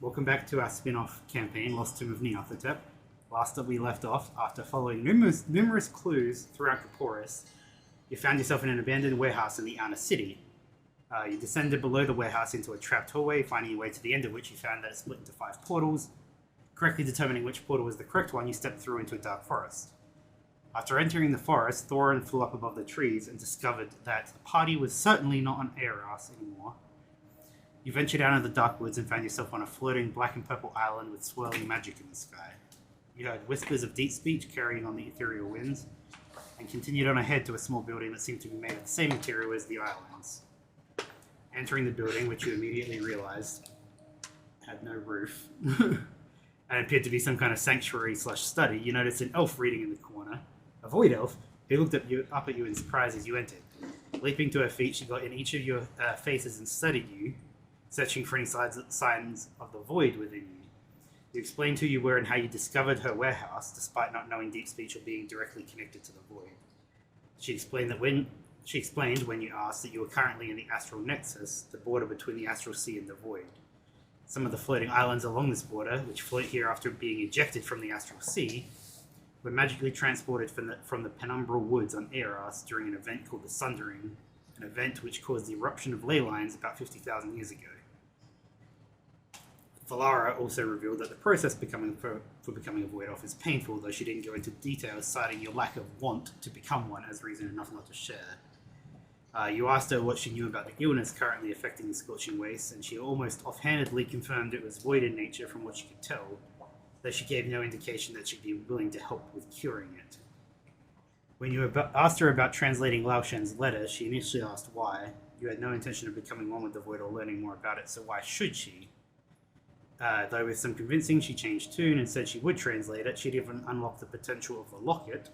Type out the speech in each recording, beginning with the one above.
Welcome back to our spin-off campaign, Lost Tomb of Nyarthotep. Last that we left off, after following numerous clues throughout Eoras, you found yourself in an abandoned warehouse in the outer city. You descended below the warehouse into a trapped hallway, finding your way to the end of which you found that it split into 5 portals. Correctly determining which portal was the correct one, you stepped through into a dark forest. After entering the forest, Thorin flew up above the trees and discovered that the party was certainly not on Eoras anymore. You ventured out of the dark woods and found yourself on a floating black and purple island with swirling magic in the sky. You heard whispers of deep speech carrying on the ethereal winds, and continued on ahead to a small building that seemed to be made of the same material as the islands. Entering the building, which you immediately realized had no roof, and appeared to be some kind of sanctuary/study, you noticed an elf reading in the corner, a void elf, who looked up at you in surprise as you entered. Leaping to her feet, she got in each of your faces and studied you, searching for any signs of the void within you. You explained who you were and how you discovered her warehouse, despite not knowing deep speech or being directly connected to the void. She explained when you asked that you were currently in the astral nexus, the border between the astral sea and the void. Some of the floating islands along this border, which float here after being ejected from the astral sea, were magically transported from the penumbral woods on Eoras during an event called the Sundering, an event which caused the eruption of ley lines about 50,000 years ago. Valara also revealed that the process for becoming a Void Elf is painful, though she didn't go into details, citing your lack of want to become one as reason enough not to share. You asked her what she knew about the illness currently affecting the Scorching Wastes, and she almost offhandedly confirmed it was void in nature from what she could tell, though she gave no indication that she'd be willing to help with curing it. When you asked her about translating Lao Shen's letter, she initially asked why. You had no intention of becoming one with the Void or learning more about it, so why should she? Though with some convincing, she changed tune and said she would translate it. She'd even unlock the potential of the locket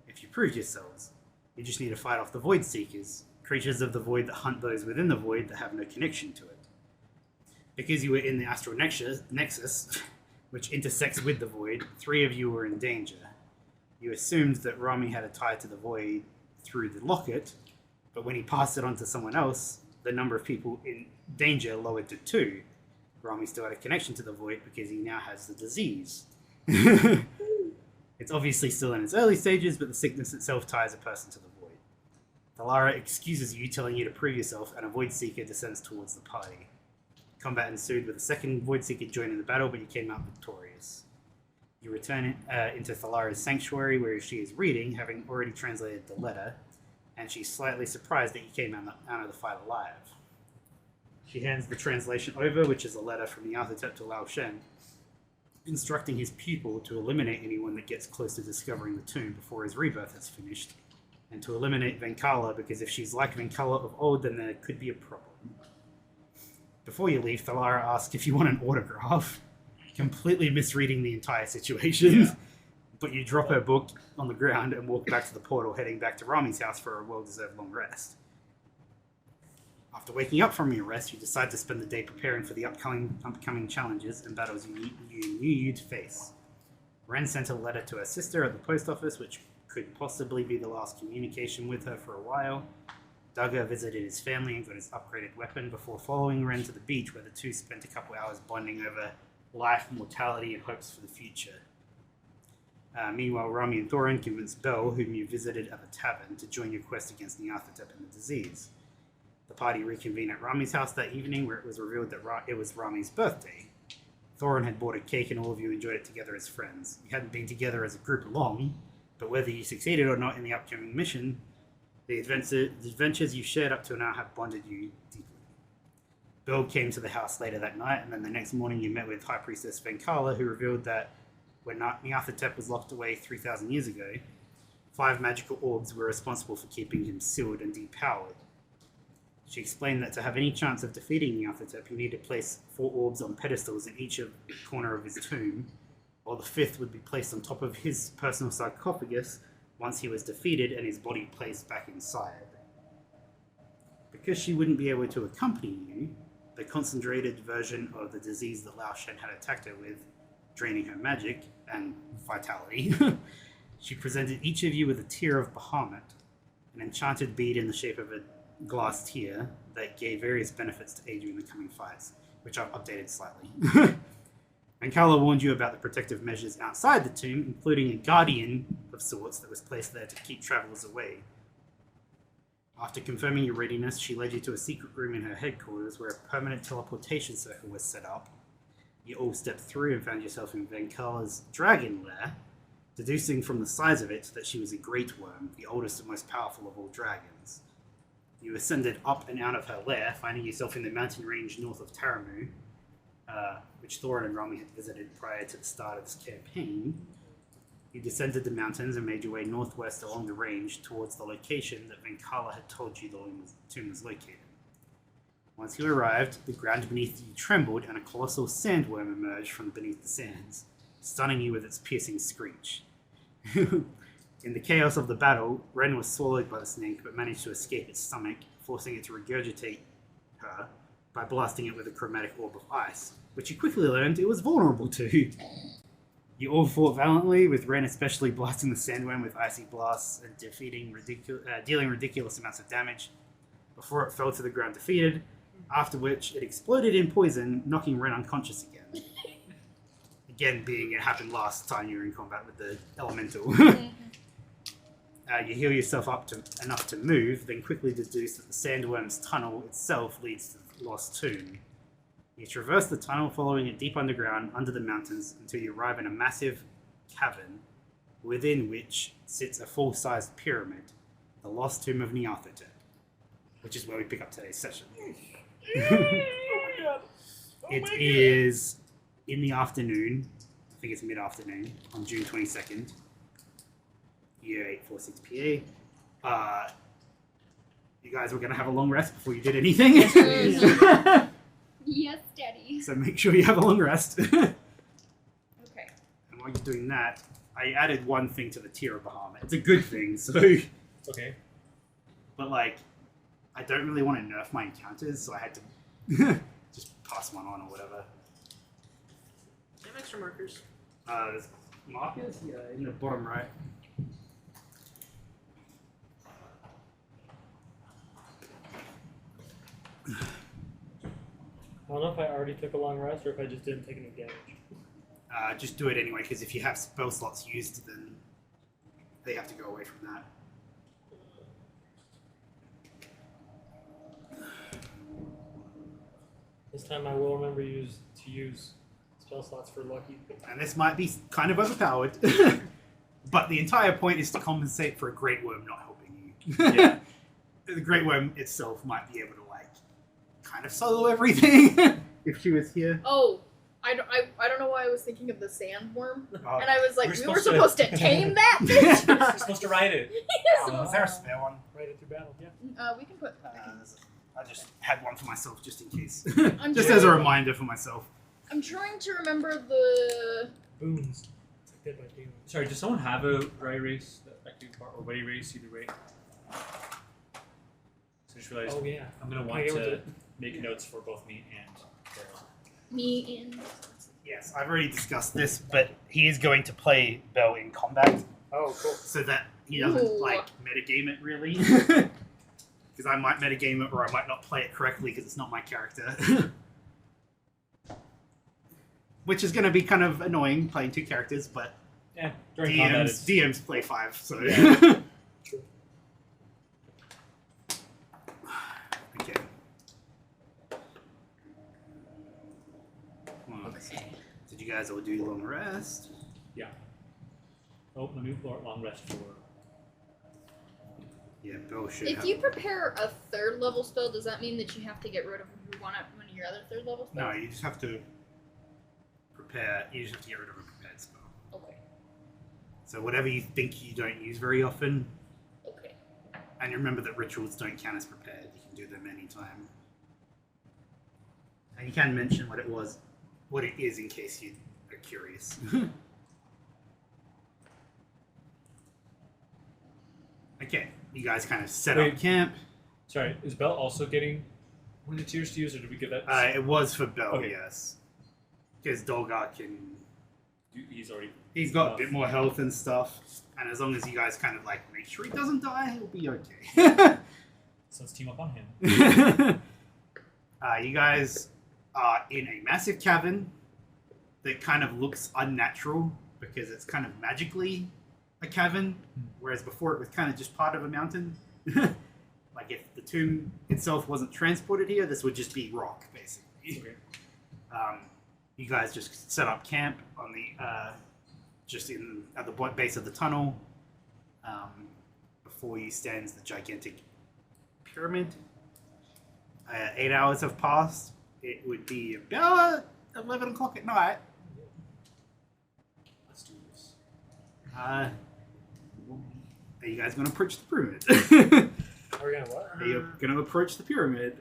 if you proved yourselves. You just need to fight off the Void Seekers, creatures of the Void that hunt those within the Void that have no connection to it. Because you were in the Astral Nexus, which intersects with the Void, 3 of you were in danger. You assumed that Rami had a tie to the Void through the locket, but when he passed it on to someone else, the number of people in danger lowered to 2. Rami still had a connection to the Void because he now has the disease. It's obviously still in its early stages, but the sickness itself ties a person to the Void. Valara excuses you, telling you to prove yourself, and a Void Seeker descends towards the party. Combat ensued with a second Void Seeker joining the battle, but you came out victorious. You return into Thalara's sanctuary, where she is reading, having already translated the letter, and she's slightly surprised that you came out of the fight alive. She hands the translation over, which is a letter from Nyarthotep to Lao Shen, instructing his pupil to eliminate anyone that gets close to discovering the tomb before his rebirth is finished, and to eliminate Venkala, because if she's like Venkala of old, then there could be a problem. Before you leave, Thalara asks if you want an autograph, completely misreading the entire situation. Yeah. But you drop her book on the ground and walk back to the portal, heading back to Rami's house for a well-deserved long rest. After waking up from your rest, you decide to spend the day preparing for the upcoming challenges and battles you knew you'd face. Ren sent a letter to her sister at the post office, which could possibly be the last communication with her for a while. Duggar visited his family and got his upgraded weapon before following Ren to the beach, where the two spent a couple hours bonding over life, mortality, and hopes for the future. Meanwhile, Rami and Thorin convinced Bel, whom you visited at the tavern, to join your quest against Nyarthotep and the disease. The party reconvened at Rami's house that evening, where it was revealed that it was Rami's birthday. Thorin had bought a cake and all of you enjoyed it together as friends. You hadn't been together as a group long, but whether you succeeded or not in the upcoming mission, the adventures you shared up to now have bonded you deeply. Bill came to the house later that night, and then the next morning you met with High Priestess Venkala, who revealed that when Nyarthotep was locked away 3,000 years ago, 5 magical orbs were responsible for keeping him sealed and depowered. She explained that to have any chance of defeating Nyarthotep, you need to place 4 orbs on pedestals in each corner of his tomb, while the 5th would be placed on top of his personal sarcophagus once he was defeated and his body placed back inside. Because she wouldn't be able to accompany you, the concentrated version of the disease that Lao Shen had attacked her with, draining her magic and vitality, she presented each of you with a tear of Bahamut, an enchanted bead in the shape of a glass tear that gave various benefits to aid you in the coming fights. which I've updated slightly. Venkala warned you about the protective measures outside the tomb, including a guardian of sorts that was placed there to keep travelers away. After confirming your readiness, she led you to a secret room in her headquarters where a permanent teleportation circle was set up. You all stepped through and found yourself in Venkala's dragon lair, deducing from the size of it that she was a great worm, the oldest and most powerful of all dragons. You ascended up and out of her lair, finding yourself in the mountain range north of Taramu, which Thorin and Rami had visited prior to the start of this campaign. You descended the mountains and made your way northwest along the range towards the location that Venkala had told you the tomb was located. Once you arrived, the ground beneath you trembled and a colossal sandworm emerged from beneath the sands, stunning you with its piercing screech. In the chaos of the battle, Ren was swallowed by the snake but managed to escape its stomach, forcing it to regurgitate her by blasting it with a chromatic orb of ice, which you quickly learned it was vulnerable to. You all fought valiantly, with Ren especially blasting the sandworm with icy blasts and dealing ridiculous amounts of damage before it fell to the ground defeated, after which it exploded in poison, knocking Ren unconscious again. Again, being it happened last time you were in combat with the elemental. You heal yourself up enough to move, then quickly deduce that the sandworm's tunnel itself leads to the lost tomb. You traverse the tunnel, following it deep underground, under the mountains, until you arrive in a massive cavern, within which sits a full-sized pyramid, the lost Tomb of Nyarthotep, which is where we pick up today's session. It is in the afternoon, I think it's mid-afternoon, on June 22nd, year 846 PA. You guys were going to have a long rest before you did anything. Yes, Daddy. So make sure you have a long rest. Okay. And while you're doing that, I added one thing to the tier of Bahamut. It's a good thing, so... Okay. But, like, I don't really want to nerf my encounters, so I had to just pass one on or whatever. Do you have extra markers? There's markers? Yeah, in the bottom right. I don't know if I already took a long rest or if I just didn't take any damage. Just do it anyway, because if you have spell slots used, then they have to go away from that. This time I will remember to use spell slots for lucky. And this might be kind of overpowered, but the entire point is to compensate for a Great Worm not helping you. Yeah. The Great Worm itself might be able to, like, kind of solo everything if she was here. Oh, I don't know why I was thinking of the sandworm. Oh. And I was like, We're we were supposed supposed to tame that bitch? You're supposed to ride it. Is there a spare one? Ride it through battle, yeah. We can put... I just had one for myself just in case. I'm Just trying- as a reminder for myself. I'm trying to remember the... Boons. It's like Dead by Daylight. Sorry, does someone have a dry erase that can or wet erase either way? So I just realized Oh, yeah. I'm gonna Can I want get to with it? make notes for both me and Daryl. Me in... Yes, I've already discussed this, but he is going to play Bell in combat, Oh, cool. so that he doesn't, Ooh. like, metagame it, really. Because I might metagame it, or I might not play it correctly, because it's not my character. Which is going to be kind of annoying, playing two characters, but Yeah, during combat DMs play 5, so... Yeah. True. Okay. Well, Okay. did you guys all do long rest? Oh, let me long rest for. Yeah, Bill should If have... you prepare a 3rd level spell, does that mean that you have to get rid of one of your other 3rd level No, spells? you just have to prepare... You just have to get rid of a prepared spell. Okay. So whatever you think you don't use very often, Okay. and remember that rituals don't count as prepared. You can do them anytime. And you can mention what it is in case you are curious. Okay, you guys kind of set up Wait. camp. Sorry, is Bell also getting one of the tiers to use, or did we give that? It was for Bell, Okay. yes. Because Dolgar can... He's already. He's got a bit more health and stuff, and as long as you guys kind of, like, make sure he doesn't die, he'll be okay. So let's team up on him. You guys are in a massive cavern that kind of looks unnatural because it's kind of magically a cavern, whereas before it was kind of just part of a mountain. Like if the tomb itself wasn't transported here, this would just be rock, basically. Okay. You guys just set up camp on the at the base of the tunnel. Before you stands the gigantic pyramid. 8 hours have passed. It would be about 11 o'clock at night. Let's do this. Are you guys going to approach the pyramid? Are we gonna what? Are you going to approach the pyramid?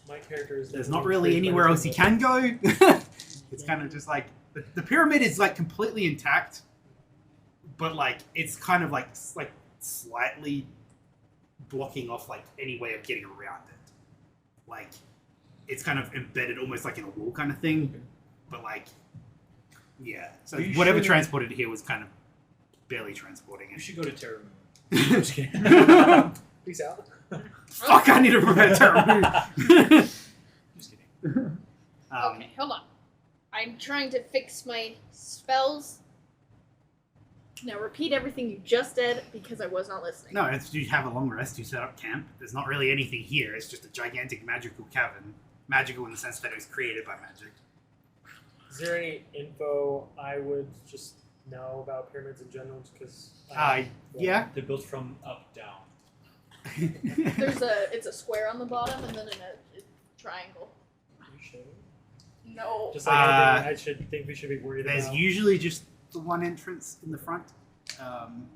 My character is. There's not really anywhere else you can go. It's kind of just like the pyramid is like completely intact, but like it's kind of like slightly blocking off like any way of getting around it. Like it's kind of embedded almost like in a wall kind of thing, but like yeah. So whatever transported here was kind of barely transporting You it. should go to Terra. I'm just kidding. Peace out. Fuck! I need to prepare terror. Just kidding. Okay, hold on. I'm trying to fix my spells. Now repeat everything you just did because I was not listening. No, it's you have a long rest. You set up camp. There's not really anything here. It's just a gigantic magical cavern. Magical in the sense that it was created by magic. Is there any info I would just know about pyramids in general? Because Yeah. They're built from up down. It's a square on the bottom and then a triangle. Are you sure? No. Just like anything I should think we should be worried There's about. usually just the one entrance in the front. And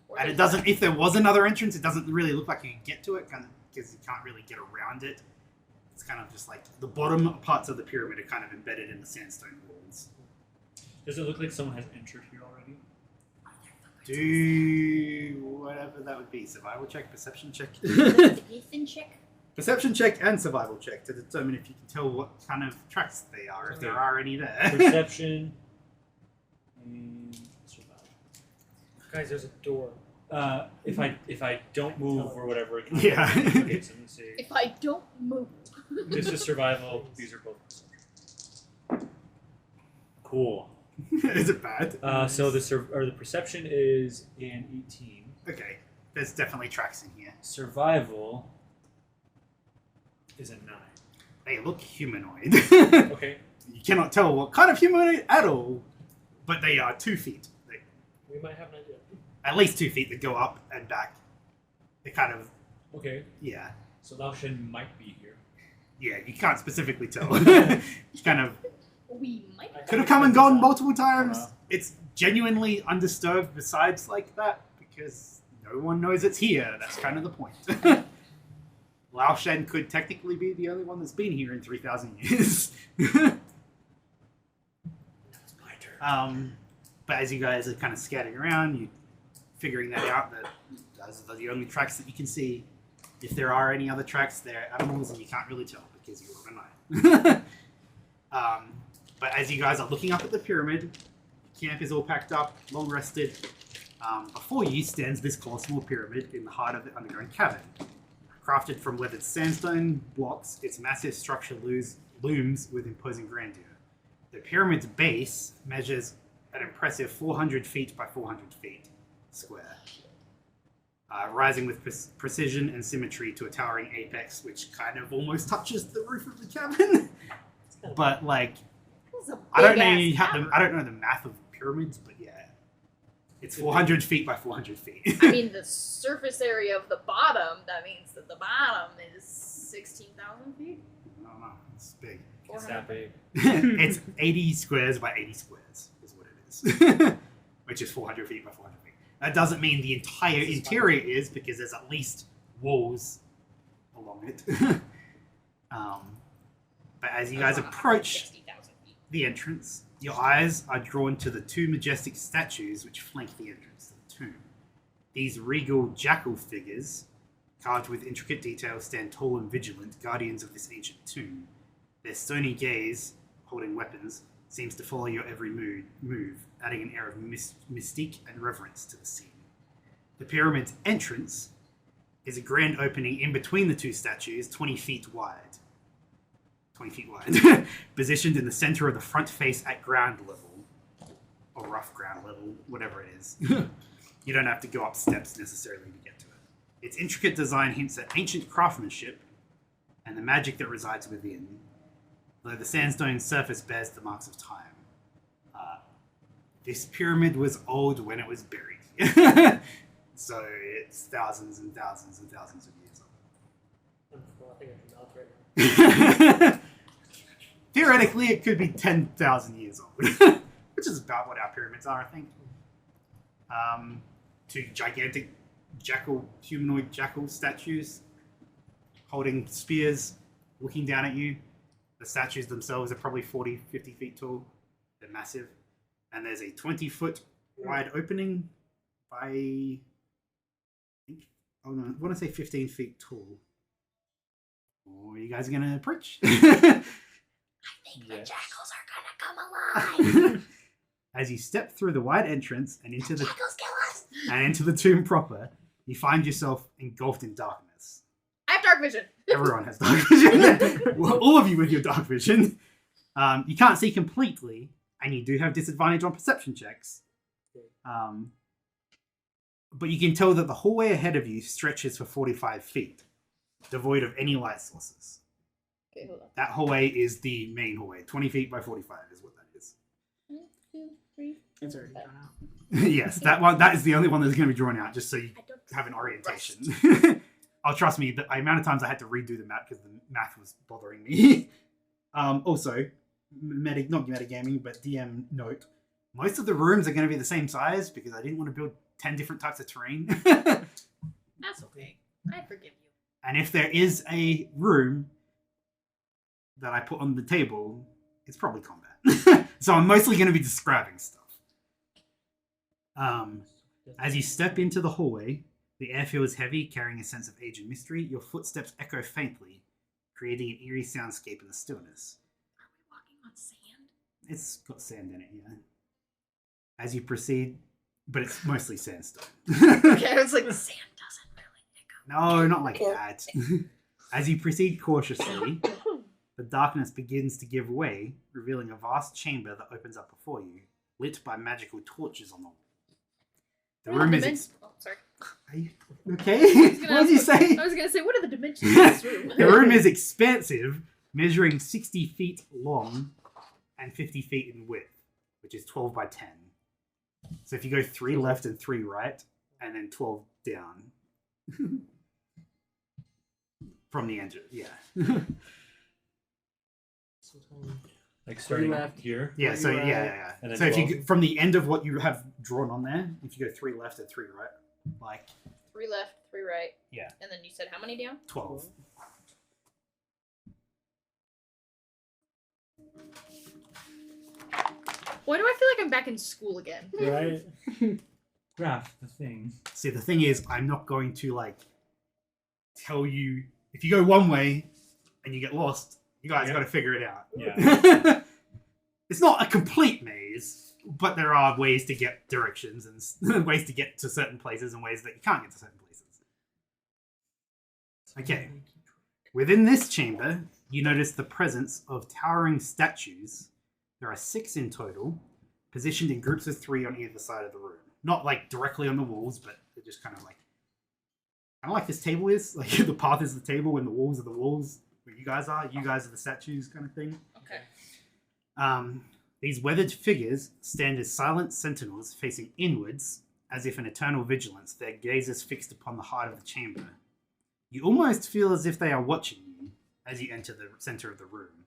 it there's- doesn't. If there was another entrance, it doesn't really look like you can get to it, because you can't really get around it. It's kind of just like the bottom parts of the pyramid are kind of embedded in the sandstone walls. Does it look like someone has entered here already? Do whatever that would be. Survival check, perception check. Ethan check. Perception check and survival check to determine if you can tell what kind of tracks they are, if there Okay. are any there. Perception and survival. Guys, there's a door. If I don't move or whatever, it kind Yeah. of, okay, so let's see. If I don't move. This is survival. These are both perception. Cool. Is it bad? So the perception is in 18. Okay, there's definitely tracks in here. Survival is a 9. They look humanoid. Okay. You cannot tell what kind of humanoid at all, but they are 2 feet. We might have an idea. At least 2 feet that go up and back. They kind of, Okay. yeah. So Laoshan might be here. Yeah, you can't specifically tell. It's kind of, We might. could have come and gone multiple Uh-huh. times. It's genuinely undisturbed besides like that, because no one knows it's here. That's kind of the point. Lao Shen could technically be the only one that's been here in 3,000 years. It's my turn. But as you guys are kind of scatting around, you figuring that out, that those are the only tracks that you can see. If there are any other tracks, they're animals and you can't really tell because you're overnight. But as you guys are looking up at the pyramid, camp is all packed up, long rested. Before you stands this colossal pyramid in the heart of the underground cavern. Crafted from weathered sandstone blocks, its massive structure looms with imposing grandeur. The pyramid's base measures an impressive 400 feet by 400 feet square, rising with precision and symmetry to a towering apex, which kind of almost touches the roof of the cavern. But like, I don't know the math of pyramids, but yeah, it's 400 feet by 400 feet. I mean, the surface area of the bottom, that means that the bottom is 16,000 feet? I don't know, it's big. It's that big. It's 80 squares by 80 squares is what it is, which is 400 feet by 400 feet. That doesn't mean the entire interior is, because there's at least walls along it. But as you guys approach 60,000 feet. the entrance, your eyes are drawn to the 2 majestic statues which flank the entrance to the tomb. These regal jackal figures, carved with intricate detail, stand tall and vigilant, guardians of this ancient tomb. Their stony gaze, holding weapons, seems to follow your every move, adding an air of mystique and reverence to the scene. The pyramid's entrance is a grand opening in between the 2 statues, 20 feet wide. 20 feet wide, positioned in the center of the front face at ground level, or rough ground level, whatever it is. You don't have to go up steps necessarily to get to it. Its intricate design hints at ancient craftsmanship and the magic that resides within, though the sandstone surface bears the marks of time. This pyramid was old when it was buried. So it's thousands and thousands and thousands of years old. Well, I think I can melt right now. Theoretically, it could be 10,000 years old, which is about what our pyramids are, I think. Two gigantic humanoid jackal statues holding spears, looking down at you. The statues themselves are probably 40, 50 feet tall. They're massive. And there's a 20-foot wide opening by, I want to say 15 feet tall. Or you guys are going to approach? I think the jackals are gonna come alive. As you step through the wide entrance and into the Jackals kill us. and into the tomb proper, you find yourself engulfed in darkness. I have dark vision. Everyone has dark vision. Well, all of you with your dark vision. You can't see completely, and you do have disadvantage on perception checks. But you can tell that the hallway ahead of you stretches for 45 feet, devoid of any light sources. Okay, hold on. That hallway is the main hallway. 20 feet by 45 is what that is. 1, 2, 3. It's already gone out. Yes, that is the only one that's going to be drawn out, just so you I don't have an orientation. Rust. Oh, trust me, the amount of times I had to redo the map because the math was bothering me. Also, not metagaming, but DM note, most of the rooms are going to be the same size because I didn't want to build 10 different types of terrain. That's okay. I forgive you. And if there is a room that I put on the table, it's probably combat. So I'm mostly going to be describing stuff. As you step into the hallway, the air feels heavy, carrying a sense of age and mystery. Your footsteps echo faintly, creating an eerie soundscape in the stillness. Are we walking on sand? It's got sand in it, yeah. As you proceed, but it's mostly sandstone. Okay, I was like, sand doesn't really echo. No, not like that. As you proceed cautiously, the darkness begins to give way, revealing a vast chamber that opens up before you, lit by magical torches on the wall. The room is... Oh, sorry. Are you okay? What did you say? I was gonna say, what are the dimensions of this room? The room is expansive, measuring 60 feet long and 50 feet in width, which is 12 by 10. So if you go 3 left and 3 right, and then 12 down. From the engine, yeah. Like starting left. here. Yeah, so yeah. And then So if 12. you from the end of what you have drawn on there, if you go 3 left and 3 right, like 3 left, 3 right. Yeah. And then you said how many down? 12. Why do I feel like I'm back in school again? Right? Graph the thing. See, the thing is, I'm not going to like tell you if you go one way and you get lost. You guys got to figure it out. Yeah. It's not a complete maze, but there are ways to get directions and ways to get to certain places and ways that you can't get to certain places. Okay. Within this chamber, you notice the presence of towering statues. There are 6 in total, positioned in groups of 3 on either side of the room. Not like directly on the walls, but they're just kind of like this table is. Like the path is the table and the walls are the walls where you guys are. You guys are the statues kind of thing. Okay. These weathered figures stand as silent sentinels facing inwards, as if in eternal vigilance, their gazes fixed upon the heart of the chamber. You almost feel as if they are watching you as you enter the center of the room.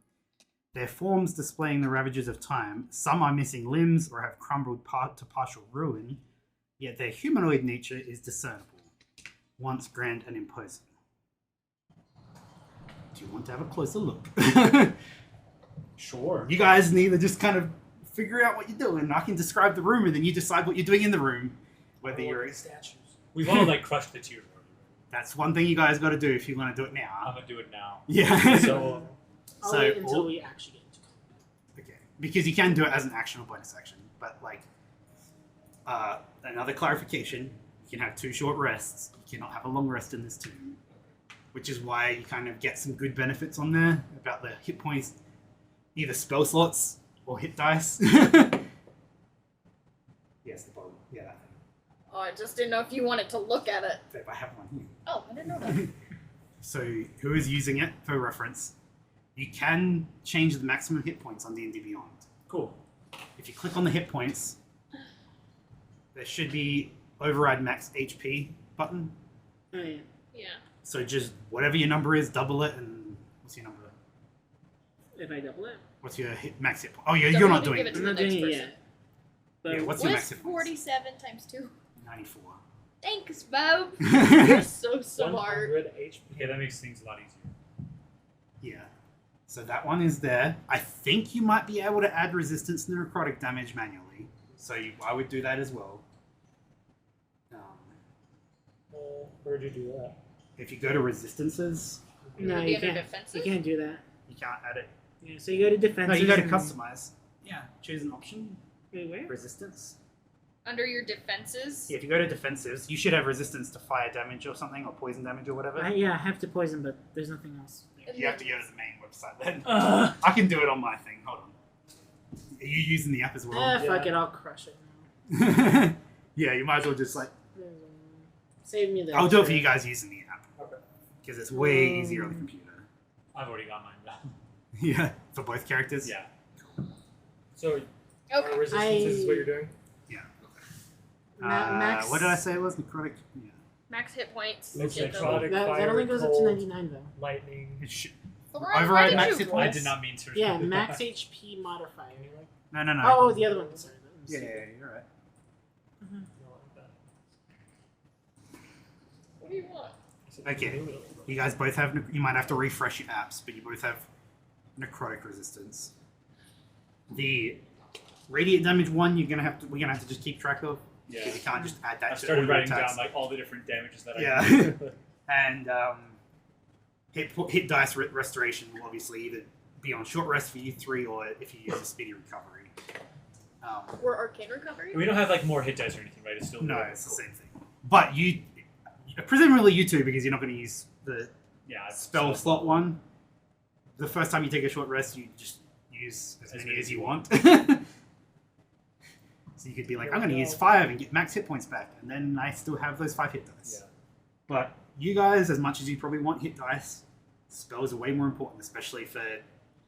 Their forms displaying the ravages of time, some are missing limbs or have crumbled to partial ruin, yet their humanoid nature is discernible, once grand and imposing. Do you want to have a closer look? Sure. You guys need to just kind of figure out what you're doing. I can describe the room, and then you decide what you're doing in the room. Whether you're... statues. We've all like crushed the tier already. That's one thing you guys got to do if you want to do it I'm now. gonna do it now. Yeah. So I'll So, wait until all- we actually get into it. Okay. Because you can do it as an action or bonus action. But, like, another clarification, you can have 2 short rests. You cannot have a long rest in this tomb. which is why you kind of get some good benefits on there about the hit points, either spell slots or hit dice. Yes, the bottom. Yeah, that thing. Oh, I just didn't know if you wanted to look at it. If I have one here. Oh, I didn't know that. So, who is using it for reference? You can change the maximum hit points on D&D Beyond. Cool. If you click on the hit points, there should be override max HP button. Oh, yeah. Yeah. So just whatever your number is, double it, and what's your number? If I double it. What's your max hit point? Oh, yeah, Double you're not it and doing give it it. to I'm the not next doing it person. yet. But Yeah, what's your max What's hit points? 47 times 2? 94. Thanks, Bob. You're so smart. 100 HP. Okay, that makes things a lot easier. Yeah. So that one is there. I think you might be able to add resistance to necrotic damage manually. So I would do that as well. Where'd you do that? If you go to resistances, no, Would it be you under can't. defenses? You can't do that. you can't add it. Yeah, so you go to defense. No, you go to customize. Yeah, choose an option. Wait, where? Resistance. Under your defenses? Yeah, if you go to defensives, you should have resistance to fire damage or something, or poison damage or whatever. Yeah, I have to poison, but there's nothing else. There. You have to go to the main website then. I can do it on my thing. Hold on. Are you using the app as well? Fuck it, I'll crush it now. Yeah, you might as well just like. Save me that. I'll do it for you guys using the app Okay. because it's way easier on the computer. I've already got mine done. Yeah, for both characters. Yeah. So, Okay. resistance is what you're doing? Max. What did I say it was? Necrotic. Yeah. Max hit points. Looks Get like them. necrotic. That only goes up to Cold. 99 though. Lightning. It should. Throw Override right max at you. hit I points. did not mean to. Yeah, max HP modifier. No. Oh, the other one. Sorry. Yeah, you're right. What do you want? Okay. You guys both have. You might have to refresh your apps, but you both have necrotic resistance. The radiant damage one, we're gonna have to just keep track of. Yeah. Because you can't just add that I to all started your writing attacks. down like all the different damages that Yeah. I do. And hit dice restoration will obviously either be on short rest for you three, or if you use a speedy recovery. We're arcane recovery? We don't have like more hit dice or anything, right? It's still No, it's the same thing. But presumably you two, because you're not going to use the Yeah, it's spell slot one. The first time you take a short rest, you just use as many as you want. So you could be like, I'm going to use 5 and get max hit points back, and then I still have those 5 hit dice. Yeah. But you guys, as much as you probably want hit dice, spells are way more important, especially for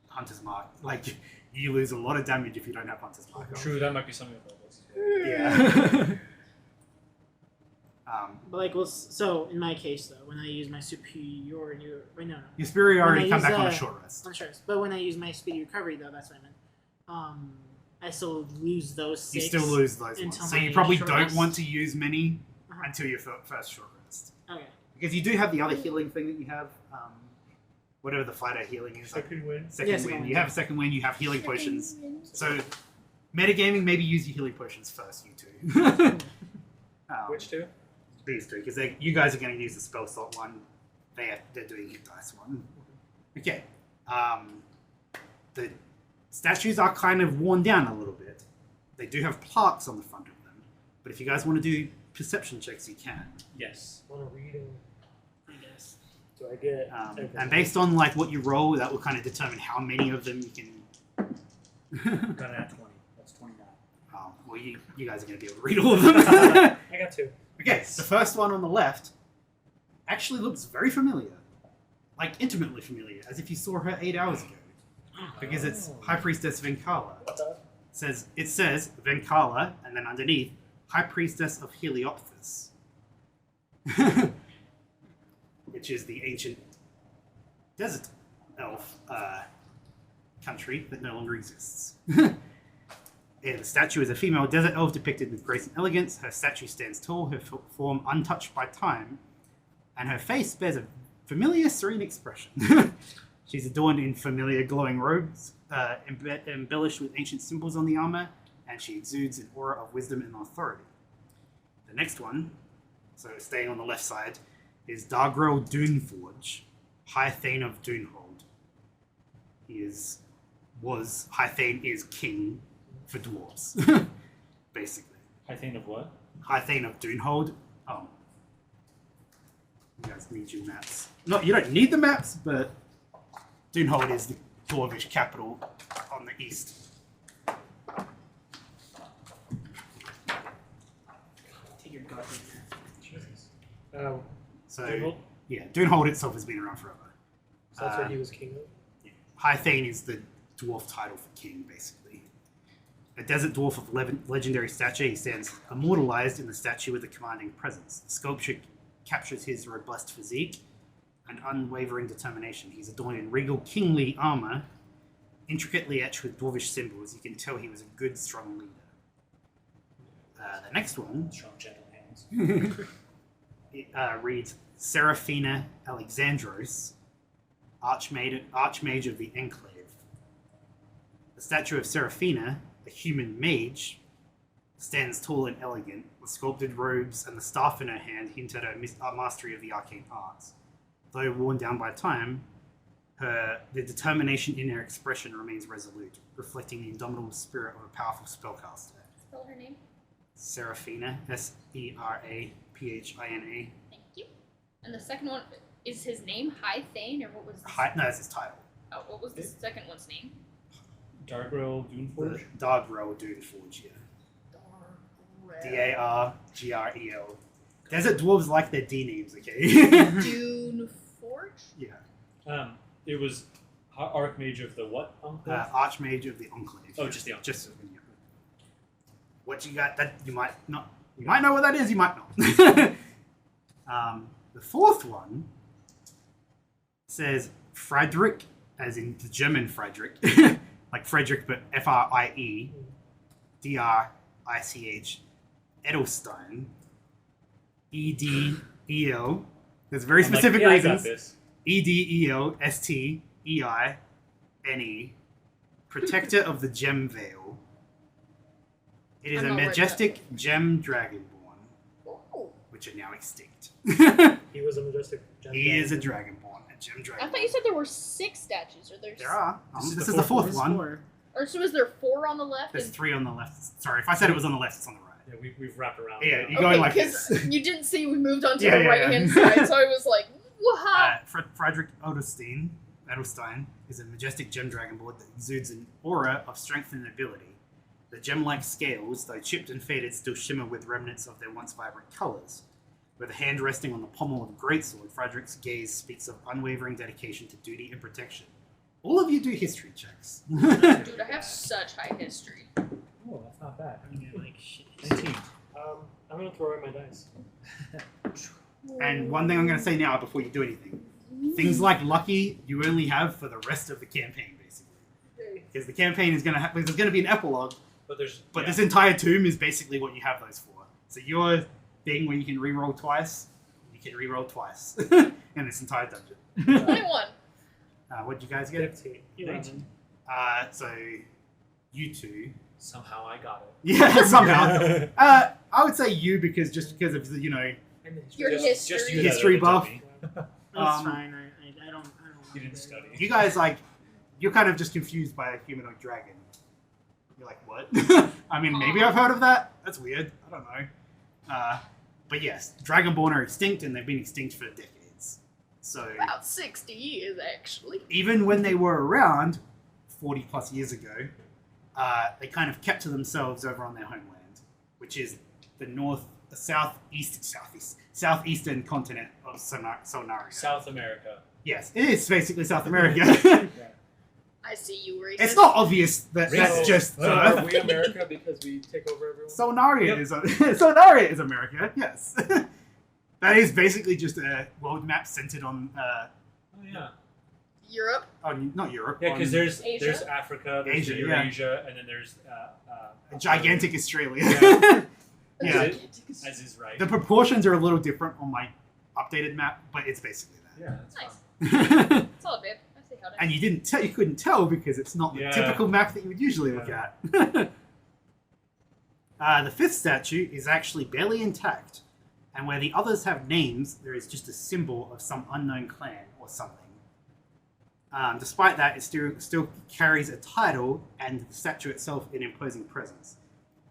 Hunter's Mark. Like, you lose a lot of damage if you don't have Hunter's Mark on. True, that might be something about this. Yeah. But like, well, so in my case though, when I use my superiority, wait, no, Your superiority When I come use, back on a uh, short rest. I'm sure. But when I use my speedy recovery though, that's what I meant. I still lose those You 6. still lose those ones. until So you my probably short don't rest. want to use many Uh-huh. until your first short rest. Okay. Because you do have the other healing thing that you have, whatever the fighter healing is. Like Second win. second Yeah, second win. win. You have a second win, you have healing potions. So, metagaming, maybe use your healing potions first, you two. Which two? These two, because you guys are going to use the spell slot one. They're doing hit dice one. Okay. The statues are kind of worn down a little bit. They do have plaques on the front of them. But if you guys want to do perception checks, you can. Yes. I want to read them. I guess. Do I get And based on like what you roll, that will kind of determine how many of them you can. Got it at 20. That's 29. Well, you guys are going to be able to read all of them. I got 2. Okay, the first one on the left actually looks very familiar. Like, intimately familiar, as if you saw her 8 hours ago. Because it's High Priestess Venkala. It says Venkala, and then underneath, High Priestess of Heliopsis. Which is the ancient desert elf country that no longer exists. The statue is a female desert elf depicted with grace and elegance. Her statue stands tall, her form untouched by time, and her face bears a familiar, serene expression. She's adorned in familiar glowing robes, embellished with ancient symbols on the armor, and she exudes an aura of wisdom and authority. The next one, so staying on the left side, is Dargrel Duneforge, High Thane of Dunehold. High Thane is king for dwarves, basically. I think of what? High Thane of Dunehold. Oh. You guys need your maps. No, you don't need the maps, but Dunhold is the Dwarvish capital on the east. Take your goddamn. Jesus. So, Dunhold? yeah, Dunhold itself has been around forever. So that's what he was king of? High Thane is the dwarf title for king, basically. A desert dwarf of legendary stature, he stands immortalized in the statue with a commanding presence. The sculpture captures his robust physique and unwavering determination. He's adorned in regal kingly armor, intricately etched with dwarvish symbols. You can tell he was a good, strong leader. The next one Strong, gentle hands. reads Seraphina Alexandros, Archmage of the Enclave. The statue of Seraphina, a human mage, stands tall and elegant, with sculpted robes and the staff in her hand hint at her mastery of the arcane arts. Though worn down by time, the determination in her expression remains resolute, reflecting the indomitable spirit of a powerful spellcaster. Spell her name. Seraphina, Seraphina. Thank you. And the second one is his name High Thane, or what was? No, that's his title. Oh, what was the second one's name? Dargrel Doomforge. Dargrel Doomforge, yeah. Dargrel. Desert dwarves like their D names, okay? Dune Forge. Yeah. It was Archmage of the what? Archmage of the Enclave. Oh, just the Enclave. Just what you got? That you might not. You might know what that is. You might not. The fourth one says Friedrich, as in the German Friedrich, like Frederick, but Friedrich Edelstein. Edel. There's very specific I got reasons. this. Edelsteine, protector of the Gem Veil. It is I'm a not worried majestic gem dragonborn, Oh. which are now extinct. He was a majestic gentleman. He is a dragonborn, a gem dragonborn. I thought you said there were 6 statues. Are there? There are. This This is is the the fourth There's one. 4. Or so is there 4 on the left? There's and... 3 on the left. Sorry, if I said it was on the left, it's on the right. Yeah, we've wrapped around. Yeah, now. you going like because this. you didn't see we moved on to Yeah, the yeah, right hand yeah. side, so I was like, waha! Friedrich Edelstein is a majestic gem dragonborn that exudes an aura of strength and ability. The gem-like scales, though chipped and faded, still shimmer with remnants of their once vibrant colours. With a hand resting on the pommel of a greatsword, Friedrich's gaze speaks of unwavering dedication to duty and protection. All of you do history checks. Dude, I have such high history. Oh, that's not bad. Like shit. 19. I'm gonna throw in my dice. And one thing I'm going to say now before you do anything. Things like lucky, you only have for the rest of the campaign, basically. Because the campaign is going to there's going to be an epilogue, But there's. but yeah. this entire tomb is basically what you have those for. So your thing where you can reroll twice, you can reroll twice in this entire dungeon. 21. What'd you guys get? 15. 11. So you two. Somehow I got it. Yeah, somehow. I would say you because of the, Your Just history. you History had it, buff. dummy. That's Um, fine. I don't. You didn't study. you guys you're kind of just confused by a humanoid dragon. You're like, what? I mean, maybe I've heard of that. That's weird. I don't know. But yes, Dragonborn are extinct, and they've been extinct for decades. So About 60 years, actually. even when they were around 40 plus years ago, they kind of kept to themselves over on their homeland, which is the southeastern continent of Solnaria. South America. Yes, it is basically South America. I see you, Reese. It's not obvious that Really? that's just Are we America because we take over everyone? Solnaria Yep. is Solnaria is America. Yes, that is basically just a world map centered on Oh yeah. Europe. not Europe. Yeah, because on there's Asia? Africa, there's Asia, Eurasia, and then there's a gigantic Australia. Yeah. Yeah. As is right. The proportions are a little different on my updated map, but it's basically Yeah, that's Nice. fine. that. Solid, babe. I see how it And is. you couldn't tell because it's not the Yeah. typical map that you would usually look at. The fifth statue is actually barely intact, and where the others have names, there is just a symbol of some unknown clan or something. Despite that, it still carries a title and the statue itself an imposing presence.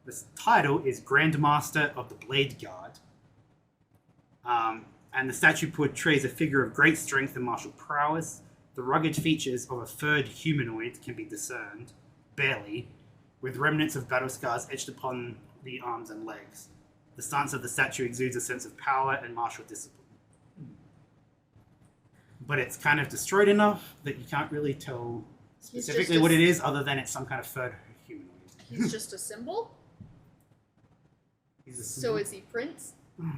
This title is Grandmaster of the Blade Guard. and the statue portrays a figure of great strength and martial prowess. The rugged features of a furred humanoid can be discerned, barely, with remnants of battle scars etched upon the arms and legs. The stance of the statue exudes a sense of power and martial discipline. But it's kind of destroyed enough that you can't really tell specifically what it is, other than it's some kind of furred humanoid. He's just a symbol? He's a So is he Prince? No.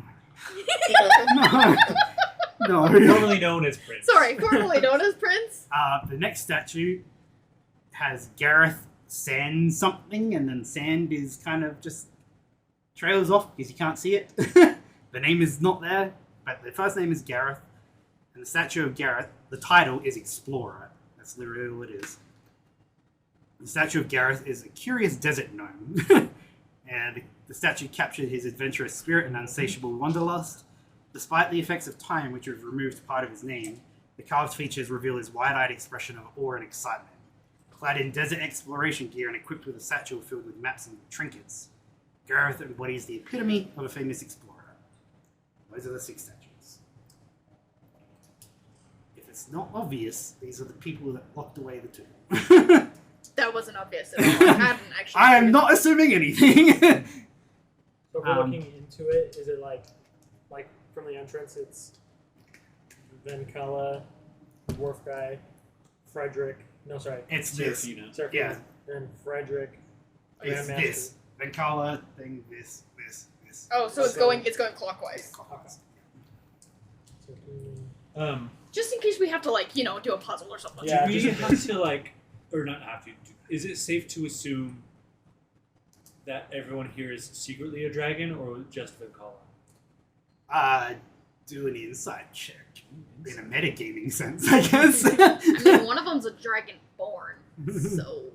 Formerly known as Prince. Sorry, formerly known as Prince? The next statue has Gareth Sand something, and then Sand is kind of just trails off because you can't see it. The name is not there, but the first name is Gareth, and the statue of Gareth, the title is Explorer. That's literally what it is. The statue of Gareth is a curious desert gnome, and the statue captured his adventurous spirit and insatiable wanderlust. Despite the effects of time, which have removed part of his name, the carved features reveal his wide-eyed expression of awe and excitement. Clad in desert exploration gear and equipped with a satchel filled with maps and trinkets, Gareth embodies the epitome of a famous explorer. Those are the 6 statues. If it's not obvious, these are the people that locked away the tomb. That wasn't obvious at all. I hadn't actually. I am not assuming anything. So if we're looking into it, is it like from the entrance, it's Venkala, Dwarf Guy, Frederick. No, sorry. It's this. Serafina. Yeah. Then Frederick, It's Grandmaster. this. Venkala thing, this. Oh, so it's going clockwise. Just in case we have to do a puzzle or something. Yeah. Do we just- have to or not have to? Is it safe to assume that everyone here is secretly a dragon, or just Venkala? Do an insight check. In a metagaming sense, I guess. I mean, one of them's a dragonborn, so.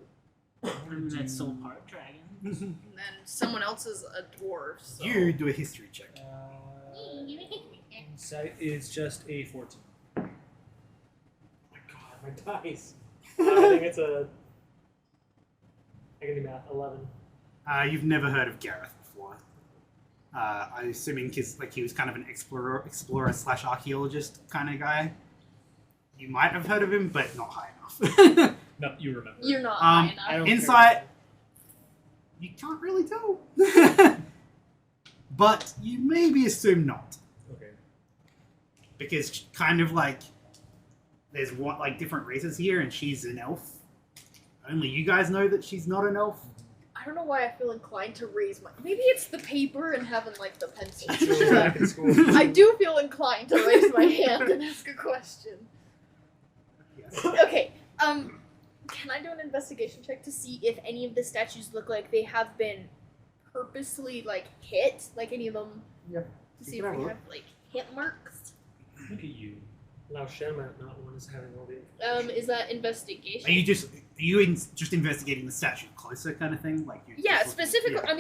And that's soul part dragon. And then someone else is a dwarf, so. You do a history check. Insight is just a 14. Oh my god, my dice. I think it's a. I can do math. 11. You've never heard of Gareth before. I'm assuming because he was kind of an explorer / archaeologist kind of guy. You might have heard of him, but not high enough. No, you remember. You're not high enough. I don't Insight, you can't really tell. But you maybe assume not. Okay. Because there's different races here, and she's an elf. Only you guys know that she's not an elf. I don't know why I feel inclined to raise my. Maybe it's the paper and having the pencil. Actually, back in school. I do feel inclined to raise my hand and ask a question. Yes. Okay. Can I do an investigation check to see if any of the statues look like they have been purposely hit? Like any of them? Yep. To see You if can we have have hit marks. Look at you. Now Shenmue, not one, is having all the. Is that investigation? Are you just investigating the statue closer kind of thing? Yeah, specifically. Yeah. I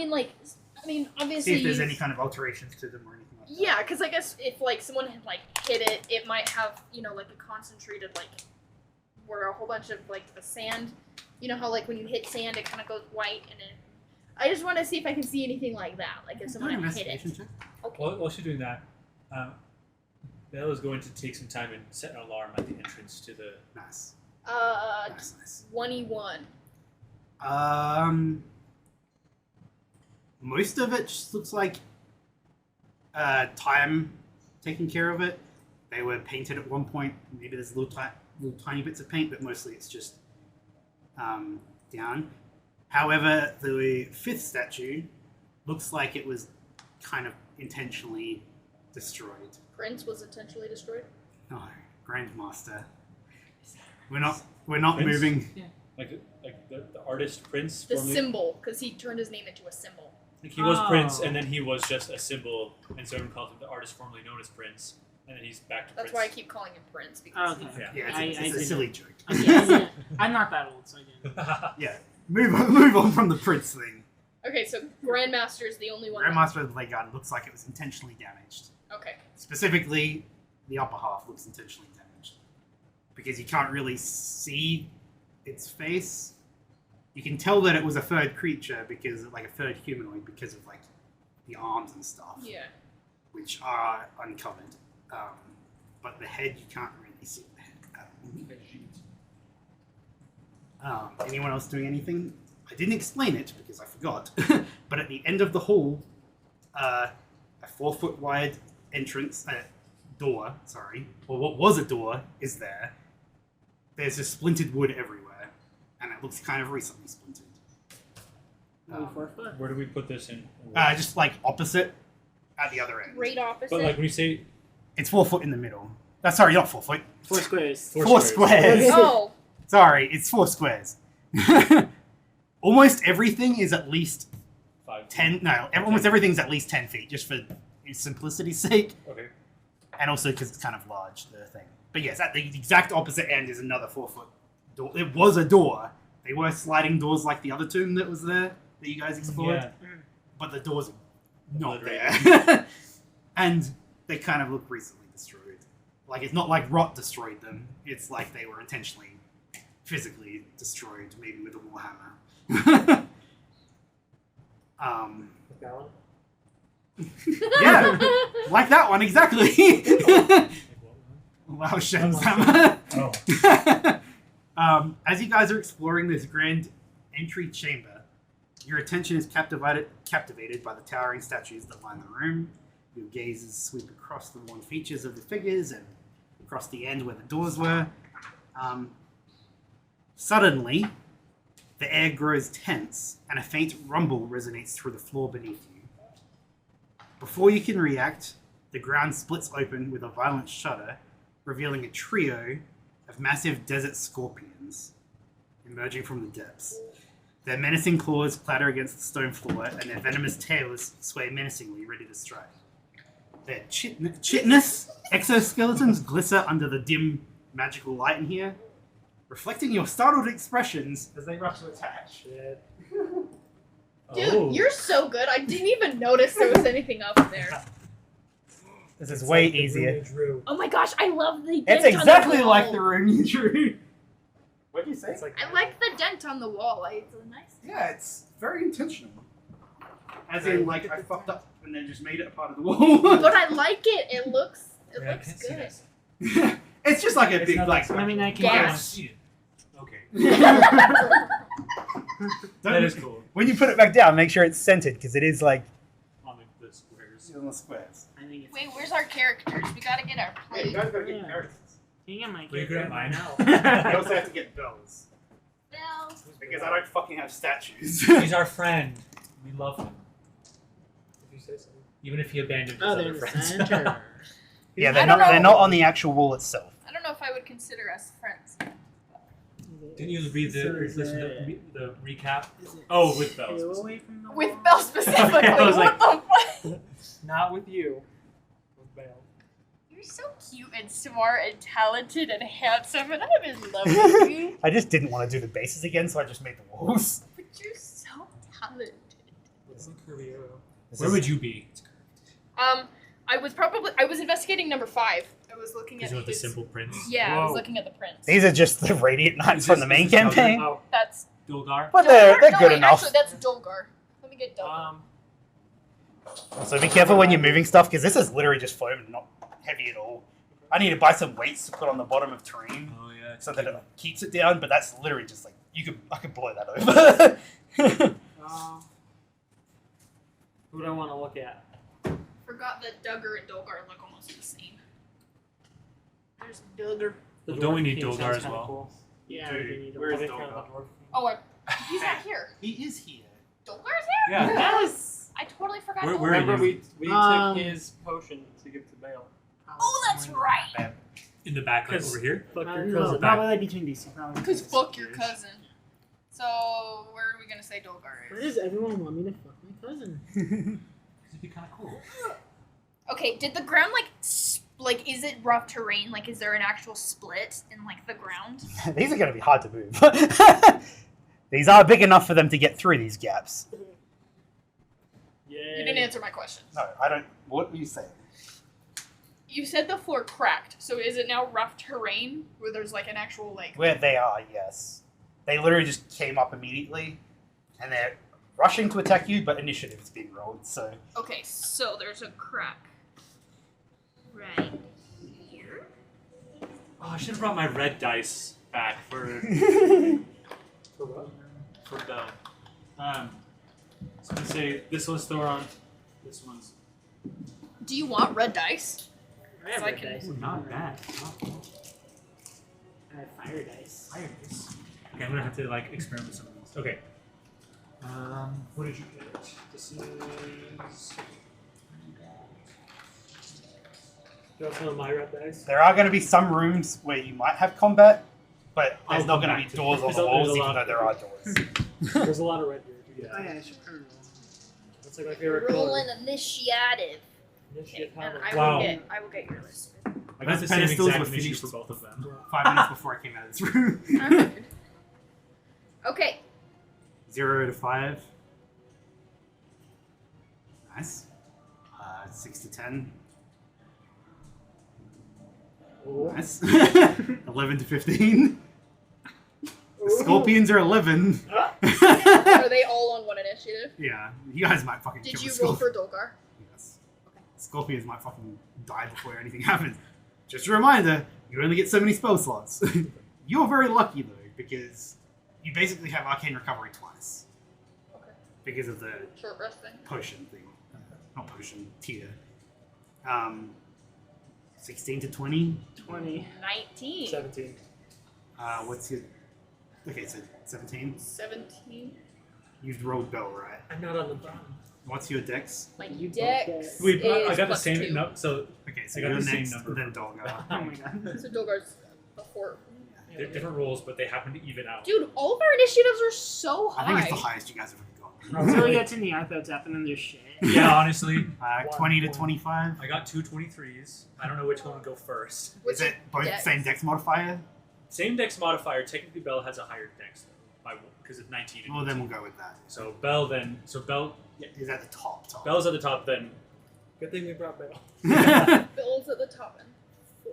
mean, obviously. See if there's any kind of alterations to them or anything like that. Yeah, because I guess if someone had hit it, it might have a concentrated where a whole bunch of the sand. You know how when you hit sand, it kind of goes white, and then I just want to see if I can see anything like that. If someone Do an had hit it. investigation check. Okay. While she's doing that, Belle is going to take some time and set an alarm at the entrance to the. Nice. Nice. 21. Most of it just looks like time taking care of it. They were painted at one point. Maybe there's little tiny bits of paint, but mostly it's just down. However, the 5th statue looks like it was kind of intentionally destroyed. Prince was intentionally destroyed. No, Grandmaster. We're not Prince? moving. Like the artist Prince. The formerly- symbol, because he turned his name into a symbol. Like he was Prince, Oh. and then he was just a symbol, and so everyone called him the artist formerly known as Prince, and then he's back to That's Prince. why I keep calling him Prince, because Okay. Yeah. Yeah, I it's a didn't- silly joke. Okay, I'm not that old, so I get it. Yeah, move on from the Prince thing. Okay, so Grandmaster is the only one. Grandmaster of the Blade Guard looks like it was intentionally damaged. Okay. Specifically, the upper half looks intentionally damaged. Because you can't really see its face. You can tell that it was a third creature, because a third humanoid, because of the arms and stuff, Yeah. which are uncovered. but the head, you can't really see the head at all. Anyone else doing anything? I didn't explain it because I forgot, but at the end of the hall, a 4-foot wide entrance, door, sorry, or what was a door, is there. There's just splintered wood everywhere, and it looks kind of recently splintered. Maybe 4 foot. Where do we put this in? Just like opposite, at the other end. Right opposite. But like when you say It's 4 foot in the middle. Sorry, not 4 foot. 4 squares. Four squares. Oh, Sorry, it's 4 squares. Almost everything is at least 5. 10. No, almost everything's at least 10 feet, just for simplicity's sake, Okay. and also because it's kind of large, the thing. But yes, at the exact opposite end is another 4-foot door. It was a door. They were sliding doors like the other tomb that was there that you guys explored, Yeah. but the doors are not Obliterated. there, and they kind of look recently destroyed. Like it's not like rot destroyed them. It's like they were intentionally, physically destroyed, maybe with a warhammer. With that one? Yeah, like that one exactly. Wow, Shen's hammer. Oh. As you guys are exploring this grand entry chamber, your attention is captivated by the towering statues that line the room. Your gazes sweep across the worn features of the figures and across the end where the doors were. Suddenly, the air grows tense, and a faint rumble resonates through the floor beneath you. Before you can react, the ground splits open with a violent shudder, revealing a trio of massive desert scorpions emerging from the depths. Their menacing claws clatter against the stone floor, and their venomous tails sway menacingly, ready to strike. Their chitinous exoskeletons glitter under the dim, magical light in here, reflecting your startled expressions as they rush to attack. Shit. dude, Oh. you're so good. I didn't even notice there was anything up there. This is It's way like the easier. room we drew. Oh my gosh, I love the It's dent on exactly the like wall. the room you drew. What did you say? It's like I like the dent on the wall. It's a nice. Yeah, it's very intentional. As in, like, I fucked up and then just made it a part of the wall. But I like it. It looks. It Yeah, I looks can't see good. this. It's just like a It's big, not like... that I mean, I can Gas. I don't guess. see it. Okay. Don't- That is cool. When you put it back down, make sure it's centered, because it is, like, On the squares. on the squares. I think it's. Wait, where's our characters? We gotta get our Hey, you plate. guys gotta get Yeah. characters. Can you get my Well, you could have character mine. now? You also have to get bells. Well, Because I don't fucking have statues. He's our friend. We love him. If you say so. Even if he abandoned his Oh, they're other in the friends. center. Yeah, I they're don't not, they're know. not on the actual wall itself. I don't know if I would consider us friends. Didn't you read the, So is listen to it- the recap? Is it Oh, with bells. two away from the With wall? Belle specifically. I was what the fuck? Not with you. With Bale. You're so cute and smart and talented and handsome, and I'm in love with you. I just didn't want to do the bases again, so I just made the walls. But you're so talented. It's a curvy arrow. Where would you be? I was investigating number 5. I was looking Because at you want the his. simple prince? Yeah, I was Whoa. looking at the prints. These are just the Radiant Knights Is from this- the main is this campaign. Oh, That's Dulgar? But they're no, good wait, enough. Actually, that's Dolgar. Let me get Dolgar. So be careful when you're moving stuff, because this is literally just foam and not heavy at all. I need to buy some weights to put on the bottom of terrain Oh, yeah. so that it keeps it down, but that's literally just like, I could blow that over. who do I want to look at? Forgot that Duggar and Dolgar look almost the same. There's Duggar. The Well, don't we dwarf need king Dulgar sounds as kinda well? Cool. Yeah, Dude, we need to. where is Are they kind Dulgar? of the dwarf king? Oh, he's not here. He is here. Dolgar's here? Yeah. Yes. I totally forgot. Where- Dolgar. where are Remember, you? we Um, took his potion to give to Bale. Oh, that's right. In the back, like Because- over here? Fuck your No, cousin. probably like between these two. Probably Because between fuck these your two. cousin. So, where are we gonna say Dolgar Why is? does everyone want me to fuck my cousin? It'd be kind of cool. Okay, did the ground like is it rough terrain? Like, is there an actual split in like the ground? These are going to be hard to move. These are big enough for them to get through these gaps. You didn't answer my question. No, I don't. What were you saying? You said the floor cracked, so is it now rough terrain where there's like an actual like? Where they are, yes. They literally just came up immediately, and they're rushing to attack you, but initiative's being rolled, so... Okay, so there's a crack. Right. Oh, I should have brought my red dice back for Bell. So I'm gonna say this one's Thoron. This one's Do you want red dice? I have So I red can- dice. not bad. I have fire dice. Fire dice. Okay, I'm gonna have to like experiment with some of these. Okay. What did you get? This is. You want some of my red dice? There are going to be some rooms where you might have combat, but there's I'll not come going to back be to doors on There's the a- walls, there's a even lot. though there are doors. There's a lot of red here. Oh yeah, I should probably roll. That's like my favorite Roll color. an initiative. Initiative And power. I Wow. will get your list. I got the Those same pedestals exact were issue finished. for both of them. 5 minutes before I came out of this room. Okay. 0 to 5. Nice. 6 to 10. Ooh. Nice. 11 to 15. The scorpions are 11. Are they all on one initiative? Yeah, you guys might fucking Did kill you the roll scorpions. for Dolgar? Yes. Scorpions might fucking die before anything happens. Just a reminder, you only get so many spell slots. You're very lucky though, because you basically have arcane recovery twice. Okay. Because of the Short resting. potion thing. Not potion, tier. 16 to 20. 20. 19. 17. What's your... Okay, so 17. 17. You've rolled Bell, right? I'm not on the bottom. What's your dex? My You both dex get- Wait, I is got the plus same. 2. No, so Okay, so I got you're the same next, number. then Dolgar. Oh my god. So Dolgar's before. they're different rolls, but they happen to even out. Dude, all of our initiatives are so high. I think it's the highest you guys have ever gotten. Until we get to Nyarthotep and then there's shit. Yeah, honestly, 20 to 25. I got 2 23s. I don't know which one would go first. What's Is it both dex? the same dex modifier? Same dex modifier. Technically, Bell has a higher dex though, because it's 19. and Well, then 18. we'll go with that. So Bell then. So Bell. Yeah, Is at the top. Bell's at the top. Then Good thing we brought Bell. Bill's at the top end. 4.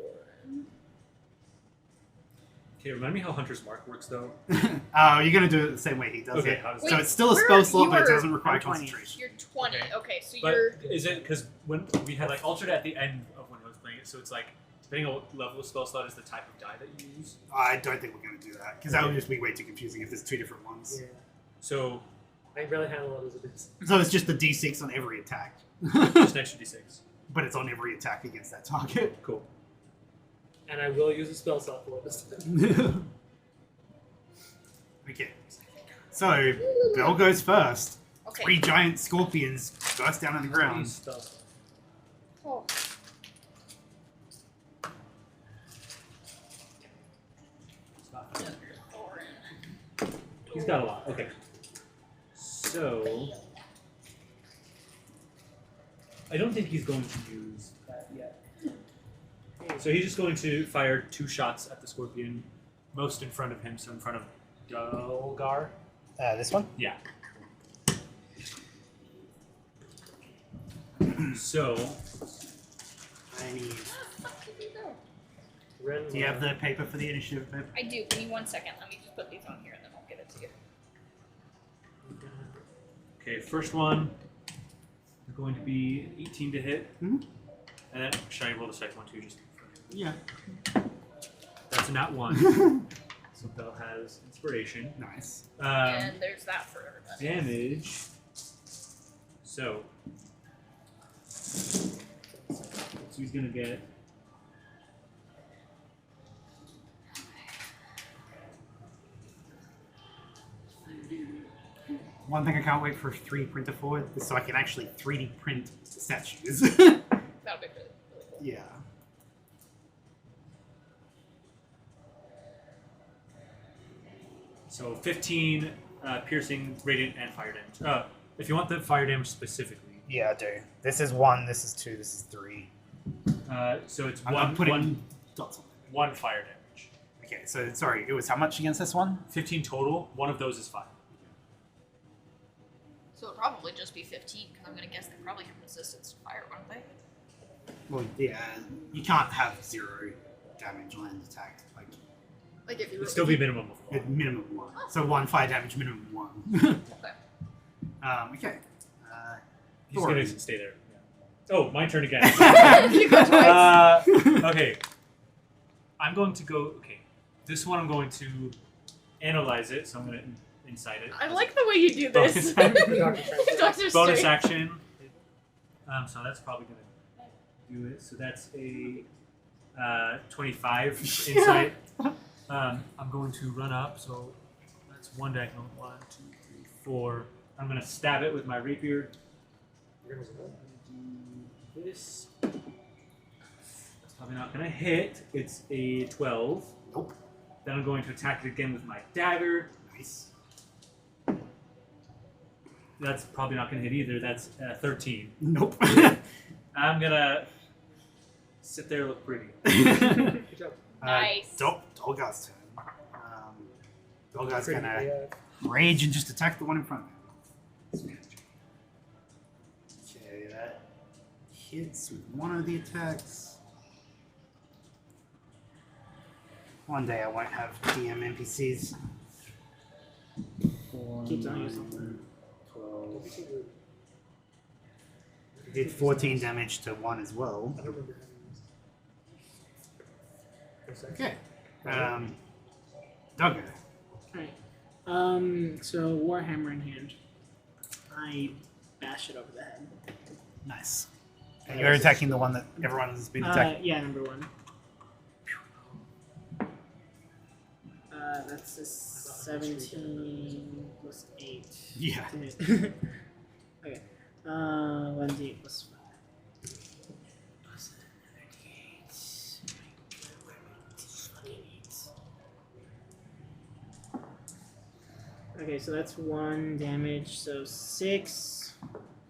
okay. Remind me how Hunter's Mark works though. You're gonna do it the same way he does Okay, it. how does Wait, So it's still a where spell slot, you but it are- doesn't require I'm 20. concentration. You're 20. Okay. Okay, so But you're. is it because when we had like altered at the end of when I was playing it, so it's like depending on what level of spell slot is the type of die that you use. I don't think we're gonna do that because that would just be way too confusing if there's two different ones. Yeah. So I can barely handle it as it is. So it's just the d6 on every attack, just an extra d6. but it's on every attack against that target. Cool. And I will use a spell slot for it this time. Okay. So Bell goes first. Okay. 3 giant scorpions burst down on the ground. Stuff. Oh. He's got a lot. Okay. So I don't think he's going to use that yet. So he's just going to fire 2 shots at the scorpion, most in front of him, so in front of Dolgar. This one? Yeah. So I need... Ren, Do you have the paper for the initiative paper? I do. Give me 1 second. Let me just put these on here and then I'll give it to you. okay, first one is going to be 18 to hit, Mhm. and then should I roll the second one too? Just Yeah. that's a nat 1. So Bell has inspiration. Nice. And there's that for everybody. Damage. So he's gonna get. One thing I can't wait for 3D printer for is so I can actually 3D print statues. That would be really, really cool. Yeah. So 15 piercing, radiant, and fire damage. If you want the fire damage specifically, Yeah, I do. This is 1, this is 2, this is 3. so it's I'm putting dots on it. one fire damage. Okay, so sorry, it was how much against this one? 15 total. One of those is fire. So it'll probably just be 15 because I'm going to guess they probably have resistance to fire, won't they? Well, yeah, you can't have 0 damage on an attack. Like if you It'd still be minimum of At 1. minimum 1. So 1 fire damage, minimum 1. Okay. Okay. He's gonna Thorin. stay there. Yeah. Oh, my turn again. You go twice. Okay. I'm going to go. Okay, this one I'm going to analyze it. So I'm going to incite it. I like the way you do this. Bonus Doctor Bonus Strange. action. So that's probably going to do it. So that's a 25 insight. I'm going to run up. So that's one diagonal. 1, 2, 3, 4. I'm going to stab it with my rapier. I'm going to do this. That's probably not going to hit. It's a 12. Nope. Then I'm going to attack it again with my dagger. Nice. That's probably not going to hit either. That's 13. Nope. I'm going to sit there and look pretty. Good job. Nice. Dolgar's turn. Dolgar's Pretty, gonna yeah. rage and just attack the one in front of him. Okay, that hits with one of the attacks. One day I won't have DM NPCs. Keep telling you something. 12. It did 14 damage to one as well. I don't remember having this. Okay. Duggar. Alright. So Warhammer in hand. I bash it over the head. Nice. And you're attacking the one that everyone's been attacking. Yeah, number 1. That's a 17 plus 8. Yeah. To hit. Okay. 1d8 plus 5. Plus another d8. Okay, so that's 1 damage, so 6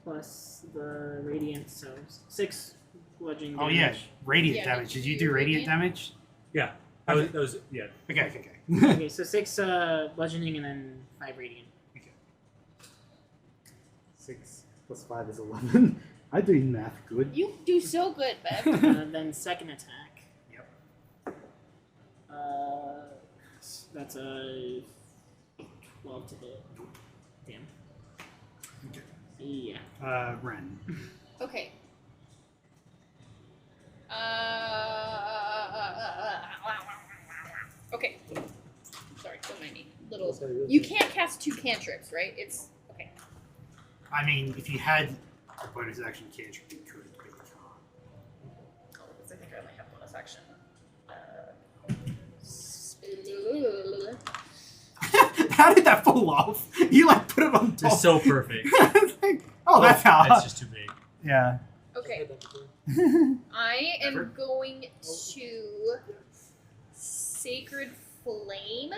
plus the radiant, so 6 bludgeoning damage. Oh yeah, radiant Yeah, damage. did Did you you do do radiant radiant? damage? Yeah. That was yeah. Okay. Okay, so 6 bludgeoning and then 5 radiant. 6 plus 5 is 11. I do math good. You do so good, Bev. Then second attack. Yep. That's a 12 to hit. Damn. Okay. Yeah. Ren. Okay. Okay. Sorry, so many little. You can't cast 2 cantrips, right? It's okay. I mean, if you had a bonus action cantrip, you could, but you can't. Oh, because I think I only have bonus action. How did that fall off? You like put it on top. It's so perfect. Oh, that's how. That's just too big. Yeah. Okay. I am going to Sacred Flame.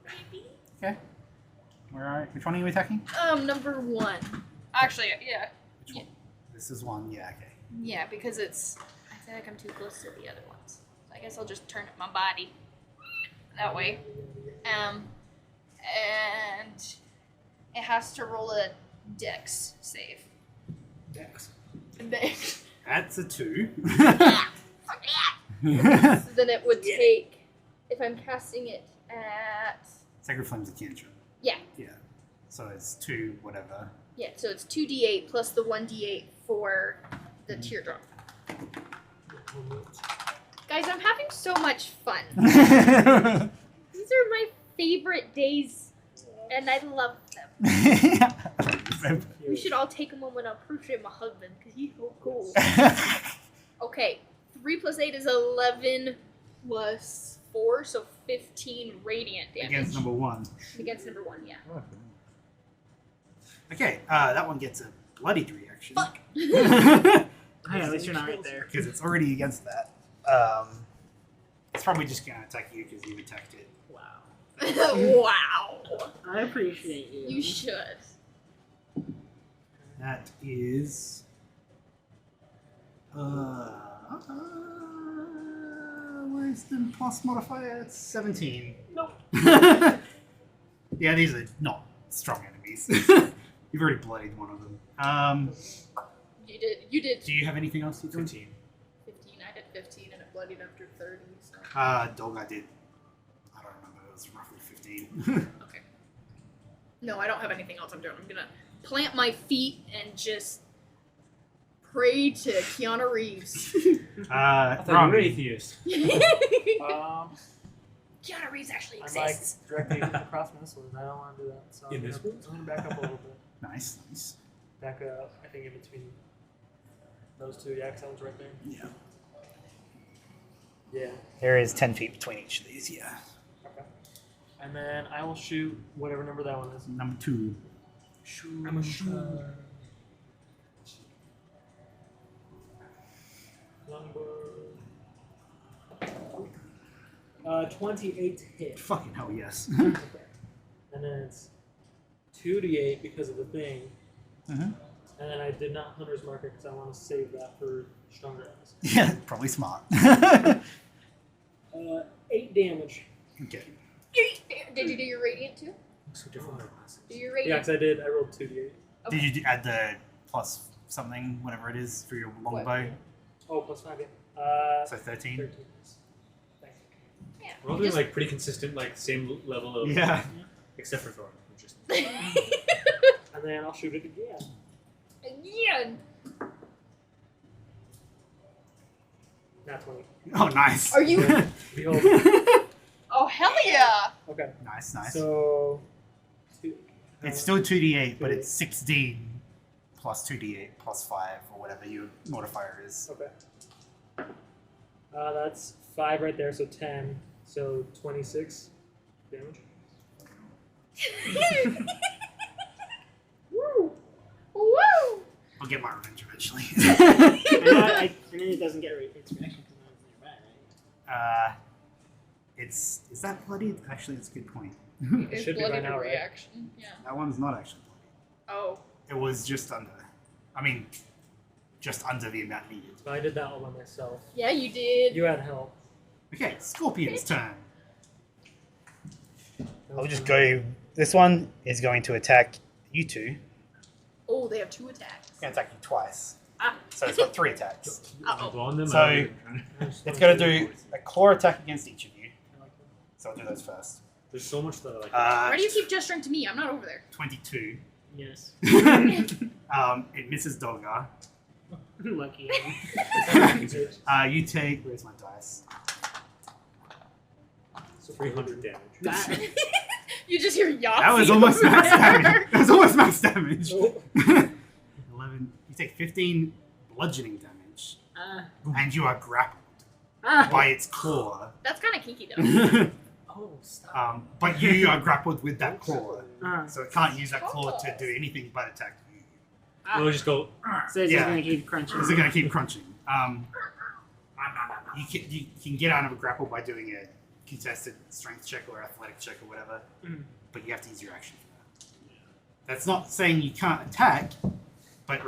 Maybe. Which one are you attacking? Number 1. Actually, yeah. Which one? This is one. Yeah. Okay. Yeah, because it's. I feel like I'm too close to the other ones. So I guess I'll just turn my body that way. And it has to roll a Dex save. Dex. Dex. That's a 2. So then it would take, if I'm casting it at. Sacred Flame's a cantrip. Yeah. Yeah. So it's 2 whatever. Yeah, so it's 2d8 plus the 1d8 for the teardrop. Guys, I'm having so much fun. These are my favorite days, and I love them. We should all take a moment to appreciate my husband, because he's so cool. Okay, 3 plus 8 is 11 plus 4, so 15 radiant damage. Against number 1. Against number 1, yeah. Okay, that one gets a bloodied reaction. Fuck! Hey, at least you're not right there. Because it's already against that. It's probably just going to attack you because you attacked it. Wow. Wow! I appreciate you. You should. That is... where's the plus modifier? It's 17. Nope. Yeah, these are not strong enemies. You've already bloodied one of them. You did. Do you have anything else you do? 15. 15. I did 15 and it bloodied after 30. So. Dolga did. I don't remember. It was roughly 15. Okay. No, I don't have anything else I'm doing. I'm gonna plant my feet and just pray to Keanu Reeves. I thought you were Rami. atheist. Keanu Reeves actually I'm exists. like directly across from this one. I don't want to do that. So In this one? I'm gonna back up a little bit. Nice, nice. Back up. I think in between those two. Yeah, 'cause that one's right there. Yeah. Yeah. There is 10 feet between each of these, yeah. Okay. And then I will shoot whatever number that one is. Number 2. I'm a shoot. Number 28 to hit. Fucking hell, yes. Okay. And then it's 2d8 because of the thing. Mm-hmm. And then I did not Hunter's Marker because I want to save that for stronger eyes. Yeah, probably smart. 8 damage. Okay. Did you do your radiant too? So different glasses. Do your Yeah, radiant? because I did. I rolled 2d8. Did you add the plus something, whatever it is, for your longbow? Oh, plus 5, yeah. So 13? 13. Thank Yeah. We're all doing like pretty consistent, like same level of. Yeah. Except for Thor. Just you. And then I'll shoot it again. Again. Not 20. Oh, nice. Are you? Behold. Oh hell yeah! Okay. Nice, nice. So. It's still 2d8, but it's 16 plus 2d8 plus 5, or whatever your modifier is. Okay. That's 5 right there, so 10. So 26 damage. Woo! Woo! I'll get my revenge eventually. I know it doesn't get its reaction because I was nearby, right? Is that bloody? Actually, it's a good point. It's should be bloody by now, right? reaction. Yeah. That one's not actually bloody. Oh. It was just under. I mean, just under the amount needed. So I did that all by myself. Yeah, you did. You had help. Okay, Scorpion's turn. That I'll was just fun. go. This one is going to attack you two. Oh, they have 2 attacks. It's going to attack you twice. Ah. So it's got 3 attacks. Uh-oh. Blowing them So- out. I just It's wanna going to shoot do it. a claw attack against each of you. I like that. So I'll do those first. There's so much that I like. Why do you keep gesturing to me? I'm not over there. 22. Yes. It misses Dolgar. Lucky. You take. Where's my dice? So 300 damage. That, You just hear Yahtzee. That was almost over max there. damage. That was almost max damage. Nope. 11. You take 15 bludgeoning damage, uh, and you are grappled ah, by its claw. That's kind of kinky though. Oh, stop. But you are grappled with that claw, ah. so it can't use that claw to do anything but attack you. We'll just go. So it's Yeah. just gonna keep crunching. Is it going to keep crunching? You can get out of a grapple by doing a contested strength check or athletic check or whatever, Mm. but you have to use your action for that. That's not saying you can't attack, but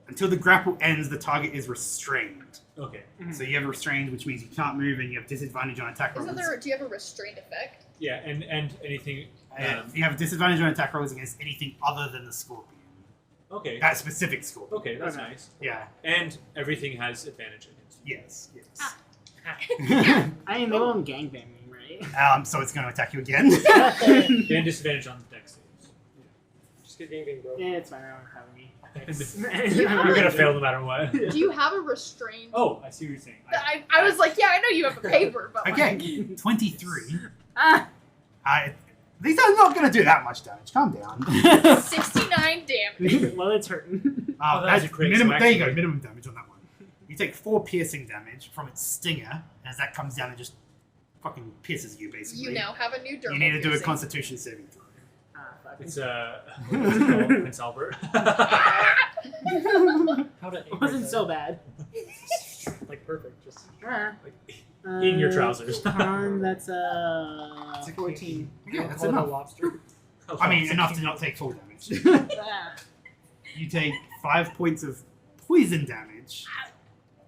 until the grapple ends, the target is restrained. Okay. So you have restrained, which means you can't move and you have disadvantage on attack rolls. Isn't there? Do you have a restrained effect? Yeah, and anything. You have disadvantage on attack rolls against anything other than the scorpion. Okay. That specific scorpion. Okay, that's Okay. nice. Yeah. And everything has advantage against. Yes. I mean, they won't gangbang me, right? So it's going to attack you again. And disadvantage on dex saves. Just get gaming, bro. Yeah, it's fine. I don't have any. You're gonna fail no matter what. Do you have a restrained? Oh, I see what you're saying. I was like, yeah, I know you have a paper, but Okay, 23. Ah, These are not going to do that much damage. Calm down. like 69 damage. well, it's hurting. Oh, that was That's a crit, minimum, so there you go, actually- minimum damage on that one. You take 4 piercing damage from its stinger, as that comes down and just fucking pierces you, basically. You now have a new dermal You need to do a piercing. Constitution saving throw. Ah, fuck. It's what's it called? Prince Albert. How to It wasn't so bad. like perfect. Just Ah. In your trousers. Con, that's It's a 14. Yeah, that's call it a enough. lobster. I mean, enough to not take full damage. Ah. You take 5 points of poison damage,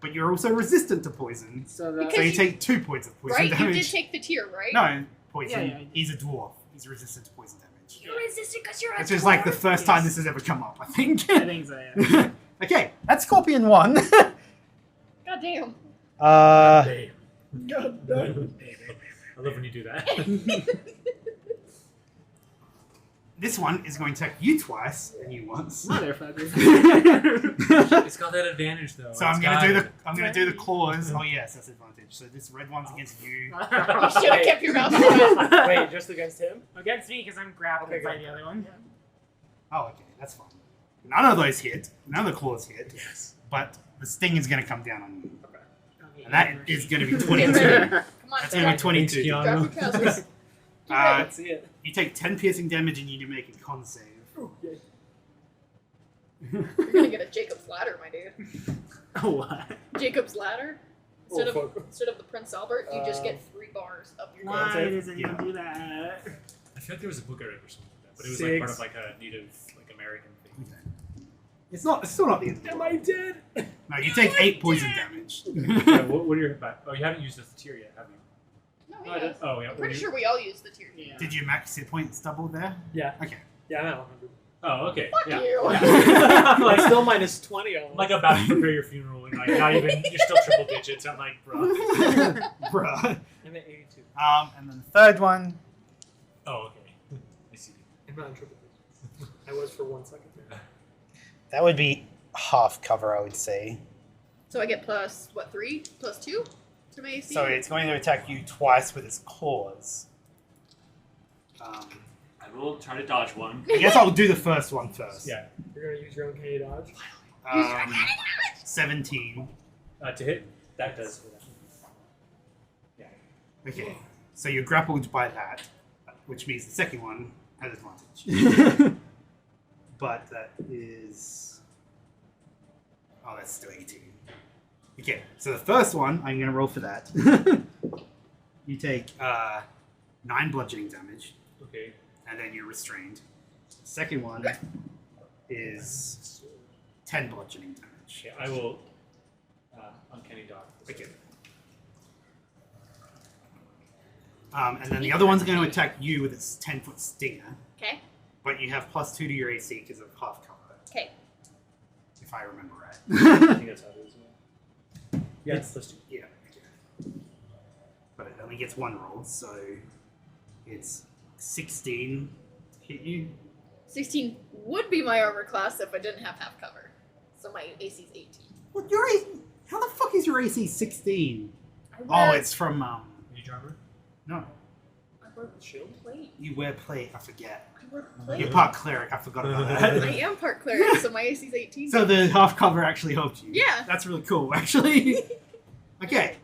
but you're also resistant to poison. So Because So you you- take 2 points of poison Right? You damage. did take the tier, right? No, poison. Yeah, yeah. He's a dwarf. He's resistant to poison damage. You're resistant because you're a Which is like the dwarf. first time this has ever come up, I think. I think so, yeah. Okay, that's Scorpion 1. God damn. Babe. God I love when you do that. This one is going to attack you twice and you once. Motherfucker. It's got that advantage though. So I'm gonna do the claws. Oh yes, that's advantage. So this red one's against you. You should have kept your mouth shut. Wait, just against him? Against me, because I'm grappled Okay, by good. the other one. Oh, okay, that's fine. None of those hit. None of the claws hit. Yes. But the sting is going to come down on you. Okay, And that is going to be Get 22. ready. Come on, That's going to be drop 22. Keanu. your trousers. Let's see it. You take 10 piercing damage and you need to make a con save. Oh, yay. You're gonna get a Jacob's ladder, my dude. Oh, what? Jacob's ladder. Instead Oh, of fuck. the Prince Albert, you just get 3 bars up your Why nose. does anyone Yeah. do that? I feel like there was a book I read or something like that, but it was like part of like a Native like American thing. It's still not the end. Am I dead? No, you take 8 poison damage. Yeah, what are your hit back? Oh, you haven't used the tier yet, have you? No, No, I he did. has. Oh yeah. I'm pretty sure we all use the tier. Yeah. Did you max hit points double there? Yeah. Okay. Yeah, I'm at 100. Oh, okay. Fuck Yeah. you. I'm Like, like, still minus 20 almost. I'm like about to prepare your funeral, and like not even you're still triple digits. I'm like, bro. Bruh. I'm at 82. And then the third one. Oh, okay. I see. I'm not in triple digits. I was for 1 second there. That would be half cover, I would say. So I get plus, what, 3? Plus 2 to my AC? So it's going to attack you twice with its claws. I will try to dodge one. I guess I'll do the first one first. Yeah. You're going to use your own K dodge? 17. To hit, that does. Yeah. Okay. So you're grappled by that, which means the second one has advantage. But that is... Oh, that's still 18. Okay, so the first one, I'm going to roll for that. You take 9 bludgeoning damage, Okay. and then you're restrained. The second one is 10 bludgeoning damage. Okay. I will uncanny dodge. Okay. And then the other one's going to attack you with its 10-foot stinger, Okay. but you have +2 to your AC because of half cover, Okay. if I remember I right. think that's how it is. Yeah. It's- Let's do. Yeah. Okay. But it only gets 1 roll, so it's 16 to hit you. 16 would be my armor class if I didn't have half cover. So my AC is 18. What your AC? How the fuck is your AC 16? I Oh, wear- it's from Mage armor. no. I wear Shield? plate. You wear plate. I forget. I wear plate. You're part cleric. I forgot about that. I am part cleric, so my AC is 18. So the half cover actually helped you. Yeah. That's really cool, actually. Okay.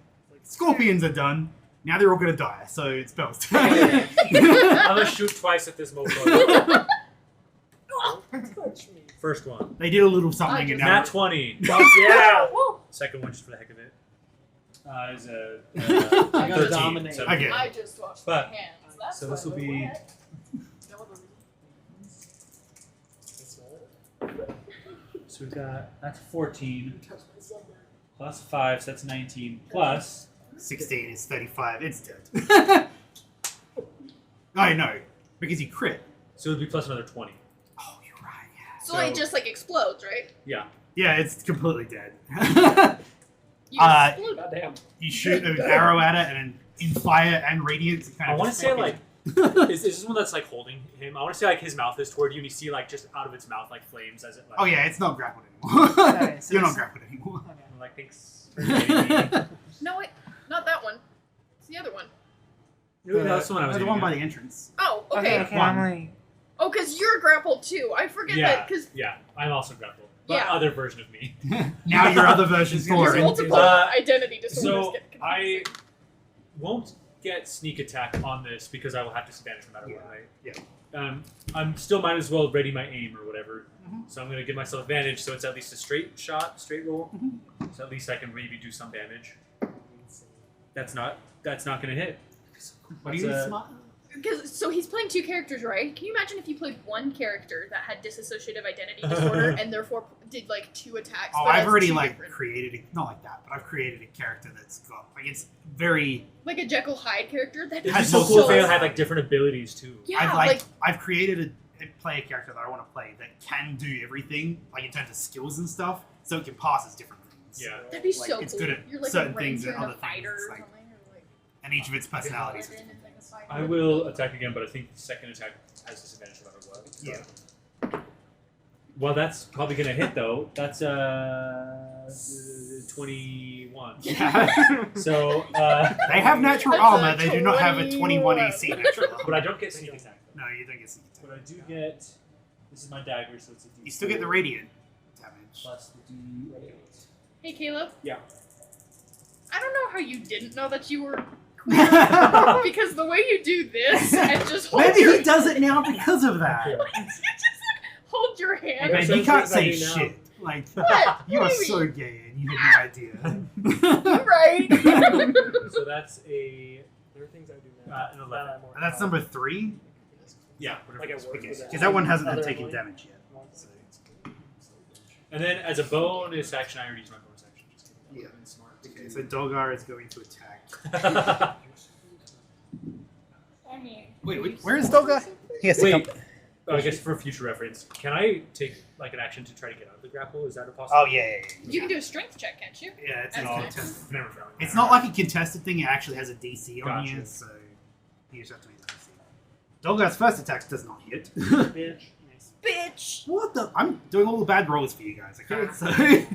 Scorpions are done. Now they're all gonna die, so it's Bell's turn. I'm gonna shoot twice at this mofo. Don't touch me. First one. They did a little something and now Nat 20. Yeah! Woo! Second one just for the heck of it. Is a I gotta 13. dominate. So- Okay. I just washed But- my hands. That's so why this will they're be- wet. No other reason. So we've got that's 14 plus 5, so that's 19 plus 16 is 35. It's dead. I know, because you crit. so it would be plus another 20. Oh, you're right. Yeah. So it just like explodes, right? Yeah. Yeah, it's completely dead. You explode. Goddamn. You shoot an arrow at it, and then in fire and radiance, it kind I of. want to just say fucking- like is this one that's like holding him? I want to say like his mouth is toward you, and you see like just out of its mouth like flames as it like. Oh yeah, it's not grappled anymore. Okay, so You're not this- grappled anymore. I'm like thanks. For hitting me. No, wait, not that one. It's the other one. No, that's the one I was the aiming one at. by the entrance. Oh, okay. Okay, One. I'm like... Oh, because you're grappled too. I forget Yeah, that because yeah, I'm also grappled, but Yeah. other version of me. Now your other version's There's for there's it. multiple identity disorders. So get I confusing. won't get sneak attack on this because I will have disadvantage no matter Yeah. what, right? I'm still might as well ready my aim or whatever. Mhm. So I'm gonna give myself advantage, so it's at least a straight shot, straight roll. So at least I can maybe do some damage. That's not gonna hit. What do you That's, smart? So he's playing 2 characters, right? Can you imagine if you played one character that had dissociative identity disorder and therefore did like 2 attacks? Oh, but I've has already 2 like different- created a, not like that, but I've created a character that's got like it's very. like a Jekyll Hyde character that It'd Has be so multiple- cool if they had like different abilities too. Yeah, I've created a player character that I want to play that can do everything, like in terms of skills and stuff, so it can pass as different things. Yeah. that'd be like, so it's cool. good at You're like certain a things ranger and and a other things, fighter or like- something. Or like, And each of its personalities. I will attack again, but I think the second attack has disadvantage no matter what. Yeah. Well, that's probably going to hit, though. That's 21. Yeah. So, They have natural That's armor. a They do not have a 21 21. AC natural armor. but I don't get sneak attack. Though. No, you don't get sneak attack. But I do get. This is my dagger, so it's a D. You still get the radiant damage. plus the D8. Hey, Caleb. Yeah. I don't know how you didn't know that you were queer because the way you do this and just hold Maybe your he does it now because of that. you just like, hold your hand. Man, Okay, you can't so what say do I do now? shit. Like, What? you are What do you so mean? gay and you have no idea. You're right. So that's a. There are things I do now. An that 11. I'm more And that's number 3? Yeah. Like I work Okay, with because that one hasn't other taken Emily. damage yet. So. And then as a bonus action, I already used my bonus action. Just kidding. That Yeah. would've been smart. Okay, so Dolgar is going to attack. I mean, Wait, where is Dolgar? He has to Wait. come. I guess for future reference, can I take like an action to try to get out of the grapple? Is that a Oh, possibility? yeah. you can do a strength check, can't you? Yeah, it's a That's Oh, nice. contested. never found it. It's not like a contested thing, it actually has a DC on Gotcha. here, so you just have to make the DC. Dolgar's first attack does not hit. Bitch. Nice. Bitch. What the? I'm doing all the bad rolls for you guys, okay? So, his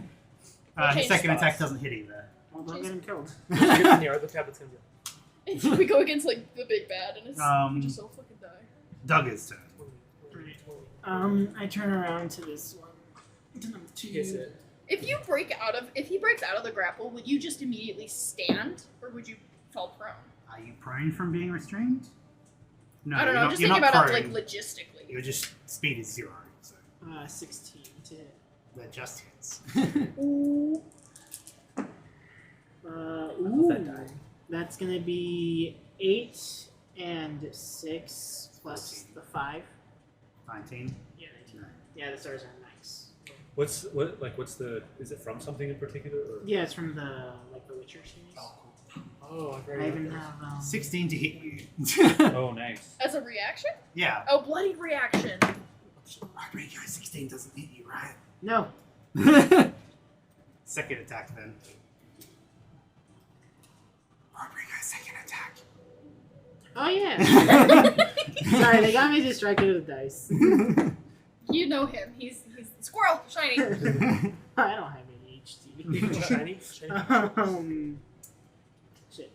change second spots. attack doesn't hit either. Well, don't get him killed. Near the tablet's gonna be We go against like the big bad, and it's we just all fucking die. Duggar's turn. 20. I turn around to this one. To number 2. Kiss it. If he breaks out of the grapple, would you just immediately stand, or would you fall prone? Are you prone from being restrained? No, I don't know. you're I'm not, just you're thinking not about prone. it like logistically. You're just speed is 0, so 16 to hit. that just hits. Ooh. Ooh. That's gonna be 8 and 6 plus 14. the 5. 19. Yeah, 19. Yeah, the stars are nice. What's the? Is it from something in particular? Or? Yeah, it's from the Witcher series. Oh, I've I already even have 16 to hit you. Oh, nice. As a reaction? Yeah. Oh, bloody reaction. Rodrigo, 16 doesn't hit you, right? No. Second attack then. Rodrigo, second attack. Oh yeah. Sorry, they got me distracted with dice. You know him. He's squirrel shiny. I don't have ADHD. Shiny. Shiny. Shit.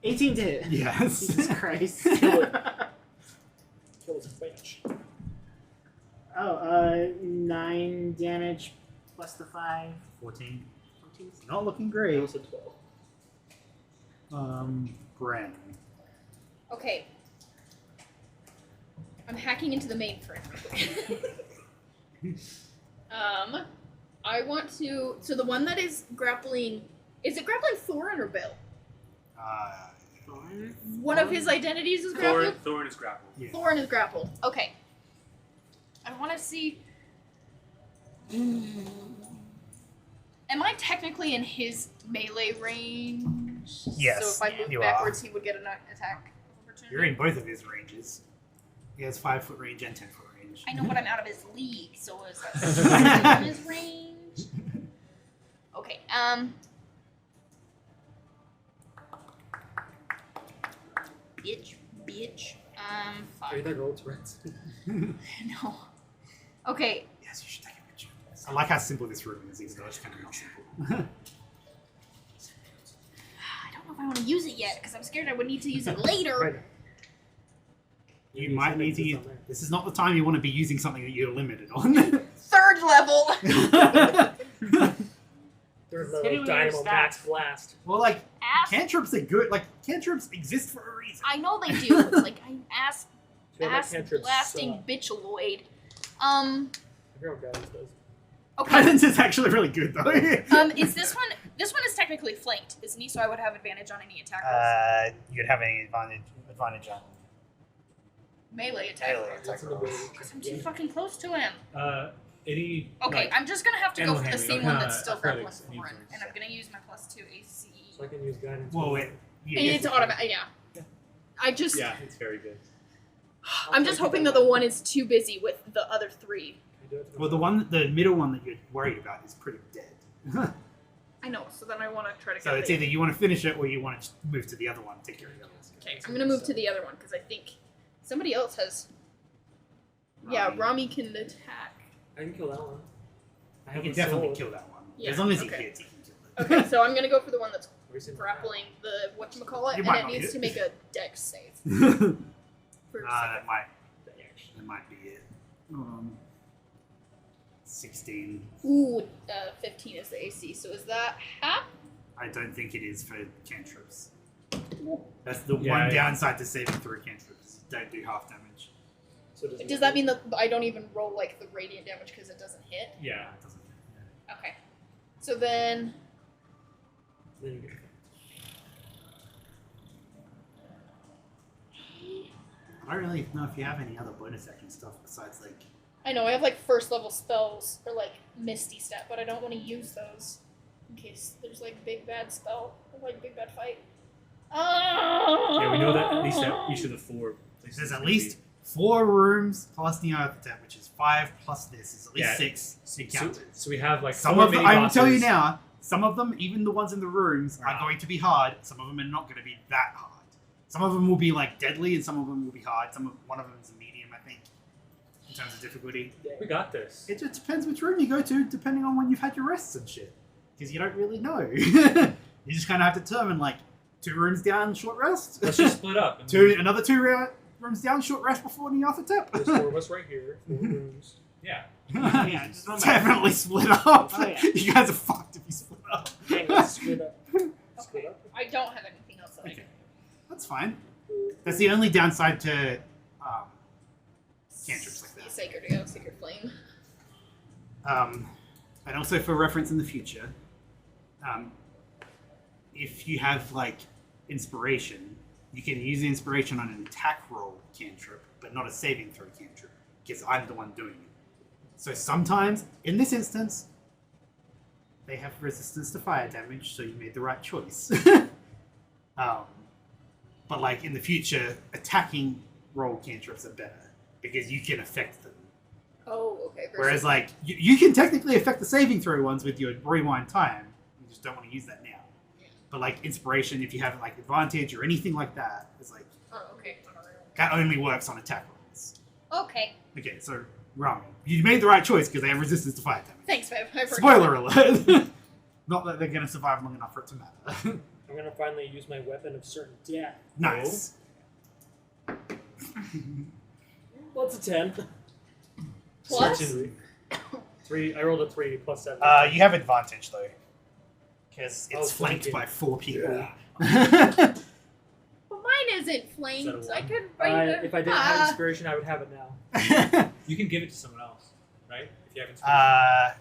18 to hit. Yes. Jesus Christ. Kill it. Kill this bitch. 9 damage plus the 5. 14. 14. Not looking I great. also 12. Bren. Okay. I'm hacking into the mainframe. I want to. So the one that is grappling. Is it grappling Thorin or Bill? Thorn? One of his identities is grappled? Thorin is grappled. Yeah. Thorin is grappled. Okay. I want to see. Am I technically in his melee range? Yes, So if I move you backwards, he would get an attack opportunity. You're in both of his ranges. He has 5-foot range and 10-foot range. I know, but I'm out of his league, so is that in his range? Okay. Bitch. Are you 5. that roll Tourette's? No. Okay. Yes, you should take a picture. I like how simple this room is, even though it's kind of not simple. I don't know if I want to use it yet because I'm scared I would need to use it later. Right. You might need to use. on there. This is not the time you want to be using something that you're limited on. 3rd level. There's Hit it the with Dynamo your Max stats. Blast. Well, like, Ask. cantrips are good. Like, cantrips exist for a reason. I know they do. Like I asked. Yeah, my Ask cantrips blasting suck. bitchaloid. I forgot what guidance does. Okay. Guidance is actually really good, though. Is this one? This one is technically flanked, isn't he? So I would have advantage on any attack rolls. You'd have any advantage on Melee attack melee rolls. That's an ability. Because I'm too fucking close to him. Any. Okay, like, I'm just gonna have to go animal for the handling, same one that's still athletics, grappling Thorin, defense. and I'm gonna use my +2 AC. So I can use guidance. Well, with- wait. Yeah, And it's automatic. Yeah. I just. Yeah, it's very good. I'm just hoping that the one is too busy with the other 3. Can I do it to Well, the middle one that you're worried about is pretty dead. I know. So then I want to try to. So get it's the- either you want to finish it or you want to move to the other one, take care of the other one. Okay, I'm gonna move to the other one because I think somebody else has. Yeah, Rami can attack. I can kill that one. I You have can a definitely sword. kill that one. Yeah, As long as he okay. hits, he can kill it. Okay, so I'm gonna go for the one that's Where's it? grappling the whatchamacallit, You and might it not needs hit. to make a dex save. For that might be it. 16. Ooh, 15 is the AC. So is that half? I don't think it is for cantrips. That's the Yeah, one yeah. downside to saving through cantrips. Don't do half damage. So Does that mean that I don't even roll like the radiant damage because it doesn't hit? Yeah. It doesn't. Okay. So then, Then you get I don't really know if you have any other bonus action stuff besides like. I know I have like first level spells or like Misty Step, but I don't want to use those in case there's like big bad spell or like big bad fight. Yeah, we know that at least at each of the 4 places. There's at gonna least 4 rooms plus Nyarthotep, which is 5 plus this is at least Yeah. 6. be- So So we have like some 4 of them, mini I will tell you bosses. now, some of them, even the ones in the rooms, Right. are going to be hard. Some of them are not going to be that hard. Some of them will be like deadly, and some of them will be hard. One of them is a medium, I think, in terms of difficulty. We got this. It just depends which room you go to, depending on when you've had your rests and shit. Because you don't really know. You just kind of have to determine, like, 2 rooms down, short rest. Let's just split up. and Another 2 rooms down, short rest before Nyarthotep. There's 4 of us right here. 4 rooms. Yeah. Yeah, just run back. Definitely split up. Oh, yeah. You guys are fucked if you split up. Okay, let's split up. Split Okay. up. I don't have anything else that I Okay. can. That's fine. That's the only downside to cantrips like that. Sacred Flame. And also for reference in the future, if you have like inspiration, you can use the inspiration on an attack roll cantrip, but not a saving throw cantrip, because I'm the one doing it. So sometimes, in this instance, they have resistance to fire damage, so you made the right choice. But like in the future, attacking roll cantrips are better because you can affect them. Oh, okay. Whereas, like, you can technically affect the saving throw ones with your rewind time. You just don't want to use that now. But, like, inspiration, if you have, like, advantage or anything like that, it's like, Oh, okay. that only works on attack rolls. Okay. Okay, so, Rami, you made the right choice because they have resistance to fire damage. Thanks, babe. I forgot. Spoiler alert! Not that they're going to survive long enough for it to matter. I'm gonna finally use my weapon of certain death. Nice. What's a 10? Plus? Certainly. 3. I rolled a 3 plus 7. You have advantage, though. Because it's Oh, flanked flanking. by 4 people. Yeah. But mine isn't flamed. Is that a I one? could write If I didn't have inspiration, I would have it now. You can give it to someone else, right? If you have inspiration.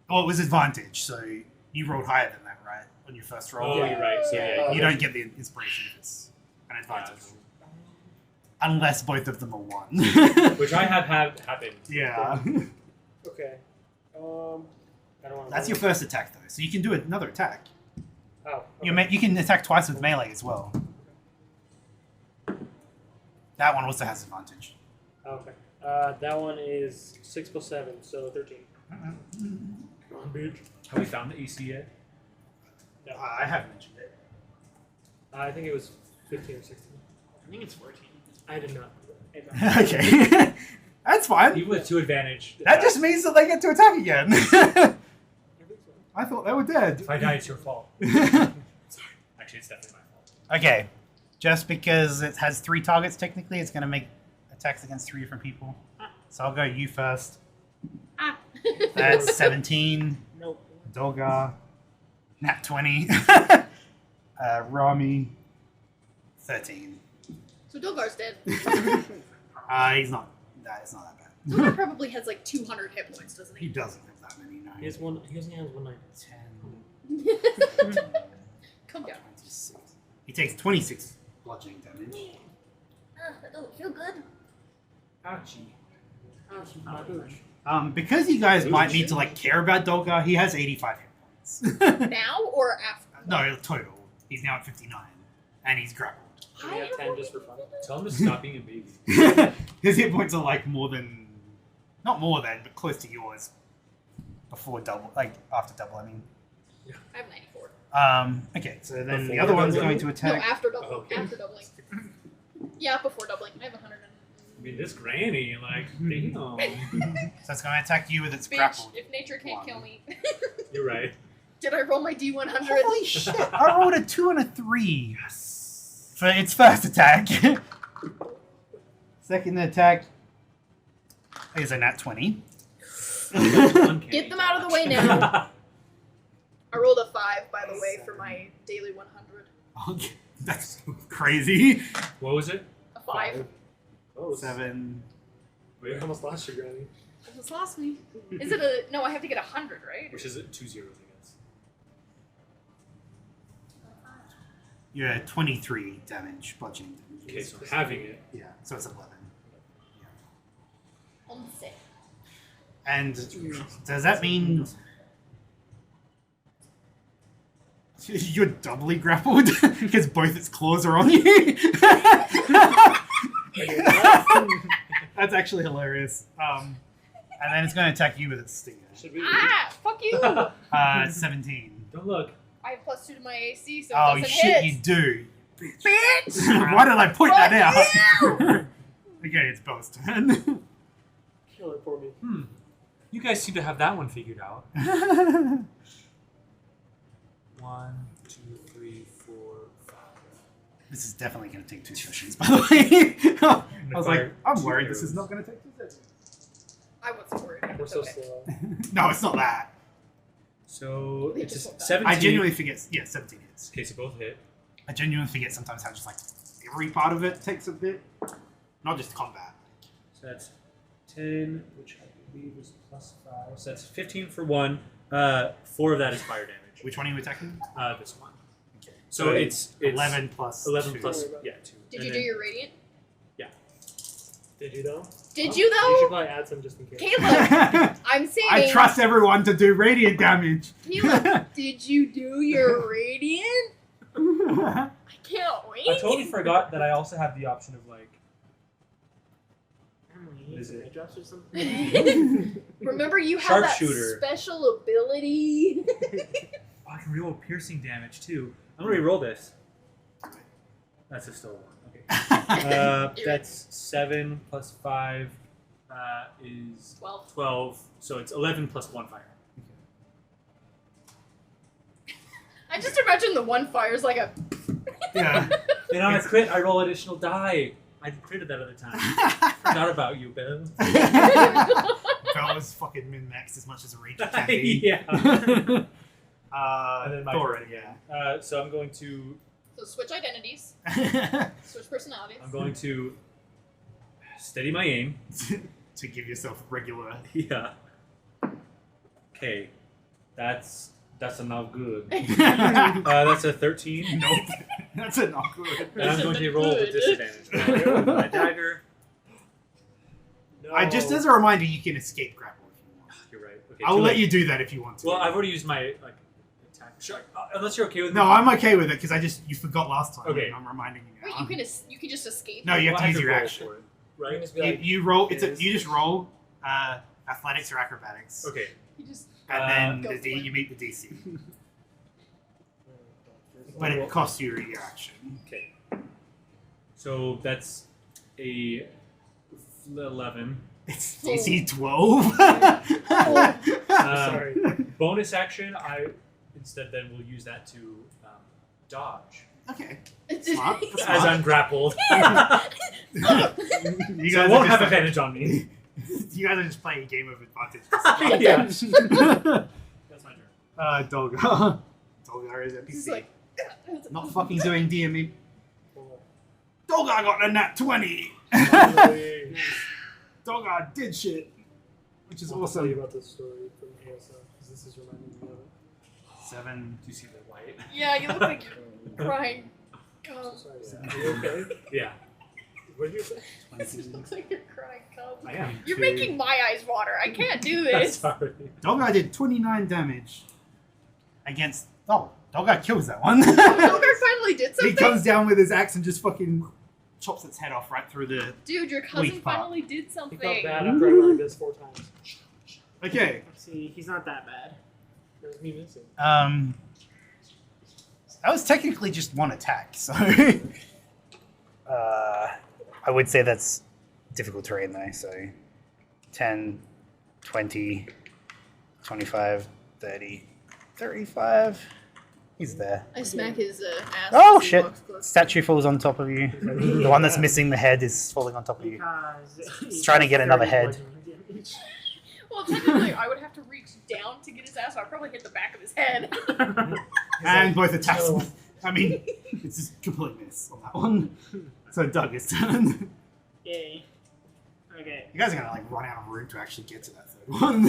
Well, it was advantage, so you rolled higher than that, right? On your first roll. Oh, you're right. So yeah, You don't get the inspiration if it's an advantage. Unless both of them are 1. which I have had happened. Yeah. Okay. I don't want to. That's your first attack, though, so you can do another attack. Oh. You can attack twice with melee as well. That one also has advantage. Okay. That one is 6 plus 7, so 13. Come on, bitch. Have we found the AC yet? No. I have mentioned it. I think it was 15 or 16. I think it's 14. I did not. Okay. That's fine. Even with 2 advantage. That just means that they get to attack again. I think so. I thought they were dead. If I die, it's your fault. Sorry. Actually, it's definitely my fault. Okay. Just because it has 3 targets, technically, it's going to make attacks against 3 different people. So I'll go you first. Ah. That's 17. Nope. Dolgar. Nat 20. Rami. 13. So Dolgar's dead. He's not. It's not that bad. Dolgar probably has like 200 hit points, doesn't He he? doesn't have that many. No. He has one. He only has 1 9. 10. Come down. 26. He takes 26 bludgeoning damage. That doesn't feel good. Ouchie. Ouchie, my booch. Because you guys might need to like care about Dolgar, he has 85 hit points. Now or after? No, total. He's now at 59, and he's grappled. Can we have 10 just for fun? Tell him to stop being a baby. His hit points are like not more than, but close to yours. Before double, like after double. I mean, I have 94. Okay, so then the Before other one's doubling? going to No, attack. after doubling. Oh, okay. After doubling. Yeah, before doubling. I have 100. I mean, this granny, like, damn. So it's going to attack you with its Bitch, grapple. if nature can't kill me. You're right. Did I roll my D100? Holy shit! I rolled a 2 and a 3 for its first attack. Second attack is a nat 20. Get them out of the way now. I rolled a 5, by the way, for my daily 100. Okay, that's crazy. What was it? A 5. Oh, 7. Wait, how much lost your granny? Almost lost me. Is it a... No, I have to get 100, right? Which is 2 zeros, I guess. You're at 23 damage, bludgeoning damage. Okay, so having it. Yeah, so it's 11. On 6. And does that mean you're doubly grappled because both its claws are on you? That's actually hilarious. And then it's going to attack you with its stinger. Should we? Ah! Fuck you! 17. Don't look. I have +2 to my AC, so it Oh doesn't shit, hit. you do. Bitch! Why did I point that Fuck out? Okay, it's Bo's turn. Kill it for me. You guys seem to have that one figured out. 1, 2, 3, 4, 5. This is definitely going to take 2 sessions, by the way. I was like, Fire I'm 2 worried this arrows. is not going to take 2 sessions. I wasn't worried. We're It's so okay. slow. No, it's not that. So They it's just a won't die. 17. I genuinely forget. Yeah, 17 hits. Okay, so both hit. I genuinely forget sometimes how just like every part of it takes a bit. Not just combat. So that's 10, which I believe is +5. So that's 15 for 1. 4 of that is fire damage. Which one are you attacking? This one. Okay. So it's 11 plus 11 2. plus 2. Did And you do then- your radiant? Did you though? Did you You though? should probably add some just in case. Caleb, I'm saying. I trust everyone to do radiant damage. Caleb, did you do your radiant? I can't wait. I totally forgot that I also have the option of like. Emily, Is it? drops or something? Remember, you have that Sharpshooter. special ability. Oh, I can reroll piercing damage too. I'm gonna reroll this. That's a still 1. Okay. That's 7 plus 5 is 12. 12. So it's 11 plus 1 fire. I just imagine the one fire's like a. Yeah. And on a crit, I roll additional die. I critted that other time. Forgot about you, Bill. Bell is fucking min-maxed as much as a ranger can be. Yeah. And then my Thor, turn again. So I'm going to. So switch identities, yeah. switch personalities. I'm going to steady my aim. To give yourself regular. Yeah. Okay. That's a not good. Nope. That's a 13. That's a not good. And I'm going to roll with Good. disadvantage. My dagger. No. Just as a reminder, you can escape grapple if you want. You're right. Okay. I'll too let late. you do that if you want to. Well, I've already used my like attack. Sure. Unless you're okay with. No, me. I'm okay with it because you forgot last time. Okay. And I'm reminding you now. Wait, you can just escape. No, you have Well, to I use could your roll action. for it, You right? just be like, You roll. "Is-" You just roll athletics or acrobatics, Okay. You just and Go then for it. you meet the DC. But it costs you your action. Okay. So that's a 11. It's Oh. DC 12. Sorry. Bonus action. I instead then will use that to dodge Okay. It's Smart. as I'm grappled. You So guys it are won't just have like- advantage on me. You guys are just playing a game of advantage. Yeah. That's my turn. Dolgar. Dolgar is He's NPC. like, Not fucking doing DME. Dolgar got a nat 20! Finally. Dolgar did shit. Which is I'll tell you awesome. about this story from ASL because this is reminding me of it. 7. Do you see the white? yeah, you look like you're crying. God, Sorry. Are you okay? Yeah. What did you say? this looks like you're crying. God. I am. You're making my eyes water. I can't do this. Sorry. Dolgar did 29 damage against. Oh, Dolgar kills that one. Dolgar finally did He something. comes down with his axe and just fucking chops its head off right through the. Dude, your cousin Weak part. finally did He something. felt bad after I learned this 4 times. Okay. See, he's not that bad. There's me missing. That was technically just one attack, so... I would say that's difficult terrain, though, so... 10, 20, 25, 30, 35... He's there. I smack his ass. Oh, as he shit. walks close. Statue falls on top of you. The one that's missing the head is falling on top of you. He's trying to get another head. Well, technically, I would have to reach down to get his ass, so I'd probably hit the back of his head. And both attacks. I mean, it's just complete miss on that one. So Doug's turn. Yay. Okay. You guys are gonna like run out of room to actually get to that third one.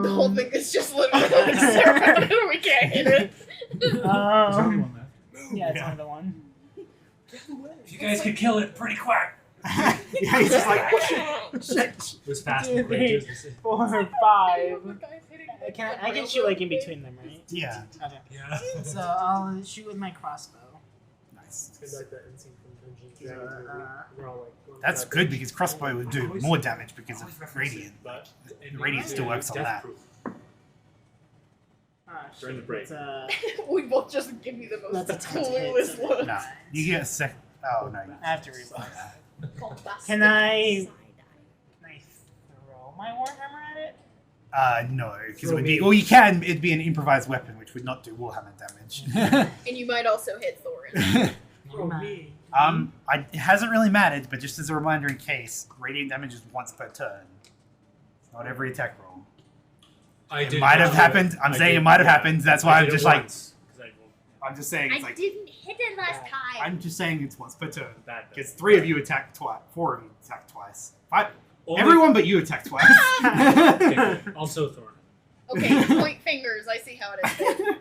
The whole thing is just literally surrounded and we can't hit it. There's only one left. Yeah, it's only the one. If you guys could kill it pretty quick. Yeah, he's just like, It was fast Two, and three, courageous. 4, 5. I can shoot like in between them, right? yeah, Okay. Yeah. So I'll shoot with my crossbow. nice. It's kind of like that end scene from Dungeons and So, Dragons movie. We're all like going That's back good and- because crossbow would do more damage because of radiant. But The radiant still works on that. Ah, During the shit, break. that's, We both just give me the most That's a tough hit. clueless look. No, you get a sec. Oh no. I have to reload. Can I throw my warhammer at it? No, because it would be. Well, you can. It'd be an improvised weapon, which would not do Warhammer damage. And you might also hit Thorin. Oh, me. It hasn't really mattered, but just as a reminder, in case radiant damage is once per turn, not every attack roll. It might have happened. I'm saying it might have happened. That's why I'm just like. I'm just saying it's like. didn't hit it last time. I'm just saying it's once per turn. Bad. Because 3 of you attack twice. 4 of you attack twice. 5. Only- Everyone but you attack twice. Okay, also Thorn. Okay, point fingers. I see how it is.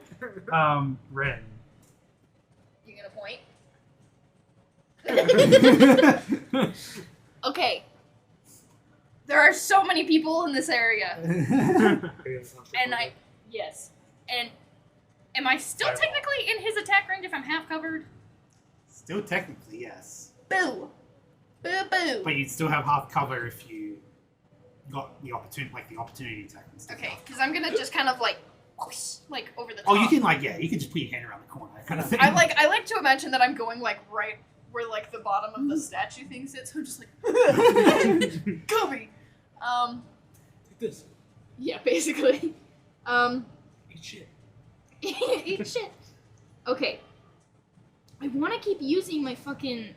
Ren. You gonna point? Okay. There are so many people in this area, and yes, and am I still technically in his attack range if I'm half covered? Still technically, yes. Boo, boo, boo. But you'd still have half cover if you got the opportunity attack instead. Okay, because I'm gonna just kind of like whoosh, over the top. Oh, you can you can just put your hand around the corner, kind of thing. I like to imagine that I'm going like right where like the bottom of the statue thing sits. So I'm just like, Kobe. Take this. Yeah, basically. Eat shit. Eat shit. Okay. I want to keep using my fucking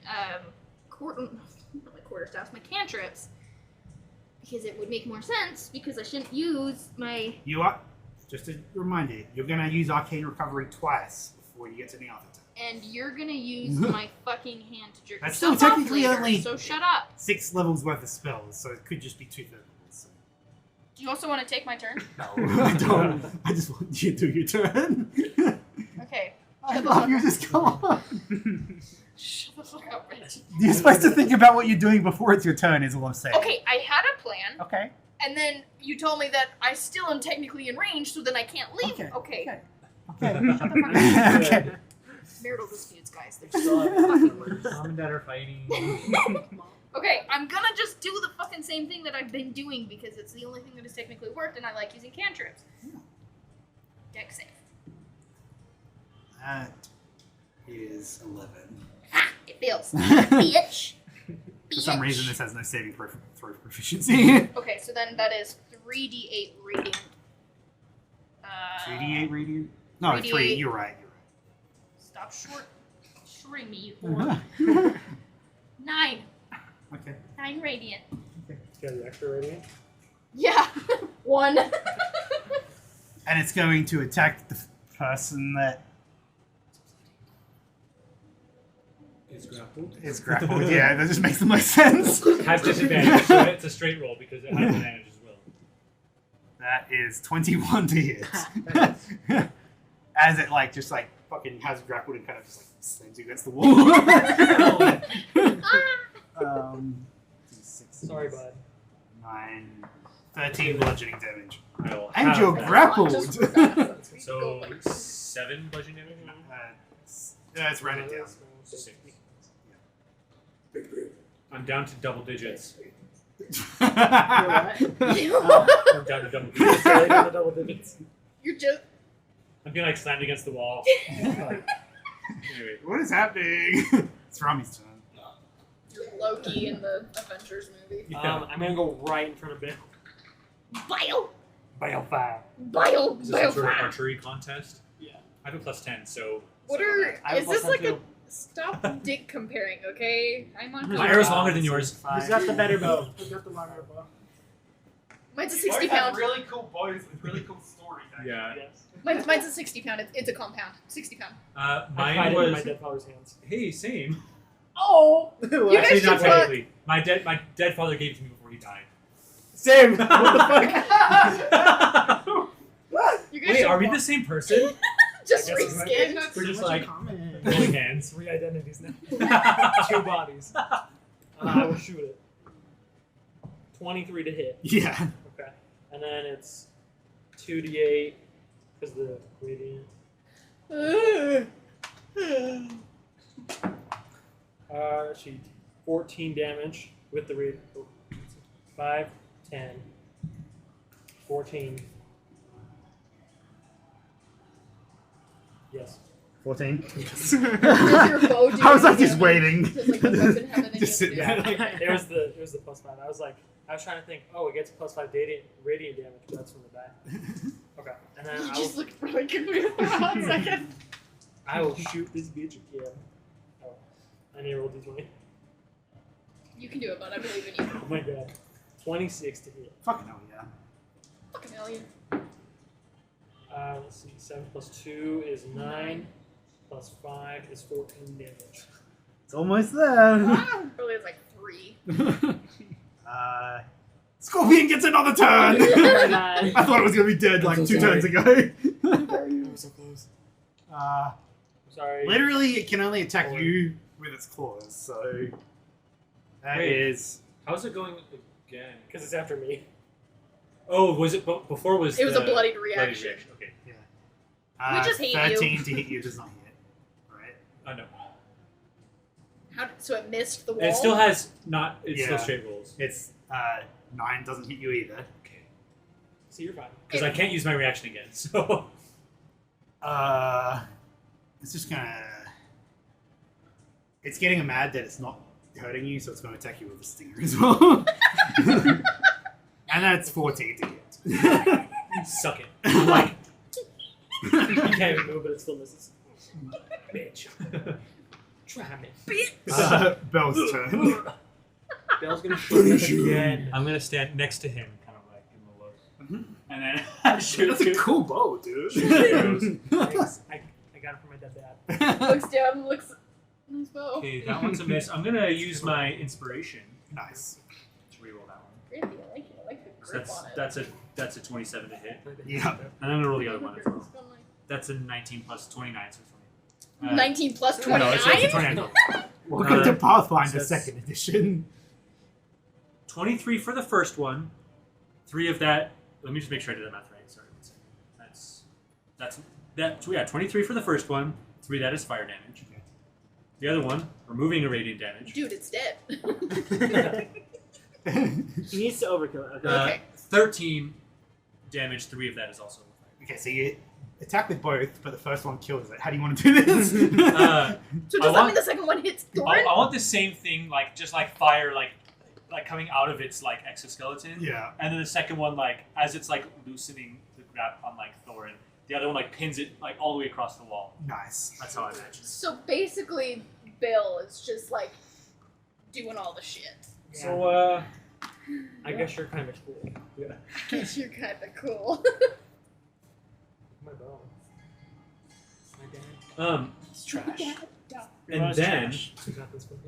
quarterstaffs, my cantrips, because it would make more sense. Because I shouldn't use my. You are just a reminder. You're gonna use arcane recovery twice before you get to Nyarthotep. And you're gonna use my fucking hand to jerk That's yourself still off technically later, only- So shut up. 6 levels worth of spells, so it could just be 2 third levels. So. Do you also want to take my turn? No, I don't. I just want you to do your turn. Okay. I love you. Just come on. Shut the fuck up, Rich. You're supposed to think about what you're doing before it's your turn. Is all I'm saying. Okay, I had a plan, Okay. and then you told me that I still am technically in range, so then I can't leave. Okay. Okay. Okay. Shut the fuck up. Okay. Marital disputes, guys. They're so fucking worse. Mom and Dad are fighting. Okay, I'm gonna just do the fucking same thing that I've been doing because it's the only thing that has technically worked, and I like using cantrips. Deck save. That is 11. Ha! It fails. Bitch. For some Bitch. reason, this has no saving throw proficiency. Okay, so then that is 3d8 radiant. 3d8 radiant? No, 3d8. 3. You're right. Stop shorting me, you You're whore. right. 9. Okay. 9 radiant. You got the extra radiant? Yeah. 1. And it's going to attack the person that Is grappled. is grappled. Yeah, that just makes the most sense. Has disadvantage, so it's a straight roll because it has advantage as well. That is 21 to hit. As it just fucking has grappled and kind of just slams you against the wall. Sorry, bud. 9, 13 bludgeoning damage. I will And have you're that. grappled. So 7 bludgeoning damage. Let's round it down. 6. I'm down to double digits. You're what? I'm down to double digits. Sorry, down to double digits. You're just. I'm being slammed against the wall. Anyway, What is happening? It's Rami's turn. You're Loki in the Avengers movie. yeah. I'm gonna go right in front of Bill. Bio! Bio 5. Bio! Is this Bio! some sort of archery contest? Yeah. I have a +10, so. What so are... I have Is this plus like one a... Stop dick comparing, okay? I'm on... My arrow's longer than yours. Who's got the better bow? Who's got the longer bow? Mine's a 60 pound. really cool boys with really cool stories. Yeah. Yes. Mine's a 60 pound. It's a compound. 60 pound. I Mine hide it in my was. dead father's hands. Hey, same. Oh! You guys Actually, should not put... technically. My dead father gave it to me before he died. Same! What the fuck? You guys Wait, should are we put- the same person? Just I guess we might be. reskinned? We're just So much like in common. holding hands. 3 identities now. 2 bodies. I will shoot it. 23 to hit. Yeah. Okay. And then it's 2d8 because the radiant. She 14 damage with the radiant. 5, 10, 14. Yes. 14. Does your bow do I was like any just damage? waiting. Does, like, the weapon have any Just sitting damage? there. It was the +5. I was trying to think. Oh, it gets +5 radiant damage, but that's from the back. Okay, and then You I just will, looked really confused for a hot second. I will shoot this bitch again. Oh, I need to roll d20. You can do it, bud. I believe in you. Oh my god, 26 to hit. Fucking hell, yeah. Fucking hell, you. Let's see. 7 plus 2 is 9. Plus 5 is 14 damage. It's almost there. Really, it's like 3. Scorpion gets another turn! God. I thought it was going to be dead I'm like so 2 sorry. turns ago. I was so close. Sorry. Literally, it can only attack Four. you with its claws, so... That Wait. is... How's it going again? Because it's after me. Oh, was it before? Was It was a the bloodied bloodied reaction. Okay. We just hate you. 13 to hit you does not hit. Right? Oh no. So it missed the wall? It still has not. It's still Yeah. straight rolls. It's 9 doesn't hit you either. Okay. So you're fine. Because I can't use my reaction again. So. It's just gonna... It's getting mad that it's not hurting you, so it's gonna attack you with a stinger as well. And that's 14 to hit. Suck it. Like. You can't even move, but it still misses. Bitch. Try me. Bell's turn. Bell's gonna shoot him again. I'm gonna stand next to him, kind of like give him a look, and then I shoot That's a two cool bow, dude. arrows. Thanks. I got it from my dead dad. Looks down, looks... Nice bow. Okay, that one's a miss. I'm gonna use my inspiration Nice. to reroll that one. Randy, I like it. I like the So grip on it. that's a 27 to hit, Yeah. and I'm gonna roll the other one as well. It's been like That's a 19 plus 29, so it's 20. 19 plus No, 29? it's 29. Welcome to Pathfinder so that's- 2nd edition. 23 for the first one. 3 of that. Let me just make sure I did that math right. Sorry, 1 second. That's 23 for the first one. 3 that is fire damage. Okay. The other one, removing irradiant damage. Dude, it's dead. He needs to overkill it. Okay. Okay. 13 damage. 3 of that is also fire. Okay, so you attack with both, but the first one kills it. How do you want to do this? Uh, So I does that want- mean the second one hits I Thorin? want the same thing, like just like fire, like coming out of its like exoskeleton. Yeah. And then the second one, like as it's like loosening the grab on like Thorin, the other one like pins it like all the way across the wall. Nice. That's how I imagine. So basically, Bill is just like doing all the shit. So, I guess you're kind of cool. Yeah. Guess you're kind of cool. My bow. My dad. It's trash. It And was then trash. Who got this book?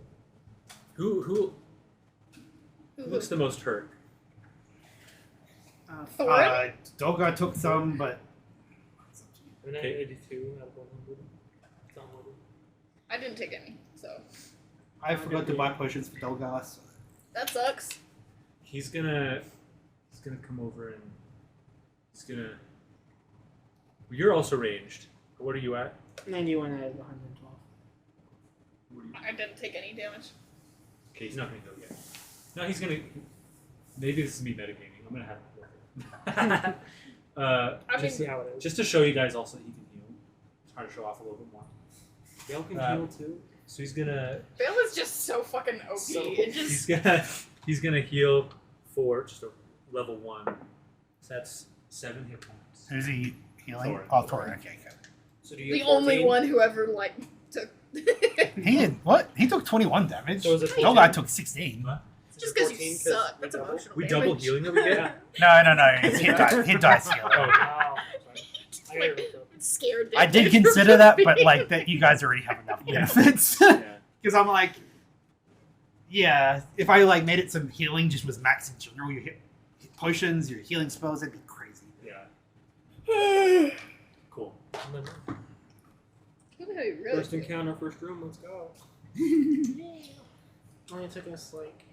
who looks the most hurt? Thorin? Dolgar took some, but... And then Okay. 82 out of 100. It's on order. I didn't take any, so I forgot to buy potions for Dolgar, so... that sucks. He's gonna come over and he's gonna. You're also ranged. What are you at? 91 out of 112. What are you? I didn't take any damage. Okay, he's not gonna go yet. No, he's gonna. Maybe this is me metagaming. I'm gonna have it. I Just see mean, how it is. Just to show you guys also that he can heal. Try to show off a little bit more. Bale can Uh, heal too. So he's gonna Bill is just so fucking OP. So- It just he's gonna heal for just a level 1. So that's 7 hit points. Who's he healing? Thorin. Oh, Thorin. Okay, okay. So do you the get only 14? one who ever like took. He did what? He took 21 damage. So is it No 14? guy took 16. What? Is Just it because 14 you suck. That's we double? emotional We damage. double healing that we get? No. It's hit dice healing. Oh, Wow. I gotta Like, look up. it's scared. I did damage consider from that, but being- like that, you guys already have enough Yeah. benefits. yeah. Because I'm like, yeah, if I like made it some healing, just was max in general, your hit potions, your healing spells, that'd be crazy. Yeah. Cool. Look how you really First encounter, first room. Let's go. Only took us like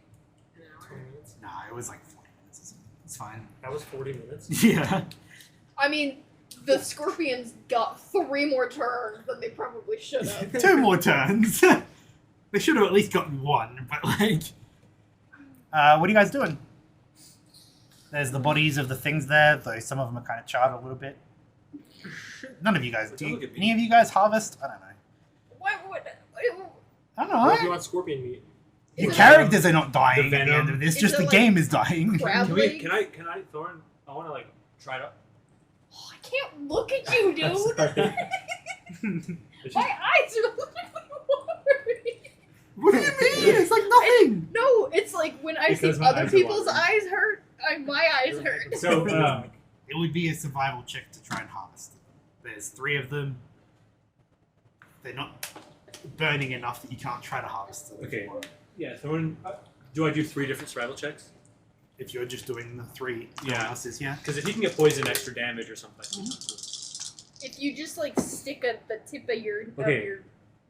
an 20 hour. minutes. Nah, it was like 40 minutes. Or something. It's fine. That was 40 minutes. Yeah. I mean, the scorpions got 3 more turns than they probably should have. 2 more turns. They should have at least gotten 1, but like, what are you guys doing? There's the bodies of the things there, though some of them are kind of charred a little bit. None of you guys do. Look at me. Any of you guys harvest? I don't know. Why would? I What if you don't know. want scorpion meat? Your Is it characters are not dying the at the end of this. Is Just it the like game is dying. crab Can we? legs? Can I, Thorin? I want to like try to. Oh, I can't look at you, dude. Sorry. It's My just- eyes are literally watering. What do you mean? It's like nothing. No, it's like when I Because see my other eyes are people's watering. eyes hurt, my eyes hurt. So, It would be a survival check to try and harvest them. There's 3 of them. They're not burning enough that you can't try to harvest them. Okay. yeah, Thorin. Do I do 3 different survival checks? If you're just doing the 3 Yeah. else's, yeah. Because if he can get poison, extra damage or something. If you just like stick at the tip of your, Okay.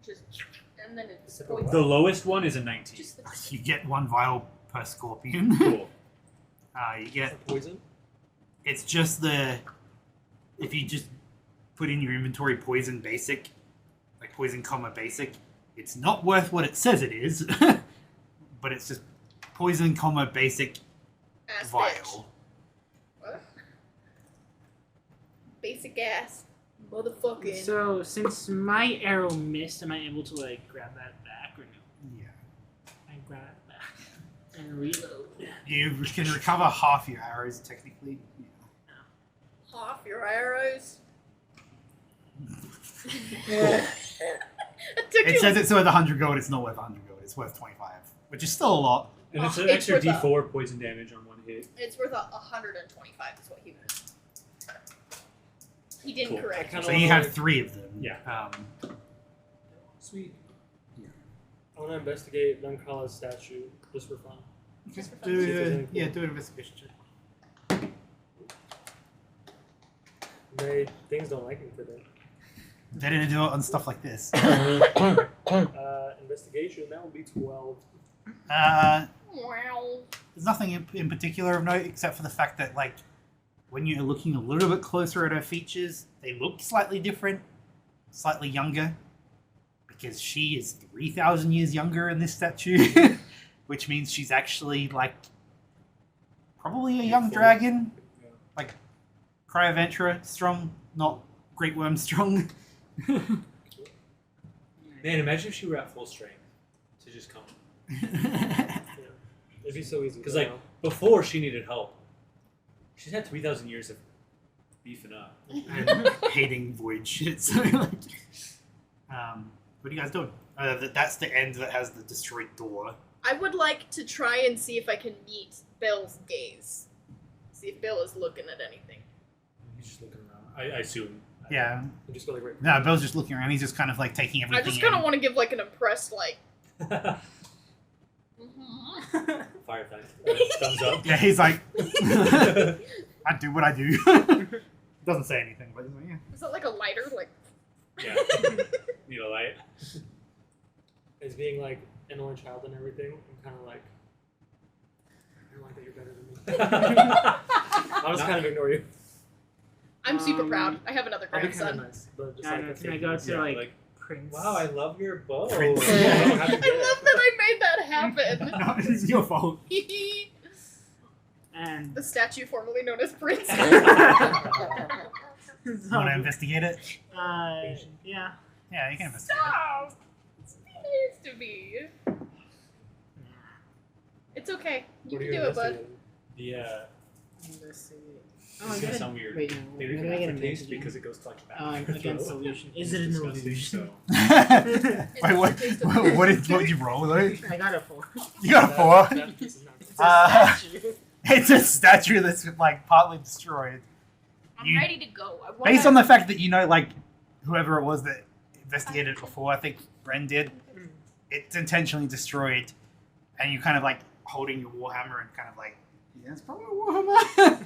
just, and then it's Sip of poison. The lowest one is a 19. Just the You get 1 vial per scorpion. Cool. You get. Poison? It's just the. If you just put in your inventory poison basic, like poison comma basic, it's not worth what it says it is, but it's just poison comma basic ass bitch. vial. What? Basic ass, motherfucking. So since my arrow missed, am I able to like grab that back or no? Yeah. I grab it back and reload. You can recover half your arrows technically. Half your arrows. It says it's worth 100 gold. It's not worth 100 gold. It's worth 25, which is still a lot. And it's Oh, an it's extra worth a- D4 poison damage on 1 hit. It's worth 125 is what he was. He didn't Cool. correct. Kinda So you have 3 of them. Yeah. Sweet. I want to investigate Dunkala's statue just for fun. Just for fun. Do See if there's anything yeah, cool. do an investigation check. Things don't like me today. They didn't do it on stuff like this. Investigation, that would be 12. Uh, Wow. there's nothing in particular of note except for the fact that, like, when you're looking a little bit closer at her features, they look slightly different, slightly younger, because she is 3,000 years younger in this statue, which means she's actually, like, probably a young dragon, Yeah. like Cryoventura strong, not Great Worm strong. Man, imagine if she were at full strength to just come. Yeah. It'd be so easy. Because, but like, no. before she needed help, she's had 3,000 years of beefing up. And hating void shit. So, like, what are you guys doing? That's the end that has the destroyed door. I would like to try and see if I can meet Bill's gaze. See if Bill is looking at anything. He's just looking around. I assume. Yeah. You just go like right. No, Bill's just looking around. He's just kind of like taking I everything just kind of in. want to give like an impressed like. Firefly. Thumbs up. Yeah, he's like, I do what I do. Doesn't say anything, but he's like, yeah. Is that like a lighter? Like. Yeah. Need a light. As being like an only child and everything, I'm kind of like, I don't like that you're better than me. I'll just kind of ignore you. I'm super Um, proud. I have another I'll be kind grandson. of nice, but just I like know, a can I fake go nice. to like Wow, I love your bow. Prince. I don't have to I get it. love that I made that happen. No, it's your fault. and The statue formerly known as Prince. You want to investigate it? yeah. Yeah, you can investigate. Stop! Be nice to me. It's okay. You What are can do it, bud. investigating? The Investigate. this Oh, is I gonna got sound weird. Wait, no. Maybe What for do I get a aftertaste message because it goes to like tobacco. against solution. Is it It's an disgusting, illusion? So. Wait, what did you roll though? I got a 4. You got a 4. This is not It's a statue. It's a statue that's like partly destroyed. I'm You- ready to go. I wanna... Based on the fact that you know, like, whoever it was that investigated it before, I think Ren did, it's intentionally destroyed, and you kind of like holding your warhammer and kind of like, yeah, it's probably a warhammer.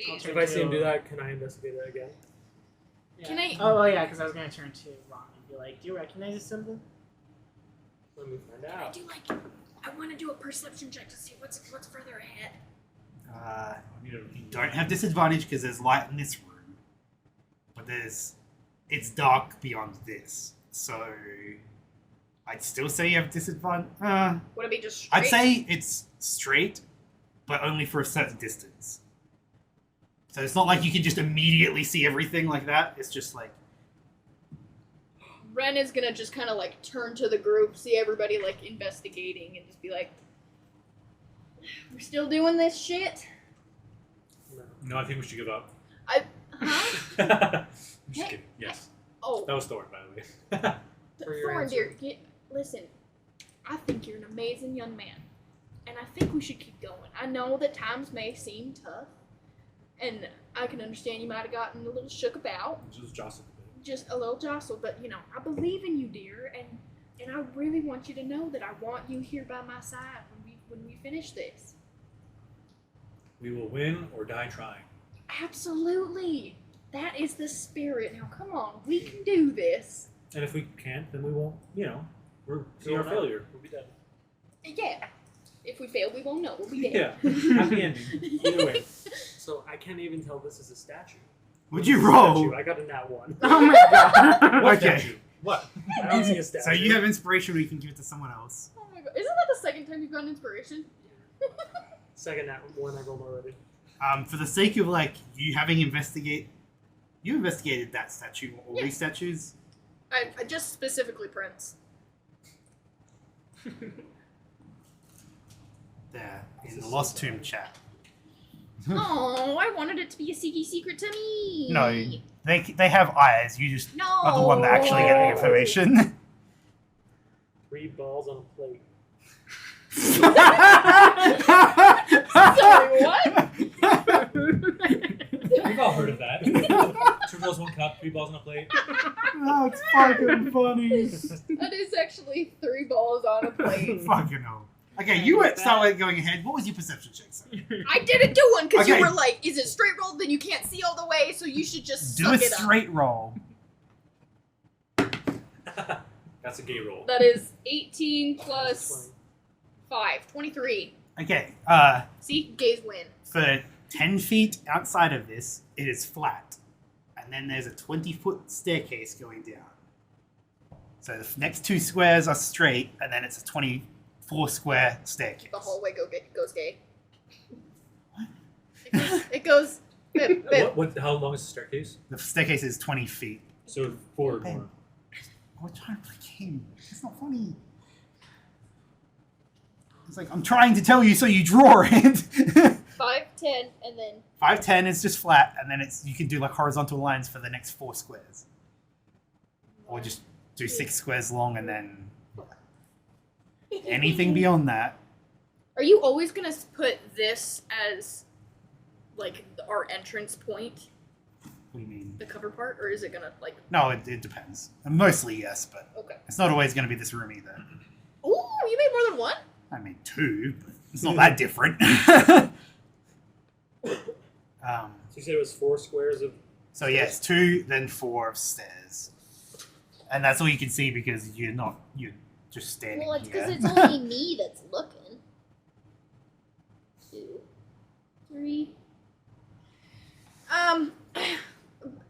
If I see him do that, can I investigate it again? Yeah. Can I- Oh, yeah, because I was going to turn to Ron and be like, do you recognize this symbol? Let me find I out. do like. I want to do a perception check to see what's further ahead. You don't have disadvantage because there's light in this room, but it's dark beyond this, so I'd still say you have disadvantage. Would it be just straight? I'd say it's straight, but only for a certain distance. So it's not like you can just immediately see everything like that. It's just like, Ren is gonna just kind of like turn to the group, see everybody like investigating, and just be like, "We're still doing this shit, No. No, I think we should give up. huh?" I'm just kidding. Yes. Oh, That was Thorn, by the way. For your Thorn, answer. dear, listen. I think you're an amazing young man, and I think we should keep going. I know that times may seem tough, and I can understand you might have gotten a little shook about. Just jostle a bit. Just a little jostle, but you know, I believe in you, dear, and I really want you to know that I want you here by my side when we finish this. We will win or die trying. Absolutely, that is the spirit. Now, come on, we can do this. And if we can't, then we won't, we're see our We'll failure. We'll be dead. Yeah, if we fail, we won't know. We'll be Yeah. dead. Happy ending. Either way. So I can't even tell this is a statue. would you This is a roll? statue. I got a nat 1. Oh my god. What Okay. statue? What? I don't see a statue. So you have inspiration where you can give it to someone else. Oh my god, isn't that the second time you've gotten inspiration? Second nat 1 I rolled already. For the sake of like you having you investigated that statue, all Yeah. these statues. I just specifically Prince. There in the Lost Tomb chat. Oh, I wanted it to be a secret to me. No, they have eyes. You just No. are the one that actually get the information. 3 balls on a plate. Sorry, what? We've all heard of that. 2 balls, 1 cup, 3 balls on a plate. Oh, it's fucking funny. That is actually 3 balls on a plate. Fucking hell. Okay, you started going ahead. What was your perception check, sir? I didn't do one because Okay. you were like, "Is it straight rolled? Then you can't see all the way, so you should just Do suck a it up." straight roll. That's a gay roll. That is 18 plus 5, 23. Okay, See, gays win. for 10 feet outside of this, it is flat. And then there's a 20-foot staircase going down. So the next 2 squares are straight, and then it's a 24-square staircase. The hallway goes gay. It goes. Bip, bip. How long is the staircase? The staircase is 20 feet. So forward Ben. more. We're trying to play a game. It's not funny. It's like, I'm trying to tell you so you draw it. 5, 10, and then 5, 10 is just flat, and then you can do like horizontal lines for the next 4 squares. Or just do 6 squares long and then anything beyond that. Are you always gonna put this as like our entrance point, What do you mean? the cover part, or is it gonna like? No, it depends. Mostly yes, but Okay. it's not always going to be this room either. Ooh, you made more than one. I mean 2, but it's not that different. So you said it was 4 squares of. So yeah, it's 2, then 4 of stairs. And that's all you can see because you're just standing Well, it's because here. it's only me that's looking. 2, 3.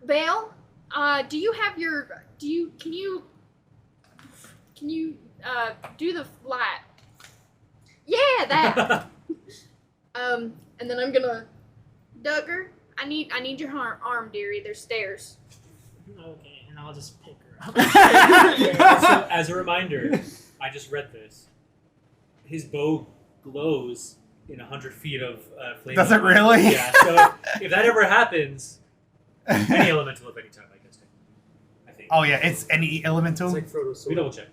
Vale, do you have your? Can you do the flat? Yeah, that. And then I'm gonna, Duggar, I need your arm, dearie. There's stairs. Okay, and and I'll just pick her up. So, as a reminder, I just read this. His bow glows in 100 feet of flame. Does it really? Yeah. So if that ever happens, any elemental of any type, I guess. I think. Oh yeah, it's any elemental. It's like Frodo's We sword. double check.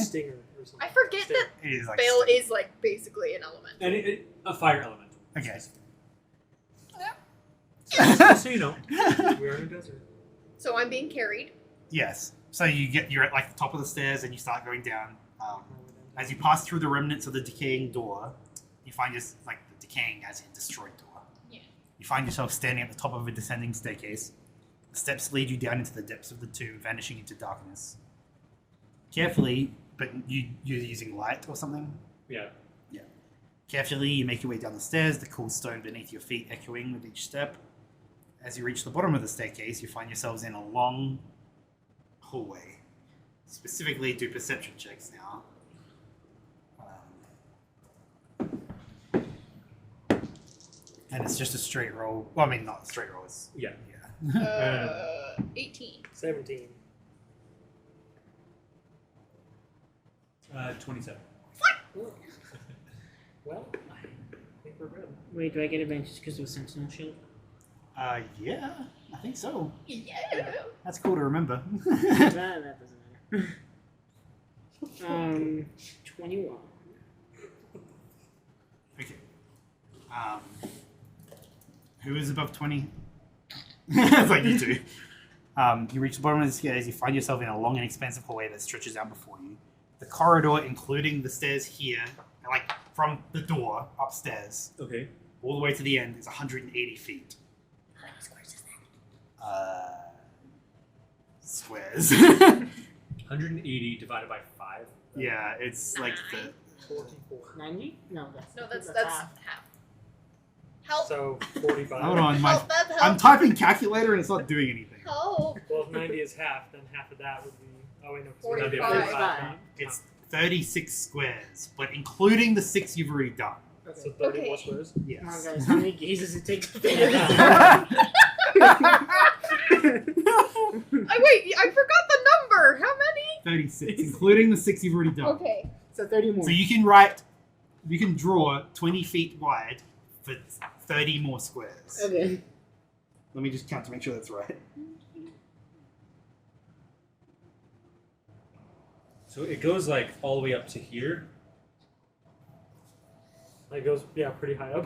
Stinger or something. I forget Stinger. that It is like Bale sting. is like basically an element. And a fire elemental. Okay. Just so you know. We're in a desert. So I'm being carried. Yes. So you're at like the top of the stairs and you start going down. As you pass through the remnants of the decaying door, you find just like the decaying as in destroyed door. Yeah. You find yourself standing at the top of a descending staircase. The steps lead you down into the depths of the tomb, vanishing into darkness. Carefully, but you're using light or something. Yeah. Carefully, you make your way down the stairs, the cool stone beneath your feet echoing with each step. As you reach the bottom of the staircase, you find yourselves in a long hallway. Specifically, do perception checks now. And it's just a straight roll. Well, I mean, not a straight roll. It's, Yeah. 18. 17. 27. Well, I think we're good. Wait, do I get advantage because of a sentinel shield? Yeah, I think so. Yeah. That's cool to remember. That doesn't matter. 21. Okay. Who is above 20? It's like you two. You reach the bottom of the stairs, you find yourself in a long and expansive hallway that stretches out before you. The corridor, including the stairs here, like from the door upstairs, Okay. all the way to the end, is 180 feet. How many squares is that? Squares. 180 divided by 5. Yeah, it's like the... 44. 90? No, that's That's half. half. Help! So 45. Hold on, Help! Help! I'm typing calculator and it's not doing anything. Help! Well, if 90 is half, then half of that would be. Oh, wait, no. 'cause Forty-five. that'd be 45. It's 36 squares, but including the 6 you've already done. Okay. So 30 Okay. more squares. Come on, Yes. guys. How many gazes it take to figure this out? Wait, I forgot the number! How many? 36, including the 6 you've already done. Okay. So 30 more. So you can draw 20 feet wide for 30 more squares. Okay. Let me just count to make sure that's right. So it goes like all the way up to here. It goes, yeah, pretty high up.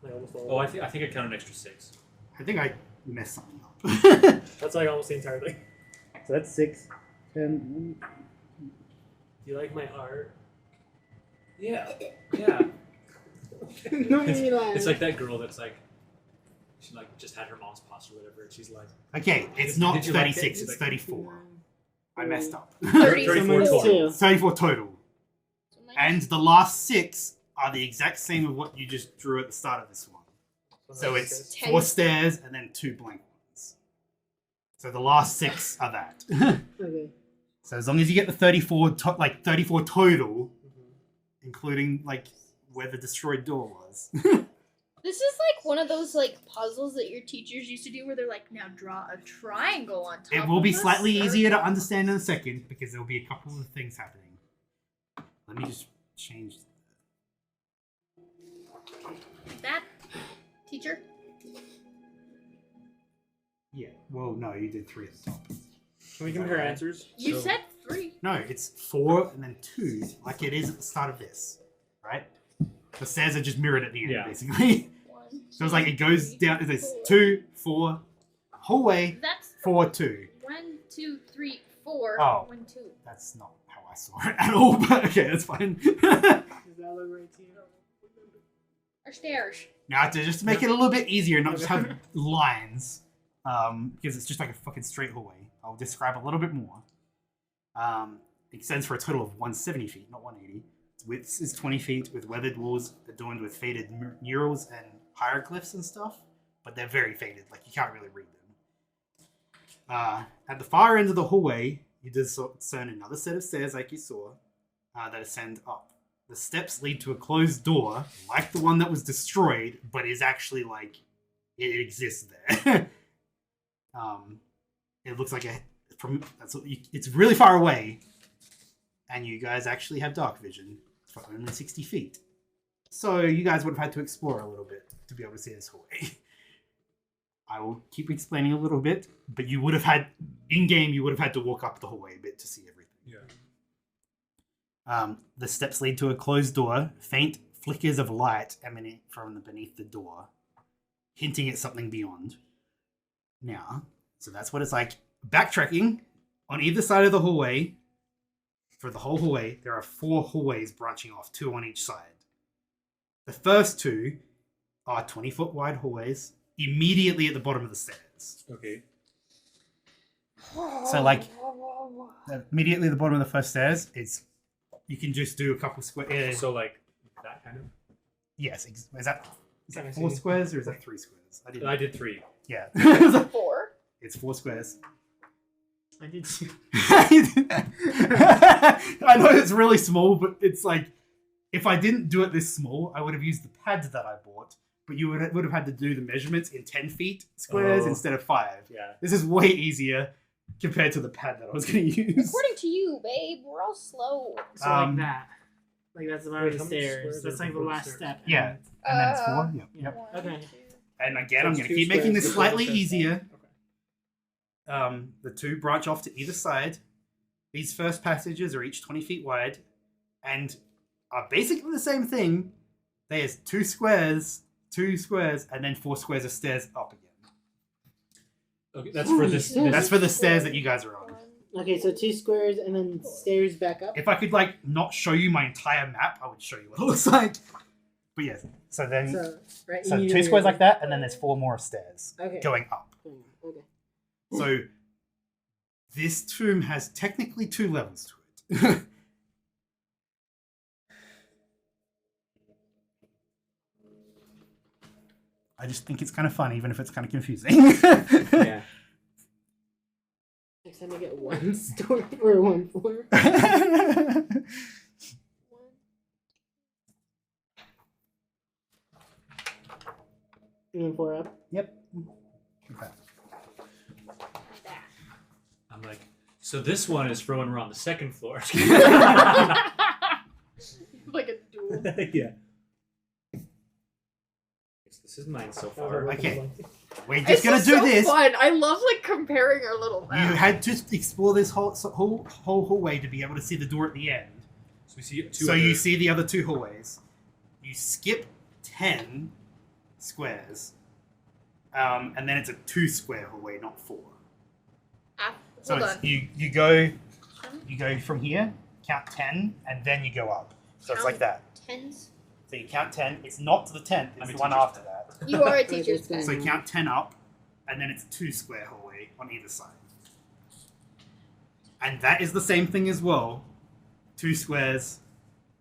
Like almost all the Oh, way. I think I count an extra 6. I think I messed something up. That's like almost the entire thing. So that's 6, 10. Do you like my art? Yeah. Yeah. No, me laugh. It's like that girl that's like, she like just had her mom's pasta or whatever, and she's like, Okay, it's not Did you like it? 36, It's it's like- 34. I messed up. 34 total. Two. 34 total. So minus- And the last 6 are the exact same of what you just drew at the start of this one. So it's 10. 4 stairs and then 2 blank ones. So the last 6 are that. Okay. So as long as you get the 34 total, including like where the destroyed door was. This is like one of those like puzzles that your teachers used to do where they're like, now draw a triangle on top. It will be of a slightly circle." easier to understand in a second because there will be a couple of things happening. Let me just change. That teacher. Yeah, well, no, you did 3 at the top. Can we compare answers? You So- said 3. No, it's 4 and then 2, like it is at the start of this, right? The stairs are just mirrored at the end, Yeah. basically. 1, So it's like it goes down. There's 2, 4, hallway, That's 4, 2. 1, 2, 3, 4. Oh. 1, 2. That's not how I saw it at all, but okay, that's fine. Does that look right to you? Or stairs. Now, just to make it a little bit easier, not just have lines, because it's just like a fucking straight hallway, I'll describe a little bit more. It extends for a total of 170 feet, not 180. Its width is 20 feet, with weathered walls adorned with faded murals and hieroglyphs and stuff, but they're very faded, like you can't really read them. At the far end of the hallway, you discern another set of stairs, like you saw, that ascend up. The steps lead to a closed door, like the one that was destroyed, but is actually like it exists there. it looks like it's really far away, and you guys actually have dark vision for only 60 feet. So you guys would have had to explore a little bit to be able to see this hallway. I will keep explaining a little bit, but you would have had in-game. You would have had to walk up the hallway a bit to see everything. Yeah. The steps lead to a closed door. Faint flickers of light emanate from beneath the door, hinting at something beyond. Now, so that's what it's like. Backtracking on either side of the hallway, for the whole hallway, there are 4 hallways branching off, 2 on each side. The first 2 are 20-foot wide hallways immediately at the bottom of the stairs. Okay. So, like, immediately at the bottom of the first stairs, you can just do a couple squares. So like that kind of. Yes, is that Can I 4 see? squares or is that 3 squares? I did 3. Yeah. 4. It's 4 squares. I did see. I know it's really small, but it's like, if I didn't do it this small, I would have used the pads that I bought, but you would have had to do the measurements in 10 feet squares Oh. instead of 5. Yeah. This is way easier compared to the pad that I was going to use. According to you, babe, we're all slow. So like that. Like that's the bottom Wait, of the how many stairs. squares That's are like the before the last stairs? step. Yeah. And then it's 4. Yep. Yep. 1, Okay. 2. And again, So I'm it's going to 2 keep making squares this before the slightly stairs. easier. Okay. The 2 branch off to either side. These first passages are each 20 feet wide and are basically the same thing. There's 2 squares, and then 4 squares of stairs up again. Okay, that's for this. That's for the stairs that you guys are on. Okay, so 2 squares and then stairs back up. If I could, like, not show you my entire map, I would show you what it looks like. But yes, so then... So, right, So you 2 need squares to- like that, and then there's 4 more stairs Okay. going up. Okay. So this tomb has technically 2 levels to it. I just think it's kind of fun, even if it's kind of confusing. Yeah. Next time I get 1 story or 1 floor. And then 4 up. Yep. Okay. I'm like, so this one is for when we're on the second floor. Like a duel. Yeah. This is mine so far. Okay. We're It's just gonna do so this. fun. I love like comparing our little You maps. had to explore this whole hallway to be able to see the door at the end. So we see 2 So other- you see the other 2 hallways. You skip 10 squares, and then it's a 2 square hallway, not 4. So Hold it's, on. you go from here, count 10, and then you go up. So it's like that. Tens. So you count 10. It's not to the 10th. It's I'm a the one teacher's after that. You are a teacher's pet. So you count 10 up, and then it's a 2 square hallway on either side. And that is the same thing as well. 2 squares,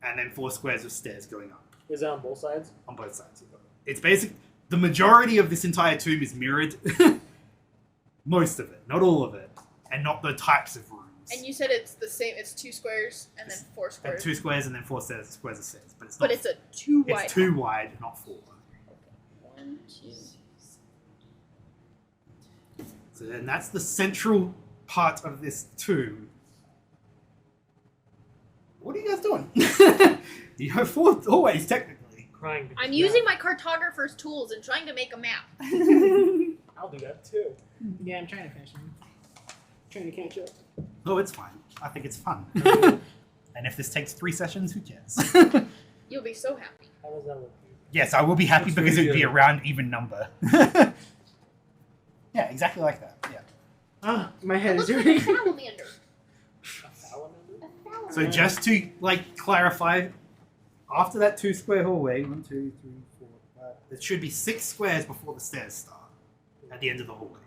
and then 4 squares of stairs going up Is that on both sides? on both sides. It's basic. The majority of this entire tomb is mirrored. Most of it, not all of it, and not the types of rooms. And you said it's the same. It's 2 squares and then 4 squares. 2 squares and then 4 squares of stairs, but it's not. But it's a 2 wide. It's 2 wide, not 4. 1, 2. So then that's the central part of this tomb. What are you guys doing? You have 4 hallways, technically. Crying. I'm using my cartographer's tools and trying to make a map. I'll do that too. Yeah, I'm trying to finish them. Trying to catch up. Oh, it's fine. I think it's fun. And if this takes 3 sessions, who cares? You'll be so happy. How does that look? Yes, I will be happy Looks because really it would be a good. round, even number. Yeah, exactly like that. Yeah. Ah, my It head is looks like a hurting. salamander. A salamander? A salamander. So just to clarify, after that 2 square hallway, 1, 2, 3, 4, 5, there should be 6 squares before the stairs start at the end of the hallway.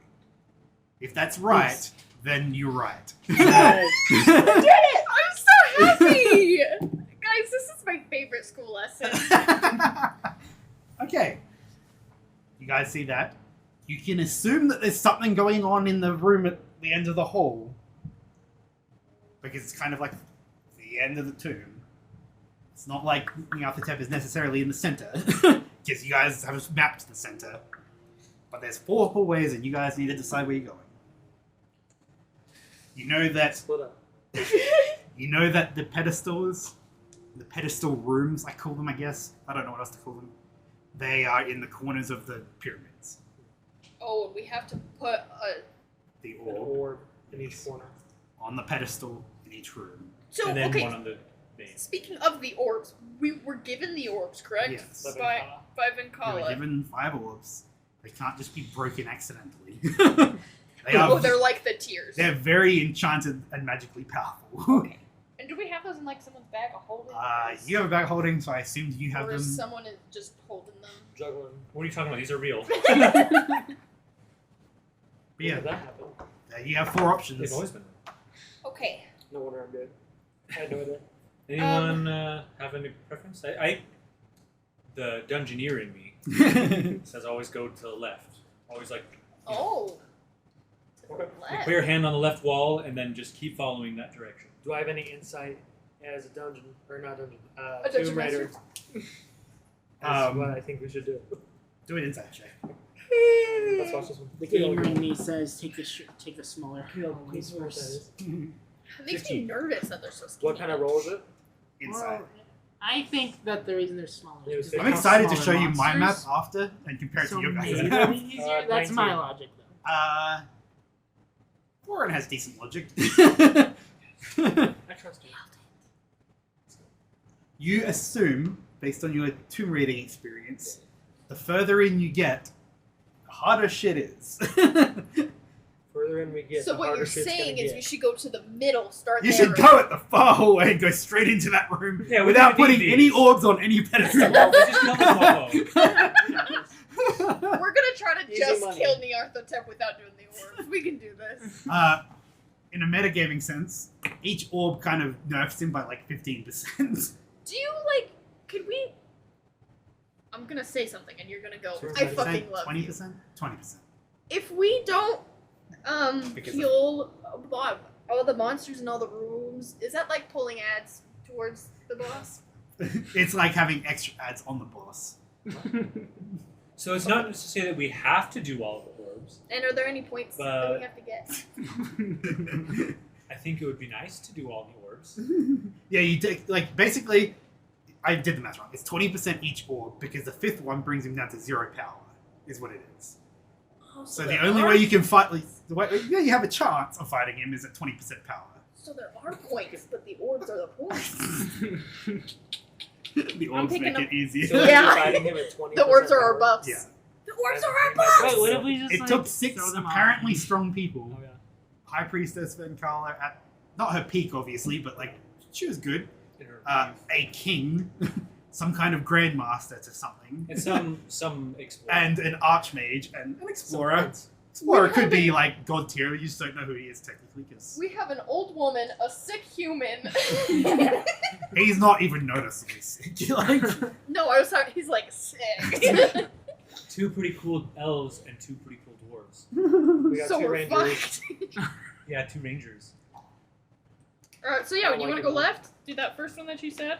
If that's right, then you're right. I did it! I'm so happy! Guys, this is my favorite school lesson. Okay. You guys see that? You can assume that there's something going on in the room at the end of the hall. Because it's kind of like the end of the tomb. It's not like Nyarthotep is necessarily in the center. Because you guys have mapped the center. But there's 4 hallways and you guys need to decide where you're going. You know that Split up. the pedestals, the pedestal rooms, I call them, I guess. I don't know what else to call them. They are in the corners of the pyramids. Oh, and we have to put The An orb orb in each corner. on the pedestal in each room. So and then okay. one on the base. Speaking of the orbs, we were given the orbs, correct? Yes. By They were Vinkala. given 5 orbs. They can't just be broken accidentally. They're like the tears. They're very enchanted and magically powerful. And do we have those in like someone's bag of holding? You have a bag holding, so I assumed you have or them. is someone is just holding them? Juggling. What are you talking about? These are real. But yeah, When did that happen? you have 4 options. They've always been. Okay. No wonder I'm good. I had no idea. Anyone have any preference? The dungeoneer in me says always go to the left. Always like Oh. To the Okay. left. put your hand on the left wall and then just keep following that direction. Do I have any insight as a dungeon or not dungeon? A dungeon Tomb Raider. That's what I think we should do. Do an insight check. Let's watch this one. The gamer in me says take the smaller Please hallways know what that first. is. It makes me 15. nervous that they're so skinny. What kind of roll is it? Insight. Well, I think that the reason they're smaller It was is because I'm they excited to have show you smaller my map monsters, after and compare it so to your guys' maybe map. it'll be easier. That's my 19. logic, though. Warren has decent logic. I trust you. You assume, based on your tomb raiding experience, the further in you get, the harder shit is. Further in we get, So the what harder you're shit's saying gonna is get. we should go to the middle, start You there. should go at the far hallway and go straight into that room Yeah, we without don't need putting any these. orbs on any pedestal. Well, just kill the Popo. We're gonna try to Easy just money. kill Nyarthotep without doing the orbs. We can do this. In a metagaming sense, each orb kind of nerfs him by like 15%. Do you could we I'm gonna say something and you're gonna go, Sure. I fucking love you. 20%? 20%. If we don't Because kill all the monsters in all the rooms, is that like pulling ads towards the boss? It's like having extra ads on the boss. So it's not just to say that we have to do all the orbs. And are there any points that we have to get? I think it would be nice to do all the orbs. Yeah, you take, basically, I did the math wrong. It's 20% each orb because the 5th one brings him down to 0 power, is what it is. Oh, So there the only are- way you can fight, you have a chance of fighting him is at 20% power. So there are points, but the orbs are the points. The I'm orbs picking make up- it easier. So Yeah. we're fighting him at 20%. The orbs are our power. buffs. Yeah. The orbs That's are our pretty much buffs! Wait, what if we just It took 6 throw them apparently on? strong people. Oh, yeah. High Priestess Venkala at not her peak, obviously, but she was good. In her A king, some kind of grandmaster to something, and some explorer. and an archmage and an explorer. Sometimes. Explorer We could have be like god tier. You just don't know who he is technically because We have an old woman, a sick human. he's not even noticeably sick. No, I was talking. He's like sick. 2 pretty cool elves and 2 pretty cool dwarves. We got so 2 we're rangers. fucked. Yeah, 2 rangers. Alright, so yeah, when you I want like to go it. left, do that first one that you said.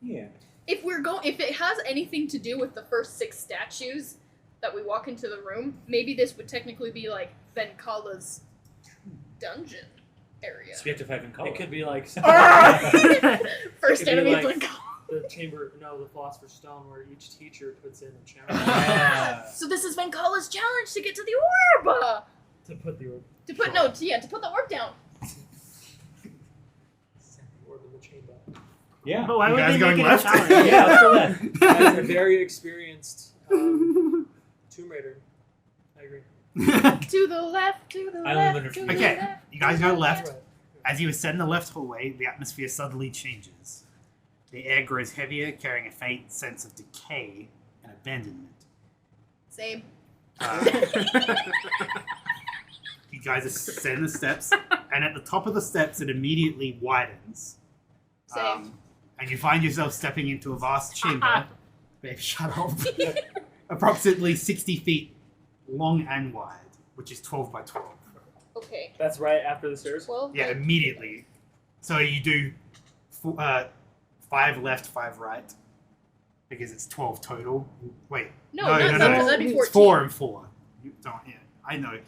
Yeah. If it has anything to do with the first 6 statues that we walk into the room, maybe this would technically be like Venkala's dungeon area. So we have to fight Venkala. It could be like First Could be enemy like- of Venkala. the chamber, the Philosopher's Stone, where each teacher puts in a challenge Yeah. So this is Venkala's challenge to get to the orb. to put the orb, To put to put the orb down. send the orb in the chamber. Yeah. But why You would guys they going make it left? a challenge? Yeah, let's go left. As a very experienced Tomb Raider, I agree. To the left. To the I left. live To in the a- Okay, left. you guys go left. Right. As you ascend the left hallway, the atmosphere suddenly changes. The air grows heavier, carrying a faint sense of decay and abandonment. Same. You guys ascend the steps, and at the top of the steps, it immediately widens. Same. And you find yourself stepping into a vast chamber. Babe, shut up. Approximately 60 feet long and wide, which is 12 by 12. Okay. That's right after the stairs. 12. Yeah, immediately. So you do 5 left, 5 right, because it's 12 total. Wait, No, no, not no, no, no. that'd be 14. It's 4 and 4. You don't. Yeah, I know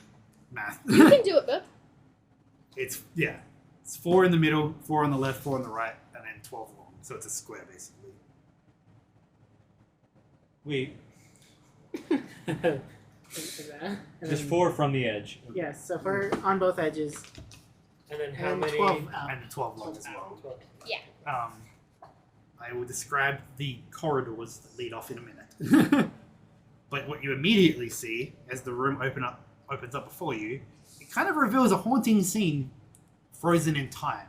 math. You can do it, Beth. It's 4 in the middle, 4 on the left, 4 on the right, and then 12 long. So it's a square basically. Wait, Like that. And just then- 4 from the edge. Yes, so for on both edges. And then how And many? 12 out. And then 12 long as well. 12. I will describe the corridors that lead off in a minute. But what you immediately see as the room opens up before you, it kind of reveals a haunting scene frozen in time,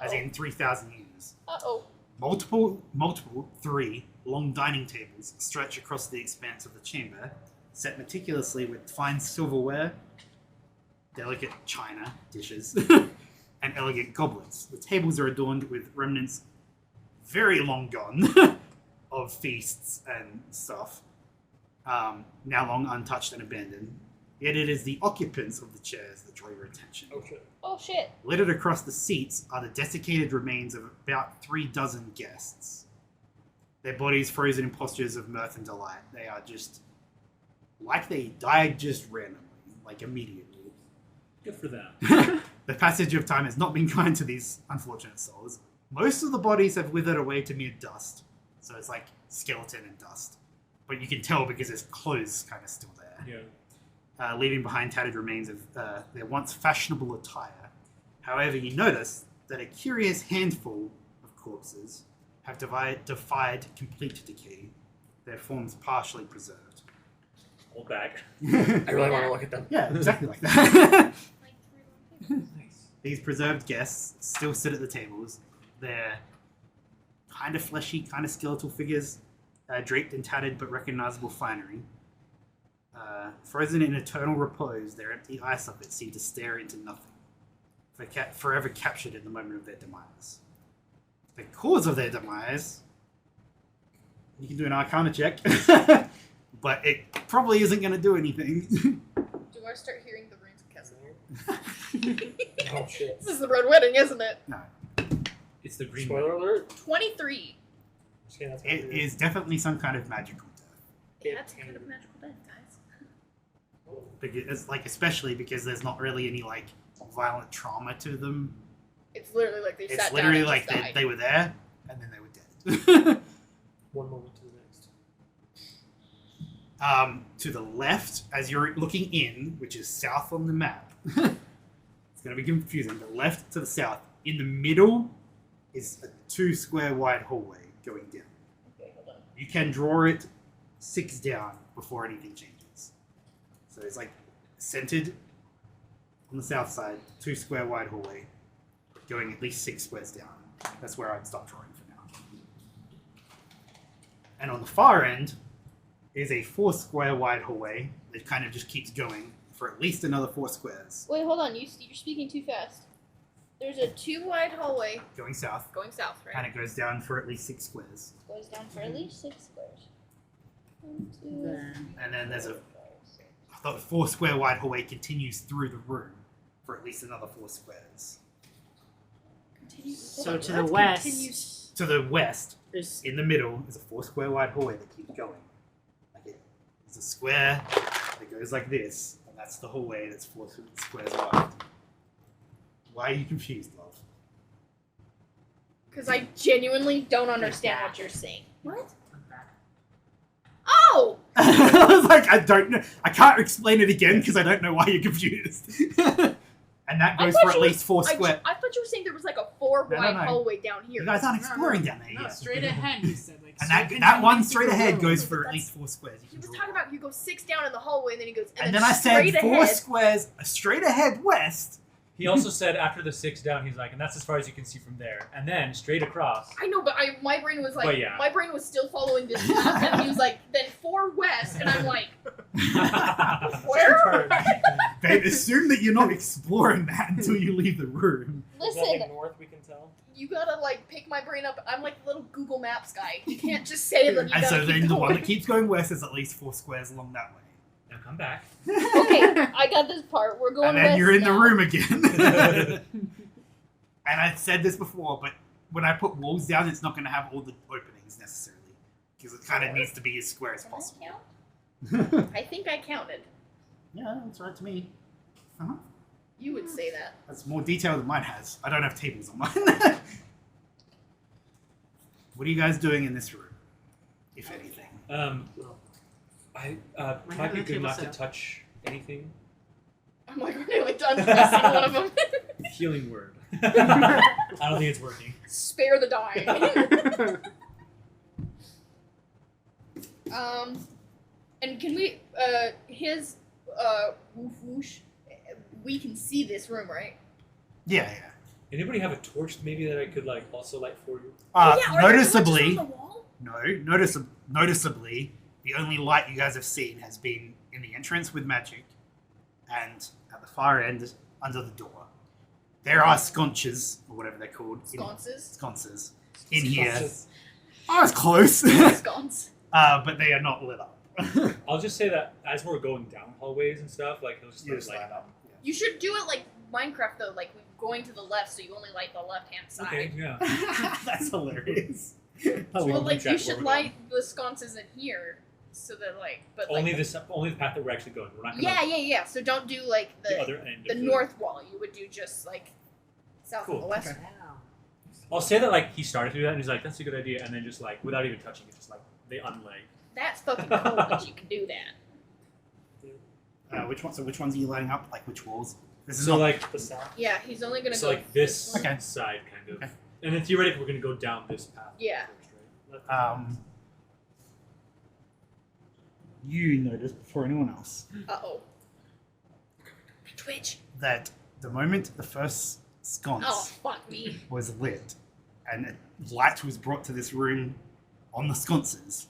as in 3,000 years. Uh-oh. Multiple 3 long dining tables stretch across the expanse of the chamber, set meticulously with fine silverware, delicate china dishes, and elegant goblets. The tables are adorned with remnants very long gone of feasts and stuff, now long untouched and abandoned. Yet it is the occupants of the chairs that draw your attention. Oh shit. Oh shit. Littered across the seats are the desiccated remains of about 3 dozen guests. Their bodies frozen in postures of mirth and delight. They are just like they died just randomly, like immediately. Good for them. The passage of time has not been kind to these unfortunate souls. Most of the bodies have withered away to mere dust, so it's like skeleton and dust. But you can tell because there's clothes kind of still there. Yeah. Leaving behind tattered remains of their once fashionable attire. However, you notice that a curious handful of corpses have defied complete decay, their forms partially preserved. Hold back. I really want to look at them. Yeah, exactly like that. Like 3 long tables. Nice. These preserved guests still sit at the tables. They're kind of fleshy, kind of skeletal figures, draped in tattered but recognizable finery. Frozen in eternal repose, their empty eye sockets seem to stare into nothing, forever captured in the moment of their demise. The cause of their demise, you can do an Arcana check, but it probably isn't going to do anything. Do I start hearing the runes of Kessler? Oh shit. This is the Red Wedding, isn't it? No, It's the green. Spoiler alert. 23. Okay, that's it is definitely some kind of magical death. Get That's kind of paid. magical death, guys. Because, especially because there's not really any like violent trauma to them. It's literally like they It's sat literally down and like just died. they were there and then they were dead. One moment to the next. To the left, as you're looking in, which is south on the map, it's going to be confusing, but left to the south, in the middle is a 2 square wide hallway going down. Okay, hold on. You can draw it 6 down before anything changes. So it's like centered on the south side, 2 square wide hallway, going at least 6 squares down. That's where I'd stop drawing for now. And on the far end is a 4 square wide hallway that kind of just keeps going for at least another 4 squares. Wait, hold on. You're speaking too fast. There's a 2 wide hallway Going south, going south, right? and it goes down for at least 6 squares. Goes down for at least 6 squares. 1, 2, Then And then there's a 4 square wide hallway continues through the room for at least another 4 squares. continue. so to the west, To the west, there's in the middle, is a 4 square wide hallway that keeps going. Like it's a square that goes like this, and that's the hallway that's 4 squares wide. Why are you confused, love? Because I genuinely don't understand what you're saying. What? like that. Oh! I was like, I don't know. I can't explain it again because I don't know why you're confused. And that I goes thought for at you least 4 I square. thought you were saying there was like a 4 No, no, wide no. hallway down here. You guys aren't exploring down there No, yet. straight ahead, he said. Like, And straight that one into straight the ahead room. goes for at That's- least 4 squares. You He can was draw talking one. about you go 6 down in the hallway, and then he goes, And then I said straight 4 ahead. squares straight ahead west. He also said after the 6 down, he's like, and that's as far as you can see from there. And then straight across. I know, but my brain was like, But yeah. my brain was still following this path, and he was like, then 4 west, and I'm like, where? Babe, assume that you're not exploring that until you leave the room. There's Listen, nothing north we can tell. you gotta like pick my brain up. I'm like the little Google Maps guy. You can't just say that. You And gotta so keep then the one going. that keeps going west is at least 4 squares along that way. Now come back. Okay, I got this part. We're going And then west you're in now. the room again. And I said this before, but when I put walls down, it's not going to have all the openings necessarily. Because it kind of needs to be as square as Can I possible. count? I think I counted. Yeah, that's right to me. Uh-huh. You would say that. That's more detail than mine has. I don't have tables on mine. What are you guys doing in this room, if anything? Might be good not to touch anything. I'm like really done pressing one of them. Healing word. I don't think it's working. Spare the dying. And can we, his, woof whoosh, we can see this room, right? Yeah. Anybody have a torch maybe that I could like also light for you? Are there Noticeably, torches on the wall? noticeably, the only light you guys have seen has been in the entrance with magic, and at the far end under the door. There are sconces, or whatever they're called. Sconces. In here. I was close. Sconce. But they are not lit up. I'll just say that as we're going down hallways and stuff, like he'll just You just light light up. You should do it like Minecraft though, like going to the left, so you only light the left-hand side. Okay, yeah. That's hilarious. Well, like you should light the sconces in here, so that like, but like only the path that we're actually going. We're not gonna yeah. So don't do like the other end. the north wall. You would do just like south Cool. and the west. Okay. I'll say that like he started to do that and he's like, that's a good idea, and then just like without even touching it, just like they unlay. That's fucking cool that you can do that. Which ones are you lighting up? Like which walls? This is So not like The south. Yeah, he's only gonna so go like this Okay. side kind of, Okay. and then theoretically we're gonna go down this path. Yeah. First, right? You noticed before anyone else Uh-oh. Twitch. that the moment the first sconce Oh, fuck me. was lit and a light was brought to this room on the sconces,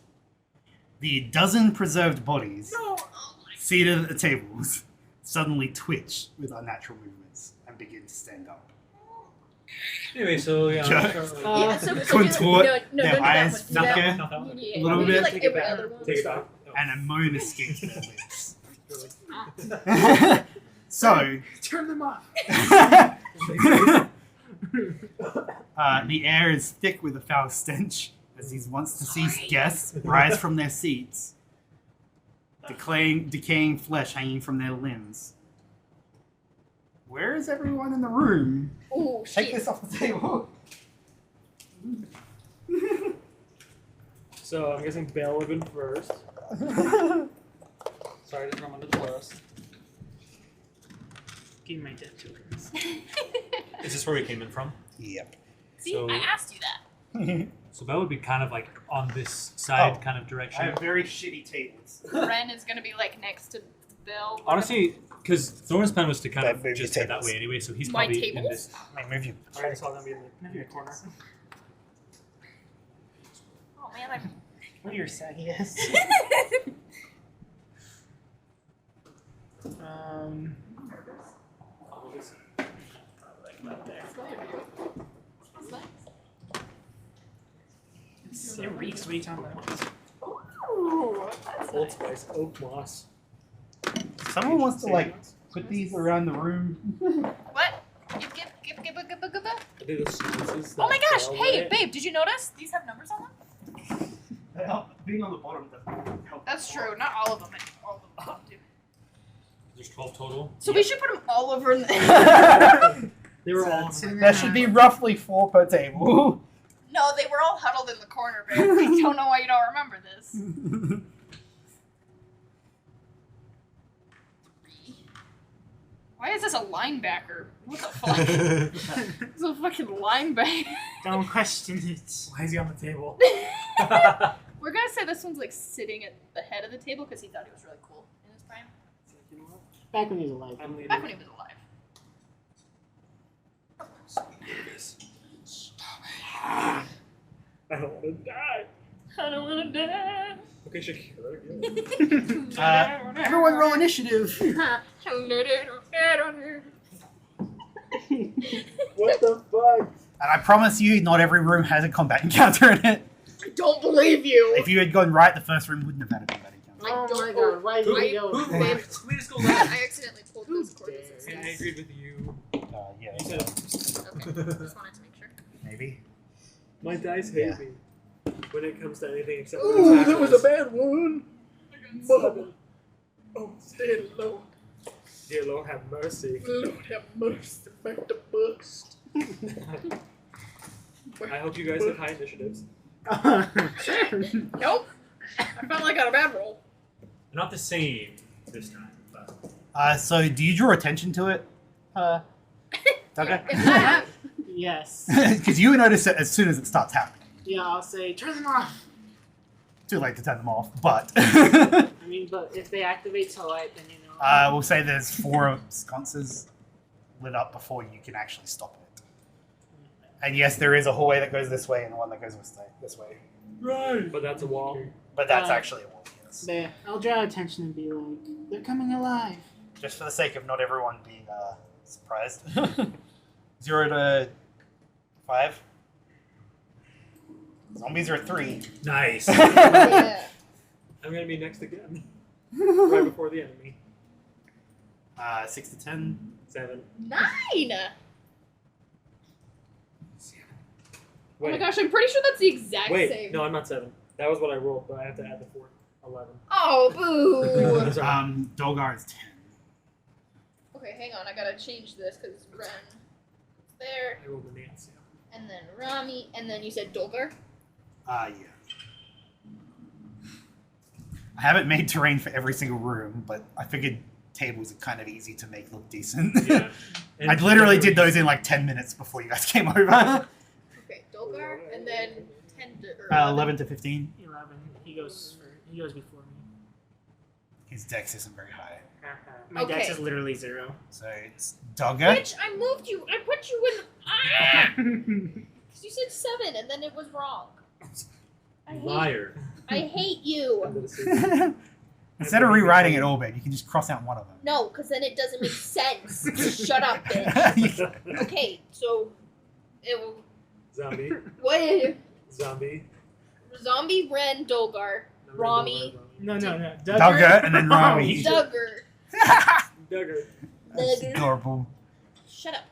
the dozen preserved bodies No. Oh my. seated at the tables suddenly twitch with unnatural movements and begin to stand up. Anyway, so yeah. Just- Yeah, so Contort, no, their don't do that eyes one. Do that flicker, one. Not that one. Yeah, a little you do, bit. like Take it every back. other one. Take it back. and a moan escapes their lips. Turn So, them off. the air is thick with a foul stench as these once deceased Sorry. guests rise from their seats, decaying flesh hanging from their limbs. Where is everyone in the room? Oh Take shit. this off the table. So I'm guessing Belle would have been first. Sorry to throw him under the bus. Give me my death tokens. Is this where we came in from? Yep. See, So- I asked you that. So that would be kind of like on this side Oh. kind of I direction. have very shitty tables. Ren is gonna be like next to Bill. Honestly, because Thorn's plan was to kind That of move just your head that tables. way anyway, so he's My probably in tables? this. I move you. I already saw them in the corner. Oh man, What are your saggy ass? It reeks. What are you talking about? Ooh, Old Spice, oak moss. Someone wants to like put these around the room. What? Give. I do the sequences. Oh my that gosh! Belle Hey, would. babe, did you notice these have numbers on them? Being on the bottom doesn't help. That's true. Not all of them. All of them do. There's 12 total. So we should put them all over in the. They were all. There should be roughly 4 per table. No, they were all huddled in the corner, babe. I don't know why you don't remember this. Why is this a linebacker? What the fuck? It's a fucking linebacker. Don't question it. Why is he on the table? We're gonna say this one's like sitting at the head of the table because he thought he was really cool in his prime. You know what? Back when he was alive. I'm leaving. Back when he was alive. I don't want to die. I don't wanna die. Okay, Shakira. Everyone roll initiative. What the fuck? And I promise you, not every room has a combat encounter in it. I don't believe you. If you had gone right, the first room wouldn't have had a combat encounter. I Oh don't my god, why did I- you go? Babe, Let me just go I accidentally pulled this cord. And I agreed with you. Yeah, You said Okay, just wanted to make sure. maybe. my dice hate Yeah. me when it comes to anything except Ooh, for that was a bad wound. Oh, stay low. Dear Lord, have mercy. Lord have mercy, back to bust. I hope you guys have high initiatives. Nope. I felt like I got a bad roll. Not the same this time, but So do you draw attention to it? Okay. Yes. Because you notice it as soon as it starts happening. Yeah, I'll say turn them off. Too late to turn them off, but I mean, but if they activate to light, then you know. we'll say there's 4 sconces lit up before you can actually stop it. And yes, there is a hallway that goes this way and one that goes this way. right. But that's a wall. But that's Uh, actually a wall, yes. There, I'll draw attention and be like, they're coming alive. Just for the sake of not everyone being surprised. 0 to 5. Zombies are 3. Nice. Yeah. I'm gonna be next again. Right before the enemy. 6 to 10. 7. 9! Oh my Wait, gosh, I'm pretty sure that's the exact wait. same. No, I'm not 7. That was what I rolled, but I have to add the 4. 11. Oh, boo! Sorry. Dolgar is 10. Okay, hang on, I gotta change this because Ren is there, I rolled a Nance. and then Rami, and then you said Dolgar? Yeah. I haven't made terrain for every single room, but I figured tables are kind of easy to make look decent. Yeah. I literally did those in like 10 minutes before you guys came over. Okay, Dolgar, and then 10 to, or 11 to 15. 11. He goes before me. His dex isn't very high. My dex Okay. is literally 0. So it's Dogger. Bitch, I moved you! I put you in. Ah! Because you said 7, and then it was wrong. Liar. I hate you. End of the season. Instead of rewriting it all, babe, you can just cross out one of them. No, because then it doesn't make sense. Shut up, bitch. Okay, so it will. Zombie. What? Zombie. Zombie, Ren, Dolgar, Rami, No. Dogger and then Rami. Duggar. Duggar. That's Duggar. adorable. Shut up.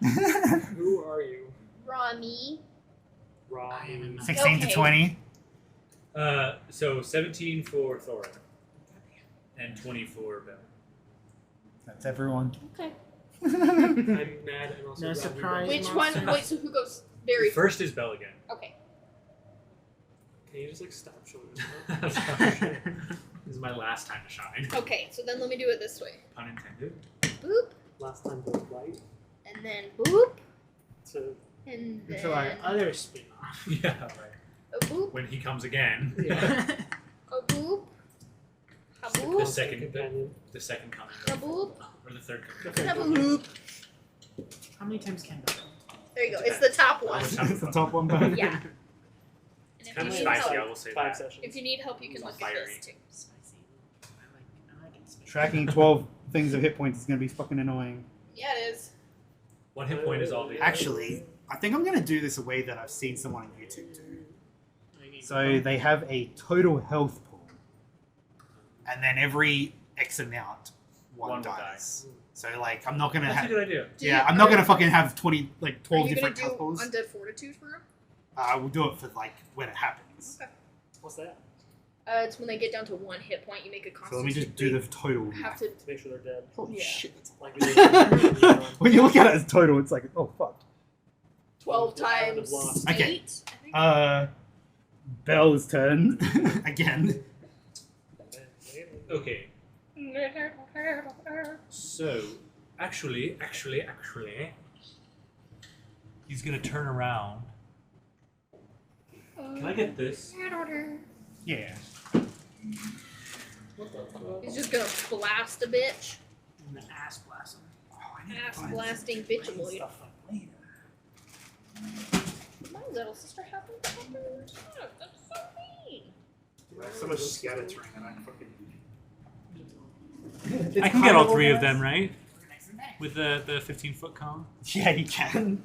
Who are you? Rami. Rami. 16 to Okay. 20. So 17 for Thora. And 20 for Bell. That's everyone. Okay. I'm mad and also No glad we surprise. don't- Which monster. one? Wait, so who goes very First is Bell again. Okay. Can you just like stop showing This us? is my last time to shine. Okay, so then let me do it this way. Pun intended. Boop, Last time the light and then boop, to and then Until our other spin-off. Yeah, right. a boop, When he comes again. Yeah. a boop, a The boop, second, companion. the second coming. a boop, Or the third The coming. third a boop. How many times can that go? There you go. It's the top one. It's It's the top one, babe. Yeah. And if Kind you of need spicy, I help, will say 5 that. sessions. if you need help, you can look at Fiery. this too. Spicy. I like it spicy. Tracking 12 things of hit points is going to be fucking annoying. Yeah, it is. 1 hit point is all the. Actually, I think I'm going to do this a way that I've seen someone on YouTube do. Okay. So they have a total health pool, and then every X amount, one One will dies. So like, I'm not going to That's a have. good idea. Yeah, I'm not going to fucking have 20, like 12 Are you different gonna health do pools. Undead Fortitude for him? We'll do it for like when it happens. Okay. What's that? It's when they get down to 1 hit point, you make a So let me constitution. just do the total. Have to. To make sure they're dead. Holy Yeah. shit. That's Like we did. when you look at it as total, it's like, oh fuck. 12 I times would've lost. 8, Okay. I think. Bell's turn again. Okay. So, actually, he's gonna turn around. Can I get this? Yeah. He's just gonna blast a bitch. And the ass blast him. Ass blasting bitchaboid. Stuff like later. My little sister happened to have her stuff. That's so mean. So much scatter terrain and I fucking. I can get all 3 of them, right? With the 15-foot cone. Yeah, you can.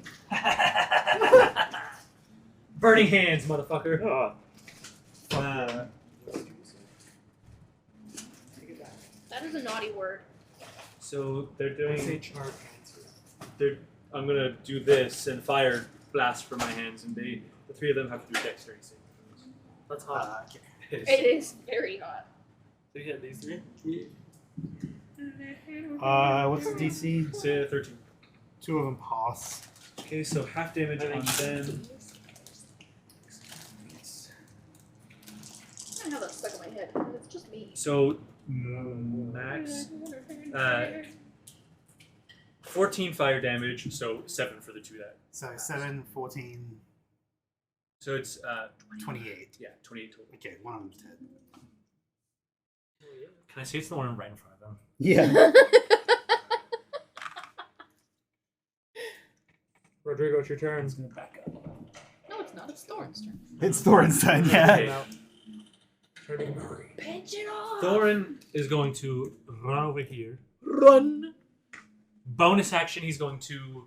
Burning hands, motherfucker. Oh. That is a naughty word. So they're Say doing. charred cancer. I'm gonna do this and fire blast from my hands, and the 3 of them have to do dexterity saving throws. That's hot. Okay. It is. It is very hot. So you had these 3? What's the DC? Say 13. 2 of them pass. Okay, so half damage on them. I have that stuck in my head. It's just me. So max 14 fire damage, so 7 for the two that. So 7, 14, So it's 28. yeah, 28 total. Okay, one of them's dead. Can I say it's the one right in front of them? Yeah. Rodrigo, it's your turn. It's gonna back up. No, it's not. It's Thorin's turn. It's Thorin's turn, yeah. Pinch it off. Thorin is going to run over here. Run. Bonus action, he's going to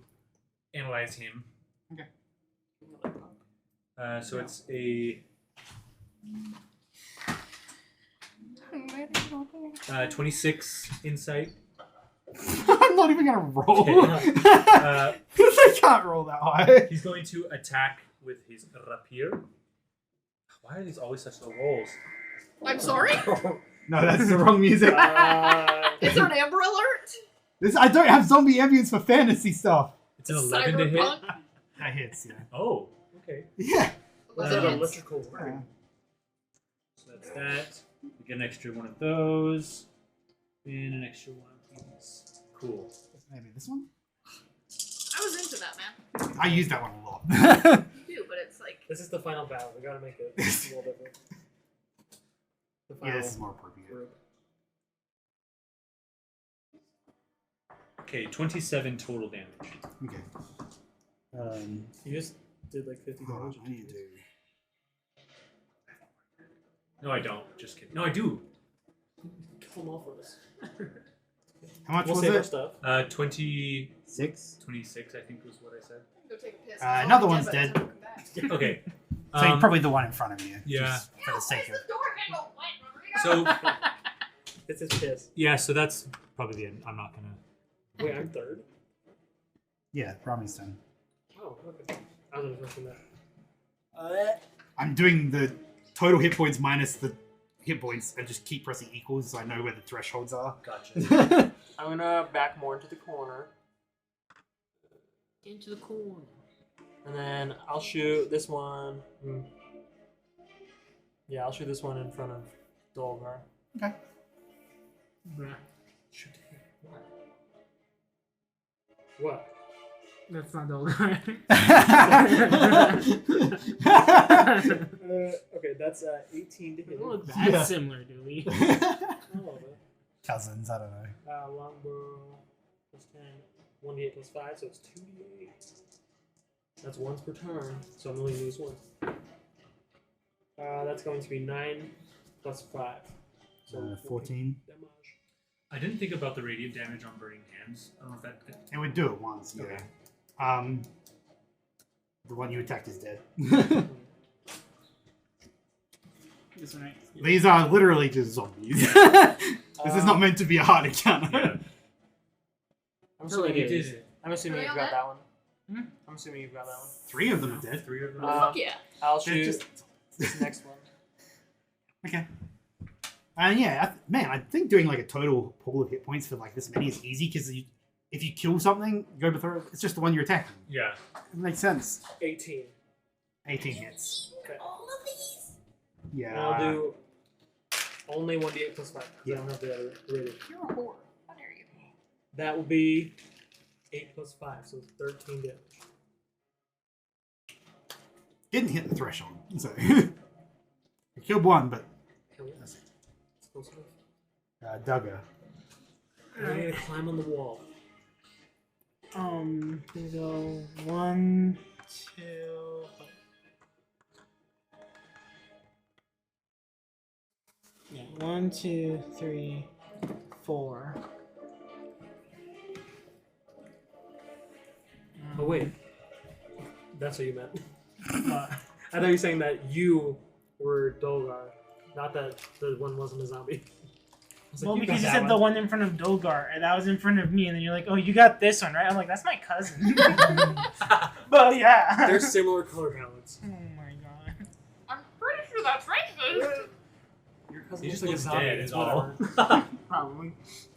analyze him. Okay. So it's a 26 insight. I'm not even gonna roll. Okay. Because I can't roll that high. He's going to attack with his rapier. Why are these always such low rolls? I'm sorry. No, that's the wrong music. Is there an Amber Alert? I don't have zombie ambience for fantasy stuff. It's an 11 to hit. Cyberpunk? That hits, yeah. Oh, okay. Yeah. Was Um, it hits? Electrical work. Yeah. So that's that. We get an extra one of those. And an extra one of these. Cool. Maybe this one? I was into that, man. I use that one a lot. You do, but it's like This is the final battle. We gotta make it a little different. The Yeah, final this is more appropriate. group. Okay, 27 total damage. Okay. You just did like 50 Hold on, damage. I need to do... No, I don't. Just kidding. No, I do. Kill them all for us. How much We'll was save our it? stuff. 6. 26, I think was what I said. go take a piss. Another one's dead. Okay. So probably the one in front of you. yeah. Just for the sake of... So, This is piss. yeah, so that's probably the end. I'm not going to... Wait, I'm third? Yeah, Rami's turn. Oh, okay. I was expecting that. I'm doing the total hit points minus the hit points and just keep pressing equals so I know where the thresholds are. Gotcha. I'm gonna back more into the corner. Into the corner. And then I'll shoot this one. Yeah, I'll shoot this one in front of Dolgar. Okay. Bruh. Shoot him. What? That's not Dolgar. Okay, that's 18 to We hit. don't look that Yeah. similar, do we? A little bit. Cousins, I don't know. Longbow plus 10. 1d8 plus 5, so it's 2d8. That's once per turn, so I'm only lose once. That's going to be 9 plus 5. So 14. damage. I didn't think about the radiant damage on burning hands. I don't know if that... It would do it once, yeah. Okay. The one you attacked is dead. This one, right? These are literally just zombies. This is not meant to be a hard encounter. Yeah. I'm assuming you you did did. I'm assuming Are you've you got on that one. Hmm? I'm assuming you've got that one. 3 of them are dead. 3 of them. Uh, Fuck yeah. I'll They're shoot just... this next one. Okay. Yeah, man, I think doing like a total pool of hit points for like this many is easy because if you kill something, you go before it's just the one you're attacking. Yeah. It makes sense. 18. 18 hits. Okay. All of these. Yeah. And I'll do only 1d8 plus 5. Yeah. I don't have the other rated. You're a whore. How dare you? That will be 8 plus 5, so it's 13 damage. Didn't hit the threshold, so you killed one, but Hell yeah. that's it. It's close enough. Duggar. I need to climb on the wall. Gonna go 1, 2. Yeah, 1, 2, 3, 4. Oh, wait. That's what you meant. What? I thought you were saying that you were Dolgar, not that the one wasn't a zombie. I was like, Well, you because got you that said the one in front of Dolgar, and that was in front of me, and then you're like, "Oh, you got this one, right?" I'm like, "That's my cousin." But yeah. They're similar color palettes. Oh my god. I'm pretty sure that's racist. Your Has He just like a looks zombie, dead. it's Is all. whatever. Probably.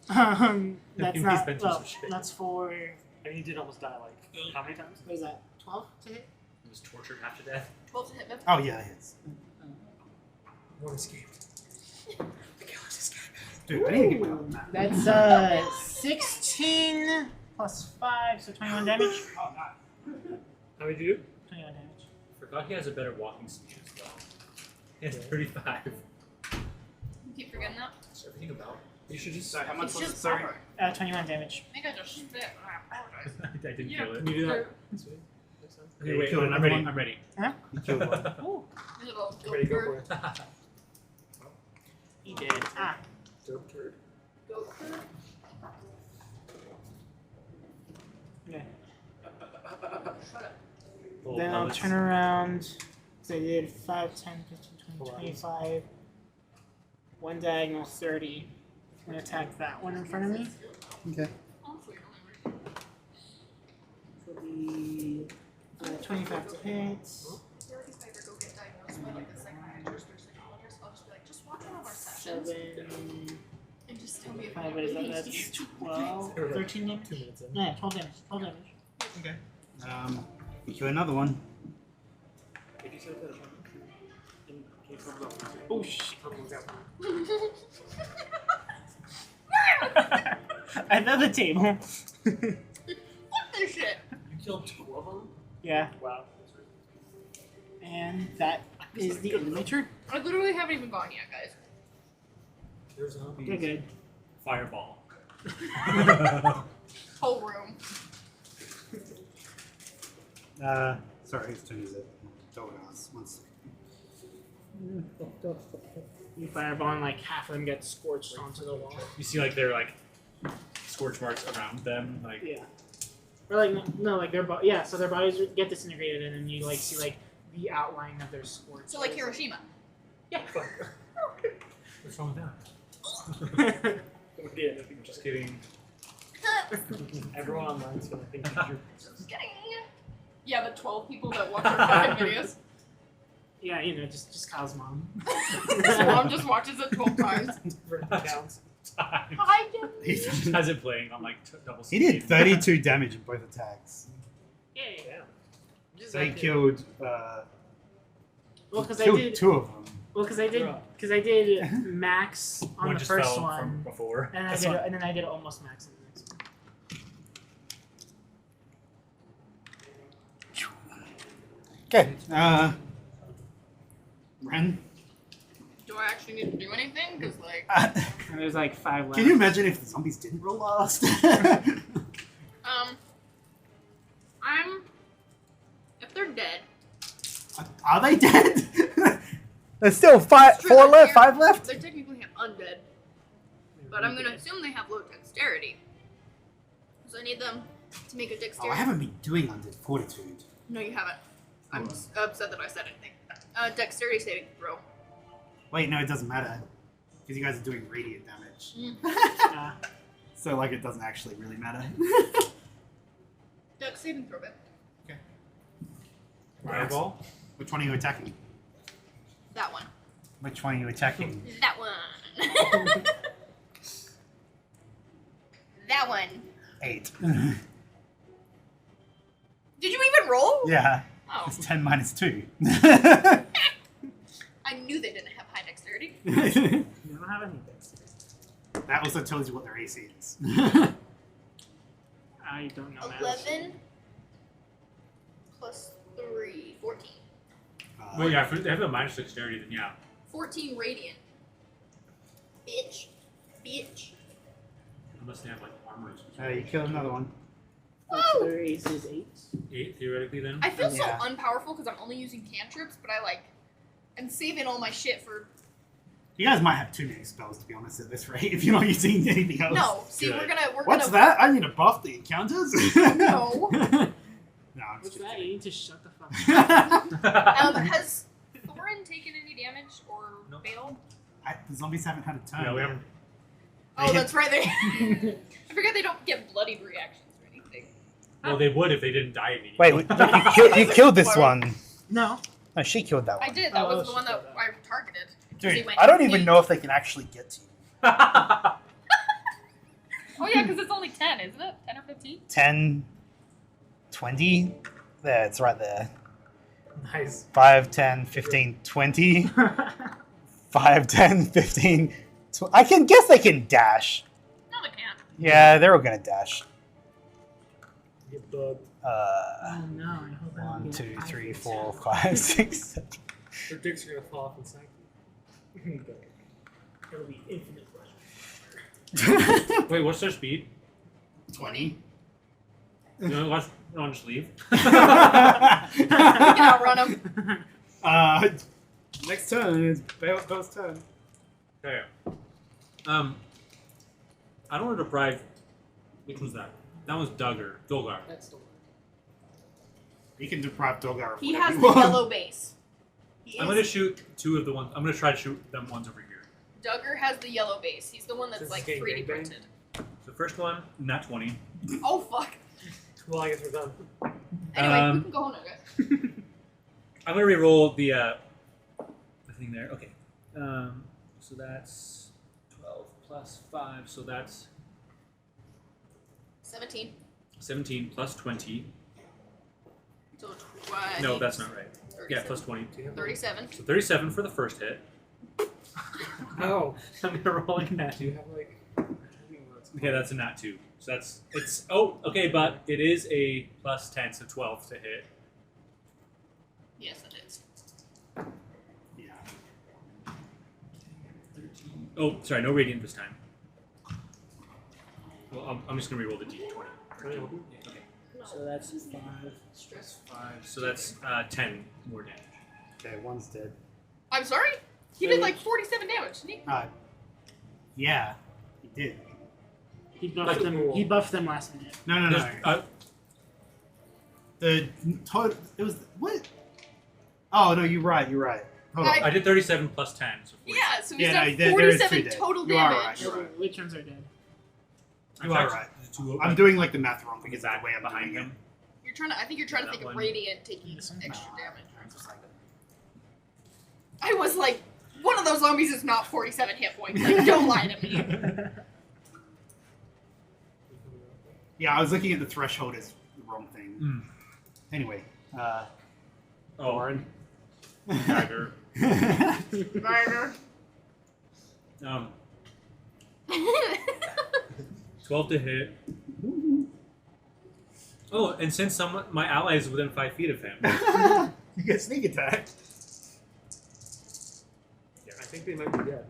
That's He's not. been through Well, some shit. that's for. And he did almost die like how many times? What is that? 12 to hit. He was tortured half to death. 12 to hit me. Oh yeah, it is. One escaped. Dude, I need to get my own map. That's 16 plus 5, so 21 damage. Oh, no. How many do you do? 21 damage. Forgot he has a better walking speed as well. He has 35. You keep forgetting that. What's everything about? You should just. So how much It's was it? just Sorry. power. 21 damage. I think I just spit. I apologize. I didn't Yeah. kill it. Can you do that? Okay, wait, Kill I'm another ready. one. I'm ready. You killed one. Oh, Is it all Ready, go for goat it. he did. Ah. Dope turd. Goat turd? Okay. Shut up. Well, Then I'll let's- turn around. So I did 5, 10, 15, 20, Hold on. 25. One diagonal 30. I'm going to attack that one in front of me. Okay. Honestly, I don't remember. For the 25 to hit. I feel like if I ever go get diagnosed by like a psychiatrist or psychologist, I'll just be like, just watch one of our sessions 7. and just tell me if I 5, have what is that? ADHD. That's 12. 13 damage? 2 minutes in. No, yeah, 12 damage. 12 damage. Okay. You kill another one. If you said that in case of the Oh, shit. I know the table. What the shit? You killed 2 of them? Yeah, Wow. and that is the end of my turn. I literally haven't even gone yet, guys. You're zombie. You're good. Fireball. Whole room. Sorry, whose turn is it? Doggos. 1 second. You fireball and like half of them get scorched onto the wall. You see, like, they're like scorch marks around them, like. Yeah. Or like no, like their yeah, so their bodies get disintegrated and then you like see like the outline of their scorch. So like Hiroshima. Yeah. What's wrong with that? Yeah, Just kidding. everyone online's gonna think you're. Just kidding. Yeah, the 12 people that watch our fucking videos. Yeah, you know, just Kyle's mom. So mom just watches it 12 times. Counts. Hi, He Has it playing on like double he speed. did 32 damage in both attacks. Yay. Damn. So he killed, Well, because I killed did. 2 of them. Well, because I did max on One the just first fell from one, before. and That's and fine. then I did almost max on the next one. Okay. Ren. Do I actually need to do anything? Because, like, And there's like 5 left. Can you imagine if the zombies didn't roll last? if they're dead, Are they dead? There's still 5 True, they're- 5 left? they're technically undead. But I'm gonna assume they have low dexterity. So I need them to make a Oh, dexterity. I haven't been doing undead fortitude. No, you haven't. I'm just upset that I said anything. Dexterity saving throw. Wait, no, it doesn't matter. Because you guys are doing radiant damage. Ah. So, like, it doesn't actually really matter. Dex saving throw, babe. Fireball. Which one are you attacking? That one. Which one are you attacking? That one. That one. 8. Did you even roll? Yeah. Oh, It's 10 minus 2. I knew they didn't have high dexterity. You don't have any dexterity. That also tells you what their AC is. I don't know. math. 11 plus 3, 14. Well, yeah, if they have a minus dexterity, then yeah. 14 radiant. Bitch. Bitch. Unless they have like armor. You killed another one. So their AC is 8. 8 theoretically then. I feel Yeah. so unpowerful because I'm only using cantrips, but I'm saving all my shit for. You guys might have too many spells, to be honest, at this rate, if you're not using anything else. No, see, Good. we're What's gonna. that? I need to buff the encounters? No. No, I'm What's just that? You need to shut the fuck up. Has Thorin taken any damage or Nope. failed? The zombies haven't had a turn. Yeah, we yet. haven't. Oh, that's right. They. I forgot they don't get bloodied reactions or anything. Well, they would if they didn't die immediately. Wait, you killed this one. No. No, she killed that I one. did. That Oh, was the one that shit. I targeted. So you Dude, might I don't have even eight. know if they can actually get to you. Oh yeah, because it's only 10, isn't it? 10 or 15? 10, 20. There, it's right there. Nice. 5, 10, 15, 20. 5, 10, 15. I can guess they can dash. No, they can't. Yeah, they're all gonna dash. Get bugged. Oh no, I hope I don't 1, get 2, 3, 5 4, percent. 5, 6, 7. Their dicks are gonna fall off inside you. It'll be infinite pleasure. Wait, what's their speed? 20. You know, let's just leave. You can outrun them. Next turn is Bell's turn. Okay. I don't want to deprive. Which was that? That was Dolgar. That's the one. You can deprive Dolgar of He whatever has you the want. yellow base. I'm gonna shoot 2 of the ones. I'm gonna try to shoot them ones over here. Duggar has the yellow base. He's the one that's This like is getting 3D gangbanged? printed. So the first one, not 20. Oh fuck. Well, I guess we're done. Anyway, we can go home now, guys. I'm gonna re-roll the thing there. Okay. So that's 12 plus 5. So that's 17. 17 plus 20. So 20. No, that's not right. 37. Yeah, plus 20. Do you have 37. So 37 for the first hit. Oh. I'm gonna roll a nat Do you 2. have like? I don't know what's Okay, that's a nat 2. So it's okay, but it is a plus 10, so 12 to hit. Yes, it is. Yeah. 13. Oh, sorry, no radiant this time. Well, I'm just gonna reroll the d20. Okay. So that's 5. Stress 5. So that's 10 more damage. Okay, one's dead. I'm sorry? He did like 47 damage, didn't he? Yeah, he did. He buffed Like a them. rule. He buffed them last minute. No. There's- The total. It was what? Oh no, you're right. Hold on. I did 37 plus 10, so 40. Yeah, so he's Yeah, done no, there is 47 2 dead. total You are damage. right. You're right. Which ones are dead? You are right. The two I'm doing like the math wrong Is because of that the way I'm behind doing him? You're trying to. I think you're trying to That think of one. radiant taking This extra one? damage. I'm just like, I was like, one of those zombies is not 47 hit points. Like, don't lie to me. yeah, I was looking at the threshold as the wrong thing. Mm. Anyway, Oh, Warren. dagger. Murder. 12 to hit. Oh, and since my ally is within 5 feet of him, You get sneak attack. I think they might be dead.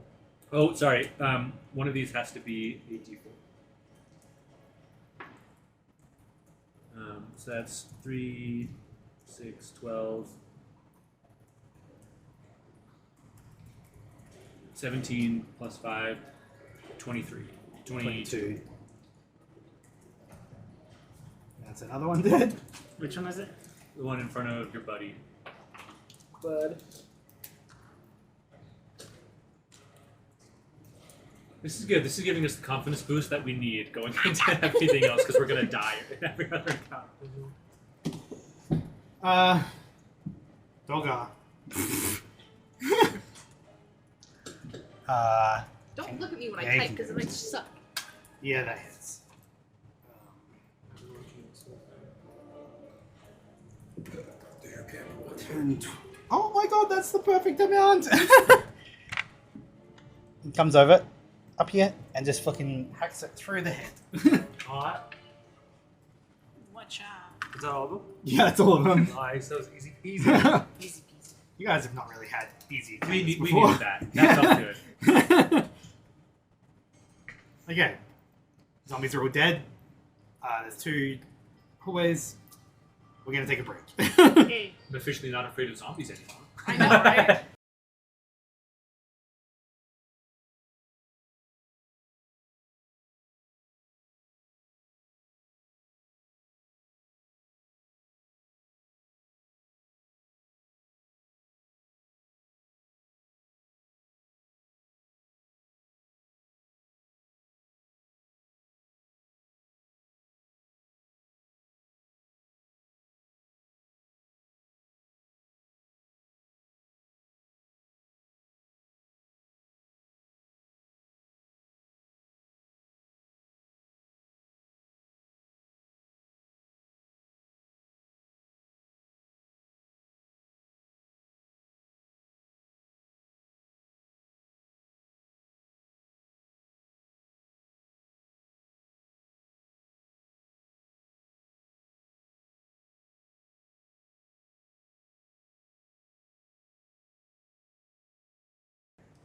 oh, sorry, one of these has to be a d4. So that's 3, 6, 12, 17 plus 5, 23. 22. That's another one dead. Which one is it? The one in front of your buddy. Bud. This is good. This is giving us the confidence boost that we need going into everything else because we're going to die in every other encounter. Dolgar. Don't look at me when Yeah, I you type can because do it it. might suck. Yeah, that hits. Oh my god, that's the perfect amount! He comes over, up here, and just fucking hacks it through the head. Hot. Watch out. Is that all of them? Yeah, that's all of them. Nice. That was easy peasy. Easy peasy. You guys have not really had easy We encounters needed before. that. That felt good. Okay. Zombies are all dead. There's 2 hallways. We're gonna take a break. Hey. I'm officially not afraid of zombies anymore. I know, right?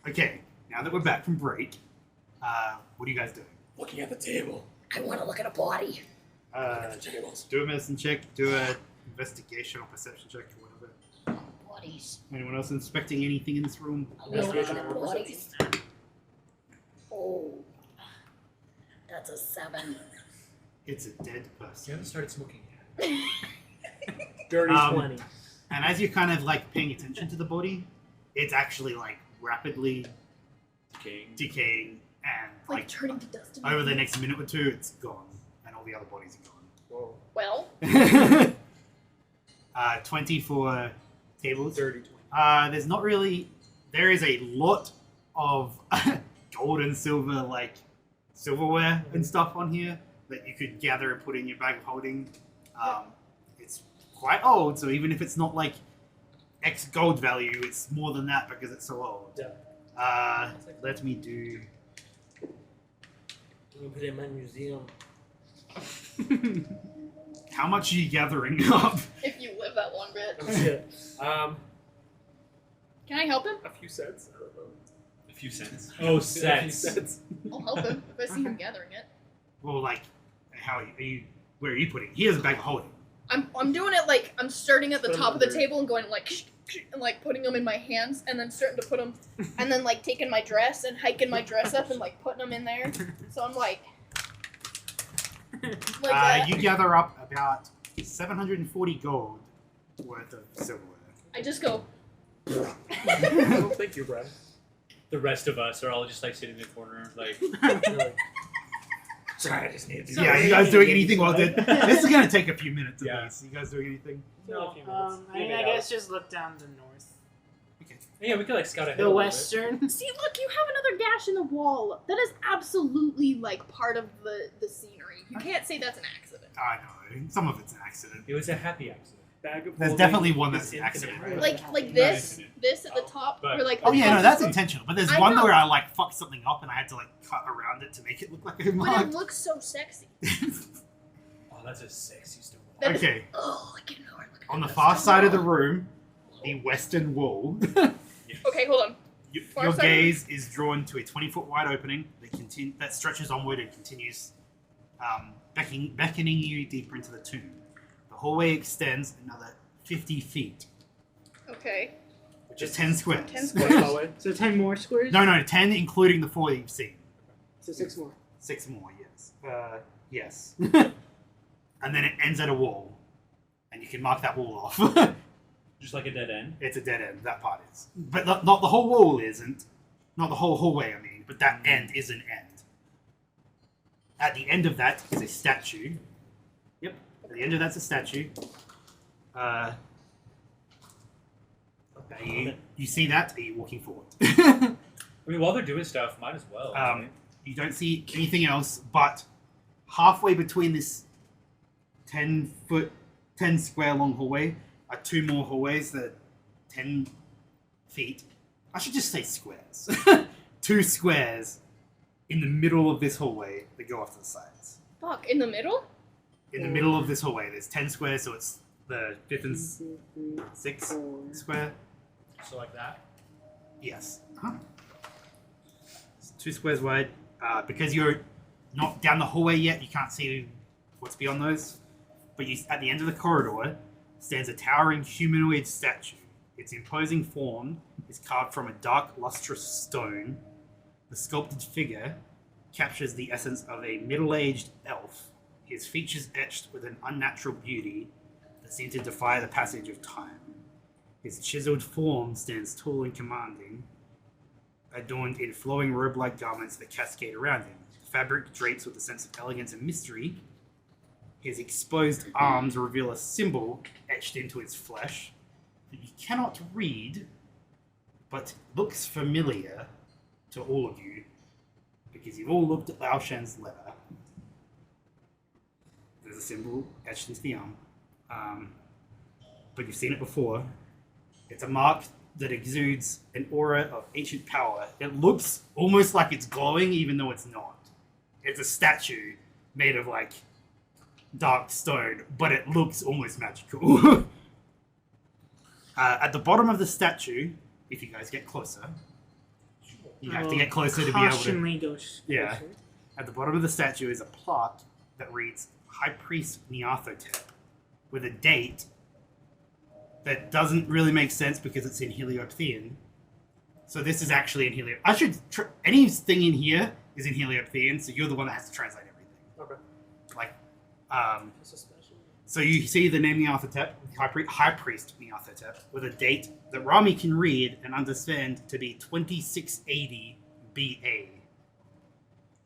Okay, now that we're back from break, what are you guys doing? Looking at the table. I want to look at a body. Do a medicine check, do a investigation or perception check or whatever. Bodies. Anyone else inspecting anything in this room? I'm looking at bodies. Oh. That's a 7. It's a dead You person. haven't started smoking yet. Dirty Um, 20. And as you're kind of like paying attention to the body, it's actually like rapidly decaying and Like like turning to dust. in over the my next minute or two, it's gone, and all the other bodies Whoa. Well, are gone. 20 for tables. Dirty 20. There's not really. There is a lot of gold and silver, like silverware and stuff on here that you could gather and put in your bag of holding. It's quite old, so even if it's not like X gold value, it's more than that because it's so old. Yeah. Let me do. I'm gonna put it in my museum. How much are you gathering up? if you live that long bit. Oh shit. Can I help him? A few cents. I don't know. A few cents. A Oh, few cents. cents. I'll help him if I see him gathering it. Well, like, how are you? Where are you putting? He has a bag of holding. I'm doing it like I'm starting at the Put 'em top of the under. table and going like and like putting them in my hands and then starting to put them and then like taking my dress and hiking my dress up and like putting them in there. So I'm like that. You gather up about 740 gold worth of silverware. I just go. Oh, thank you, Brad. The rest of us are all just like sitting in the corner, like. You're like, sorry, I just need to. Yeah, you guys doing anything while this is gonna take a few minutes at Yeah. least. You guys doing anything? No, a few minutes. I mean, I guess just look down the north. Yeah, we could like scout ahead. The a little bit. western. See, look, you have another gash in the wall. That is absolutely like part of the scenery. You can't say that's an accident. I know. Some of it's an accident. It was a happy accident. Bag of There's holding definitely one is that's an infinite, accident. right? Like this at the top, But- where like Oh the yeah, top no, is that's broken. intentional. But there's I one know. where I like fucked something up and I had to like cut around it to make it look like a But it mark. looks so sexy. Oh, that's a sexy story. That is- Okay, Oh, I can know. Look at on the that. far side of the room, the western wall. Okay, hold on. Far Your side. gaze is drawn to a 20-foot wide opening that stretches onward and continues, beckoning you deeper into the tomb. The hallway extends another 50 feet, Okay. which is 10 squares. 10 What's that way? So 10 more squares? No, 10 including the 4 that you've seen. So 6 more. 6 more, yes. Yes. And then it ends at a wall, and you can mark that wall off. Just like a dead end. It's a dead end, that part is. But not the whole wall isn't. Not the whole hallway, I mean, but that end is an end. At the end of that is a statue. Yep, at the end of that's a statue. You see that? Are you walking forward? I mean, while they're doing stuff, might as well. right? You don't see anything else, but halfway between this 10 square long hallway are 2 more hallways that are 10 feet. I should just say squares. 2 squares in the middle of this hallway that go off to the sides. Fuck, in the middle? In the middle of this hallway, there's 10 squares, so it's the 5th and 6th 4. square. So like that. Yes. It's 2 squares wide. Because you're not down the hallway yet, you can't see what's beyond those. But at the end of the corridor stands a towering humanoid statue. Its imposing form is carved from a dark, lustrous stone. The sculpted figure captures the essence of a middle-aged elf, his features etched with an unnatural beauty that seem to defy the passage of time. His chiseled form stands tall and commanding, adorned in flowing robe-like garments that cascade around him. The fabric drapes with a sense of elegance and mystery. His exposed arms reveal a symbol etched into his flesh that you cannot read, but looks familiar to all of you, because you've all looked at Lao Shen's letter. There's a symbol etched into the arm, but you've seen it before. It's a mark that exudes an aura of ancient power. It looks almost like it's glowing, even though it's not. It's a statue made of, like, dark stone, but it looks almost magical. At the bottom of the statue, if you guys get closer, You have to get closer to be able to. Cautionly go. Yeah. At the bottom of the statue is a plot that reads High Priest Nyarthotep with a date that doesn't really make sense because it's in Heliopthean. So this is actually in Heliop. I should anything in here is in Heliopthean, so you're the one that has to translate everything. Okay. Like, That's a special. so you see the name Nyarthotep, High Priest Nyarthotep, with a date that Rami can read and understand to be 2680 BA.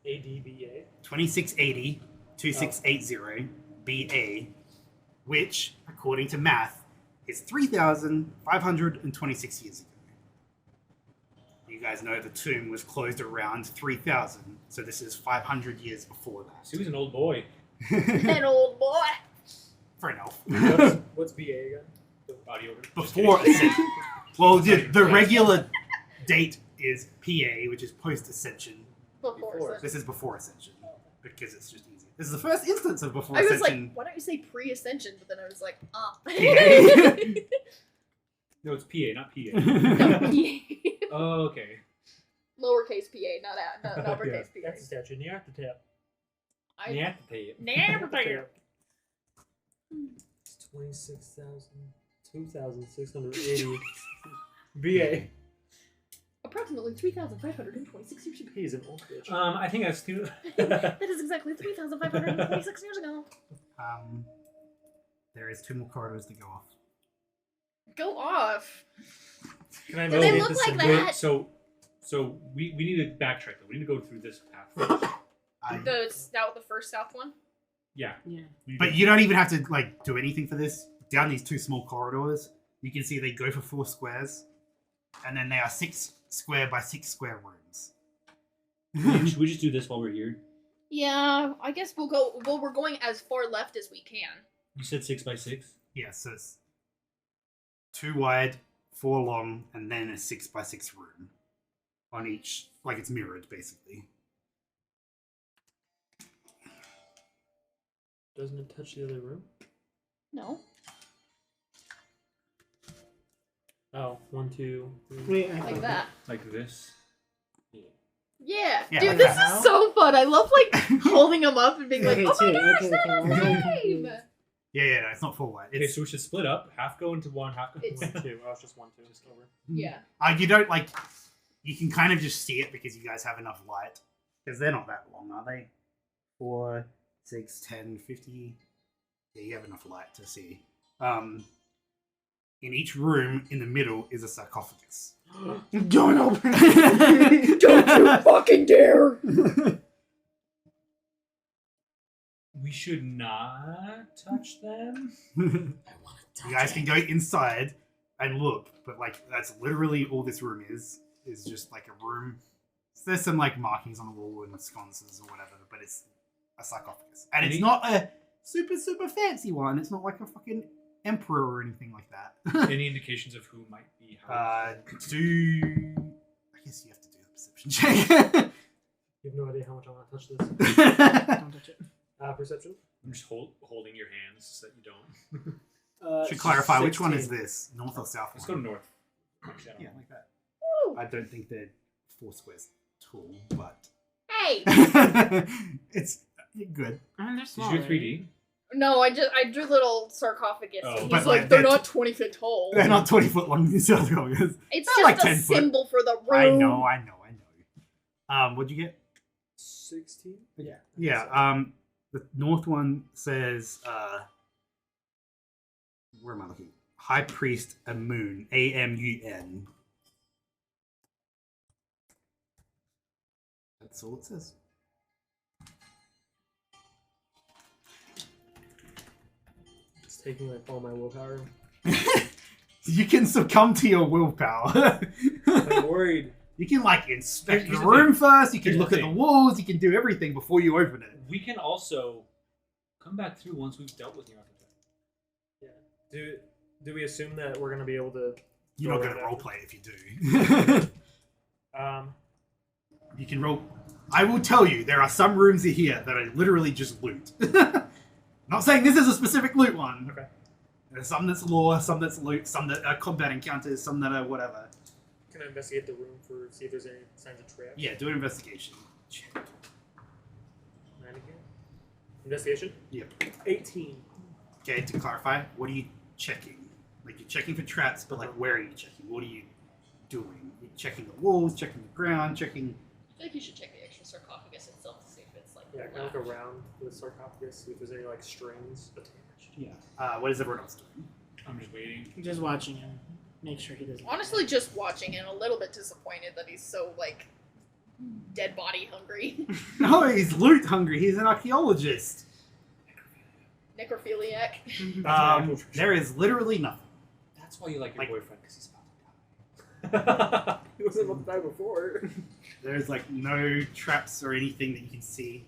ADBA. 2680 2680 BA, which, according to math, is 3,526 years ago. You guys know the tomb was closed around 3000, so this is 500 years before that. So he was an old boy. An old boy. For an elf. What's BA again? Body over. Before Ascension. Well, the regular date is PA, which is post-Ascension. Before. This is before Ascension, because it's just easier. This is the first instance of before I was Ascension. like, why don't you say pre-ascension? But then I was like, No, it's PA, not PA. No, PA. Oh, okay. Lowercase PA, not uppercase PA. That's a statue. Nyarthotep. Nyarthotep. Nyarthotep. It's 2,680 BA. Approximately 3,526 years ago. He's an old bitch. I think that's too. That is exactly 3,526 years ago. There is 2 more corridors to go off. Go off. Can I Do they motivate look this like in- that? Wait, so we need to backtrack though. We need to go through this path first. The first south one. Yeah. Yeah. But you don't even have to do anything for this. Down these 2 small corridors, you can see they go for 4 squares, and then they are 6 square by 6 square rooms. Should we just do this while we're here? Yeah, I guess we'll go. Well, we're going as far left as we can. You said 6 by 6. Yeah, so it's 2 wide, 4 long, and then a 6 by 6 room on each. Like it's mirrored, basically. Doesn't it touch the other room? No. Oh, 1, 2, 3. Wait, I Like thought that. Like this. Yeah. Yeah, Dude, like this that. is so fun. I love holding them up and being like, Okay, oh my too. gosh, Okay, that okay, is okay. lame. Yeah, no, it's not full wide. Okay, It's, so we should split up. Half go into one, half go into It's- one. 2. Oh, it's just 1, 2. Just over. Yeah. you don't you can kind of just see it because you guys have enough light. Because they're not that long, are they? 4, 6, 10, 50. Yeah, you have enough light to see. In each room, in the middle, is a sarcophagus. Don't open it. Don't you fucking dare! We should not touch them. I want to touch You guys it. can go inside and look, but that's literally all this room is just like a room. There's some markings on the wall and sconces or whatever, but it's a sarcophagus. And it's not a super fancy one. It's not like a fucking emperor or anything like that. Any indications of who might be? I guess you have to do a perception check. You have no idea how much I want to touch this. Don't touch it. Perception? I'm just holding your hands so that you don't. Should clarify, which one is 16. this? North or south? Let's go one? north. Yeah, like that. Woo. I don't think they're 4 squares tall, but Hey. it's good. I mean, they're Did small. you do 3D? No, I drew little sarcophagus. Oh. And But, he's like, like, they're they're not 20 feet tall. They're not 20 foot long, these sarcophagus. It's They're just like a 10 foot. symbol for the I room. know. What'd you get? 16? Yeah. Yeah, the north one says, where am I looking? High Priest Amun, A-M-U-N. That's all it says. It's taking all my willpower. You can succumb to your willpower. I'm worried. You can inspect Here's the the room thing. first, you can Here's look the at the thing. walls, you can do everything before you open it. We can also come back through once we've dealt with Nyarthotep. Yeah. Do we assume that we're gonna be able to? You're go not going to around roleplay if you do. You can roll. I will tell you, there are some rooms here that are literally just loot. Not saying this is a specific loot one. Okay. There's some that's lore, some that's loot, some that are combat encounters, some that are whatever. Can I investigate the room for see if there's any signs of trap? Yeah, do an investigation check. 9 again. Investigation. Yep. 18. Okay, to clarify, what are you checking? Like, you're checking for traps, but like, where are you checking? What are you doing? You're checking the walls, checking the ground, checking. I feel like you should check the actual sarcophagus itself to see if it's like. Yeah, kind of look around the sarcophagus, see if there's any like strings attached. Yeah. What is everyone else doing? I'm just waiting. Just watching him. Make sure he doesn't. Honestly, just watching and a little bit disappointed that he's so like dead body hungry, No, he's loot hungry. He's an archaeologist. necrophiliac. There is literally nothing. That's why you like your Like- boyfriend, because he's about to die. He wasn't about to die before. There's like no traps or anything that you can see.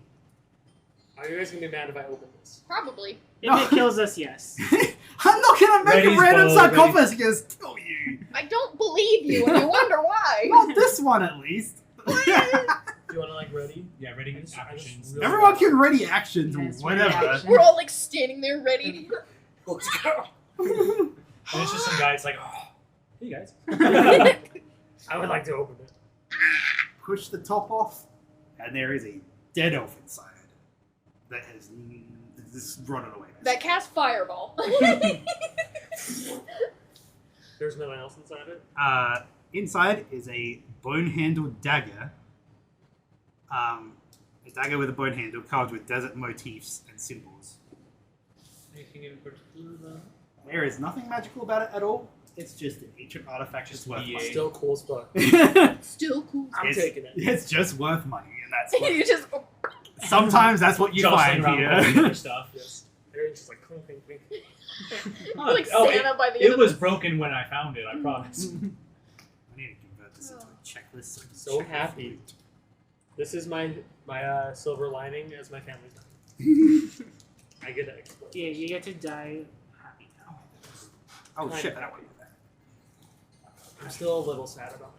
Are you guys gonna be mad if I open this? Probably. If it kills us, yes. I'm not gonna make Ready's a random bold, sarcophagus kill you. I don't believe you, and I wonder why. Not this one, at least. Do you want to like ready? Yeah, ready I just actions. really- Everyone can ready actions or Yes, ready whatever. action. We're all like standing there ready. Let's go. And it's just some guys like, oh, hey guys. I would like to open it. Push the top off, and there is a dead elf inside that has just run it away. That cast fireball. There's no one else inside it. Inside is a bone-handled dagger. A dagger with a bone handle carved with desert motifs and symbols. Anything in particular though? There is nothing magical about it at all. It's just an ancient artifact that's worth BA. money. Still cool as fuck. Still cool. I'm It's- taking it. It's just worth money, and that's what, You just sometimes that's what you Jostling find around all the here. other stuff. Yes. Everything's just like clink, clink, clink. you're like Oh, Santa by the end It of was this. broken when I found it, I promise. I need to convert this into a checklist. So, I can So check happy. loot. This is my silver lining as my family's dying. I get to explode. Yeah, you get to die happy now. Oh shit! I don't want to do that. I'm still a little sad about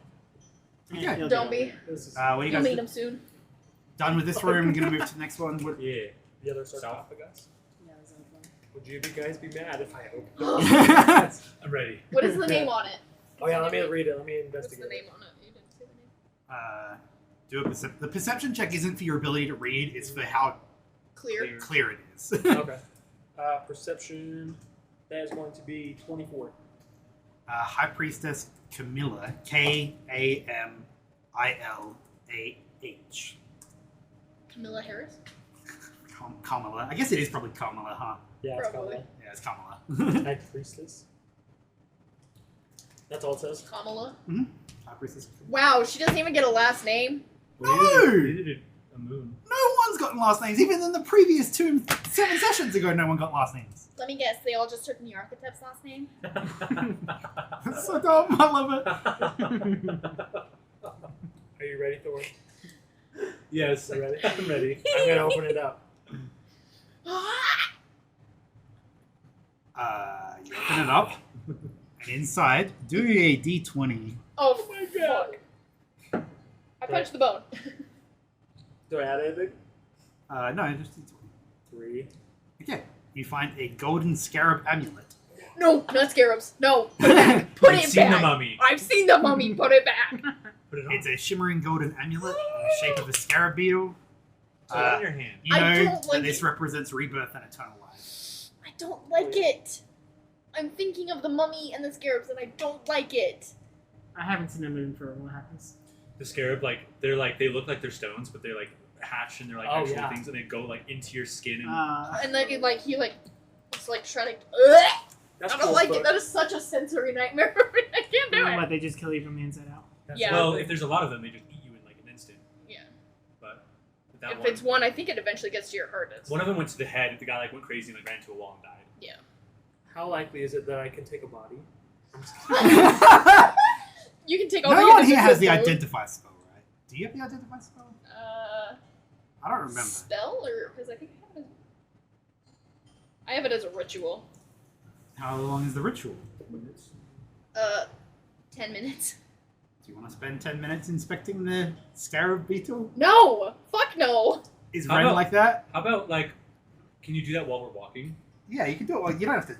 Yeah. He'll Don't do be. it. This is What do you You'll guys meet do? him soon. Done with this room? Gonna move to the next one. What? Yeah. the other sarcophagus. Yeah, that's fun. Would you guys be mad if I opened it? I'm ready. What is the name on it? Oh yeah, let me read it. Let me What's investigate. the name on it? You didn't say the name. Do a the perception check isn't for your ability to read; it's for how Clear. clear it is. Okay. Perception. That is going to be 24. High Priestess Camilla, Kamilah. Camilla Harris. Kamala. I guess it is probably Kamala, huh? Yeah, it's Probably. Kamala. Yeah, it's Kamala. High Priestess. That's all it says. Kamala. High Priestess. Wow, she doesn't even get a last name. No! They did a moon. No one's gotten last names. Even in the previous 7 sessions ago, no one got last names. Let me guess, they all just took Nyarthotep's last name? That's so dumb. I love it. Are you ready, Thor? Yes, You ready? I'm ready. I'm gonna open it up. You open it up, and inside, do a d20. Oh, my God. fuck. I punched the bone. Do I add anything? No, just d20. 3. Okay. You find a golden scarab amulet. No, not scarabs. No, put it back. Put I've it seen the back. mummy. I've seen the mummy. Put it back. Put it on. It's a shimmering golden amulet in the shape of a scarab beetle. Put it in your hand. You I know don't that like this it. represents rebirth and eternal life. I don't like it. I'm thinking of the mummy and the scarabs, and I don't like it. I haven't seen a moon for what happens. The scarab, they look like they're stones, but they're like hatched and they're like Oh, actual yeah. things, and they go like into your skin. And And then he it's like trying to. That's I don't cool, like but it. That is such a sensory nightmare for me. I can't do What, it. they just kill you from the inside out? that's Yeah. well, cool. if there's a lot of them, they just eat you in like an instant. Yeah. But with that If one, it's one, I think it eventually gets to your heart. one of them went to the head. The guy like went crazy and like ran into a wall and died. How likely is it that I can take a body? I'm just You can take all No the one here has innocent the food. identify spell, right? Do you have the identify spell? I don't remember. Spell or because I think I have it as a ritual. How long is the ritual? 10 minutes. Do you want to spend 10 minutes inspecting the scarab beetle? No, fuck no. Is How Ren about- like that? How about can you do that while we're walking? Yeah, you can do it. Well, you don't have to.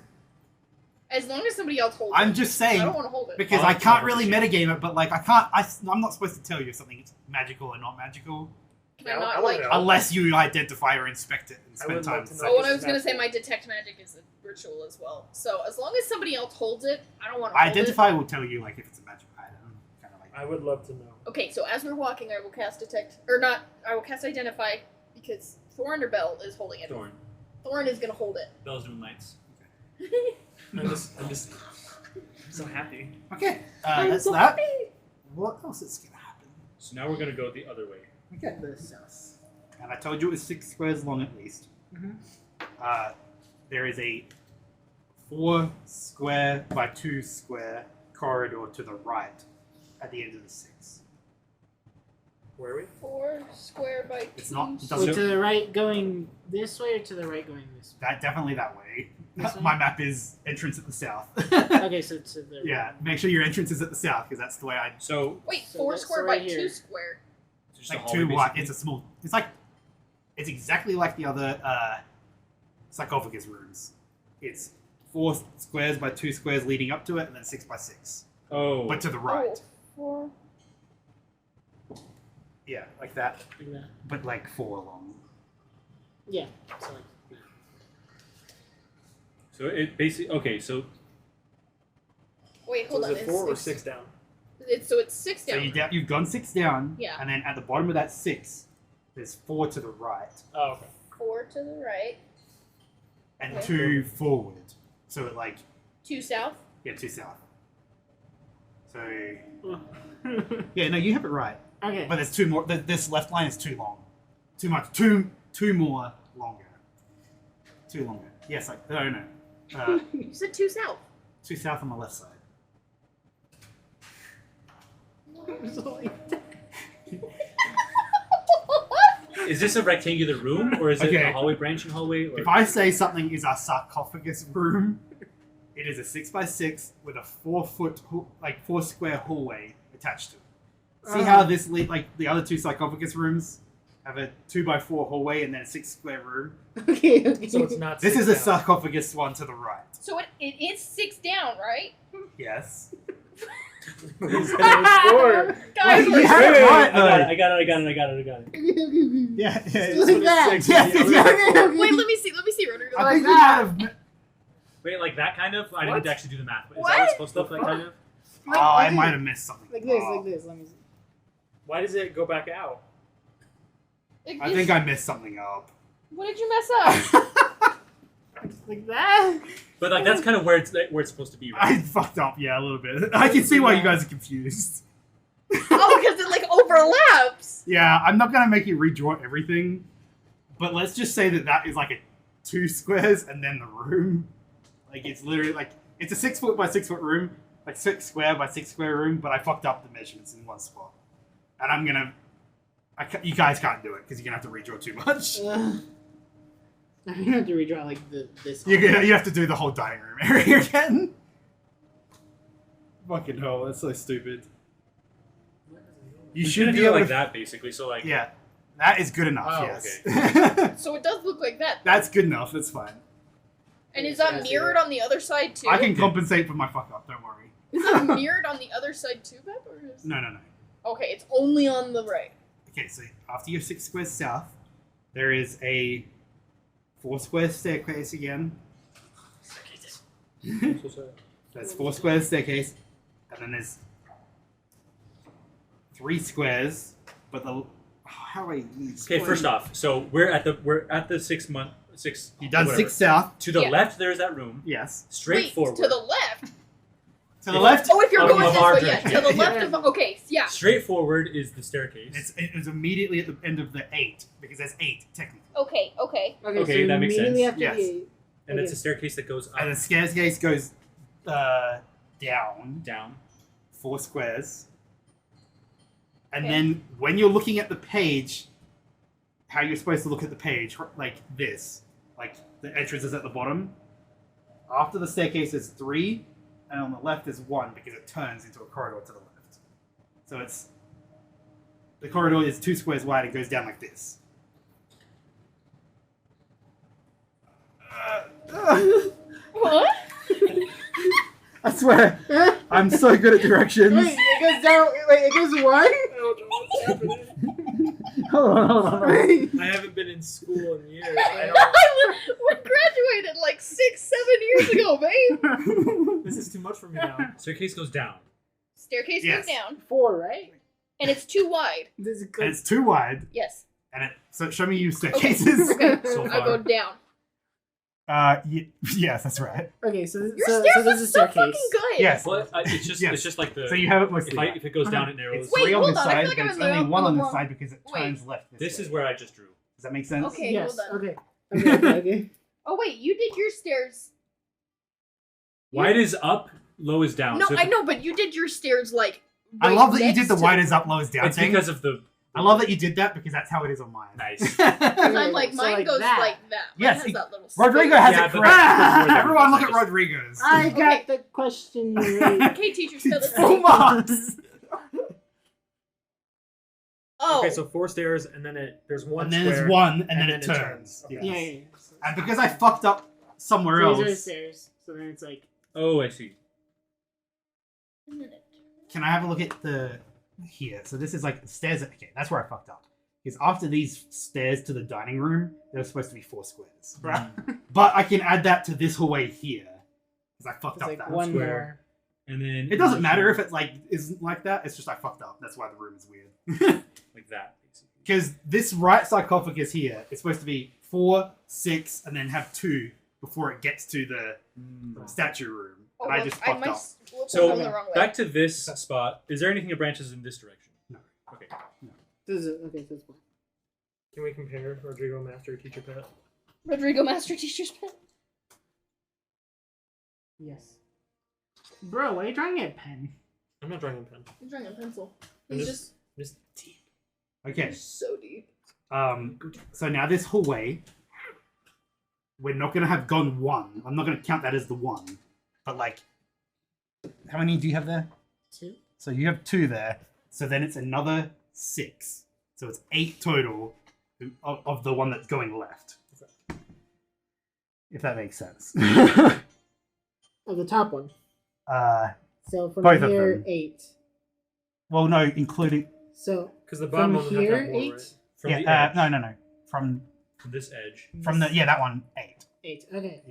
As long as somebody else holds I'm it. just I saying don't want to hold it. because I can't really metagame it, but like I can't. I'm not supposed to tell you if something's magical or not magical Can I not, like... unless you identify or inspect it and I spend would time. love to know. Oh, and I This was is going to say magical. my detect magic is a ritual as well. So as long as somebody else holds it, I don't want to hold Identify will tell you like if it's a magical item. Kind of like. I would love to know. it. Okay, so as we're walking, I will cast detect... Or not, I will cast identify because Thorn or Bell is holding it. Thorn. Thorn is going to hold it. Bell's moonlights. I'm just so happy. Okay, I'm that's so that. happy. What else is gonna happen? So now we're gonna go the other way. Okay. The south. And I told you it was 6 squares long at least. Mhm. There is a 4 square by 2 square corridor to the right at the end of the 6. Where are we? 4 square by It's 2 not- it So doesn't- to the right going this way or to the right going this That definitely that way. This way? My map is entrance at the south. way? Okay, so to the Yeah, make sure your entrance is at the south because that's the way I. So Wait, So 4 that's square right by here. 2 square. just Like a hallway, 2 wide. basically. It's a small. It's like. It's exactly like the other sarcophagus rooms. It's 4 squares by 2 squares leading up to it, and then 6 by 6. Oh, But to the right. Oh, 4. Yeah, like that. Like that. But like 4 long. Yeah. So like that. so it basically okay. So Wait, hold So on. is it 4 or 6 down? So it's 6 So down. you've gone 6 down. Yeah. And then at the bottom of that 6, there's 4 to the right Oh, okay. 4 to the right. and Okay. 2 forward. So it like 2 south. 2 south. So yeah, no, you have it right. Okay. But there's 2 more. This left line is too long. Too much. Two more longer. 2 longer. Yes, like no. You said 2 south. 2 south on the left side. is this a rectangular room or is it Okay. a hallway, branching hallway? Or... If I say something is a sarcophagus room, it is a 6 by 6 with a 4 square hallway attached to it. See how this like the other 2 sarcophagus rooms have a 2 by 4 hallway and then a 6 square room. Okay. So it's not. This 6 is a down. sarcophagus one to the right. So it is 6 down, right? Yes. He said it was 4. Guys, Wait, we're you have it right, I got it. Yeah. Like that. Six. Yes, exactly. Wait, let me see, Rodrigo. I think you that. might have. Wait, like that kind of? I What? didn't actually do the math. But is What? that what's supposed to look like, kind of? Oh, I might have missed something. Like this, Oh. like this. Let me see. Why does it go back out? I think I messed something up. What did you mess up? Like that. But like that's kind of where it's supposed to be, right? I fucked up, yeah, a little bit. I can see why you guys are confused. Oh, because it like overlaps. Yeah, I'm not gonna make you redraw everything, but let's just say that is like a 2 squares and then the room. Like it's literally like it's a 6 foot by 6 foot room, like 6 square by 6 square room, but I fucked up the measurements in one spot, and I'm gonna. You guys can't do it because you're gonna have to redraw too much. I'm gonna have to redraw like this. You have to do the whole dining room area again. Fucking hell, that's so stupid. You It's should gonna be do it able like to. that, basically. So like, Yeah, that is good enough. Oh, Yes, So it does look like that. that's good enough. That's fine. And is that mirrored on the other side too? I can compensate for my fuck up. Don't worry. Is that mirrored on the other side too, Beth? Or is... No. Okay, it's only on the right. Okay, so after you're 6 squares south, there is a 4 square staircase again. That's 4 squares staircase, and then there's 3 squares. But the how do I okay. First off, so we're at the 6 month 6. you've done whatever. 6 south. To the Yeah. left, there's that room. Yes. Straight Wait, forward. to the left. To the left. Oh, if you're Of going this our way, yeah. direction. To the left of. Okay, yeah. Straight forward is the staircase. It's immediately at the end of the 8 because there's 8 technically. Okay. Okay, so that makes immediately sense. after Yes. the and it's okay. a staircase that goes up, And the staircase goes down down. 4 squares. And Okay. then when you're looking at the page, how you're supposed to look at the page, like this, like the entrance is at the bottom. After the staircase is 3, and on the left is 1 because it turns into a corridor to the left. So it's the corridor is 2 squares wide and goes down like this. What? I swear. I'm so good at directions. Wait, it goes down. Wait, it goes one. I don't know what's happening. Hold on. I haven't been in school in years. We graduated like 6-7 years ago, babe. This is too much for me now. Staircase goes down. Staircase Yes. goes down, 4, right? and it's too wide. This is And good. it's too wide. Yes. So show me you staircases. Okay. So I go far. down. Yes, that's right. Okay, so Your so stairs this are is so staircase. fucking good. Yes. But it's just Yes. it's just like the So you have it mostly. if it goes down, it narrows. It's Wait, 3 on hold this on, I side, feel like but I'm it's in the only wrong- 1 on the this wrong- side because it Wait. turns left. This is way. where I just drew. Does that make sense? Okay, Yes. hold on. Okay. Okay. Oh wait, you did your stairs. Wide is up, low is down. No, So if I know, but you did your stairs like. I right love that you did next the to- wide is up, low is down It's thing. because of the. I love that you did that because that's how it is on mine. Nice. And I'm like, So mine like goes that. like that. Mine Yes, has that little. Rodrigo space. has Yeah, it but correct. that's- Everyone look at just- Rodrigo's. I got Okay. the question right. Okay, teacher, spell it. Full marks. Oh. Okay, so 4 stairs, and then there's one And then square. there's 1, and then and it then it turns. turns. Okay. Yeah, Yes. yeah. yeah. And because I fucked up somewhere So these are the else, stairs. So then it's like Oh, I see. can I have a look at the here? So this is like the stairs. Okay, that's where I fucked up. Because after these stairs to the dining room, there was supposed to be 4 squares. right. But I can add that to this hallway here. Because I fucked It's up like that one square. more. And then It doesn't matter if it like isn't like that. It's just I fucked up. That's why the room is weird. like that, basically. Because this right sarcophagus here is supposed to be 4, 6, and then have 2 before it gets to the statue room. And I just fucked up. So, the wrong way. Back to this spot. Is there anything that branches in this direction? No. Okay. This is okay. This one. Can we compare Rodrigo Master Teacher Pet? Rodrigo Master Teacher's Pet. Yes. Bro, why are you drawing a pen? I'm not drawing a pen. He's drawing a pencil. I'm He's just just deep. Okay. so deep. So now this hallway, we're not gonna have gone 1. I'm not gonna count that as the 1. But like, how many do you have there? 2. So you have 2 there. So then it's another 6. So it's 8 total of the one that's going left. If that makes sense. Oh, the top one. So from Both of here, them. 8. Well, no, including So Because the bottom from one would have to here, have more, 8. right? From the yeah, edge. no. From this edge. that one 8. 8. Okay.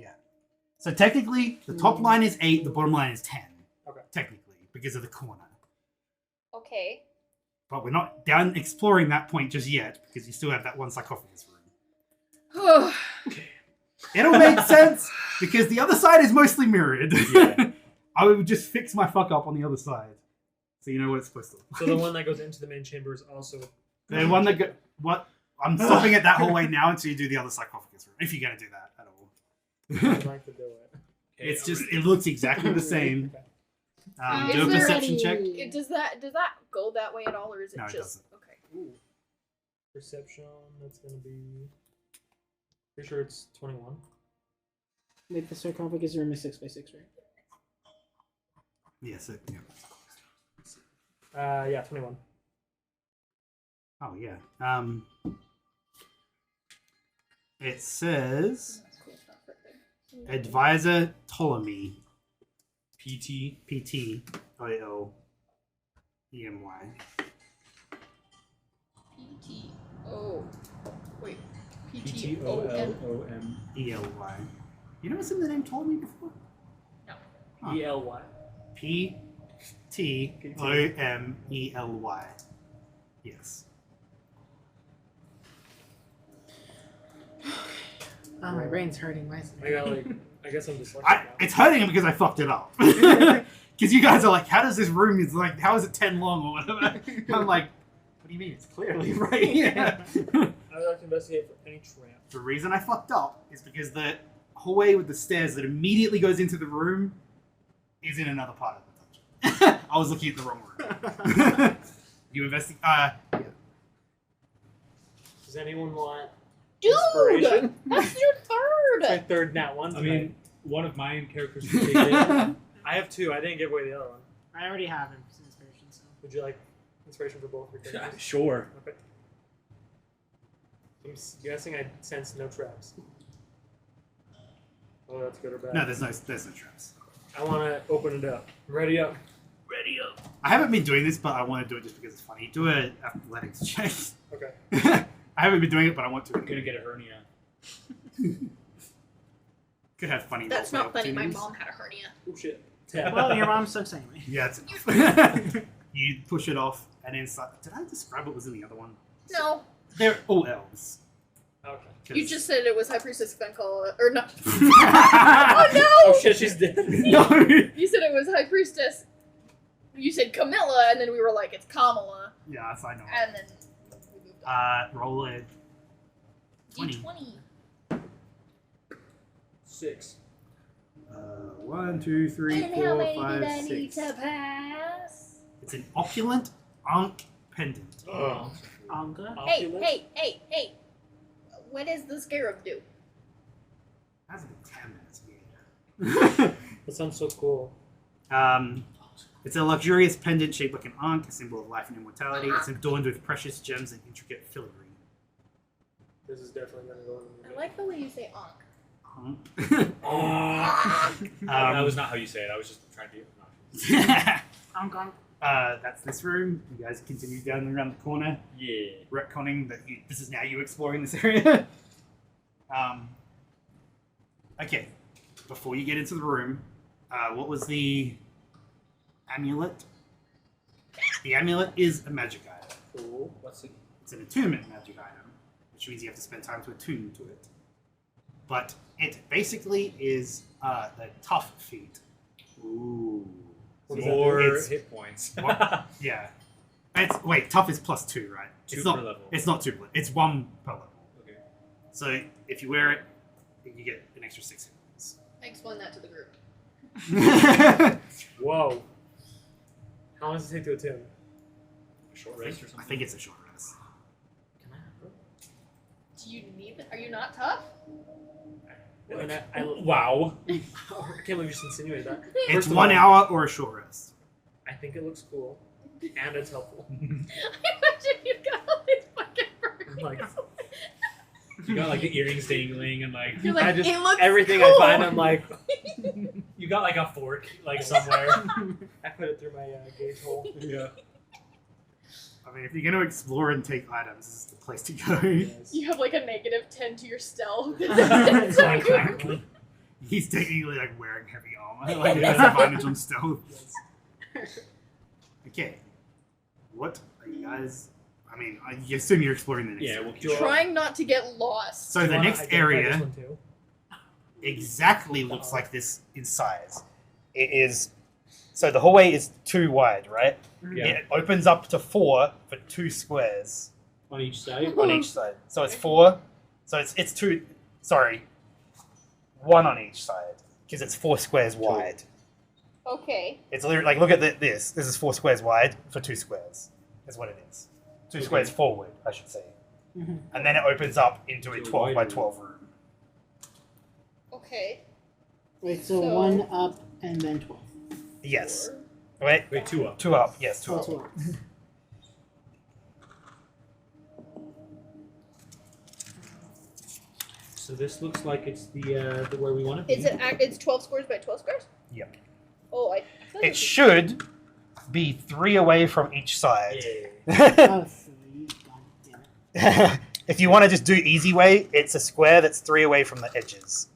So technically, the top line is 8, the bottom line is 10. Okay. Technically, because of the corner. Okay. But we're not down exploring that point just yet, because you still have that one sarcophagus room. Oh. It'll make sense, because the other side is mostly mirrored. Yeah. I would just fix my fuck up on the other side. So you know what it's supposed to look So like. the one that goes into the main chamber is also. The one that what? I'm stopping at that hallway now until you do the other sarcophagus room, if you're going to do that at all. I'd like to do it. Okay, It's just, alright. it looks exactly the same. Is Do a there perception any- check. Does that go that way at all, or is it No, it just doesn't. okay? Ooh. Perception, that's gonna be. Pretty sure it's 21. Wait, the sarcophagus room is 6x6, right? Yes, yeah. Yeah, 21. Oh, yeah. It says Advisor Ptolemy. PT. PT. O-L-E-M-Y. P-T-O. Wait. P-T-O-L-O-M. E-L-Y. You never seen the name Ptolemy before? Huh. ELY. P-T-O-M-E-L-Y. Yes. Oh, my brain's hurting. Why is I got like. I guess I'm dyslexic now. It's hurting because I fucked it up. Because you guys are like, how does this room, is like, how is it 10 long or whatever? I'm like, what do you mean? It's clearly right here. I would like to investigate for any trap. The reason I fucked up is because the hallway with the stairs that immediately goes into the room is in another part of the dungeon. I was looking at the wrong room. You investigate. Yeah. Does anyone want Dude, inspiration? that's your My third. third nat one. I mean, one of my characters would take it. I have 2. I didn't give away the other one. I already have inspiration, so. Would you like inspiration for both your characters? Sure. Okay. I'm guessing I sense no traps. Oh, that's good or bad? No, there's no traps. I want to open it up. Ready up. Ready up. I haven't been doing this, but I want to do it just because it's funny. Do an athletics check. Okay. I haven't been doing it, but I want to. I'm gonna get a hernia. Could have funny. That's roleplay not funny. My opportunities. mom had a hernia. Oh shit. Well, your mom sucks anyway. Yeah, it's enough. You push it off, and then it's like, did I describe what was in the other one? No, They're all elves. Okay. you just said it was High Priestess Fencala, or no? oh Oh Oh shit, she's dead. no! You said it was High Priestess. You said Camilla, and then we were like, it's Kamala, Yes, I know. and then we moved on. Roll a 20. D20. 6. 1, 2, 3, And how 4, many 5, did I need 6. to pass? It's an opulent Ankh pendant. Oh. Anka? Hey! What does the scarab do? That's a bit 10 minutes weird. That sounds so cool. It's a luxurious pendant shaped like an ankh, a symbol of life and immortality. It's adorned with precious gems and intricate filigree. This is definitely gonna go in the I movie. like the way you say Ankh. That was not how you say it. I was just trying to be obnoxious. Anka. That's this room. You guys continue down around the corner, Yeah. retconning that this is now you exploring this area. Okay, before you get into the room, what was the amulet? The amulet is a magic item. Cool. What's it? It's an attunement magic item, which means you have to spend time to attune to it. But it basically is the tough feat. Ooh. What does that do? More It's- hit points. Yeah. Wait, tough is +2, right? Two it's per not, level. It's not 2 per level. It's 1 per level. Okay. So if you wear it, you get an extra 6 hit points. Explain that to the group. Whoa. How long does it take to attune? Short rest or I something. think it's a short rest. Can I have it? Do you need it? Are you not tough? And then I Wow. can't believe you just insinuated that. It's First of 1 all- hour or a short rest. I think it looks cool. And it's helpful. I imagine you got all these fucking I'm like, birds. You got like the earrings dangling and like You're like, I just, it looks everything cool. I find, I'm like, you got like a fork like somewhere. I put it through my gauge hole. Yeah. I mean, if you're going to explore and take items, this is the place to go. Yes. You have like a -10 to your stealth. It's So like you- crackling. He's technically like wearing heavy armor. Like, he has advantage on stealth. Okay. What are you guys... I mean, I assume you're exploring the next Yeah, area. we'll Do you- Trying not to get lost. So Do you the wanna next identify this area one too? exactly looks like this in size. It is... So the hallway is 2 wide, right? Yeah. It opens up to 4 for 2 squares On each side. on each side. So it's 4. So it's 2... Sorry. 1 on each side. Because it's 4 squares wide. Okay. It's literally like, look at this. This is 4 squares wide for 2 squares. Is what it is. 2 squares forward, I should say. Mhm. And then it opens up into a To a 12 by wide 12 room. Wait, Okay. so So- 1 up and then 12. Yes. Wait, Wait, 2 up. 2 up. Yes, 2 Oh, up. 2 up. So this looks like it's the where we want to be. Is it? It's 12 squares by 12 squares. Yep. Oh, I. thought It should be 3 away from each side. Yeah. Oh, 3. God damn it. If you want to just do easy way, it's a square that's 3 away from the edges.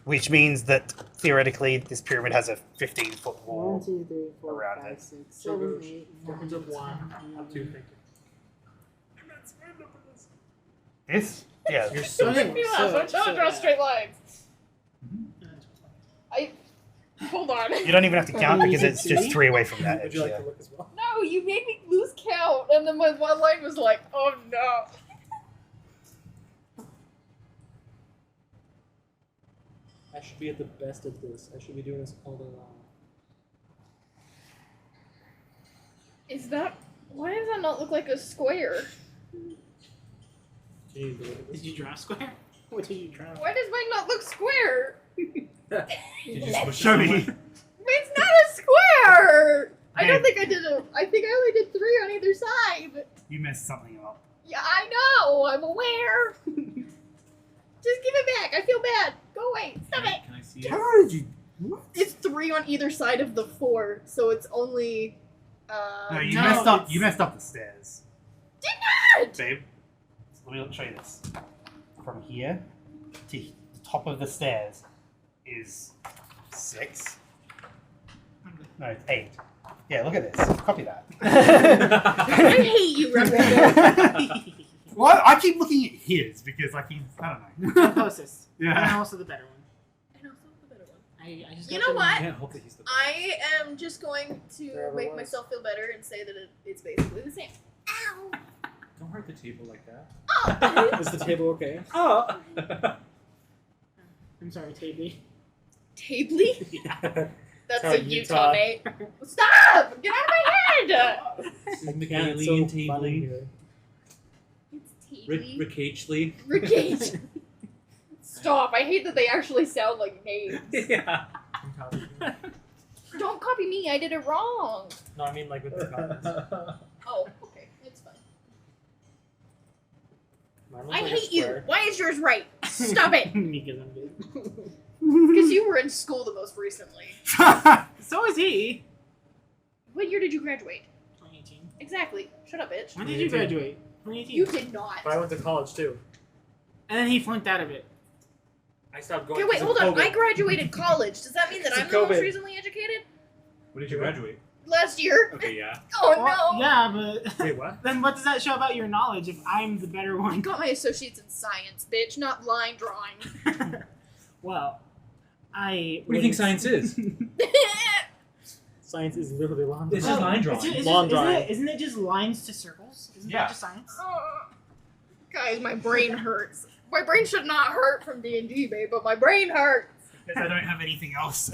Which means that theoretically this pyramid has a 15-foot 1, wall. 2, 3, 4, around 5, it. 6, So 7, goes 8, opens 9, up 1, 10, up 2, 11. thank you. This? Yeah. You're so. Okay. Yeah, so I'm trying to draw yeah. straight lines. Hold on. You don't even have to count because it's just 3 away from that Would edge. you like Yeah. to look as well? No, you made me lose count, and then my one line was like, "Oh no." I should be at the best of this. I should be doing this all day long. Is that? Why does that not look like a square? Do you need to look at this? Did you draw a square? What did you draw? Why does mine not look square? Did you smush Show it me. somewhere? It's not a square. I don't Babe. think I did a. I think I only did 3 on either side. You messed something up. Yeah, I know. I'm aware. Just give it back. I feel bad. Go Go away. Stop it. Can I see it? How did you? What? It's 3 on either side of the 4, so it's only. No, you No, messed up. it's- You messed up the stairs, Did babe. Let me show you this. From here to the top of the stairs is 6. No, it's 8. Yeah, look at this. Copy that. I hate you, Rebel. Well, I keep looking at his because, like, he's. I don't know. The closest. And Yeah. also the better one. And also the better one. I just You got know the- what? I can't hope that he's the I am just going to Wherever make it was. myself feel better and say that it's basically the same. Ow! Don't hurt the table like that. Oh! Is the table okay? Oh! I'm sorry, Tabby. Tably? Yeah. That's How a Utah- Utah, mate. Stop! Get out of my head! It's Alien so funny Tably. here. It's Tably. Ricachely. Ricage. Stop! I hate that they actually sound like names. Yeah. Don't copy me, I did it wrong. No, I mean like with the comments. Oh, okay, it's fine. Mine was I like a hate you. square. Why is yours right? Stop it! Because I'm big. Because you were in school the most recently. So is he. What year did you graduate? 2018. Exactly. Shut up, bitch. When did you graduate? 2018. You did not. But I went to college too. And then he flunked out of it. I stopped going. Okay, wait, because hold of on. COVID. I graduated college. Does that mean that It's I'm the most COVID. recently educated? When did you graduate? Last year. Okay, yeah. Oh Well, no. yeah, but Wait, what? then what does that show about your knowledge if I'm the better I one? got my associates in science, bitch, not line drawing. Well, I. What do you think science is? Science is literally long. It's just line drawing. Lawn drawing. Isn't it just lines to circles? Isn't Yeah. that just science? Guys, my brain hurts. My brain should not hurt from D&D, babe, but my brain hurts. Because I don't have anything else.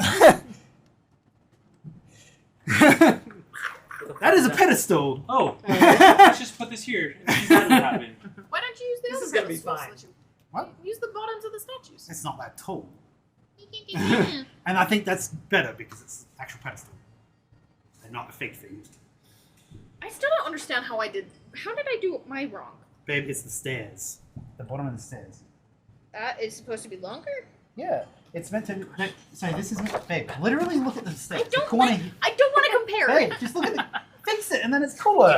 That is a pedestal. Oh, let's just put this here. and see what happen. Why don't you use the This other is gonna be pedestals fine. that you- What? Use the bottoms of the statues. It's not that tall. I And I think that's better because it's actual pedestal. And not a fake thing. still don't understand how I did. How did I do my wrong? Babe, it's the stairs. The bottom of the stairs. That is supposed to be longer? Yeah. It's meant to... So this is... Babe, literally look at the stairs. I don't the corner, like, I don't want to compare Babe, it. just look at the... Fix it and then it's cooler.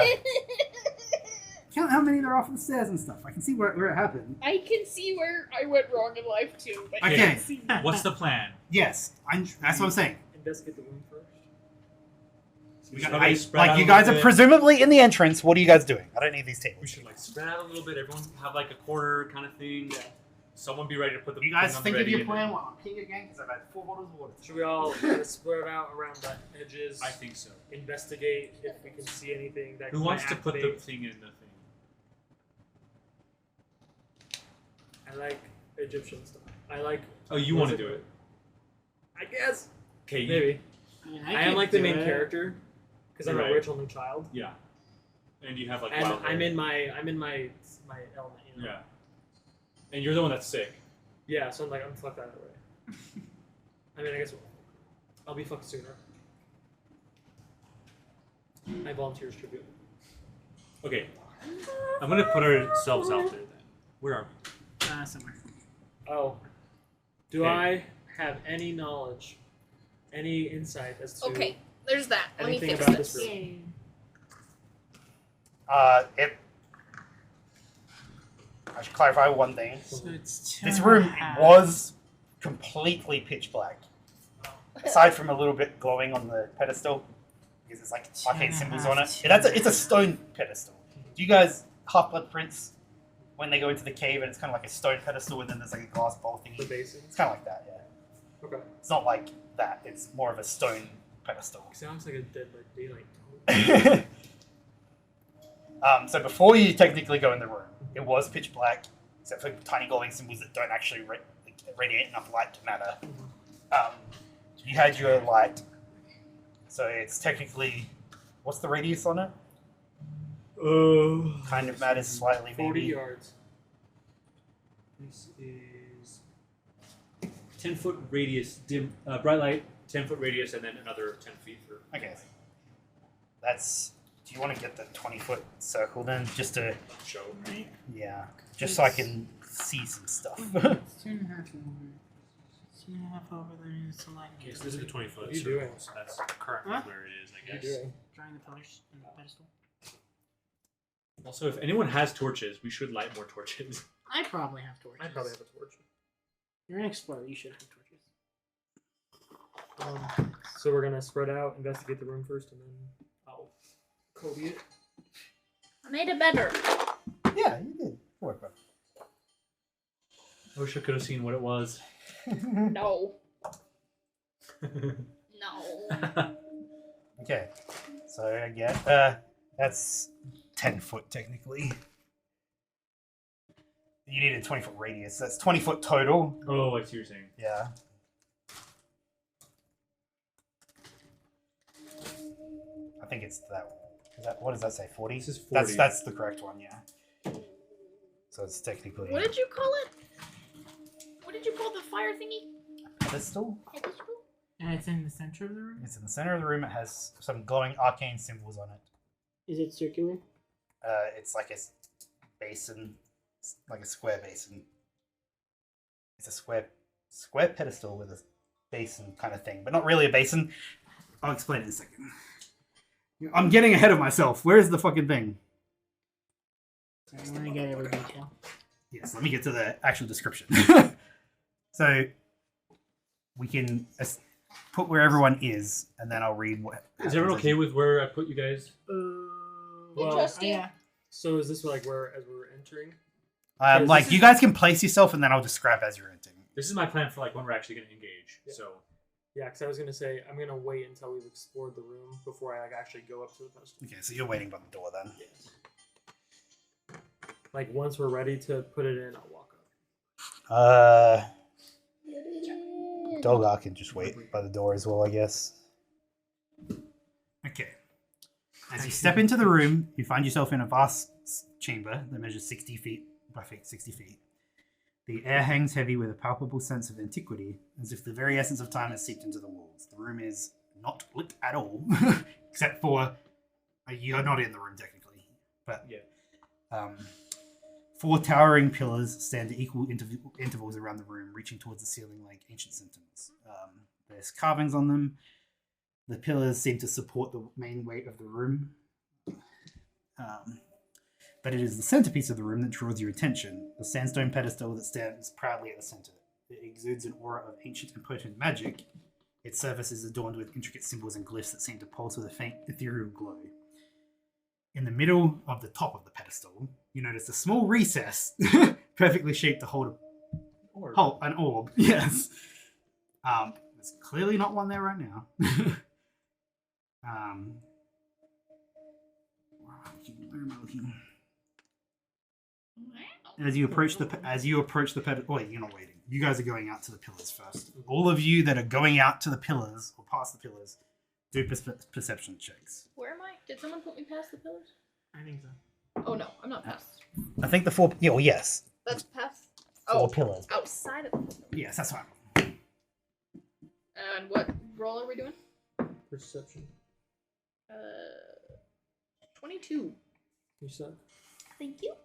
Count how many there are from the stairs and stuff. I can see where it happened. I can see where I went wrong in life too. But Okay. I can't see. What's the plan? Yes. That's what I'm saying. Investigate the room first. We should probably spread out Like, a you guys little are bit. presumably in the entrance. What are you guys doing? I don't need these We tables. should like spread out a little bit. Everyone have like a corner kind of thing. Yeah. Someone be ready to put the You guys thing on think the of your ready plan while I'm peeing again because I've had 4 bottles of water. Should we all kind of spread out around the edges? I think so. Investigate if we can see anything that Who might wants to put the activate. thing in the thing? I like Egyptian stuff. I like. Oh, you want to do it? I guess. Okay, Maybe. I am could like the do main it. character because I'm Right. a rich only child, Yeah. And you have like and wild I'm hair. in my element. You know? Yeah. And you're the one that's sick. Yeah. So I'm like I'm fucked out of the way. I mean, I guess I'll be fucked sooner. I volunteer as tribute. Okay. I'm gonna put ourselves out there then. Where are we? Somewhere. Oh. Do Okay. I have any knowledge, any insight as to Okay, there's that. Let me anything fix about this. this room? I should clarify one thing. So it's This 2.5. room was completely pitch black. Aside from a little bit glowing on the pedestal. Because it's like arcane symbols on it. It's a stone pedestal. Do you guys Half-Blood Prince, when they go into the cave and it's kind of like a stone pedestal and then there's like a glass bowl The thingy? basin. It's kind of like that, yeah. Okay. It's not like that. It's more of a stone pedestal. Sounds like a Dead by Daylight. So before you technically go in the room, it was pitch black, except for tiny glowing symbols that don't actually radiate enough light to matter. You had your light, so it's technically, what's the radius on it? Kind of matters slightly, 40 maybe. yards. This is 10-foot radius, dim, bright light, 10-foot radius, and then another 10 feet for. Okay. That's. Do you want to get the 20-foot circle then, just to? Show. Yeah, just so I can see some stuff. It's 2.5 kilometers. 2.5 over there is select. Okay, so this is the 20-foot What are you circle. doing? So that's currently Huh? where it is, I What are guess. you doing? Drawing the pillars in the pedestal. Also, if anyone has torches, we should light more torches. I probably have torches. I probably have a torch. You're an explorer. You should have torches. So we're gonna spread out, investigate the room first, and then I'll Kobe it. I made it better. Yeah, you did. Work. I wish I could have seen what it was. No. No. Okay, so I get that's 10 foot technically. You need a 20-foot radius. That's 20 foot total. Oh, I see what you're saying. Yeah. I think it's that. Is that what does that say? 40. This is 40. That's the correct one. Yeah. So it's technically What did you call it? What did you call the fire thingy? pedestal. Pedestal? And it's in the center of the room. It's in the center of the room. It has some glowing arcane symbols on it. Is it circular? It's like a basin, like a square basin. It's a square pedestal with a basin kind of thing, but not really a basin. I'll explain it in a second. I'm getting ahead of myself. Where is the fucking thing? I want to get every detail. Yes, let me get to the actual description. So we can put where everyone is, and then I'll read what. Is everyone okay with where I put you guys? Well, Interesting. Yeah. So is this like where as we're entering? Like you guys can place yourself, and then I'll describe as you're entering. This is my plan for like when we're actually going to engage. Yeah. So Yeah, because I was gonna say I'm gonna wait until we've explored the room before I like actually go up to the pedestal. Okay, so you're waiting by the door then. Yes. Like once we're ready to put it in, I'll walk up. Dolgar can just wait by the door as well, I guess. Okay. As you step into the room, you find yourself in a vast chamber that measures 60 feet by 60 feet. The air hangs heavy with a palpable sense of antiquity, as if the very essence of time has seeped into the walls. The room is not lit at all, except for you're not in the room technically, but yeah. 4 towering pillars stand at equal intervals around the room, reaching towards the ceiling like ancient sentinels. There's carvings on them. The pillars seem to support the main weight of the room. But it is the centerpiece of the room that draws your attention, the sandstone pedestal that stands proudly at the center. It exudes an aura of ancient and potent magic. Its surface is adorned with intricate symbols and glyphs that seem to pulse with a faint ethereal glow. In the middle of the top of the pedestal, you notice a small recess, perfectly shaped to hold an orb. Yes. There's clearly not one there right now. Where am I looking? As you approach the pedestal, wait, you're not waiting. You guys are going out to the pillars first. All of you that are going out to the pillars or past the pillars, do perception checks. Where am I? Did someone put me past the pillars? I think so. Oh no, I'm not past. I think the 4. Yeah, well, yes. That's past. 4 Oh, pillars. outside of the pillars. Yes, that's right. And what roll are we doing? Perception. 22. You suck. Thank you.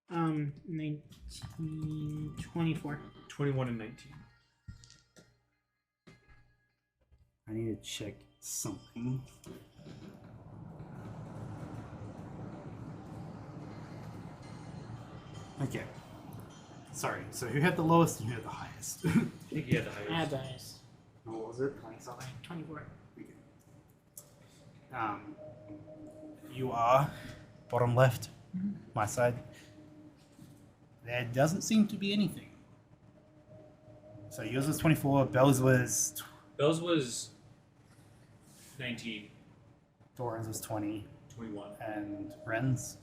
19, 24. 21 and 19. I need to check something. Okay. Sorry, so who had the lowest and who had the highest? I think he had the highest. Add dice. What was it? 20 something? 24. You are bottom left, my side. There doesn't seem to be anything. So yours was 24, Bell's was... Bell's was 19. Doran's was 20, 21. and Ren's...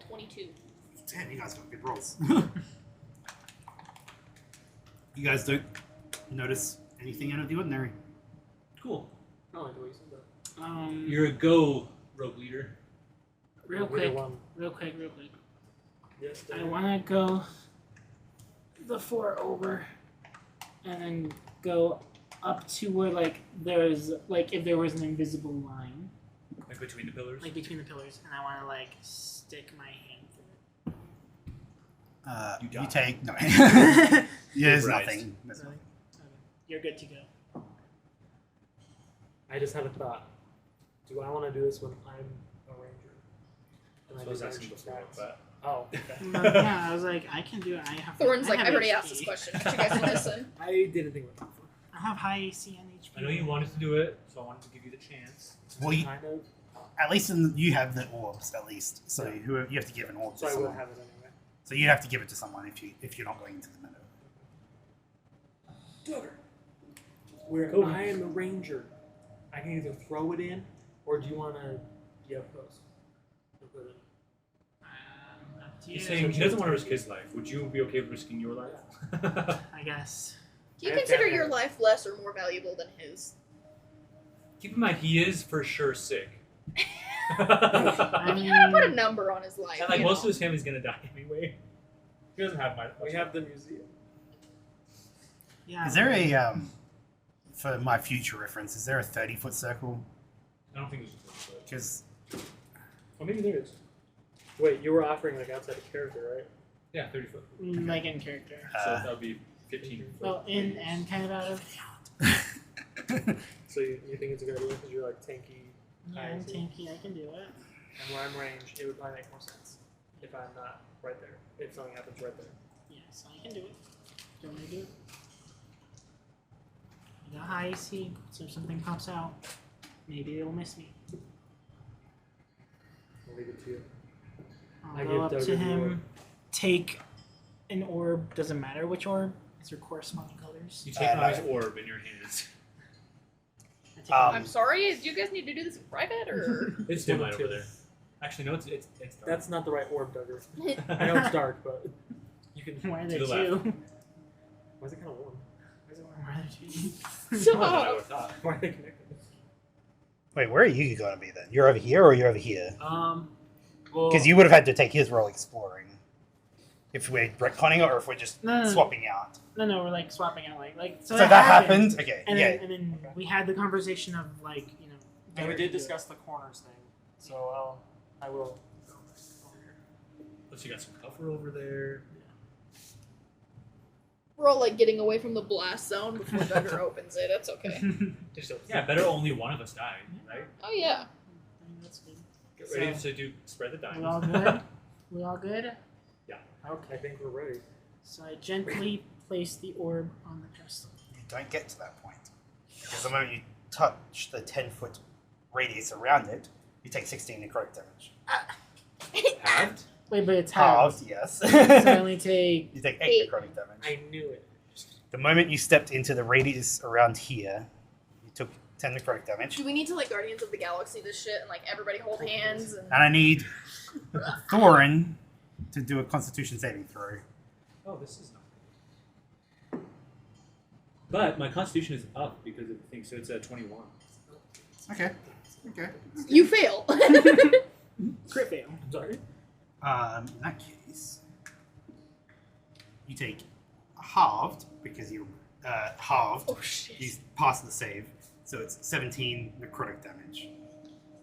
22. Damn, you guys got good rolls. You guys don't notice anything out of the ordinary. Cool. I like the way you said that. You're a go, rogue leader. Real We're the quick. one. Real quick. Yes, I want to go the 4 over and then go up to where, like, there's, like, if there was an invisible line, Like between the pillars. like, between the pillars, and I want to, like, stick my hand through it. You You die. take no. Yeah, there's Right. nothing. There's nothing. You're good to go. I just had a thought. Do I want to do this when I'm a ranger? And So I was do asking ranged before, stats? but Oh, okay. Yeah, I was like, I can do it. I have. Thorn's like, have I already HP. asked this question. But you guys can listen. I didn't think about that before. I have high AC and HP. I know you wanted to do it, so I wanted to give you the chance. Well, you, Kind of. at least you have the orbs, at least. So you have to give an orb So to I will someone. have it anyway. So you have to give it to someone if you're not going into the middle. Duggar. Where Cool. I am a ranger, I can either throw it in, or do you want to be up close? And put it Up to He's you. saying he doesn't want to risk his life. Would you be okay with risking your life? I guess. Do you I have consider family. your life less or more valuable than his? Keep in mind, he is for sure sick. I You gotta put a mean, number on his life. And like you most know? in his family's gonna die anyway. He doesn't have much. We have the museum. yeah. Is there a for my future reference? Is there a 30-foot circle? I don't think there's a thing, Because Oh, maybe there is. Wait, you were offering like outside of character, right? yeah, 30 foot. like in character? So that would be 15. Well, in and kind of out of. So you think it's a good idea because you're like tanky, Yeah, I I'm see. tanky. I can do it. and where I'm ranged, it would probably make more sense if I'm not right there. If something happens right there. Yes, I can do it. Do you want me to do it? I got high AC, so if something pops out, maybe it'll miss me. I'll leave it to you. I'll I go give up Doug to an him, orb. take an orb. Doesn't matter which orb. These are corresponding colors. You take Rami's orb in your hands. I take I'm sorry. Do you guys need to do this in private or? It's One dim of light two. over there. Actually, no, it's dark. That's not the right orb, Duggar. I know it's dark, but you can. Why are To there the left. two? Why is it kind of warm? Why are there two? I Stop. would thought. Why are they connected? wait, where are you going to be then? You're over here or you're over here? Well, Because you would have had to take his role exploring. If we're retconning it or if we're just No. swapping out. No, we're like swapping out like. So that happened. Okay, And yeah. then, and then we had the conversation of like and we did discuss the corners thing, so I will. Plus, you got some cover over there. We're all like getting away from the blast zone before Duggar opens it. That's okay. Yeah, better only one of us die, right? Oh yeah. That's good. Get ready to spread the We all diamonds. good? We all good? I think we're ready. So I gently place the orb on the crystal. You don't get to that point. Because the moment you touch the 10-foot radius around it, you take 16 necrotic damage. Halved? Wait, but it's halved. Halved, yes. So I only take. You take 8 Eight. necrotic damage. I knew it. The moment you stepped into the radius around here, you took 10 necrotic damage. Do we need to like Guardians of the Galaxy this shit and like everybody hold hands and? And I need Thorin to do a Constitution saving throw. Oh, this is not good. But my constitution is up because of the thing, so it's at 21. Okay. Okay. You fail. Crit fail. I'm sorry. In that case, you take halved because you halved. Oh shit. You pass the save, so it's 17 necrotic damage.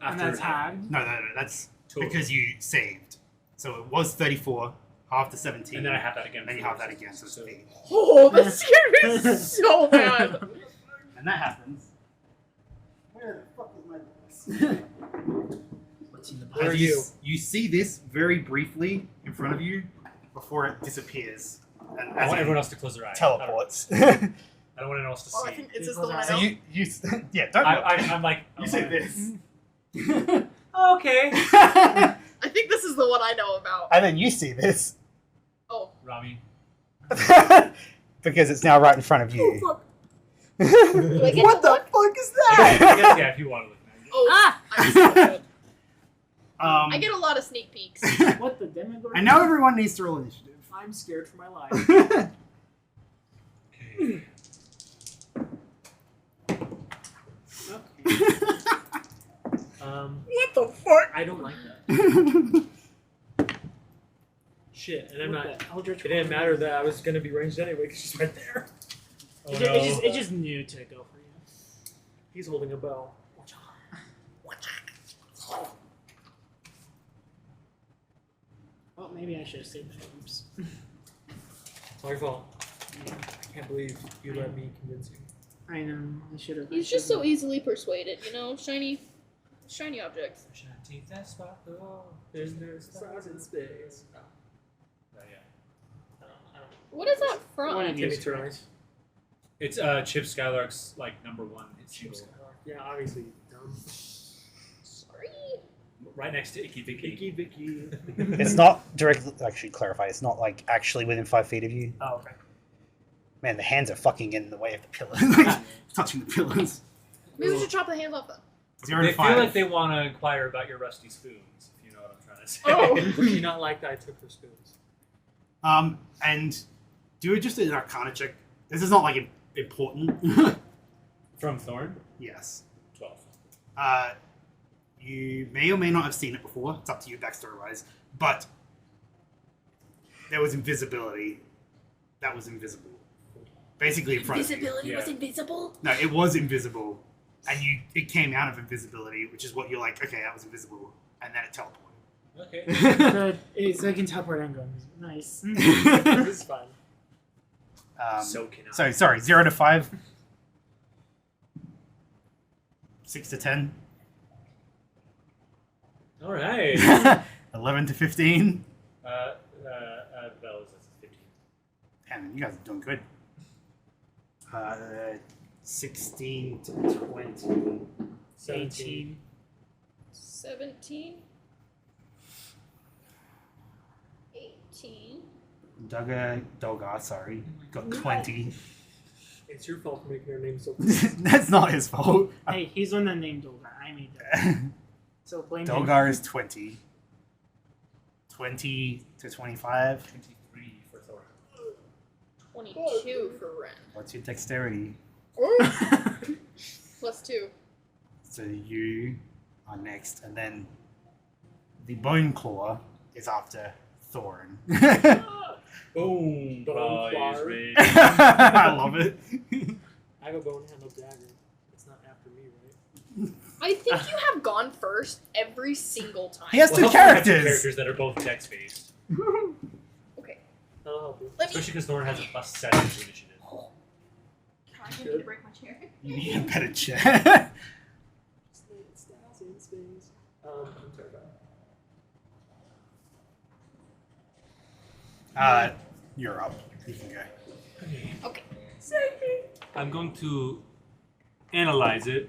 And that's halved. No, that's Total. because you saved. So it was 34, half to 17. And then I have that again. Then you have that again, so it's 8. Oh, that scared me so bad. And that happens. Where the fuck is my dice? What's in the Where are As you? You see this very briefly in front of you before it disappears. And I as want it everyone else to close their eyes. teleports. I don't want anyone else to Oh, I see. think is this the one I so know? you yeah, don't look. I'm like, You say this. Okay. I think this is the one I know about. And then you see this. Oh. Rami. Because it's now right in front of you. Do I get What to the look? fuck is I that? guess, yeah, if you want to look now. Oh, I'm so good. I I get a lot of sneak peeks. What the Demogorgon? I know everyone needs to roll initiative. I'm scared for my life. Okay. What the fuck? I don't like that. Shit, and I'm What not. the Eldritch It didn't Horn? matter that I was gonna be ranged anyway because she's right there. Oh, It, no. ju- it just, it just knew to go for you. He's holding a bow. Well, maybe I should have saved the oops. It's my fault. I can't believe you let me convince you. I know. I should have. He's just so easily persuaded, you know? Shiny objects. There's no stars in space. Oh. Yeah. I don't What is that One from? of you Give me is two correct. eyes. It's Chip Skylark's like #1 hit single. Yeah, obviously dumb. Sorry. Right next to Icky Vicky. Vicky, Vicky. It's not directly. Actually, clarify. It's not like actually within 5 feet of you. Oh, okay. Man, the hands are fucking getting in the way of the pillars. Touching the pillars. Maybe we should chop the hands off them. 0 They to feel 5. like they want to inquire about your rusty spoons, if you know what I'm trying to say. Oh. Would you not like that I took her spoons? And do just an Arcana check. This is not like important. From Thorn? Yes. 12. You may or may not have seen it before. It's up to you backstory-wise. But there was invisibility. That was invisible. Basically in front of you. Visibility was Yeah. invisible? No, it was invisible. And it came out of invisibility, which is what you're like, okay, that was invisible. And then it teleported. Okay. Good. So I can teleport and go. Nice. This is fun. So can I. So, sorry, 0 to 5. 6 to 10. Alright. 11 to 15. Bells, that's 15. Man, you guys are doing good. 16 to 20. 17. 17. 18. Dolgar, sorry, got 20. It's your fault for making her name so That's not his fault. Hey, he's the one that named Dolgar. I made that. So blame him. Dolgar is 20. 20 to 25. 23 for Thorn. 22 for Ren. What's your dexterity? +2. So you are next, and then the Bone Claw is after Thorn. Boom! Bone Prize Claw. raid. I love it. I have a bone handled dagger. It's not after me, right? I think you have gone first every single time. He has Well, two hopefully we have characters. characters that are both dex based. Okay. That'll help you. Let me. Especially because Thorn has a +7 to initiative. I didn't need to break my chair. You need a better chair. Stars in space. I'm terrified. You're up. You can go. Okay. I'm going to analyze it.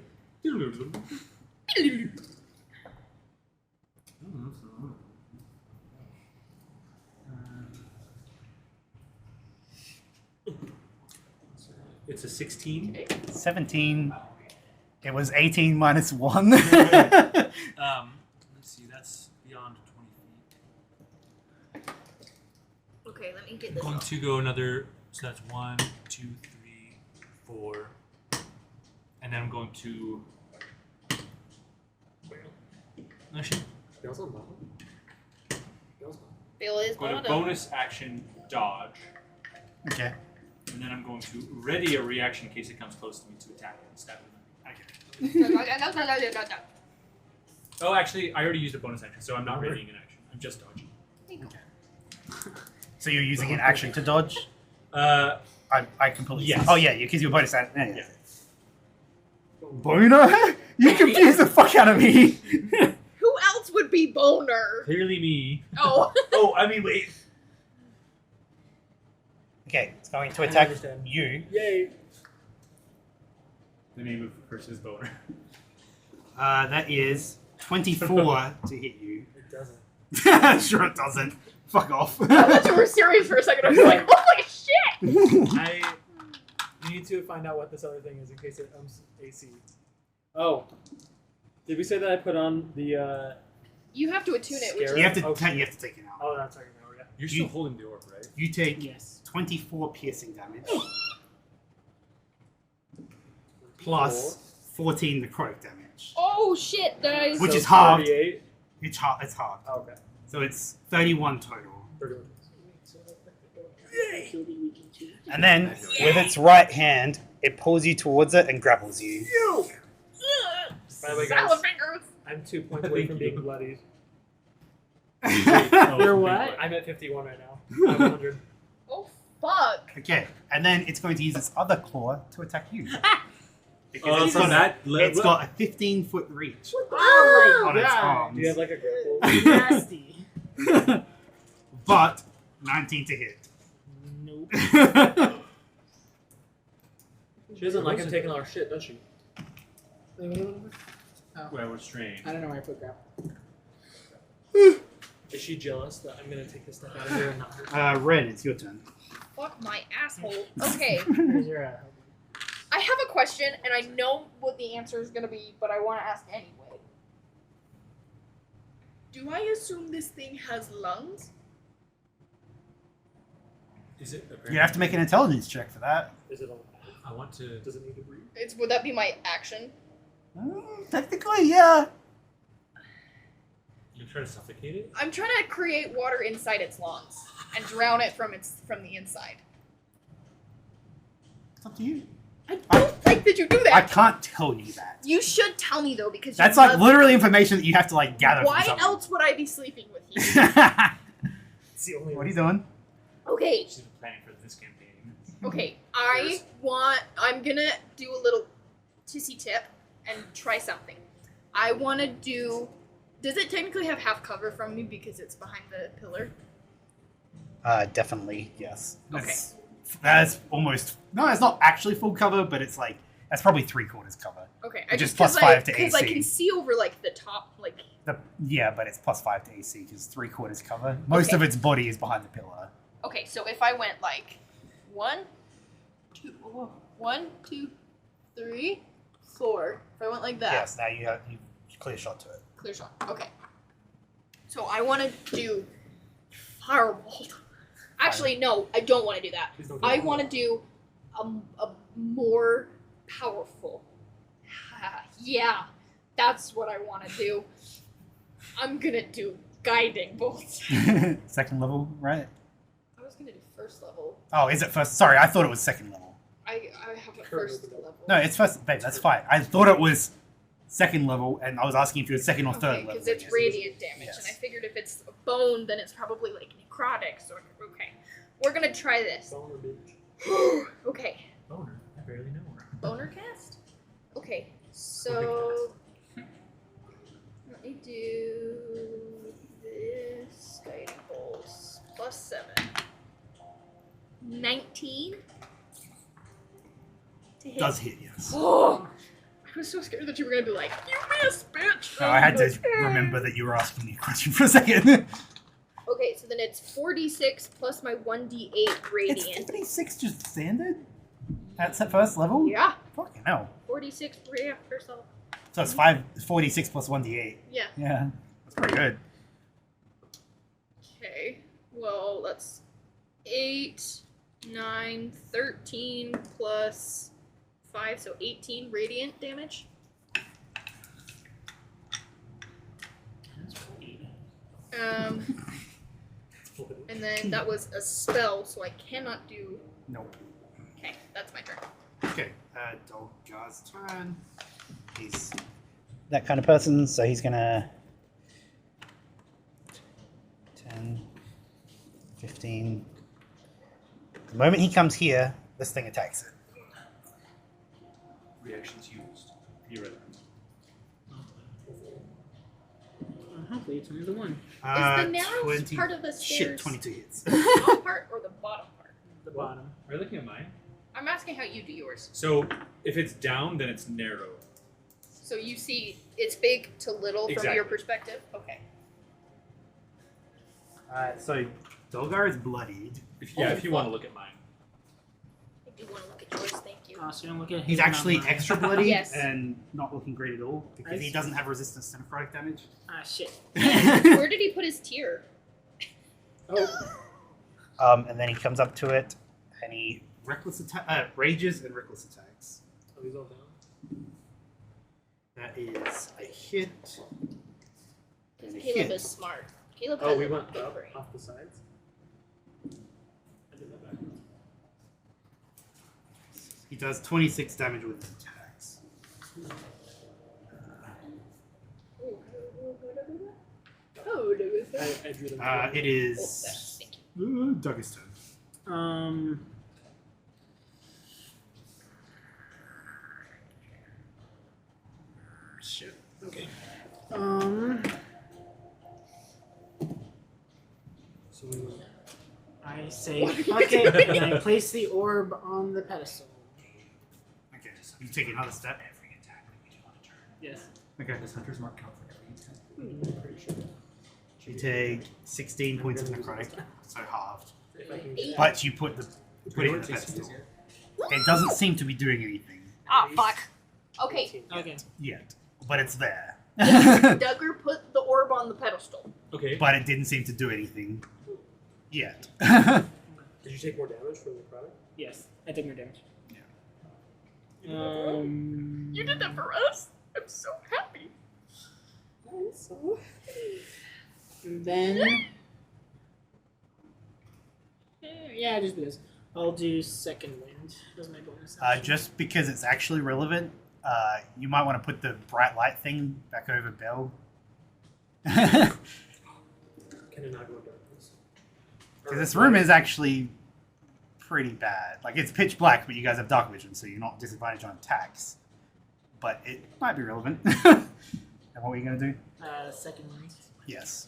It's a 16. 17. It was 18 minus 1. Let's see, that's beyond 20 feet. Okay, let me get I'm this going off. to go another, so that's 1, 2, 3, 4. And then I'm going to. Actually, Bill's on bottom. Bill's bottom. Bill is go to bottom. bonus action dodge. Okay. And then I'm going to ready a reaction in case it comes close to me to attack it and stab it. Oh, actually, I already used a bonus action, so I'm not readying an action. I'm just dodging. So you're using an action to dodge? Uh, I completely. Yes. Oh yeah, because you're bonus action. Yeah. Yeah. Boner? You confuse the fuck out of me. Who else would be Boner? clearly me. Oh. Oh, I mean, wait. Okay, it's going to I attack understand. you. Yay! The name of the person is Boner. That is 24 to hit you. It doesn't. Sure it doesn't. Fuck off. I thought you were serious for a second. I was like, holy shit! We need to find out what this other thing is in case it AC. Oh. Did we say that I put on the You have to attune it, which Scare- You have to Okay. you have to take it out. Oh, that's right now, yeah. You're still holding the orb, right? You take Yes. 24 piercing damage plus 14 necrotic damage. oh shit, guys. Which is hard. 38. It's hard. It's hard. Oh, okay. So it's 31 total. 31. And then with its right hand, it pulls you towards it and grapples you. By the way, guys, Salad fingers. I'm 2 points away from being bloodied. You're what? I'm at 51 right now. I'm 100. Oh. fuck? Okay, and then it's going to use its other claw to attack you. Because Oh, it's from got, that. it's got a 15-foot reach Oh on my its god. arms. Do you have like a grapple? Nasty. But 19 to hit. Nope. She doesn't like him taking all our shit, does she? Where we're strained. I don't know where I put grapple. Is she jealous that I'm gonna take this stuff out of here and not her? Red, it's your turn. Fuck my asshole. Okay, Here's your I have a question, and I know what the answer is gonna be, but I want to ask anyway. Do I assume this thing has lungs? Is it? You have to make an intelligence check for that. Is it alive? I want to. Does it need to breathe? Would that be my action? Technically, yeah. You try to suffocate it. I'm trying to create water inside its lungs and drown it from the inside. It's up to you. I don't like that you do I that. can't tell you that. You should tell me though, because That's you like love- literally information that you have to like gather Why from something. else would I be sleeping with you? It's the only What are you doing? Okay, She's been planning for this campaign. okay. I'm gonna do a little tissy tip and try something. I want to do. Does it technically have half cover from me because it's behind the pillar? Definitely, yes. Okay. That's almost no. It's not actually full cover, but it's like that's probably 3/4 cover. Okay, Which is plus 5 to Because I AC. can see over like the top, like. Yeah, but it's plus 5 to AC because 3/4 cover. Most Okay. of its body is behind the pillar. Okay, so if I went like 1, 2, 1, 2, 3, 4. If I went like that. Yes. Now you clear shot to it. Clear shot. Okay. So I want to do Firebolt. Actually, no, I don't want to do that. Please don't do I that. want to do a more powerful. Yeah, that's what I want to do. I'm gonna do Guiding Bolts. Second level, right? I was gonna do first level. Oh, is it first? Sorry, I thought it was second level. I have a first level. No, it's first. Babe, that's fine. I thought it was second level, and I was asking if you were second or third Okay, level. because it's radiant damage, Yes. and I figured if it's a bone, then it's probably like necrotic. So okay, we're gonna try this. Boner bitch. Okay, Boner. I barely know her. boner cast. Okay, so let me do this guiding bolts plus 7. 19 to hit. Does hit, yes. Oh, I was so scared that you were gonna be like, "You missed, bitch." No, I had to remember that you were asking me a question for a second. Okay, so then it's 46 plus my 1d8 It's radiant. 56 just standard? That's at first level? Yeah, Fucking hell. 46 yeah, first level. So it's 46 plus 1d8. Yeah. Yeah. That's pretty good. Okay, well, that's 8, 9, 13 plus 5, so 18 radiant damage. And then that was a spell, so I cannot do. Nope. Okay, that's my turn. Okay, Dolgar's turn. He's that kind of person, so he's gonna 10, 15. The moment he comes here, this thing attacks it. Reactions used. You're right. Hopefully it's only the one. Is the narrow part of the Shit, stairs 22 hits. the top part or the bottom part? The bottom. Are you looking at mine? I'm asking how you do yours. So if it's down, then it's narrow. So you see it's big to little from your Exactly. perspective? Okay. So Dolgar is bloodied. If you want to look at mine. I do want to look at yours, thank you. So don't look at He's his actually number. extra bloody Yes. and not looking great at all because he see. doesn't have resistance to necrotic damage. Ah, shit. Where did he put his tier? And then he comes up to it and he rages and reckless attacks. Are these all down? That is a hit. Because And a Caleb hit. is smart. Caleb Oh, has we a went big up brain. off the sides. I did that backwards. He does 26 damage with his attacks. Oh, do it. I drew them. It Oh, is thank you. Doug's turn. Shit. Okay. So we will. I say fuck it, and I place the orb on the pedestal. Okay, so you take another step. Yes. Okay. Does Hunter's Mark count for every attack? I'm pretty sure. You take 16 points of necrotic, so halved. If I can But you put it in the pedestal. It doesn't seem to be doing anything Ah, fuck. Okay, Okay. yet, but it's there. Duggar put the orb on the pedestal. Okay. But it didn't seem to do anything yet. Did you take more damage from the product? Yes. I took more damage. You did that for us? I'm so happy. Then. Yeah, just because. I'll do second wind as my bonus. action. Just because it's actually relevant, you might want to put the bright light thing back over Bell. Because Can it not go in darkness? this room is actually pretty bad. Like, it's pitch black, but you guys have dark vision, so you're not disadvantaged on attacks. But it might be relevant. And what were you going to do? Second wind. Yes.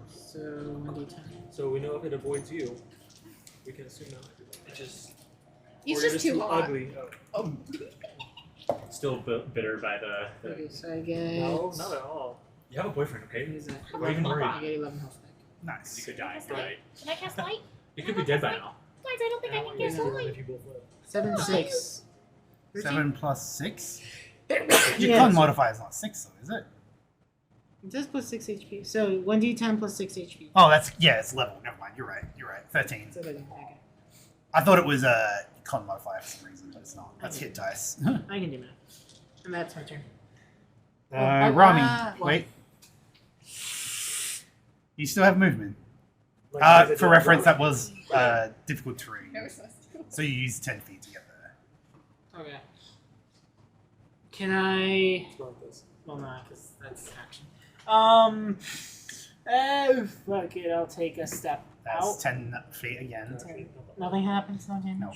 So 1d10. So we know if it avoids you, we can assume not. It just. He's or you're just too hot. ugly. Oh. Still bitter by the Okay, so I get. No, not at all. You have a boyfriend, okay? What is that? Why are you even worried? I get 11 health back. You Nice. could die. Can I Right? Can I cast light? You could be dead by now. Guys, I don't think I can cast light. If you both live. 7, 6. 7 plus 6? Your Yeah. con modifier is not 6, though, is it? It says plus 6 HP. So 1d10 plus 6 HP. Oh, it's level. Never mind. You're right. 13. So okay. I thought it was a con modifier for some reason, but it's not. That's hit dice. I can do that. And that's my turn. Rami, what? wait. You still have movement. Like, why is it For not reference, that growing? was difficult terrain. So you use 10 feet to get there. Okay. Can I? It's like this. Well, no, because that's action. Fuck it. I'll take a step That's out. 10 feet again. Actually, Nothing happens. No damage. No.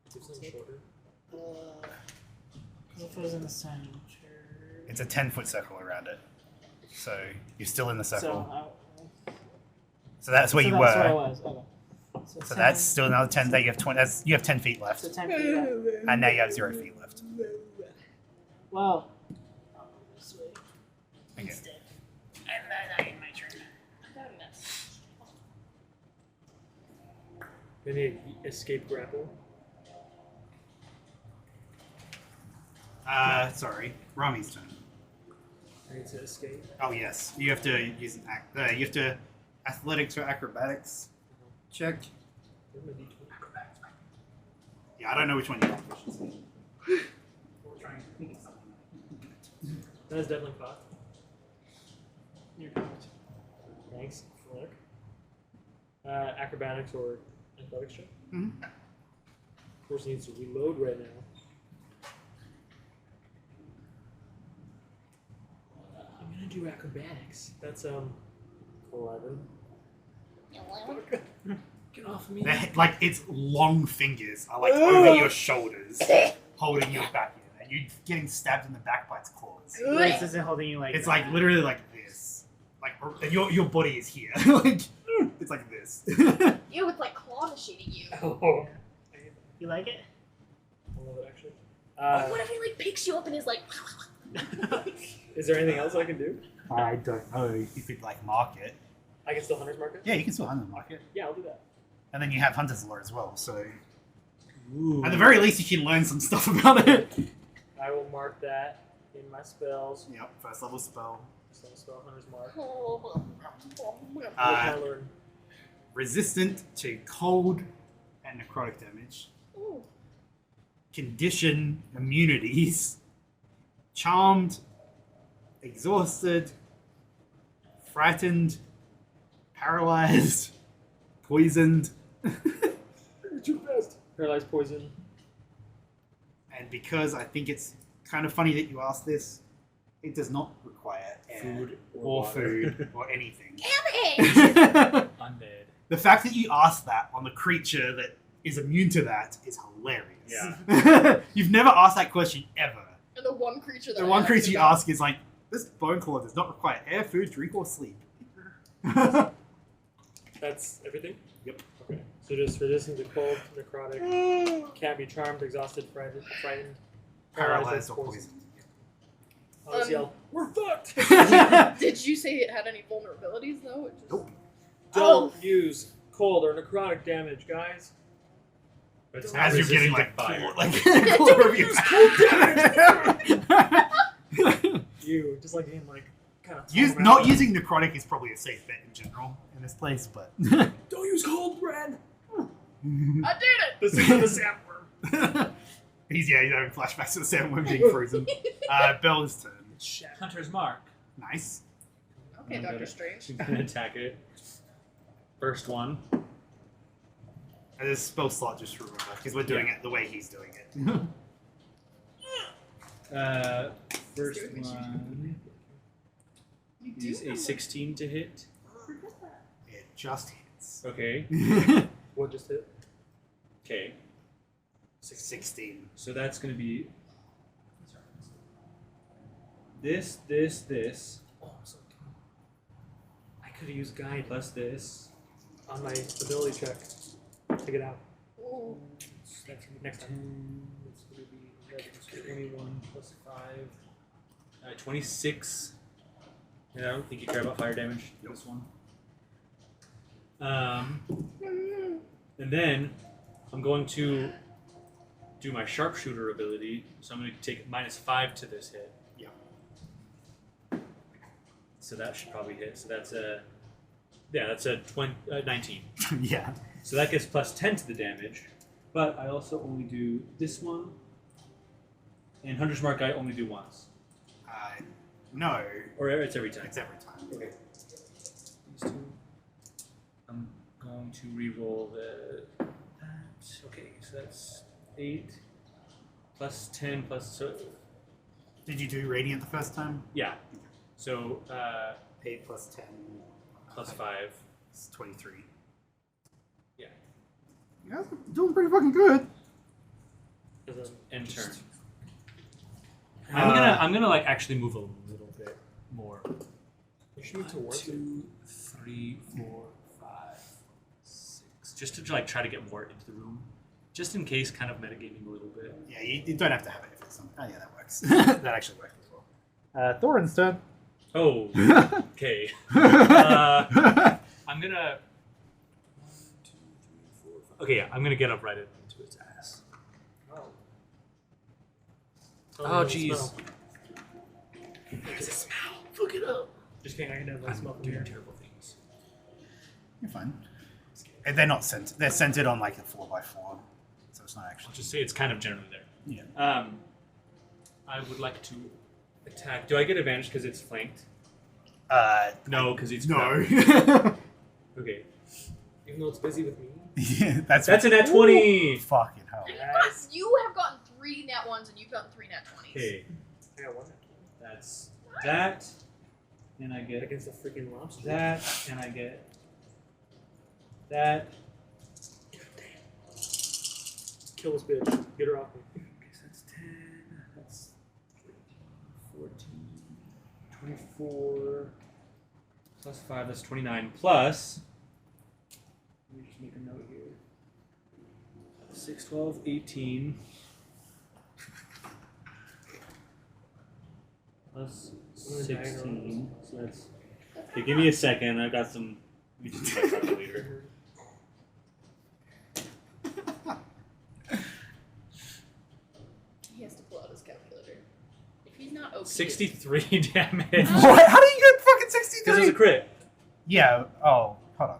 It's something shorter. If it was in the center. It's a 10-foot circle around it. So you're still in the circle. So that's where you That's where I were. was. Okay. So 10, that's still another 10. That you have 20. You have 10 feet left, So 10 feet left. and now you have 0 feet left. Well. I'll go this way Okay. instead. And then I get my turn. They need escape grapple. Sorry, Rami's turn. I need to escape. Oh yes, you have to use an you have to athletics or acrobatics check. Where's my D20? Yeah, I don't know which one you have proficiency. That is definitely caught. You're correct. Thanks, Flick. Acrobatics or athletics check. Mhm. Of course, needs to reload right now. I'm gonna do acrobatics. That's 11. Get off of me. Like its long fingers are like over your shoulders, holding you back, and you're getting stabbed in the back by its claws. This isn't holding you like It's that. like literally like this, like and your body is here, like it's like this. Ew, it's like claw machining you. Oh. You like it? I love it actually. What if he like picks you up and is like? Is there anything else I can do? I don't know if you'd like mark it. I can still Hunter's Mark it? Yeah, you can still hunt and mark it, Yeah, I'll do that. and then you have Hunter's Lore as well. So at the very least, you can learn some stuff about it. I will mark that in my spells. Yep, first level spell. So spell Hunter's Mark. What can Uh, I learn? resistant to cold and necrotic damage. Ooh. Condition immunities. Charmed, exhausted, frightened, paralyzed, poisoned, You're too fast. Paralyzed poison. and because I think it's kind of funny that you asked this, it does not require air Food or water. food or anything. Damn it! Undead. The fact that you asked that on the creature that is immune to that is hilarious. Yeah. You've never asked that question ever. And the one creature that The I one asked creature you about- ask is like, this bone claw does not require air, food, drink, or sleep. That's everything? Yep. Okay. So just resistant to cold, necrotic, can't be charmed, exhausted, frightened, Paralyzed or poisoned. poisoned. I'll just yell, we're fucked! Did you say it had any vulnerabilities though? It just... Nope. Don't use cold or necrotic damage, guys. But it's As you're getting resistant like to fire. cold reviews. You just like being like kind of Not using necrotic is probably a safe bet in general in this place, but Don't use cold, Brad. I did it! This is the sandworm. he's having flashbacks to the sandworm being frozen. Bell's turn. Hunter's Mark. Nice. Okay, I'm Doctor gonna- Strange. She's gonna attack it. First one. And this spell slot, just remember, because we're doing it the way he's doing it. First one You do is a know 16 to hit. It just hits. Okay. What just hit? Okay. 16. So that's gonna be this. Oh, I'm so I could have used guide plus this. on my ability check to get out. Ooh. That's Next time. 10. It's gonna be 11, 21 plus 5. 26. And I don't think you care about fire damage. This one. And then I'm going to do my sharpshooter ability. So I'm going to take -5 to this hit. Yep. So that should probably hit. So that's a 19. Yeah. So that gets +10 to the damage. But I also only do this one. And Hunter's Mark I only do once. No. Or it's every time. It's every time. Okay. These two. I'm going to re-roll that. Okay, so that's 8 plus 10 plus. So Did you do radiant the first time? yeah. So 8 plus 10 plus 5. is 23. Yeah. You guys are doing pretty fucking good. End turn. Uh, I'm gonna like actually move a little bit more. You should move towards it. 2, 3, 4, 5, 6. Just to like try to get more into the room, just in case, kind of metagaming a little bit. Yeah, you don't have to have it if it's something. Oh yeah, that works. That actually works as well. Thorin's turn. Oh, okay. I'm gonna. 1, 2, 3, 4, 5. Okay, yeah, I'm gonna get up right into its ass. Oh. Oh, jeez. There's a smell. Look it up. Just kidding. I can have that smell from doing here. terrible things. You're fine. And they're not centered. They're centered on like a 4x4, so it's not I'll actually. just say it's kind of generally there. Yeah. I would like to attack. Do I get advantage because it's flanked? No, because it's No. Okay. Even though it's busy with me. Yeah, that's That's a nat 20. fucking hell. You have gotten 3 nat 1s and you've gotten 3 nat 20s. Okay, I got one. that's that, and I get Against the freaking lobster. that, and I get that. Kill this bitch. Get her off me. Okay, so that's 10. That's 14, 24 plus 5. That's 29 plus. Let me just make a note here. 6, 12, 18. Plus 16. So that's. Okay, give me a second. I've got some. Let me just do my calculator. He has to pull out his calculator. If he's not OP. 63 damage. What? How do you get fucking Because 63? it's a crit. Yeah. Oh, hold on.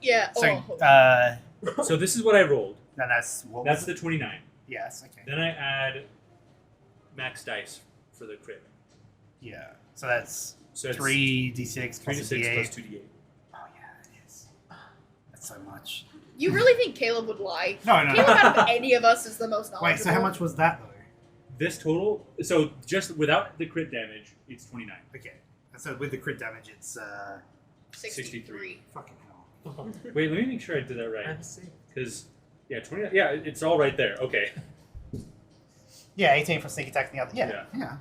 Yeah. So, Oh. So this is what I rolled. then that's what That's was the it? 29. Yes. Okay. Then I add max dice for the crit. Yeah. So that's So it's 3d6 3 plus to a 6 d8. plus 2d8. Oh yeah, it is. That's so much. You really think Caleb would lie? No, no, Caleb out no. of any of us is the most knowledgeable. Wait. So how much was that though? This total, so just without the crit damage, it's 29. Okay. So with the crit damage, it's 63. fucking hell. Wait, let me make sure I did that right. I'm safe. Because, yeah, 20. Yeah, it's all right there. Okay. Yeah, 18 for sneak attack. The other. Yeah. Yeah.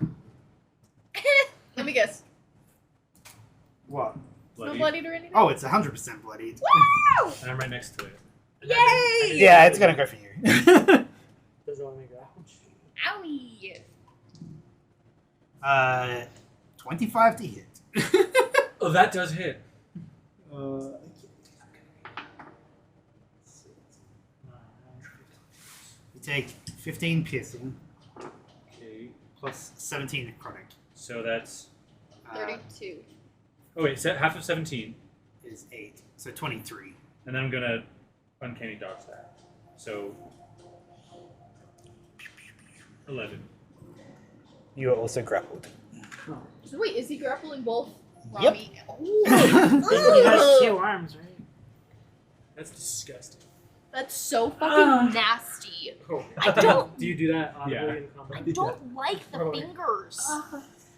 Let me guess. What? No bloodied or anything? Oh, it's 100% bloodied. Woo! And I'm right next to it. Yay! Yeah, it's gonna go for you. Does it let me go? Owie! 25 to hit. Oh, that does hit. You take 15 piercing Okay. plus 17 necrotic. So that's. 32. Oh, wait, half of 17. Is 8, so 23. And then I'm going to uncanny dodge that. So. 11. You are also grappled. So wait, is he grappling both? Yep. Rami? He has 2 arms, right? That's disgusting. That's so fucking nasty. Oh. I don't. Do you do that audibly Yeah. in I combat? don't like the Really? fingers.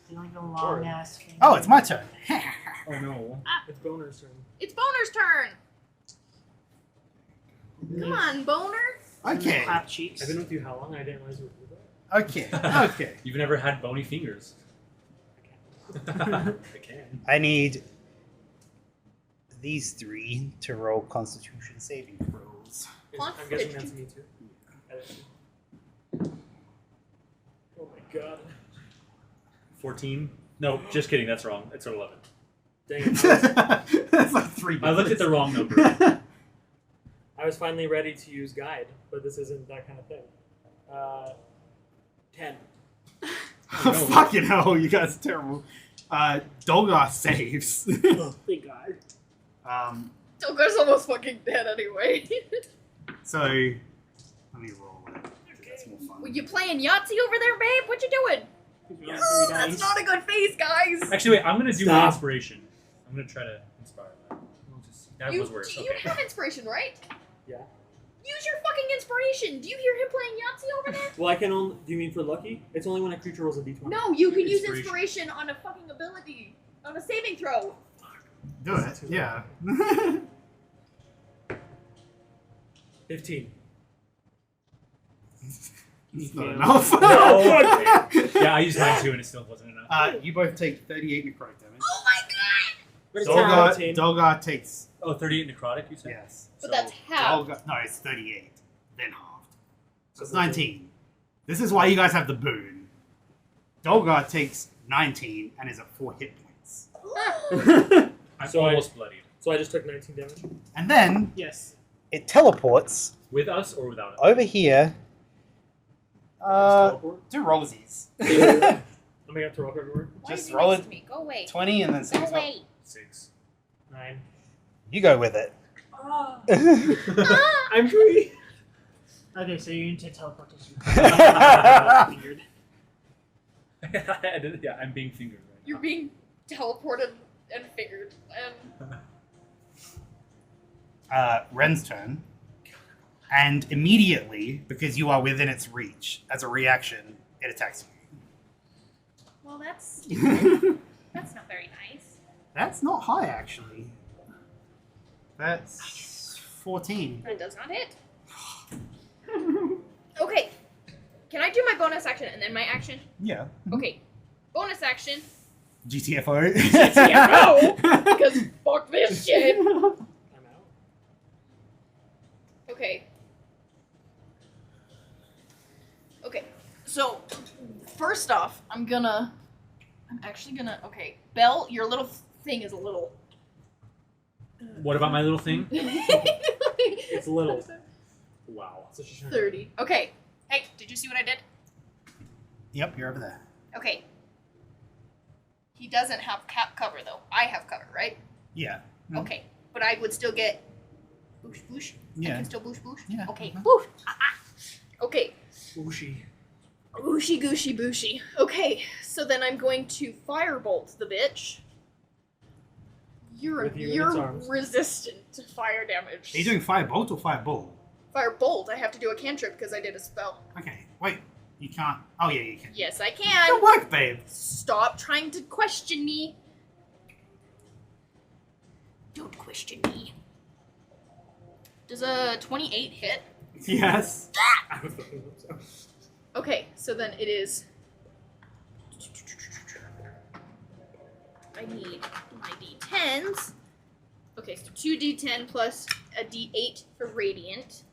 It's like a long ass finger. Oh, it's my turn. Oh, no. It's Boner's turn. It's Boner's turn. Come on, Boner. Okay. Clap cheeks. I've been with you how long? I didn't realize you would do Okay. Okay. You've never had bony fingers. that. I can. I need these 3 to roll Constitution saving throws. I'm guessing that's me too. Oh my god. 14? No, just kidding. That's wrong. It's an 11. Dang it. That's like 3. I looked at the wrong number. I was finally ready to use guide, but this isn't that kind of thing. 10. Oh, fucking hell, you guys are terrible. Dolgar saves. Thank God. Dolgar's almost fucking dead anyway. So, let me roll it. That's more fun. Were you playing Yahtzee over there, babe? What you doing? Yes. Ooh, that's not a good face, guys. Actually, wait. I'm going to do my Stop. inspiration. I'm going to try to inspire that. We'll just, that You, was worse. you Okay. have inspiration, right? Yeah. Use your fucking inspiration. Do you hear him playing Yahtzee over there? Well, I can only. Do you mean for lucky? It's only when a creature rolls a d20. No, you can use Inspiration. inspiration on a fucking ability. On a saving throw. Do it, yeah. 15. It's not enough. No. Yeah, I used mine too, and it still wasn't enough. You both take 38 necrotic damage. Oh my god! Where's Dolgar, 17? Dolgar takes, Oh, 38 necrotic, you said? yes. But that's half. Dolgar, no, it's 38, then halved. So it's 19. This is why you guys have the boon. Dolgar takes 19 and is at 4 hit points. I'm So I- almost bloodied. So I just took 19 damage. And then Yes. it teleports With us or without us? over here. Teleport. Do rollsies. I'm gonna have to roll everywhere. Why Just is he roll next it. to me? Go away. 20 and then Go 6. away. 6. 9. You go with it. I'm free. Okay, so you're into teleportation. Weird. I did, yeah, I'm being fingered right You're being teleported and figured. And Ren's turn. And immediately, because you are within its reach, as a reaction, it attacks well, that's you. that's not very nice. That's not high, actually. That's 14. That does not hit. Okay. Can I do my bonus action and then my action? Yeah. Okay. Bonus action. GTFO. GTFO? Because fuck this shit. I'm out. Okay. Okay. So, first off, I'm actually gonna. Okay. Belle, your little thing is a little. What about my little thing? It's little. Wow. Such a shame. 30. Okay. Hey, did you see what I did? Yep, you're over there. Okay. He doesn't have cover though. I have cover, right? Yeah. Okay. But I would still get boosh boosh. I Yeah. can still boosh boosh. Yeah. Okay. Boosh. Okay. Whooshy. Ooshy gooshy booshy. Okay, so then I'm going to firebolt the bitch. You're With you in its arms. resistant to fire damage. Are you doing firebolt or fireball? Firebolt? I have to do a cantrip because I did a spell. Okay, wait. You can't. Oh, yeah, you can. Yes, I Good can. work, babe. Stop trying to question me. Don't question me. Does a 28 hit? Yes. I would fucking hope so. Okay, so then it is. I need my d10s. Okay, so 2d10 plus a d8 for radiant.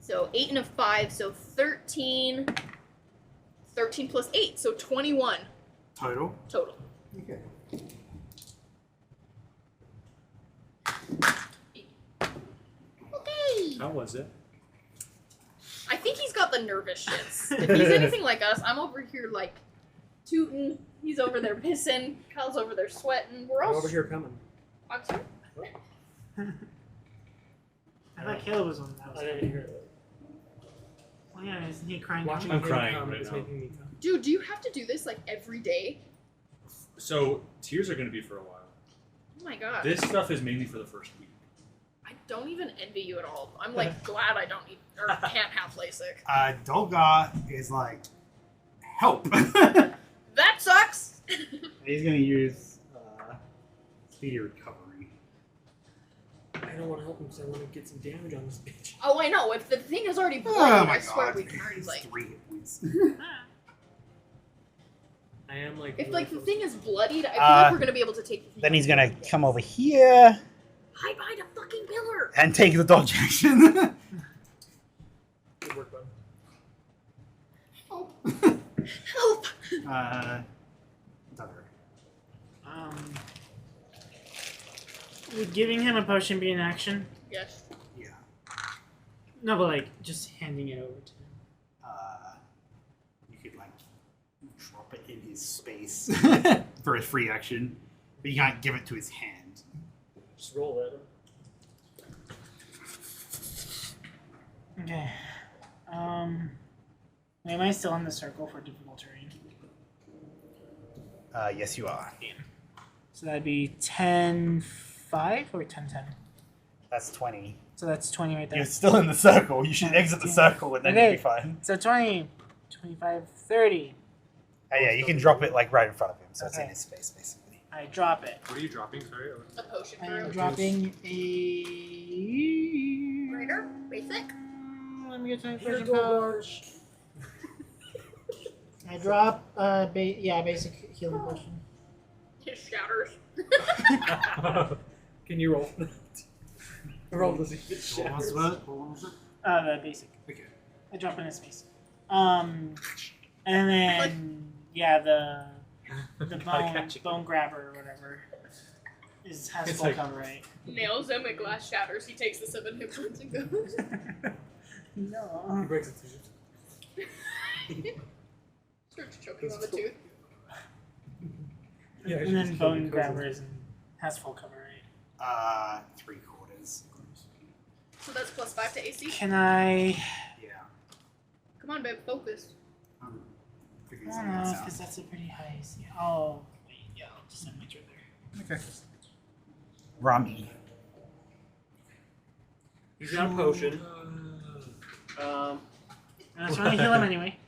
So 8 and a 5, so 13. 13 plus 8, so 21 Total. total. Okay. Okay. How was it? I think he's got the nervous shits. If he's anything like us, I'm over here like tooting. He's over there pissing. Kyle's over there sweating. We're I'm all over here coming. I'm sorry. I thought Caleb was on that. I didn't hear it. Well, yeah, isn't he crying? Watching I'm him crying come right is now. making me come. Dude, do you have to do this like every day? So tears are going to be for a while. Oh my god. This stuff is mainly for the first week. I don't even envy you at all. I'm like glad I don't need or can't have LASIK. Dolgar is like, help. That sucks. He's gonna use speedy recovery. I don't want to help him because I want to get some damage on this bitch. Oh, I know. If the thing is already bloody, Oh my I swear god. we can already It's like. 3 hit points. I am like. If really like the close. thing is bloodied, I feel like we're gonna be able to take. The thing Then out he's gonna of the come face. over here Hide behind a fucking pillar. and take the dodge action. Good work, bud. Help. Duggar. Would giving him a potion be an action? Yes. Yeah. No, but like just handing it over to him. You could like drop it in his space for a free action, but you can't give it to his hand. Just roll at him. Okay. Am I still in the circle for difficult terrain? Yes, you are. So that'd be 10-5 or 10-10? That's 20. So that's 20 right there. You're still in the circle. You should exit the circle and then Okay. you'll be fine. So 20, 25, 30. Oh, yeah, you can drop it like right in front of him, so it's in Okay. his space basically. I drop it. What are you dropping? Sorry. A potion I for am him. dropping a... Greater. Basic. Let me get to my Here potion go pouch. I drop basic healing potion. His shatters. Can you roll? Roll does he get What was shattered? it? What was it? The basic. Okay. I drop in his face. And then the bone grabber or whatever has It's full like- cover, right? Nails him and glass shatters. He takes the 7 hit points and goes. He No. breaks it to you. Starts choking on the tooth. Yeah, And then bone grabber has full cover, right? 3/4. So that's plus 5 to AC. Can I? Yeah. Come on, babe. Focus. Figuring I something don't know else because that's a pretty high AC. Oh, wait, yeah, I'll just send my turn there. Okay. Rami. He's got a potion. And I was trying to heal him anyway.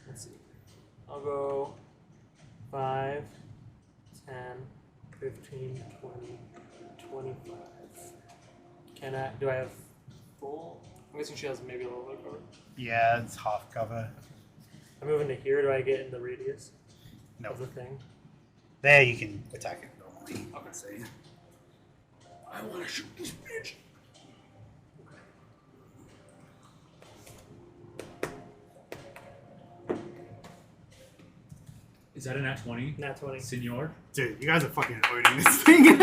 Let's see. I'll go 5, 10, 15, 20, 25. Do I have full? I'm guessing she has maybe a little bit of cover. Yeah, it's half cover. I'm moving to here. Do I get in the radius No. of the thing? There you can attack it normally. Okay. See. I want to shoot this bitch. Is that an at 20? Nat 20. Senor? Dude, you guys are fucking owning this thing.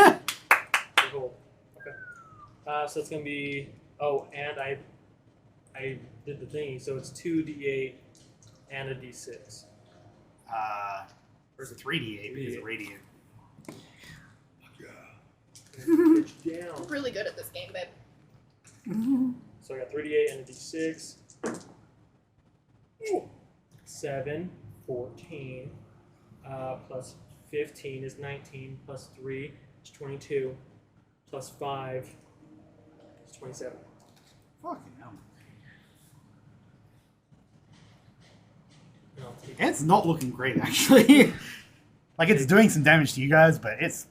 Cool. Okay. So it's gonna be. Oh, and I did the thingy, so it's 2d8 and a d6. Or is it 3d8 because of 3d8. radiant? Bitch down. Really good at this game, babe. So I got 3d8 and a d6. 7, 14, plus 15 is 19, plus 3 is 22, plus 5 is 27. Fucking hell. And I'll take It's not looking great, actually. Like, it's doing some damage to you guys, but it's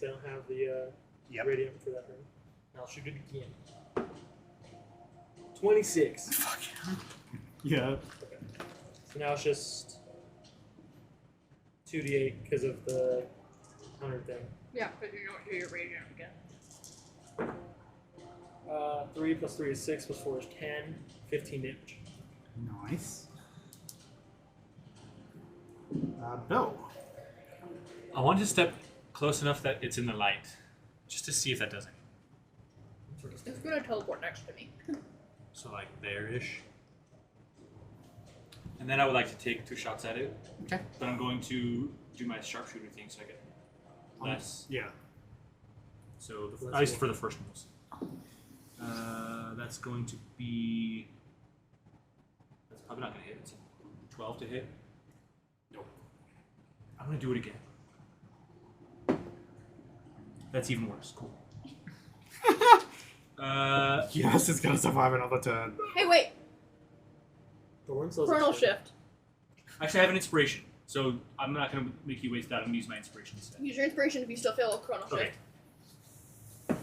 because I don't have the Yep. radiant for that room. I'll shoot it again. 26. Fuck. Yeah. Okay. So now it's just 2d8 because of the 100 thing. Yeah, because you don't do your radiant again. 3 plus 3 is 6 plus 4 is 10. 15 damage. Nice. Bill. I want to step close enough that it's in the light, just to see if that does anything. It's gonna teleport next to me. So like there-ish. And then I would like to take 2 shots at it. Okay. But I'm going to do my sharpshooter thing so I get less. Yeah. So Less at least what? for the first ones. That's going to be. That's probably not going to hit. It's a 12 to hit. Nope. I'm going to do it again. That's even worse. Cool. Yes, it's gonna survive another turn. Hey, wait! Thorns. Chronal shift. Actually, I have an inspiration, so I'm not going to make you waste that. I'm going to use my inspiration instead. Use your inspiration if you still fail a chronal Okay. shift.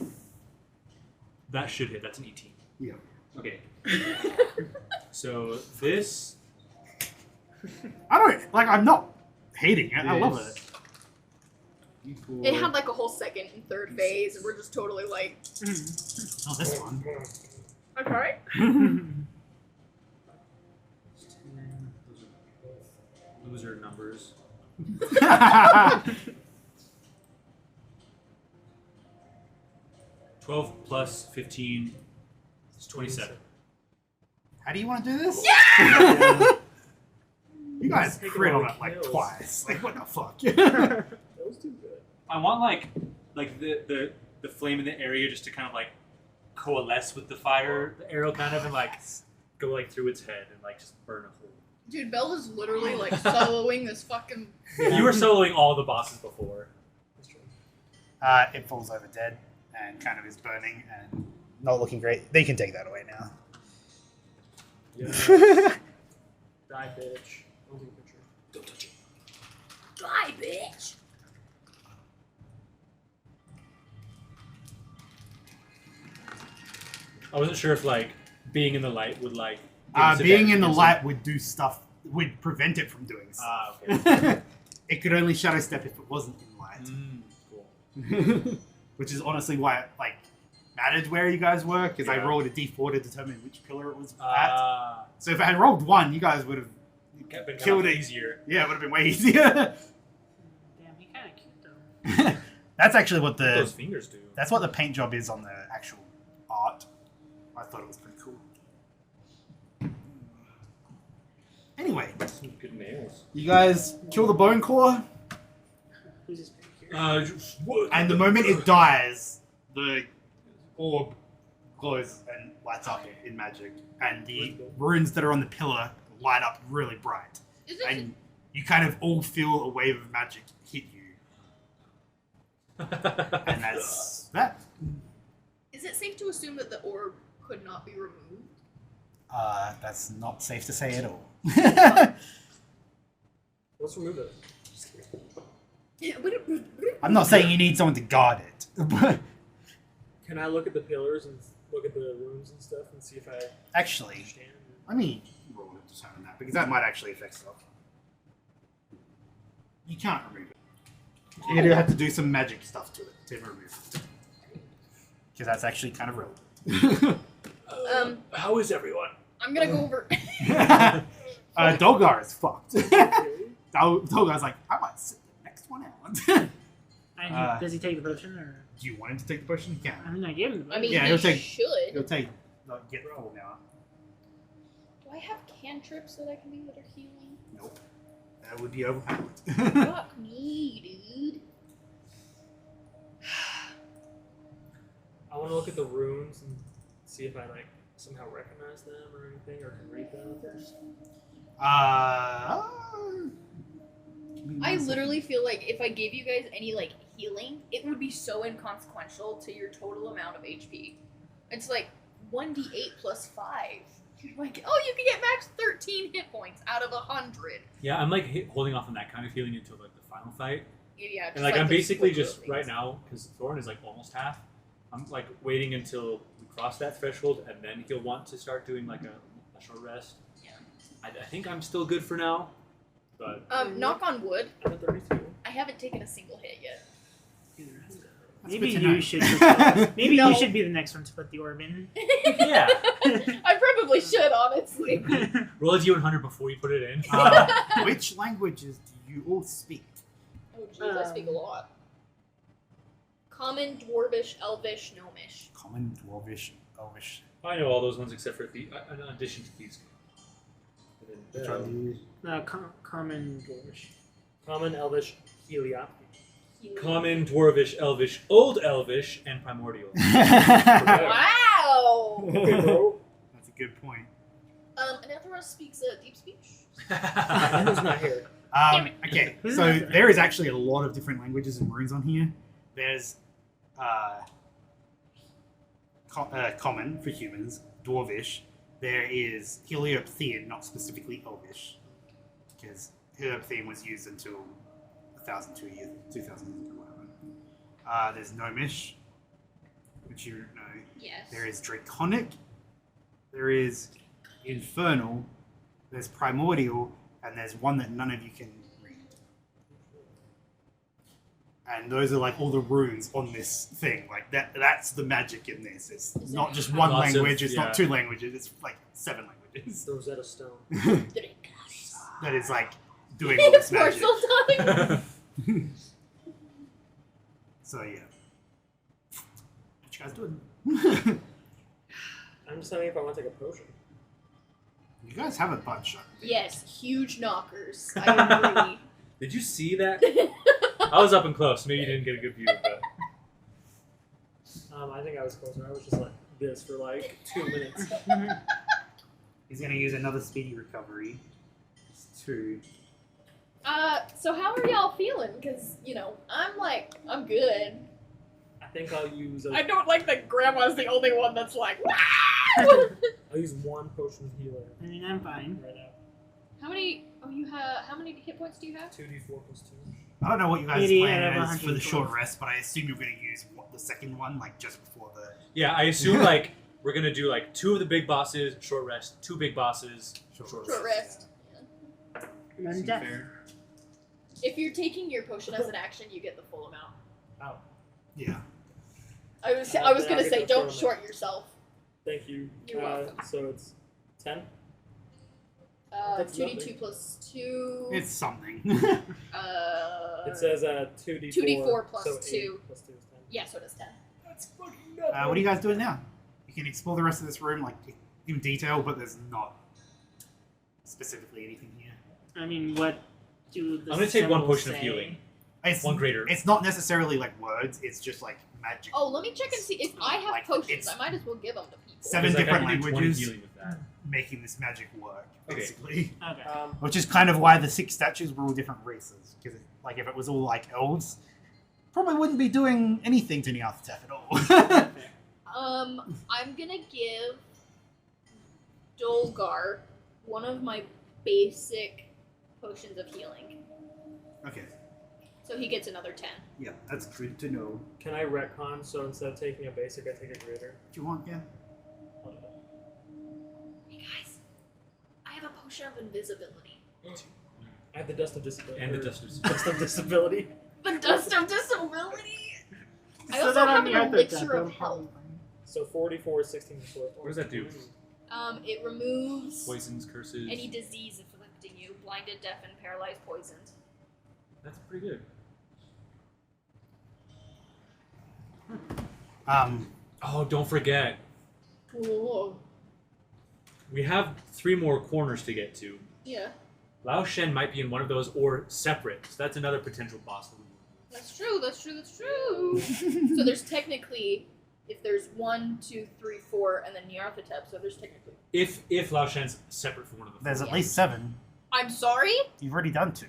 That should hit. That's an 18. Yeah. Okay. So this. I don't like. I'm not hating it. I love it. It had like a whole second and third phase, and we're just totally like, Oh, this one. okay. Those are loser numbers. 12 plus 15 is 27. How do you want to do this? Yeah. You guys Taking crit all on the it like kills. twice. Like what the fuck? That was too good. I want like the flame in the area just to kind of like coalesce with the fire, the arrow kind of, and like go like through its head and like just burn a hole. Dude, Belle is literally like soloing this fucking. You were soloing all the bosses before. That's true. It falls over dead and kind of is burning and not looking great. They can take that away now. Yeah. Die, bitch. I'll take a picture. Don't touch it. Die, bitch! I wasn't sure if like being in the light would like Being in the light would do stuff, would prevent it from doing stuff. okay. It could only shadow step if it wasn't in light. Cool. Which is honestly why it like mattered where you guys were, because I Yeah. rolled a d4 to determine which pillar it was at. So if I had rolled 1, you guys would have Been killed it. easier. Yeah, it would have been way easier. Damn, he kind of cute though. That's actually what What the those fingers do. that's what the paint job is on the actual art. I thought it was pretty cool. Anyway, Some good nails. you guys kill the bone claw, Who's this pedicure? and the moment it dies, the orb glows and lights up in magic, and the runes that are on the pillar light up really bright, Is it? and you kind of all feel a wave of magic hit you, and that's that. Is it safe to assume that the orb could not be removed? That's not safe to say at all. Let's remove it. Just kidding. I'm not saying you need someone to guard it, but Can I look at the pillars and look at the runes and stuff and see if I actually, understand? let me roll to determine that, because that might actually affect stuff. You can't remove it. You're going to have to do some magic stuff to it to remove it. Because that's actually kind of relevant. How is everyone? I'm gonna go over. Dolgar is fucked. Dolgar's like, I might sit the next one out. And does he take the potion or? Do you want him to take the potion? He I can. mean, I gave him the I potion. mean, Yeah, he he'll take- should. He'll take, get full now. Do I have cantrips that I can do that are healing? Nope. That would be overpowered. Fuck me, dude. I want to look at the runes and see if I like somehow recognize them or anything, or can read them. I literally feel like if I gave you guys any like healing, it would be so inconsequential to your total amount of HP. It's like 1d8 plus 5. You're like, oh, you can get max 13 hit points out of 100. Yeah, I'm like holding off on that kind of healing until like the final fight. Yeah. Just And like I'm the basically quick just things. right now because Thorin is like almost half. I'm like waiting until we cross that threshold, and then he'll want to start doing like a short rest. Yeah. I think I'm still good for now, but Knock on wood. I'm at 32. I haven't taken a single hit yet. That's Maybe good to you know. should. Maybe No. you should be the next one to put the orb in. yeah. I probably should, honestly. Roll a D100 before you put it in. Which languages do you all speak? Oh jeez, I speak a lot. Common, Dwarvish, Elvish, Gnomish. Common, Dwarvish, Elvish. I know all those ones except for in addition to these. Which one do you? Common Dwarvish. Common, Elvish, Heliop. Common, Dwarvish, Elvish, Old Elvish, and Primordial. Wow! Okay, bro. That's a good point. Eoras speaks deep speech. Who's not here? Okay, Who's so that? there is actually a lot of different languages and runes on here. There's common for humans, Dwarvish. There is Heliopthean, not specifically Elvish, because Heliopthean was used until 1,002 years, 2,000 years ago, whatever. There's Gnomish, which you know. Yes. There is Draconic. There is Infernal. There's Primordial, and there's one that none of you can read. And those are like all the runes on this thing. Like that's the magic in this. It's Is not it- just one Lots of- language, it's yeah. not two languages, it's like 7 languages. Rosetta Stone. That is like doing all this magic. Parcel time. So yeah. What you guys doing? I'm deciding if I want to take a potion. You guys have a bunch of Yes, huge knockers. I agree. Did you see that? I was up and close. Maybe you didn't get a good view, but I think I was closer. I was just like this for like 2 minutes. He's gonna use another speedy recovery. It's 2. So how are y'all feeling? Because, I'm good. I think I'll use. I don't like that Grandma's the only one that's like, wow! I'll use 1 potion of healer I mean, I'm fine. right now. How many hit points do you have? 2d4 plus 2. I don't know what you guys' 80 plan out of is for the 112. short rest, but I assume you're going to use the second one, like just before the yeah, I assume like we're gonna do like 2 of the big bosses, short rest, 2 big bosses, short Short rest. And then Seem death. fair. If you're taking your potion as an action, you get the full amount. Yeah. I was then gonna I'll get say, the don't full short yourself. Thank you. You're welcome. So it's 10. That's 2d2 nothing. plus 2. It's something. It says 2d4. 2d4 plus so 2. 8 plus 2 is 10. Yeah, so it is 10. That's fucking nothing. What are you guys doing now? You can explore the rest of this room like in detail, but there's not specifically anything here. I mean, what do the I'm gonna take 1 symbols potion of say? healing. It's, 1 greater. It's not necessarily like words. It's just like magic. Oh, let me check and see. If I have Like, potions, it's- I might as well give them to people. 7 Because, like, I different can do 20 languages healing with that. making this magic work, Okay. basically. Okay. Which is kind of why the 6 statues were all different races. Because like if it was all like elves, probably wouldn't be doing anything to Nyarthotep at all. I'm gonna give Dolgar one of my basic potions of healing. Okay. So he gets another 10. Yeah, that's good to know. Can I retcon so instead of taking a basic, I take a greater? Do you want, yeah? Hey guys, I have a potion of invisibility. I have the dust of disability. And the dust of dust of disability. The dust of disability! I So also that have on an the Arthur elixir deck, of that'll health. So 44, 16, 4. What does that do? It removes Poisons, curses. any disease afflicting you, blinded, deafened, paralyzed, poisoned. That's pretty good. Oh, don't forget. Whoa. We have 3 more corners to get to. Yeah, Lao Shen might be in one of those or separate. So that's another potential boss. that's true, that's true, that's true. So there's technically, if there's 1, 2, 3, 4, and then Nyarthotep, so there's technically... If Lao Shen's separate from one of the There's 4. at least 7. I'm sorry? You've already done 2.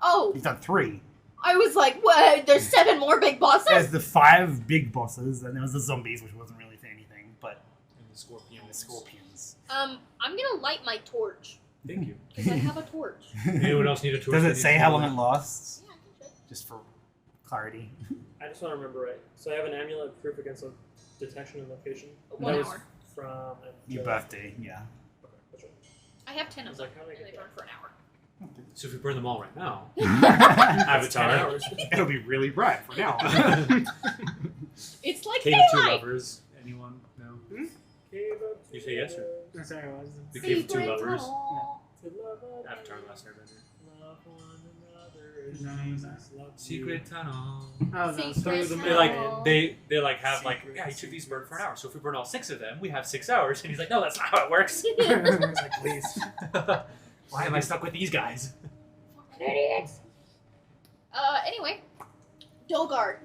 Oh, You've done 3. I was like, what? There's 7 more big bosses? There's the 5 big bosses, and there was the zombies, which wasn't really anything, but And the Scorpion. the scorpions. I'm gonna light my torch, Thank you. because I have a torch. Anyone else need a torch? Does They it need say to how do long that? it lasts? Yeah, I can check. just for clarity. I just want to remember right. So I have an amulet proof against detection and location. 1 That was hour. from Your birthday, yeah. Okay, which one? I have 10 I of was them, like, how did I and get they burn that? for an hour. So if we burn them all right now, That's 10 Avatar. hours. It'll be really bright for now. It's like Cave of Two daylight. Lovers. Anyone? No. Cave of You say yes or? I'm sorry, what was The it? Cave of Two Secret Lovers. tunnel. To love others, Avatar: Last Airbender. love one another, No, Jesus loves Secret tunnel. Oh, that was Secret through the They like tunnel. they like have like Secret, yeah, each of these burn for an secrets. hour. So if we burn all 6 of them, we have 6 hours. And he's like, no, that's not how it works. I was like, please. Why am I stuck with these guys? Idiots. Anyway, Dolgard,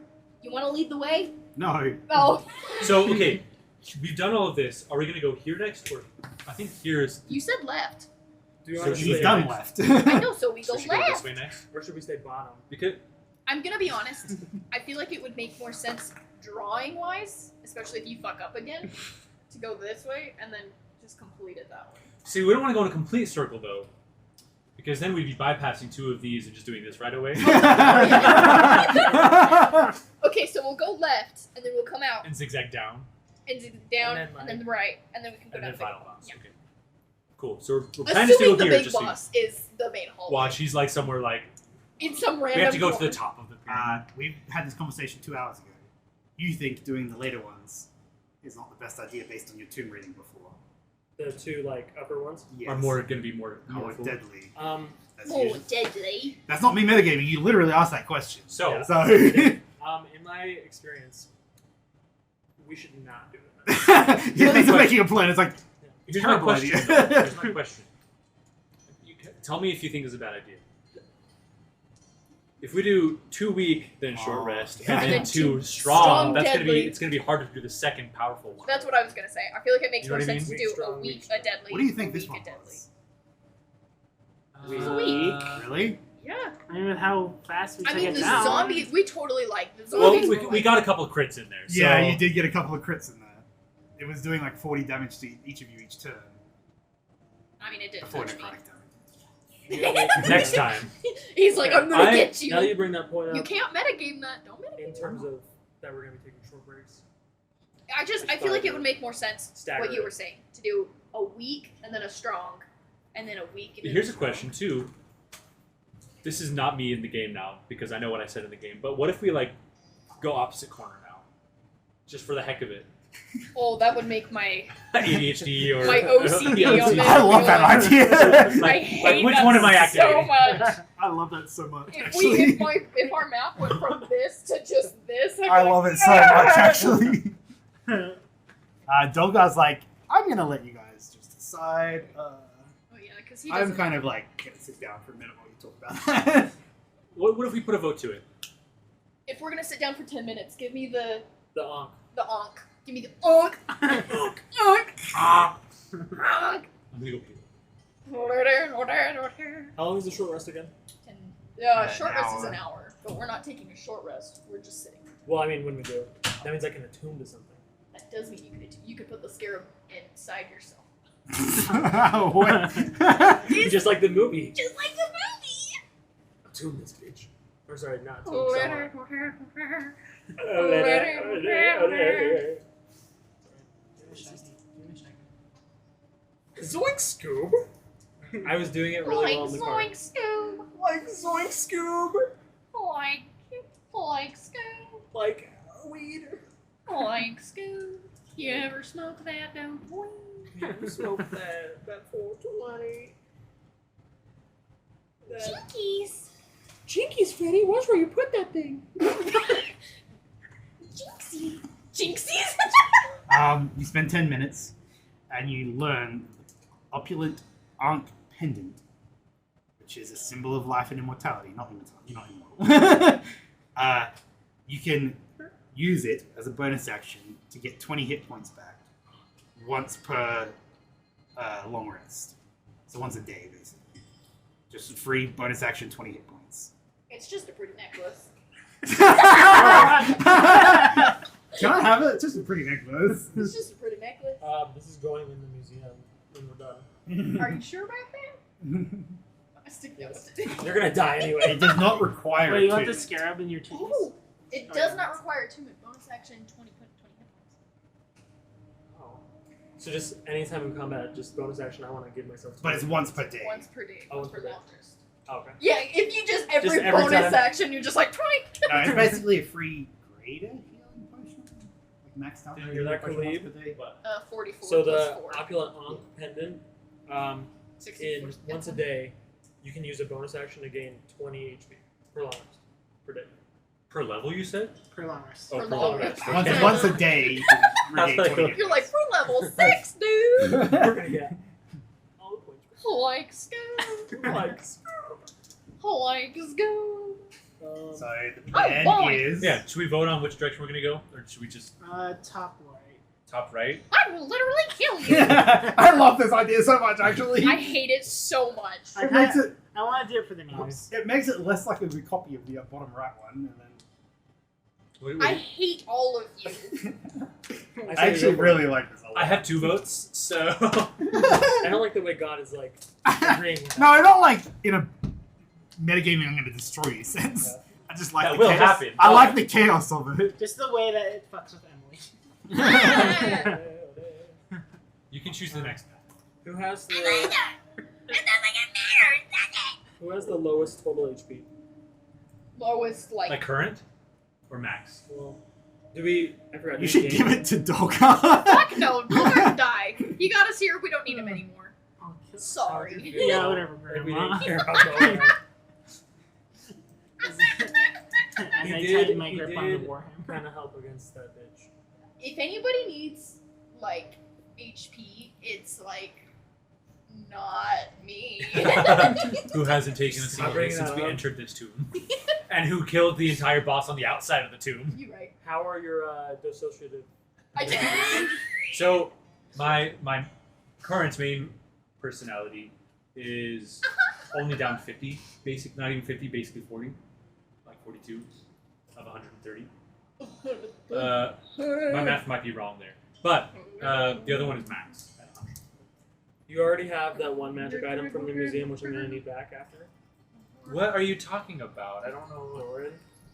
you want to lead the way? No. Oh, So okay, we've done all of this. Are we gonna go here next, or I think here is? you said left. Do you So want to he's He's stay done next? left. I know, so we So go should we go this left. way next? Or should we stay bottom? Because I'm gonna be honest. I feel like it would make more sense drawing wise, especially if you fuck up again, to go this way and then just complete it that way. see, we don't want to go in a complete circle though, because then we'd be bypassing 2 of these and just doing this right away, Okay, so we'll go left and then we'll come out and zigzag down, and do the down And and then, then the right and then we can go and down then the big final hall. boss. Yeah. Okay, cool. So we're planning to Assuming go the here. big Just so you boss is the main hall. watch. He's like somewhere like In some we random have to go to corner. the top of the pyramid. We've had this conversation 2 hours ago. You think doing the later ones is not the best idea based on your tomb reading before. The 2 like upper ones. Yes. Are more going to be more more powerful. deadly. As More usual. deadly. That's not me metagaming. You literally asked that question. So Yeah. So In my experience, we should not do it. you think of making a plan. It's like here's my terrible question. idea. though. Here's my question. Tell me if you think it's a bad idea. If we do 2 weak, then short rest, yeah. and And then then 2 2 strong, strong, that's gonna be deadly. it's gonna be harder to do the second powerful one. That's what I was gonna say. I feel like it makes You know more what I sense mean? to do Weak, strong, a weak, weak, strong. a deadly. What do you think a this weak, one a deadly. was? Uh, Really? Yeah. I mean, with how fast we I took mean, it the down. zombies. We totally like the Well, zombies. we, were we like- got a couple of crits in there. So Yeah, you did get a couple of crits in there. It was doing like 40 damage to each of you each turn I mean, it didn't before touch me. necrotic damage. Next time. He's like, I'm gonna get Now that you. you bring that point You up, can't metagame that. Don't metagame in terms of that we're going to be taking short breaks. I feel like it would make more sense Stagger what you it. were saying to do a weak and then a strong, and then a weak. And But then here's a strong. question too. This is not me in the game now because I know what I said in the game. But what if we like go opposite corner now, just for the heck of it? Oh, that would make my ADHD or My OCD on this. I love that idea. I Like, hate which that one am I so activating? much. I love that so much. If our map went from this to just this, I'd I be love like, it so much, actually. Dolgar's like, I'm gonna let you guys just decide. Oh yeah, because he I'm doesn't. kind of like gonna sit down for a minute while you talk about that. What if we put a vote to it? If we're gonna sit down for 10 minutes, give me the The onk. onk. Give me the onk. Onk. Onk. Ah, Onk. I'm gonna go pee. How long is the short rest again? Short An rest is hour. an hour, but we're not taking a short rest. We're just sitting. Well, I mean, when we do. That means I can attune to something. That does mean you could put the scarab inside yourself. What? Just like the movie. Just like the movie. Attune this bitch. Or sorry, not attune. Oh, Zoink Scoob! I was doing it really well in the car. Like Scoob. Like Zoink Scoob! Like Scoob. Like weed. Like Scoob. You ever smoke that dope weed? You smoke that 420. That Jinkies. Jinkies, Freddy, watch where you put that thing. Jinxie. Jinxies. You spend 10 minutes and you learn opulent Ankh pendant, which is a symbol of life and immortality. Not immortality, you're not immortal. You can use it as a bonus action to get 20 hit points back once per long rest. So once a day, basically. Just a free bonus action, 20 hit points. It's just a pretty necklace. Can I have it? It's just a pretty necklace. It's just a pretty necklace. This is going in the museum when we're done. Are you sure about that? I stick Yes. with it. You're gonna die anyway. It does not require Wait, you want two. the scarab in your titties? Ooh, it does not require 2 minute bonus action, 20 hit points. Oh. So just anytime in combat, just bonus action. I want to give myself. But it's once per day. Once per day. Oh, Once once per per day. long rest. Oh, okay. Yeah, if you just every every bonus time. action, you're just like, No, it's basically a free greater healing potion. Like maxed out. Did you hear that, potion once Khalid? per day. 44 So plus the 4. opulent Ankh pendant, 64. in once a day, you can use a bonus action to gain 20 HP per long rest per day. Per level, you said? Per long rest. Oh, Per per long long rest. rest. Okay. Once a day, you can regain That's 20 like- You're like, for level 6, dude! We're gonna get all the points. Like, go! Like, Like, go! So the plan boy. is... Yeah. Should we vote on which direction we're gonna go, or should we just Top right. top right? I will literally kill you! I love this idea so much, actually. I hate it so much. It makes it... I want to do it for the memes. It makes it less like a copy of the bottom right one, and then... I hate all of you. I actually really like this a lot. I have 2 votes, so I don't like the way God is like agreeing with that. No, I don't like in a metagaming I'm going to destroy you sense. Yeah. I just like That the will chaos. happen. I like the chaos of it. Just the way that it fucks with Emily. you can choose the next path. Who has the Who has the lowest total HP? Lowest, Like current or max? Well, do we? I forgot. You do we should gain- give it to Dolga. Fuck no, Dolgar die. He got us here, we don't need him anymore. I'll kill- Sorry. Yeah, whatever, Like, we Grandma. didn't care about Dolgar. As He I did- tighten my he grip on the did Warhammer. Kind of help against that bitch. If anybody needs, like, HP, it's, like, not me. Who hasn't taken a Stop single hit bringing since that we up. entered this tomb, and who killed the entire boss on the outside of the tomb? You right. How are your dissociative? I did. So my current main personality is only down 50, basic, not even 50, basically 40, like 42 of 130. My math might be wrong there, but the other one is max. At 100. You already have that one magic item from the museum, which I'm gonna need back after. What are you talking about? I don't know. Lauren,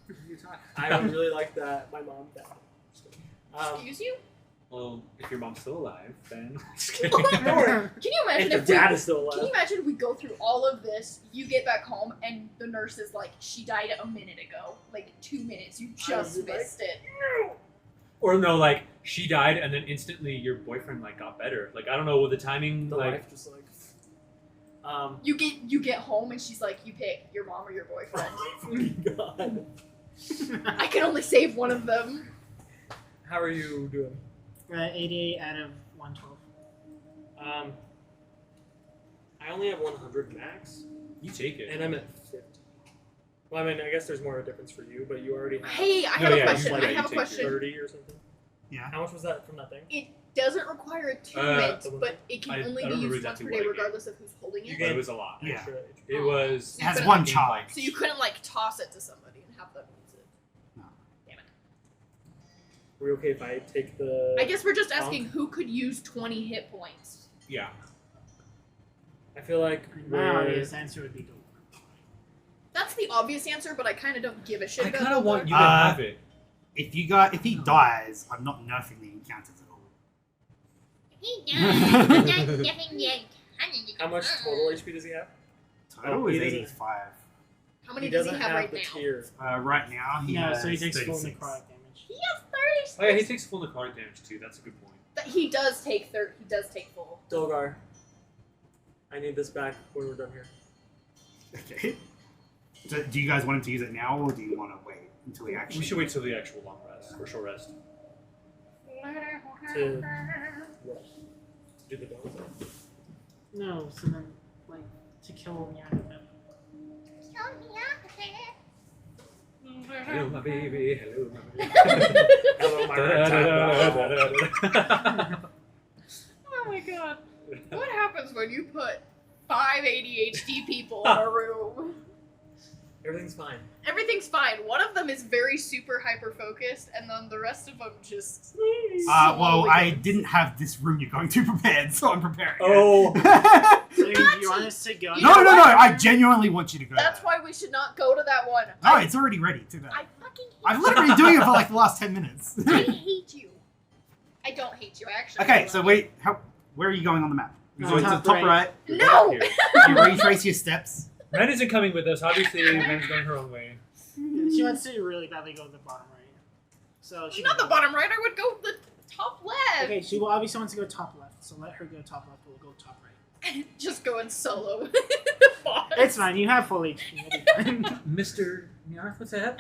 What are you talking? I would really like that. My mom died. Excuse you? Well, if your mom's still alive, then just kidding. Can you imagine If your if we, dad is still Can you alive. imagine we go through all of this, you get back home, and the nurse is like, she died a minute ago. Like, 2 minutes. You just would be like, missed it. Or no, like she died and then instantly your boyfriend like got better. Like I don't know the timing. The like life just like. You get home, and she's like, you pick your mom or your boyfriend. Oh my god. I can only save one of them. How are you doing? 88 out of 112. I only have 100 max, you take it. and I'm at 50. Well, I mean, I guess there's more of a difference for you, but you already have Hey, I No, have yeah, a question. you I have a take question. 30 or something. Yeah. How much was that from that thing? It doesn't require attunement, the one- but it can I only don't be remember used once exactly per what day, I gave. regardless of who's holding You it. But it was a lot. Yeah. Extra HP. It was. It has couldn't- one Game charge. like- So you couldn't like toss it to somebody and have them use it. No. Damn it. Are we okay if I take the? I guess we're just asking who could use 20 hit points. Yeah. I feel like My we're- obvious answer would be Dolgar. That's the obvious answer, but I kind of don't give a shit I about kind of want Dolgar. you to have it. If he dies, I'm not nerfing the encounters at all. How much total HP does he have? Total Oh, is he doesn't- 85. How many He does he doesn't have right the now? tier. Right now, he No, has so he takes full 36. necrotic damage. He has 36. Oh yeah, he takes full necrotic damage too. That's a good point. He does take He does take full. Dolgar, I need this back when we're done here. Okay. So, do you guys want him to use it now, or do you want to wait until he actually... We should wait till the actual long rest or short rest. To what? Do the bonus? No, so then, like, to kill Nyarthotep. Hello, my baby. Hello, my baby. Hello, my Oh my god. What happens when you put 5 ADHD people in a room? Everything's fine. Everything's fine. One of them is very super hyper focused, and then the rest of them just. Well, I didn't have this room you're going to prepared, so I'm preparing. Oh. So you want us to go? You No, know no, no! what? I genuinely want you to go. That's there. why we should not go to that one. No, it's already ready to go. I fucking hate I've literally been doing it for like the last 10 minutes. you. I hate you. I don't hate you, actually. Okay, so wait, where are you going on the map? You're going to the Top top right. No! Here. You retrace your steps. Ren isn't coming with us. Obviously, Ren's going her own way. She wants to really badly go to the bottom right. So she Not the bottom right, I would go the top left. Okay, she will obviously wants to go top left, so let her go top left. We'll go top right. Just going solo. Boss. It's fine. You have full HP. It'll be fine. Mr. Nyarthotep?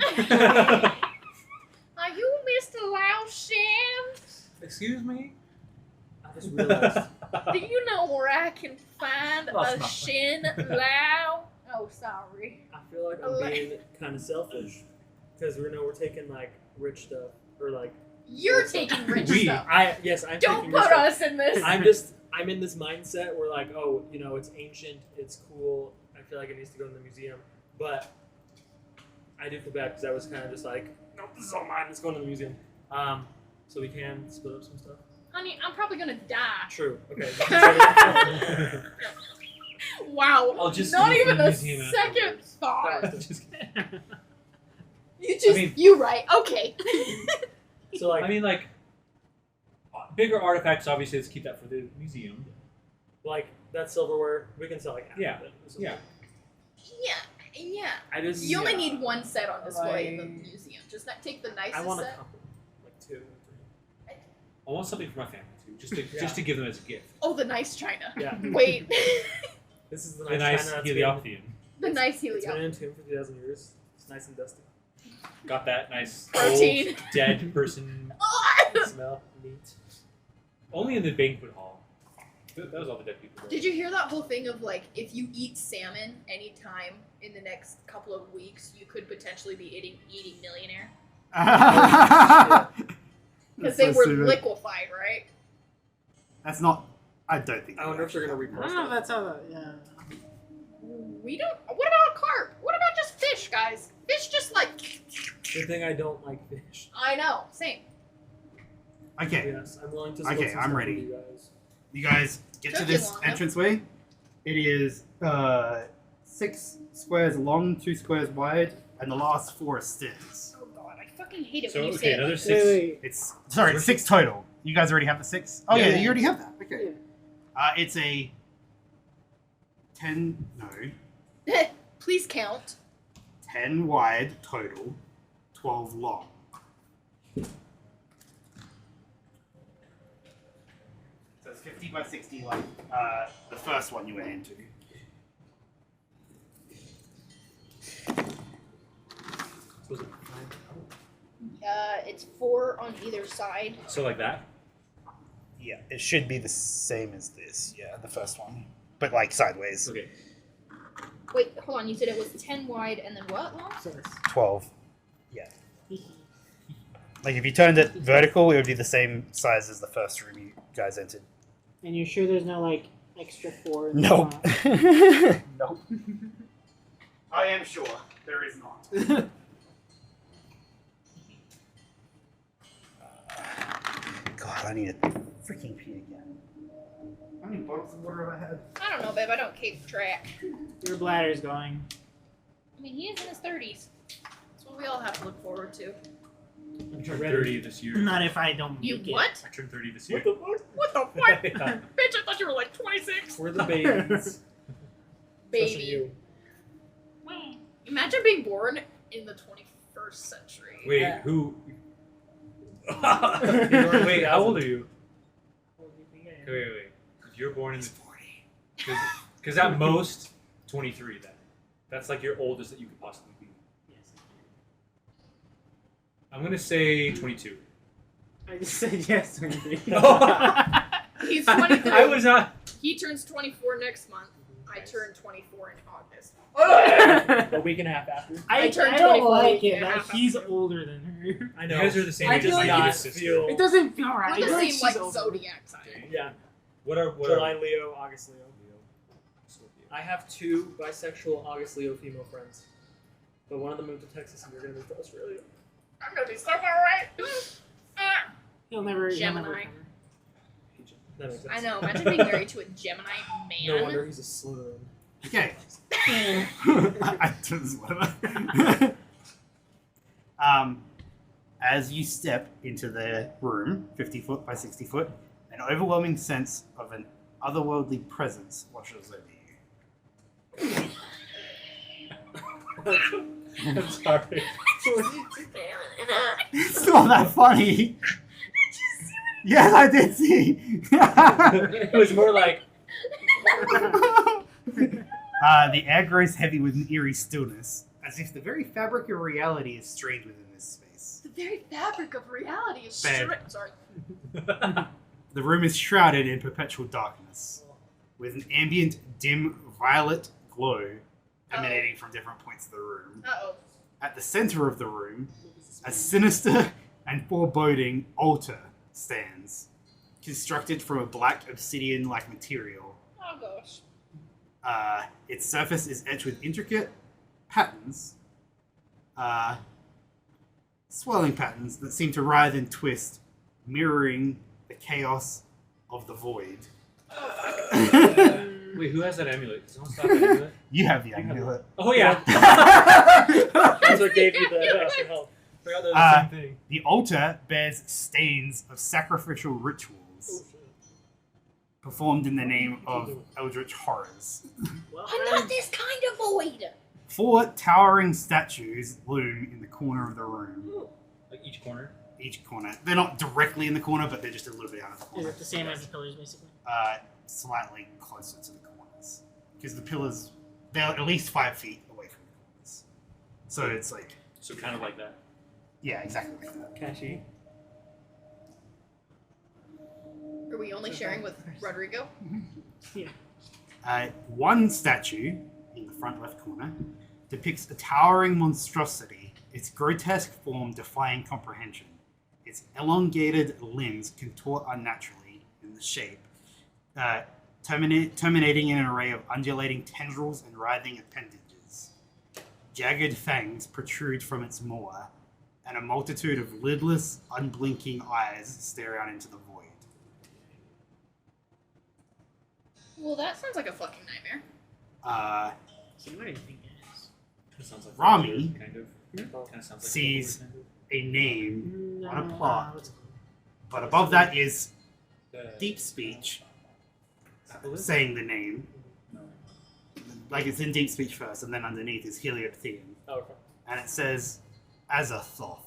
Are you Mr. Lao Shan? Excuse me? I just realized. Do you know where I can find That's a not Shin Lao? Oh, sorry. I feel like I'm being kind of selfish because we know we're taking like rich stuff or like. You're taking rich We- stuff. I'm Don't taking put rich stuff. us in this. I'm in this mindset where like, oh, you know, it's ancient, it's cool. I feel like it needs to go in the museum, but I do feel bad because I was kind of just like, no, this is all mine. Let's go in the museum. So we can split up some stuff. Honey, I'm probably gonna die. True. Okay. Wow. I'll just Not go even to the a museum second afterwards. thought. Just kidding. You just, mean- you right. Okay. So like, I mean, like, bigger artifacts, obviously, let's keep that for the museum. like that silverware, we can sell like half Yeah. of it. or something. Yeah. Yeah. I just. You only need one set on display in the Like- museum. Just not take the nicest I want a set. couple, like 2 or 3. I want something for my family, too, just to, Yeah. just to give them as a gift. Oh, the nice china. Yeah. Wait. This is the The nice nice China that's Heliophian. The nice It's been helium. entombed for 2,000 years. It's nice and dusty. Got that nice Protein. old dead person Smell neat. only in the banquet hall. That was all the dead people. Did you hear that whole thing of like, if you eat salmon anytime in the next couple of weeks, you could potentially be eating millionaire? Because they were liquefied, right? That's not. I don't think. I wonder if they're gonna I repost don't know if it. that's how that. Yeah. We don't. What about a carp? What about just fish, guys? Fish just like. Good thing I don't like fish. I know. Same. Okay, Yes, I'm willing to. Okay, split some I'm stuff ready. with you guys. you guys get to Took this you long enough. entranceway. It is 6 squares long, 2 squares wide, and the last 4 are stairs. Oh god, I fucking hate it So, when you okay, say another it. 6. Wait. It's sorry, it's 6 total. You guys already have the 6. Oh yeah, Yeah. you already have that. Okay. Yeah. It's a 10. No, Please count. 10 wide total, 12 long. So it's 50 by 60, like the first one you went into. It's 4 on either side. So like that? Yeah, it should be the same as this. Yeah, the first one, but like sideways. Okay. Wait, hold on. You said it was 10 wide and then what long? So it's 12. Yeah. Like if you turned it vertical, it would be the same size as the first room you guys entered. And you're sure there's no like extra 4? in the Nope. top? Nope. I am sure there is not. God, I need a freaking pee again. How many bottles of water have I had? I don't know, babe. I don't keep track. Your bladder's going. I mean, he is in his 30s. That's what we all have to look forward to. I turned 30 this year. Not if I don't You make it. what? I turned 30 this year. What the fuck? What the fuck? Yeah. Bitch, I thought you were like 26. We're the babies. Especially Baby. you. Imagine being born in the 21st century. Wait, Yeah. who? Wait, how old are you? Wait. If you're born in the 40. Because at most, 23 then. That's like your oldest that you could possibly be. Yes. I'm going to say 22. I just said yes to anything. He's 23. I was not. He turns 24 next month. I turn 24 in August. A week and a half after. I turned I don't 24 like and it a that half he's after. older than her. I You know. guys are the same I age as feel my like sister. feel. It doesn't feel right. We're the Like same she's like older. zodiac sign. Yeah. What are July Leo, August Leo. I have 2 bisexual August Leo female friends. But one of them moved to Texas and you're going to move to Australia. I'm gonna be so far away. He'll never. Gemini. He'll never That makes sense. I know. Imagine being married to a Gemini man. No wonder he's a Slytherin. Okay. come. I just whatever. As you step into the room, 50 foot by 60 foot, an overwhelming sense of an otherworldly presence washes over you. I'm sorry. It's not that funny. Yes, I did see. It was more like, The air grows heavy with an eerie stillness, as if the very fabric of reality is strained within this space. The very fabric of reality is Bad. Sorry. The room is shrouded in perpetual darkness, with an ambient, dim, violet glow emanating from different points of the room. Uh-oh. At the center of the room, a sinister and foreboding altar stands, constructed from a black obsidian-like material. Oh gosh. Its surface is etched with intricate patterns, swirling patterns that seem to writhe and twist, mirroring the chaos of the void. Wait, who has that amulet? Can someone stop that amulet? You have the amulet. oh yeah. That's what gave you the extra help. Forgot that was the same thing. The altar bears stains of sacrificial rituals performed in the name of eldritch horrors. Well, I'm not this kind of void. 4 towering statues loom in the corner of the room. Like each corner. Each corner. They're not directly in the corner, but they're just a little bit out of the is corner. it the same as the pillars, basically? Slightly closer to the corners. Because the pillars, they're at least 5 feet away from the corners. So it's like, So kind of like that. yeah, exactly like that. Catchy. Are we only sharing with Rodrigo? One statue in the front left corner depicts a towering monstrosity, its grotesque form defying comprehension. Its elongated limbs contort unnaturally in the shape, terminating in an array of undulating tendrils and writhing appendages. Jagged fangs protrude from its maw, and a multitude of lidless, unblinking eyes stare out into the void. Well, that sounds like a fucking nightmare. So what do you think it is? That sounds like Rami kind of. Kind of sounds like sees kind of. a name on a No, plot, what's it but above that is The deep speech apple is? saying the name. Like it's in deep speech first, and then underneath is Helioptean. Oh, okay. And it says Azathoth, called?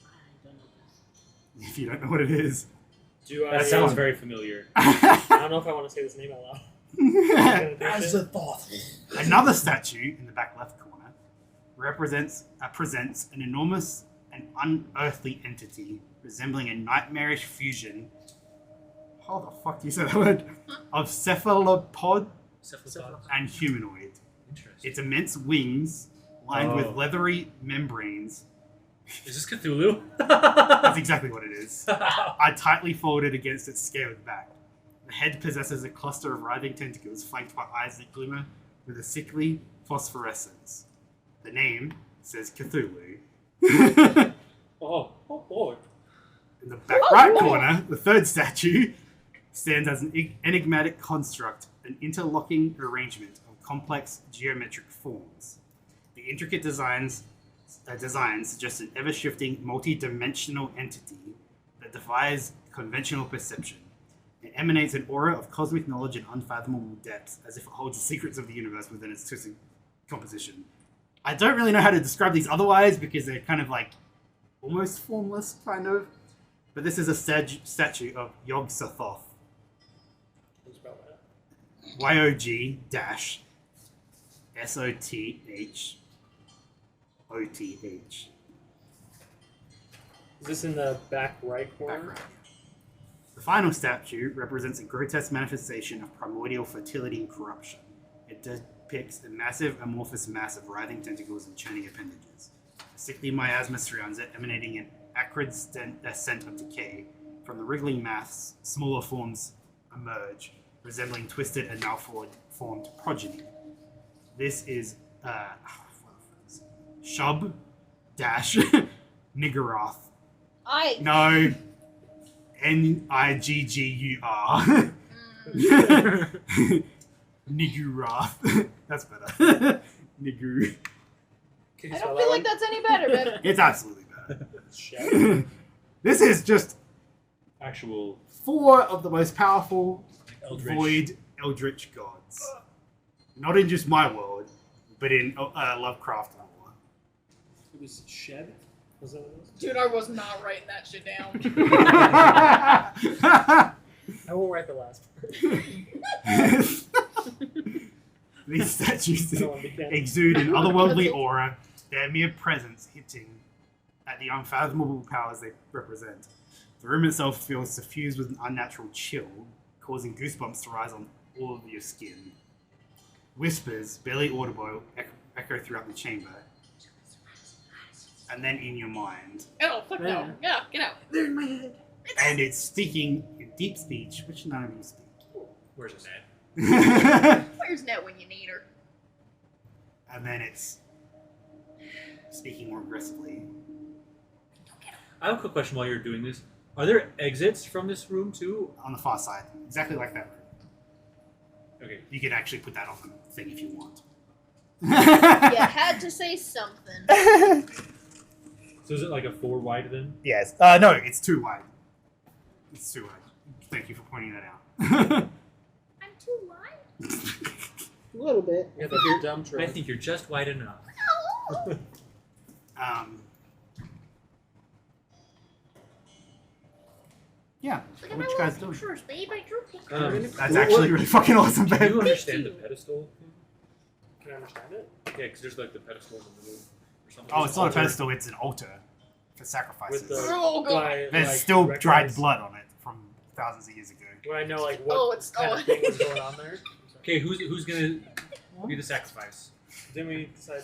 I don't know this. if you don't know what it is. Do I? That sounds very familiar. I don't know if I want to say this name out loud. As a thought. Another statue in the back left corner presents an enormous and unearthly entity resembling a nightmarish fusion. How the fuck do you say that word? Of cephalopod Cephalopod. and humanoid. Interesting. Its immense wings, lined with Oh. leathery membranes, Is this Cthulhu? that's exactly what it is, are tightly folded against its scaled back. The head possesses a cluster of writhing tentacles flanked by eyes that glimmer with a sickly phosphorescence. The name says Cthulhu. Oh boy. In the back right corner, the third statue stands as an enigmatic construct, an interlocking arrangement of complex geometric forms. The intricate designs suggest an ever-shifting, multi-dimensional entity that defies conventional perception. It emanates an aura of cosmic knowledge and unfathomable depths, as if it holds the secrets of the universe within its twisted composition. I don't really know how to describe these otherwise, because they're kind of like almost formless, kind of. But this is a statue of Yog-Sothoth. Who's spell that? Yog-Sothoth. Is this in the back right corner? Back right. The final statue represents a grotesque manifestation of primordial fertility and corruption. It depicts a massive amorphous mass of writhing tentacles and churning appendages. A sickly miasma surrounds it, emanating an acrid scent of decay. From the wriggling mass, smaller forms emerge, resembling twisted and malformed progeny. This is Shub dash Nigurath. I. No. Niggur. Nigurath. That's better. Nigur. Can I you spell don't that feel one? like that's any better, but It's absolutely better. Shit. This is just Actual 4 of the most powerful Eldritch. void eldritch gods. Not in just my world, but in Lovecraft lore. It was Shed? Was that what it was? dude, I was not writing that shit down. I won't write the last part. These statues I don't want to be canon. exude an otherworldly aura, their mere presence hinting at the unfathomable powers they represent. The room itself feels suffused with an unnatural chill, causing goosebumps to rise on all of your skin. Whispers, barely audible, echo throughout the chamber, and then in your mind. Oh, fuck no. Yeah, get out. They're in my head. And it's speaking in deep speech, which none of you speak. Where's his name? Where's Ned when you need her? And then it's speaking more aggressively. I have a quick question while you're doing this. Are there exits from this room too? On the far side, exactly like that room. Okay. You can actually put that on the thing if you want. You had to say something. So is it like a 4 wide then? Yes. No, it's too wide. It's too wide. Thank you for pointing that out. I'm too wide. A little bit. You got the beer dumb I truck. think you're just wide enough. No. Yeah. Look at What my you guys little doing? pictures, babe. I drew pictures. That's actually really fucking awesome, Do you babe. understand the you. pedestal? Can I understand it? Yeah, because there's like the pedestal in the middle or something. Oh, it's not a Altar. pedestal, it's an altar for sacrifices. With the Oh, do God. I, There's like, still dried recognize- blood on it from thousands of years ago. Do I know like what Oh, it's- kind oh. of thing was going on there? Okay, who's gonna be the sacrifice? Didn't we decide?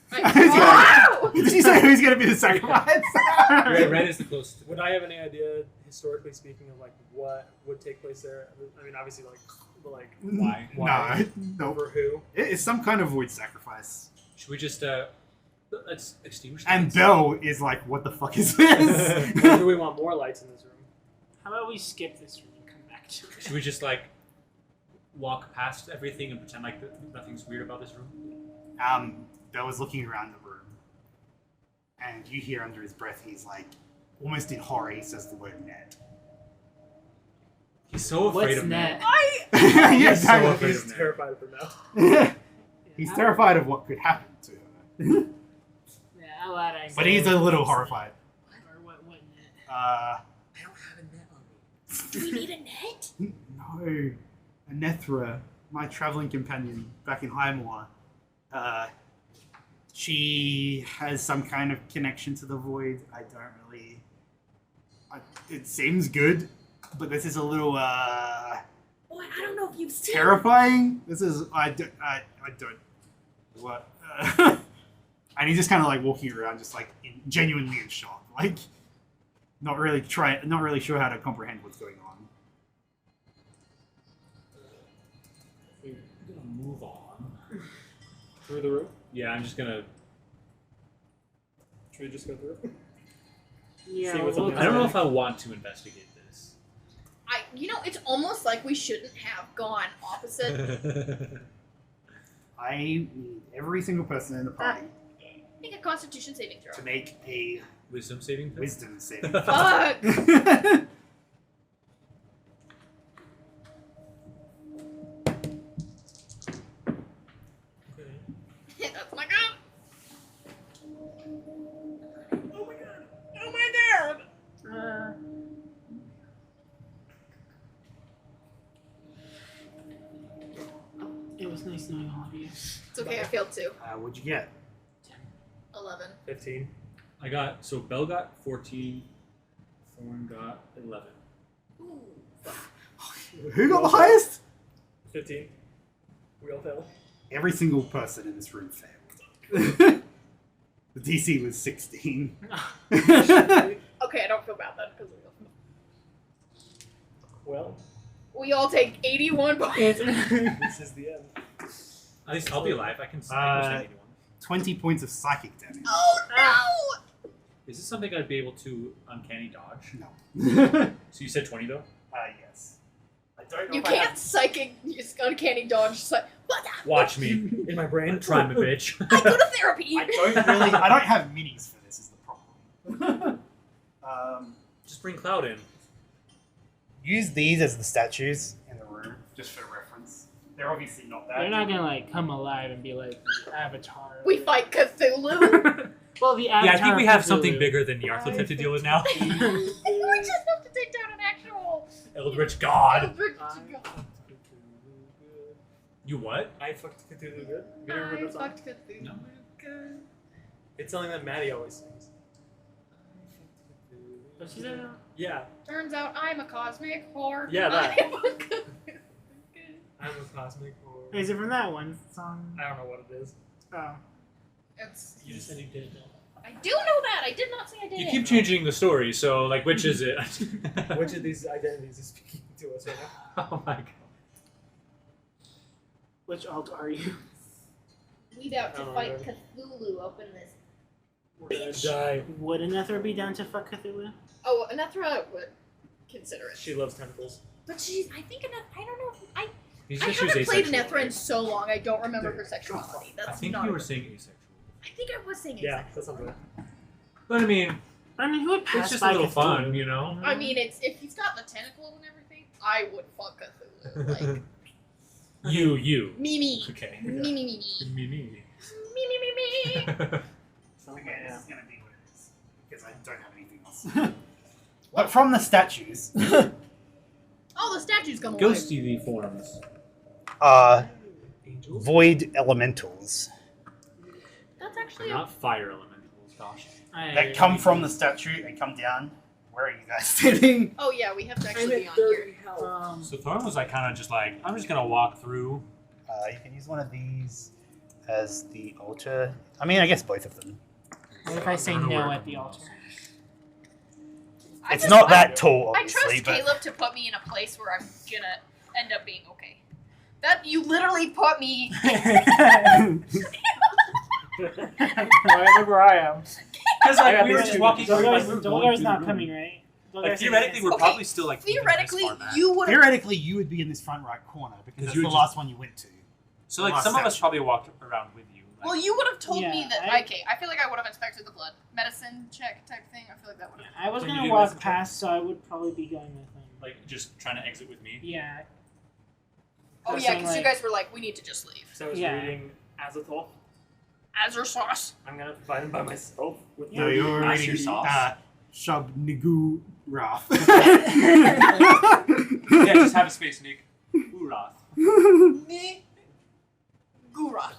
Wow! Did you say who's going to be the sacrifice? Red is the closest. Would I have any idea, historically speaking, of like what would take place there? I mean, obviously, like Why? No. over who? It's some kind of void sacrifice. Should we just let's extinguish the And lights? Belle is like, what the fuck is this? Or do we want more lights in this room? How about we skip this room and come back to it? Should we just like walk past everything and pretend like nothing's weird about this room? Belle was looking around the room, and you hear under his breath, he's like, almost in horror, he says the word net. He's so afraid What's of net? Yeah, He's so exactly. afraid He's of terrified of her now. He's terrified of what could happen to her. Yeah, how about I But go he's a with little what's horrified. net? Or what net? I don't have a net on me. Do we need a net? No. Anethra, my traveling companion back in Highmoor, she has some kind of connection to the void. I don't really... it seems good, but this is a little Boy, I don't know if you've seen terrifying. This is... I don't... What? And he's just kind of like walking around just like genuinely in shock. Like, not really sure how to comprehend what's going on. We're gonna move on. Through the room? Yeah, I'm just gonna. Should we just go through? Yeah, See what's we'll on the I don't know outside. if I want to investigate this. it's almost like we shouldn't have gone opposite. I need every single person in the party Make a Constitution saving throw. to make a Wisdom saving throw? wisdom saving. Fuck! Okay. That's my gun. Oh my god. Oh my god! It was nice knowing all of you. It's okay, I failed too. What'd you get? 11. 15. I got so Belle got 14, Thorn got 11. Ooh. Who got the highest? 15. We all failed. Every single person in this room failed. The DC was 16. Okay, I don't feel bad then, because Well, we all take 81 points. this is the end. At least I'll be alive. I can Uh, withstand anyone. 20 points of psychic damage. Oh no! Is this something I'd be able to uncanny dodge? No. So you said 20 though? Yes. I don't know You if I have- can't psychic, uncanny dodge. What the? Watch me. In my brain. Try me, bitch. I go to therapy. I don't have minis for this is the problem. Just bring Cloud in. Use these as the statues in the room, just for reference. They're obviously not that. They're not gonna like come alive and be like the Avatar. We fight Cthulhu. Well, the Avatar. Yeah, I think we have Cthulhu. something bigger than Nyarthotep to deal with now. We just have to take down an actual Eldritch God. Eldritch I God. fucked Cthulhu good. You what? I fucked Cthulhu good. You never heard I that song? fucked Cthulhu. No. Good. It's something that Maddie always sings. But she's a- Yeah, Turns out I'm a cosmic whore. Yeah, that. I'm a Cthulhu. I'm a cosmic whore. Is it from that one song? I don't know what it is. Oh. It's. You just said you did it. I do know that. I did not say I did. You keep changing the story, so like, which is it? Which of these identities is speaking to us right now? Oh my god. Which alt are you? We about to Oh, fight okay. Cthulhu up in this. We're gonna die. Would Anethra be down to fuck Cthulhu? Oh, Anethra would consider it. She loves tentacles. But she's. I think Anethra. I don't know. I You I said she was haven't played asexual, Anethra in right? so long. I don't remember her sexuality. That's I think not. you a were good- saying asexual. I think I was saying Yeah, asexual. that's something. But I mean, I mean, who would pass it's just by a little Cthulhu? fun, you know? I mean, it's if he's got the tentacles and everything, I would fuck Cthulhu. Like You. me. Okay. Me. Me. Me. Something Okay, like this is that. going to be what it is. Because I don't have anything else. But from the statues, Oh, the statues come alive. Ghosty forms. Angels? void elementals That's They're actually. not fire elementals, gosh. that come from the statue and come down. Where are you guys sitting? Oh yeah, we have to I'm actually be at on 30 here. health. So Thorn was like kind of just like, I'm just gonna walk through. You can use one of these as the altar. I mean, I guess both of them. What if I say don't know no where at it the comes altar? I It's just- not I- that tall, I obviously, trust but Caleb to put me in a place where I'm gonna end up being okay. That you literally put me. Right, look where I am. Because I got like we were these just two. walking through. Like, we were going Dolgar's through not the coming, room. right? Like Dolgar's theoretically, we're Okay, probably still like Theoretically, this far back. you would have. theoretically, you would be in this front right corner because Because that's you the would last one you went to. So like Last some of us section. probably walked around with you. Like, Well, you would have told me Yeah, that. I- Okay, I feel like I would have inspected the blood medicine check type thing. I feel like that would have. I was So you gonna did walk medicine check? past, so I would probably be going with him. like just trying to exit with me. Yeah. Oh That's yeah, something because you like- guys were like, we need to just leave. So I was Yeah. reading Azathoth. Azure sauce. I'm gonna fight him by myself with No, the you're Master reading sauce. Shub Nigu Raf. Yeah, just have a space, Nick. Urath. Me. Gura.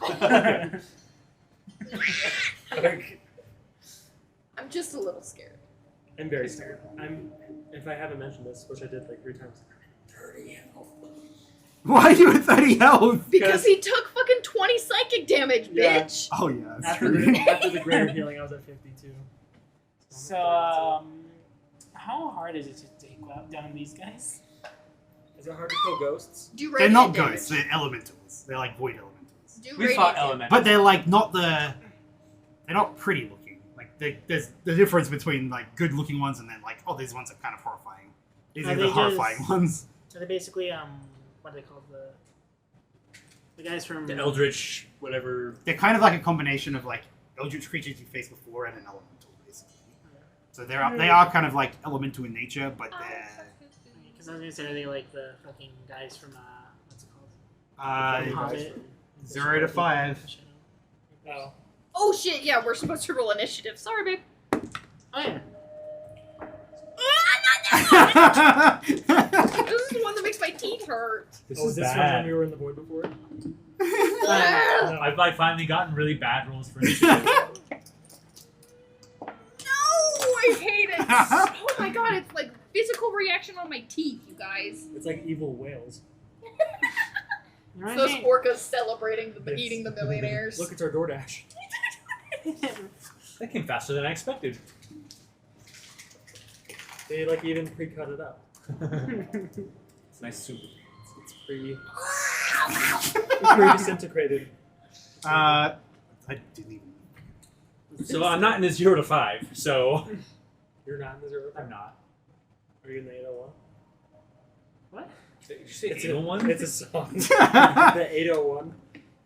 Okay. I'm just a little scared. I'm very scared. If I haven't mentioned this, which I did like 3 times, I'm at 30 health. Why are you at 30 health? Because he took fucking 20 psychic damage, Yeah. bitch. Oh yeah, that's After true. after the greater healing, I was at 52. So, how hard is it to take down these guys? Is it hard to kill ghosts? Do They're not radiant damage. ghosts. They're elementals. They're like void elementals. Do We radiant fought damage. element. But they're like not the. They're not pretty looking. Like there's the difference between like good looking ones and then like oh these ones are kind of horrifying. These Are are they the just- horrifying ones. So they basically what are they called, the guys from The Eldritch, whatever. They're kind of like a combination of like eldritch creatures you faced before and an elemental basically. So they are kind of like elemental in nature, but they're Because I was gonna say, are they like the fucking guys from what's it called? Funny guys Hobbit. 0 to 5. Oh. Oh shit, yeah, we're supposed to roll initiative. Sorry, babe. Oh yeah. This is the one that makes my teeth hurt. This Oh, is this one bad. when we were in the void before? No, I've like finally gotten really bad rolls for initiative. I hate it. Oh my god, it's like physical reaction on my teeth, you guys. It's like evil whales. Those orcas celebrating the Yes. eating the millionaires. Look, it's our DoorDash. That came faster than I expected. They like even pre-cut it up. It's nice soup. It's pre disintegrated. I I didn't even. So I'm not in the 0 to 5. So You're not in the 0 to 5. I'm not. Are you in the 801? What? Did you say It's anal one? It's a song. The 801.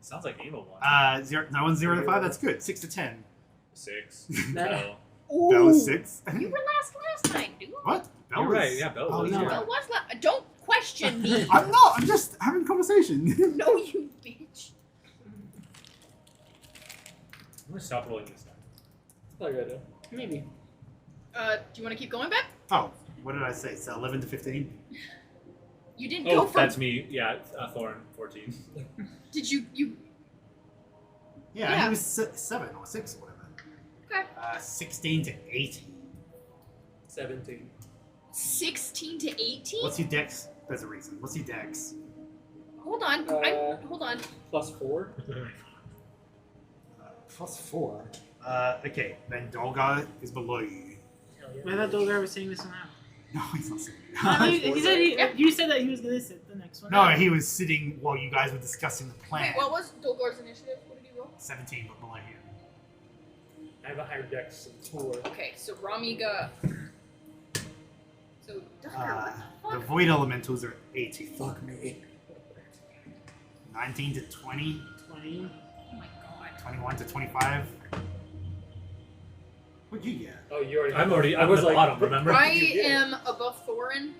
Sounds like anal one. No one's 0 to 5. That's good. 6 to 10. 6. That- Bell. Bell was 6. You were last time, dude. What? Bell You're was... right. Yeah, Bell Oh, was. no. Yeah. Bell was last. Don't question me. I'm not. I'm just having conversation. No, you bitch. I'm gonna stop rolling this time. That's not good. Maybe. Do you want to keep going back? Oh, what did I say? So 11 to 15. You didn't Oh, go from. that's me. Yeah, Thorn 14. Did you? Yeah, Yeah. he was 7 or 6 or whatever. Okay. 16 to 18. 17. 16 to 18? What's your dex? There's a reason. What's your dex? Hold on. Hold on. Plus 4. Plus 4. Okay, then Dolgar is below you. I thought Dolgar was saying this one out. No, he's not sitting. You said that he was gonna sit the next one. No, he was sitting while you guys were discussing the plan. Wait, what was Dolgar's initiative? What did he roll? 17, but below you. I have a higher dex than 4. Okay, so Rami got. So Dolgar, what The the fuck? Void Elementals are 18. Fuck me. 19 to 20. 20. Oh my god. 21 to 25. What'd you get? Oh, you already. I'm already. I I'm was the like, bottom. Remember? I you get? am above Thorin.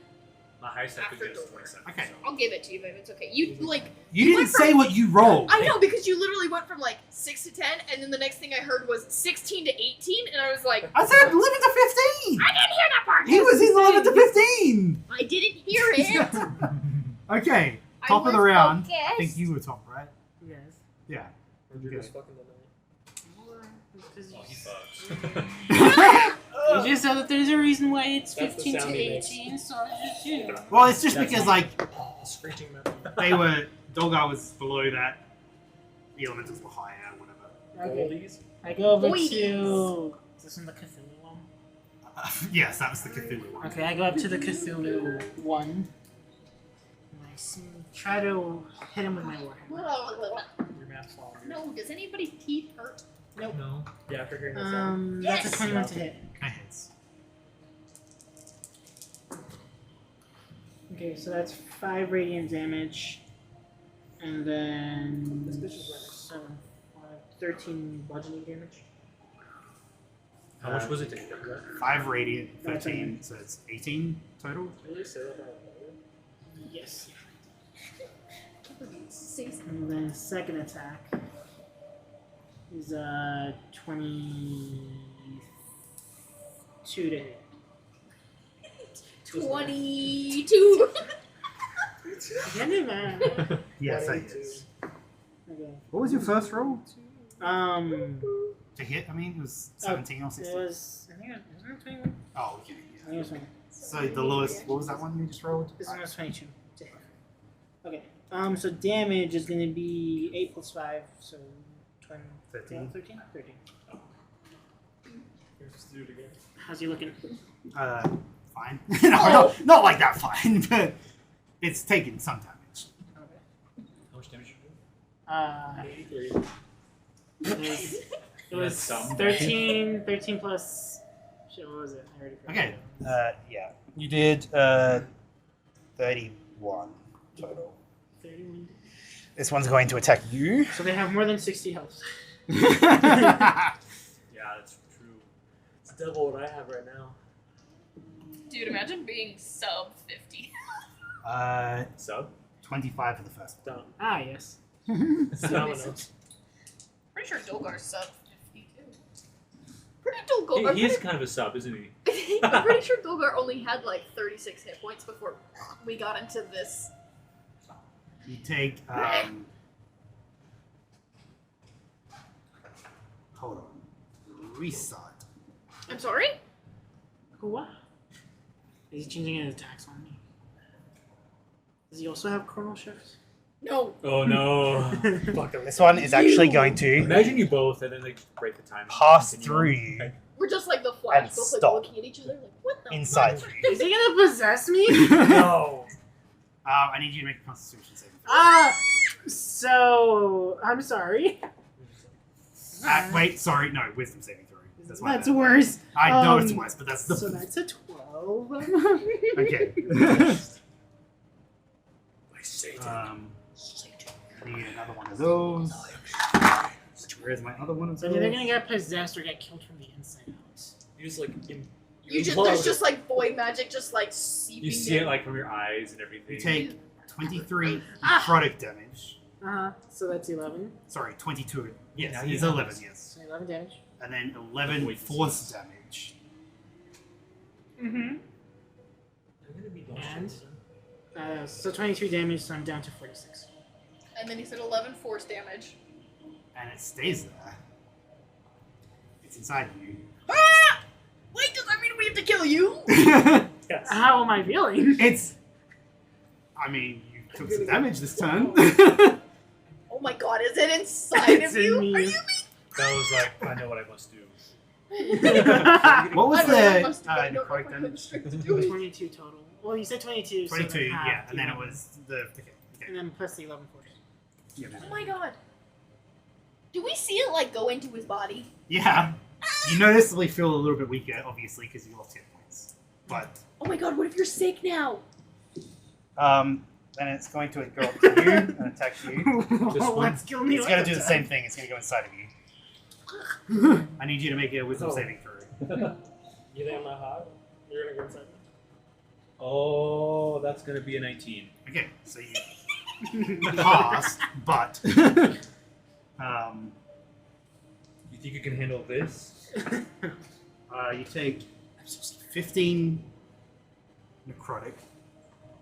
My highest I could After get is Dolgar. 27. Okay. so. I'll give it to you, babe. It's okay. You like. You didn't went say from- what you rolled. I know because you literally went from like 6 to 10, and then the next thing I heard was 16 to 18, and I was like, I said 11 to 15. I didn't hear that part. He was in 11 to 15. I didn't hear it. Okay, I top of the was round. focused. I think you were top, right? Yes. Yeah. You're Okay. just fucking tonight. Oh, he fucks. You just said that there's a reason why it's That's the 15 to sound he makes. 18, so I just, you know. Well, it's just That's because, me. like, Screeching metal. they were... Dolgar was below that. The elementals were higher, whatever. Okay. Oldies. I go over Boys. to. Is this in the Cthulhu one? Yes, that was the Cthulhu one. Okay, I go up to the Cthulhu one. And I try to hit him with my warhammer. Your math's falling. No, does anybody's teeth hurt? No. Yeah, after hearing that sound. That's Yes! a 21 to hit. That hits. Okay, so that's 5 radiant damage. And then. This bitch is running. 7, 5, 13 bludgeoning damage. How much was it to hit him? 5 radiant, 13, 13. so it's 18 total. Really say that out loud? Yes. Say something. And then second attack is 22 to hit. 22. Get it, man. Yes, that 22. hits. Okay. What was your first roll? It To hit, I mean, it was 17 or 16. was. I think it wasn't it 21. Oh, okay. I think it Yeah. was 20. So the lowest, what was that one you just rolled? This one was 22 to hit. Okay. So damage is gonna be 8 plus 5, so 20. 13. 13? 13. Here's just do it again. How's he looking? Fine. No, not like that fine, but it's taken some damage. Okay. How much damage did you do? 83. It was some. 13 plus. Shit, what was it? I already forgot. Okay. Yeah. You did 31 total. 31. This one's going to attack you. So they have more than 60 health. Yeah, that's true. It's double what I have right now. Dude, imagine being sub 50. Sub? 25 for the first one. Dumb. Ah, yes. Domino. Pretty sure Dolgar's sub 50 too. Pretty Dolgar. He is kind of a sub, isn't he? I'm pretty sure Dolgar only had like 36 hit points before we got into this. You take, hold on. Restart. I'm sorry? What? Is he changing his attacks on me? Does he also have chronal shift? No. Oh no. Fuck him. This one is actually going to Imagine you both and then they just break the time. pass Continue through on. you Okay. We're just like the Flash, And both stop. like looking at each other like, what the inside fuck? you. Is he gonna possess me? No. I need you to make a Constitution saving throw. Ah! So, I'm sorry. Wait, sorry, no, wisdom saving throw. my That's bad. worse. I know it's worse, but that's the. So that's a 12. Okay. I need another one of those. Where's my other one of So those? they're gonna get possessed or get killed from the inside out. Use like There's just like void magic just like seeping. You see in. it like from your eyes and everything. You take 23 Ah! necrotic damage. So that's 11. Sorry, 22. Yes, Yeah, it's yeah. 11, yes. So 11 damage. And then 11 Wait. force damage. Mm-hmm. I'm gonna be And so 23 damage, so I'm down to 46. And then he said 11 force damage. And it stays there. It's inside you. Ah! Wait, does that mean we have to kill you? Yes. How am I feeling? It's. I mean, you took some damage this turn. Oh my god, is it inside It's of you? in me. Are you That was like, I know what I must do. What was I don't know, I the must have been necrotic no- damage? 22 total. Well, you said 22. 22, so then half yeah, and then it 11. was the. Okay. And then plus the 11 force. Yeah. Oh my god. Do we see it like go into his body? Yeah. You noticeably feel a little bit weaker, obviously, because you lost hit points. But Oh my god, what if you're sick now? then it's going to go up to you and attack you. This one? Let's kill me. It's like going to do a the same time. thing. It's going to go inside of you. I need you to make a wisdom Oh. saving throw. You think I'm not hot? You're gonna go inside me? Oh, that's gonna be a 19. Okay, so you passed, but You think you can handle this? you take 15 necrotic,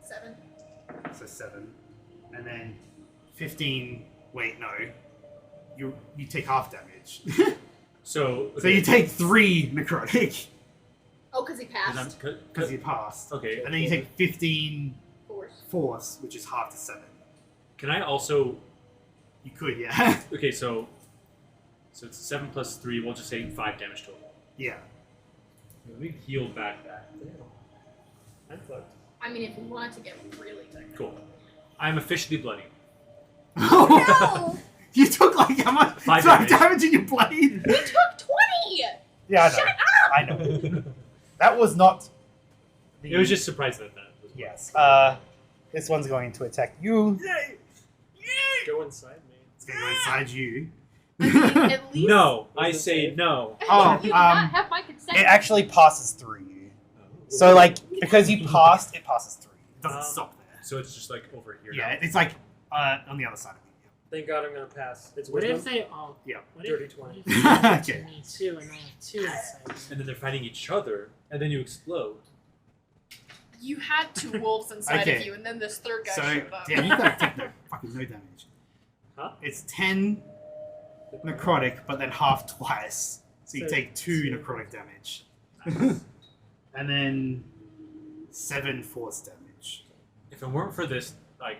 7. so 7, and then 15. Wait, no, you take half damage. So, So you take 3 necrotic Oh, because he passed. because you passed, okay. and then you take 15 Force. force, which is half to 7. Can I also? You could, yeah, Okay, so it's 7 plus 3. We'll just say 5 damage total. yeah. Let me heal back that. I'm fucked. I mean, if we wanted to get really technical. Cool. I'm officially bloody. No! You took like how much? 5 damage in your blade? We took 20! Yeah, Shut up! I know. That was not. It was just surprising that was Yes. This one's going to attack you. Go inside me. It's going to go inside you. I mean, at least. No, I Was it say safe? no. Oh, you do not have my consent. It actually passes through you. So, like, because you passed, it passes through you. It doesn't stop there. So it's just like over here. Yeah, now. it's like on the other side of you. Thank God I'm gonna pass. It's What if wisdom. they all... Yeah. What Dirty if, 20. what if they all Okay. to me too, and I have 2 inside me? And then they're fighting each other, and then you explode. You had 2 wolves inside Okay. of you, and then this third guy So, showed up. damn, you gotta take no damage. Huh? It's 10 necrotic, but then half twice. So you So- take 2 necrotic damage. And then 7 force damage. If it weren't for this, like,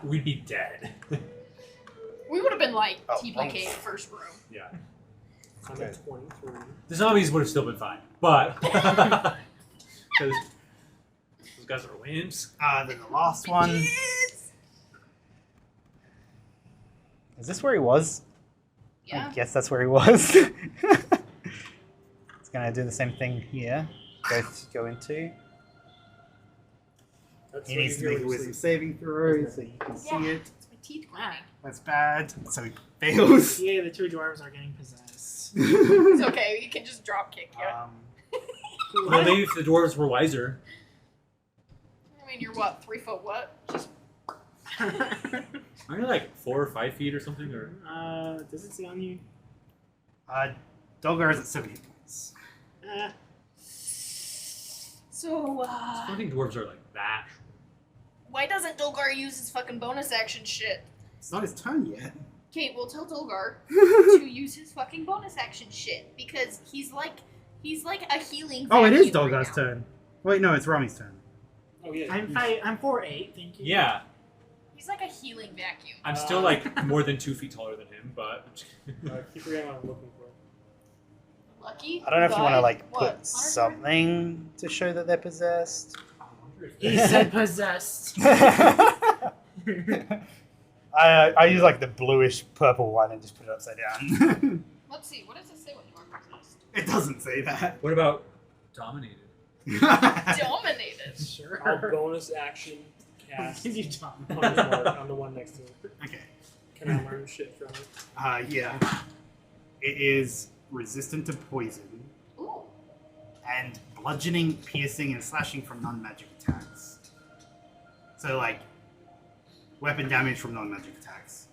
we'd be dead. We would have been like Oh, TPK in first row. Yeah. I'm at 23. The zombies would have still been fine, but because those guys are wimps. Then the last one. Is this where he was? Yeah. I guess that's where he was. It's gonna do the same thing here. Go into. That's He what needs to you make hear a when you wisdom sleep. saving throw so you can see Yeah. it. It's my teeth grinding. That's bad. So he fails. Yeah, the 2 dwarves are getting possessed. It's okay, you can just drop kick you. Well, maybe if the dwarves were wiser. I mean, you're what, 3 foot what? Just Aren't you like 4 or 5 feet or something? Or does it say on you? Dolgar is at 70 points. so. I don't think dwarves are like that. Why doesn't Dolgar use his fucking bonus action shit? It's not his turn yet. Kate, we'll tell Dolgar to use his fucking bonus action shit because he's like a healing. Oh, it is vacuum right Dolgar's now. turn. Wait, no, it's Rami's turn. Oh yeah. I'm 4'8", thank you. Yeah, He's like a healing vacuum. I'm still like more than 2 feet taller than him, but I keep forgetting what I'm looking for. Lucky. I don't know if you want to like What, put 100? something to show that they're possessed. He said possessed. I use like the bluish purple one and just put it upside down. Let's see. What does it say when you are possessed? It doesn't say that. What about dominated? Dominated. Sure. I'll bonus action cast Give you time. Hunter's Mark on the one next to it. Okay. Can I learn shit from it? Yeah. It is resistant to poison Ooh. and bludgeoning, piercing, and slashing from non-magic attacks. So, like, weapon damage from non-magic attacks.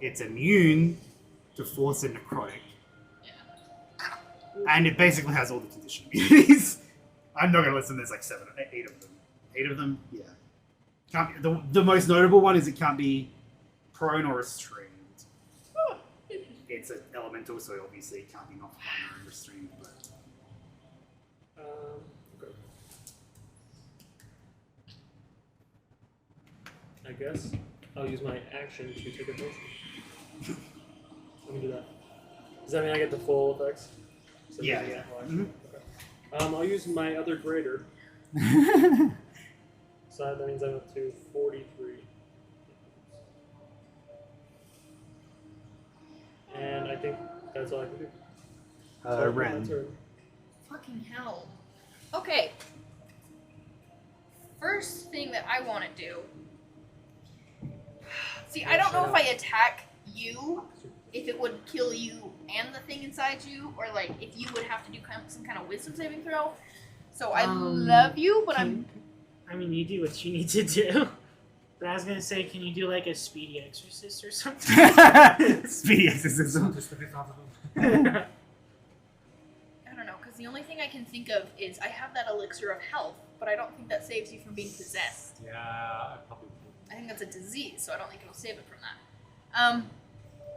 It's immune to force and necrotic. Yeah. And it basically has all the condition immunities. I'm not going to listen, there's like 8 of them. 8 of them? Yeah. Can't be, the most notable one is it can't be prone or restrained. It's an elemental, so obviously it can't be knocked prone or restrained. But Okay. I guess I'll use my action to take a potion. Let me do that. Does that mean I get the full effects? So Yeah, this is yeah. full action? Okay. I'll use my other greater. So that means I'm up to 43. And I think that's all I can do. So Ren. my turn. Fucking hell. Okay. First thing that I want to do. See, I don't know if I attack you, if it would kill you and the thing inside you, or like if you would have to do some kind of wisdom saving throw. So I love you, but I mean, you do what you need to do. But I was gonna say, can you do like a speedy exorcist or something? Speedy exorcism. I don't know, because the only thing I can think of is I have that elixir of health, but I don't think that saves you from being possessed. Yeah, I probably. I think that's a disease, so I don't think it'll save it from that.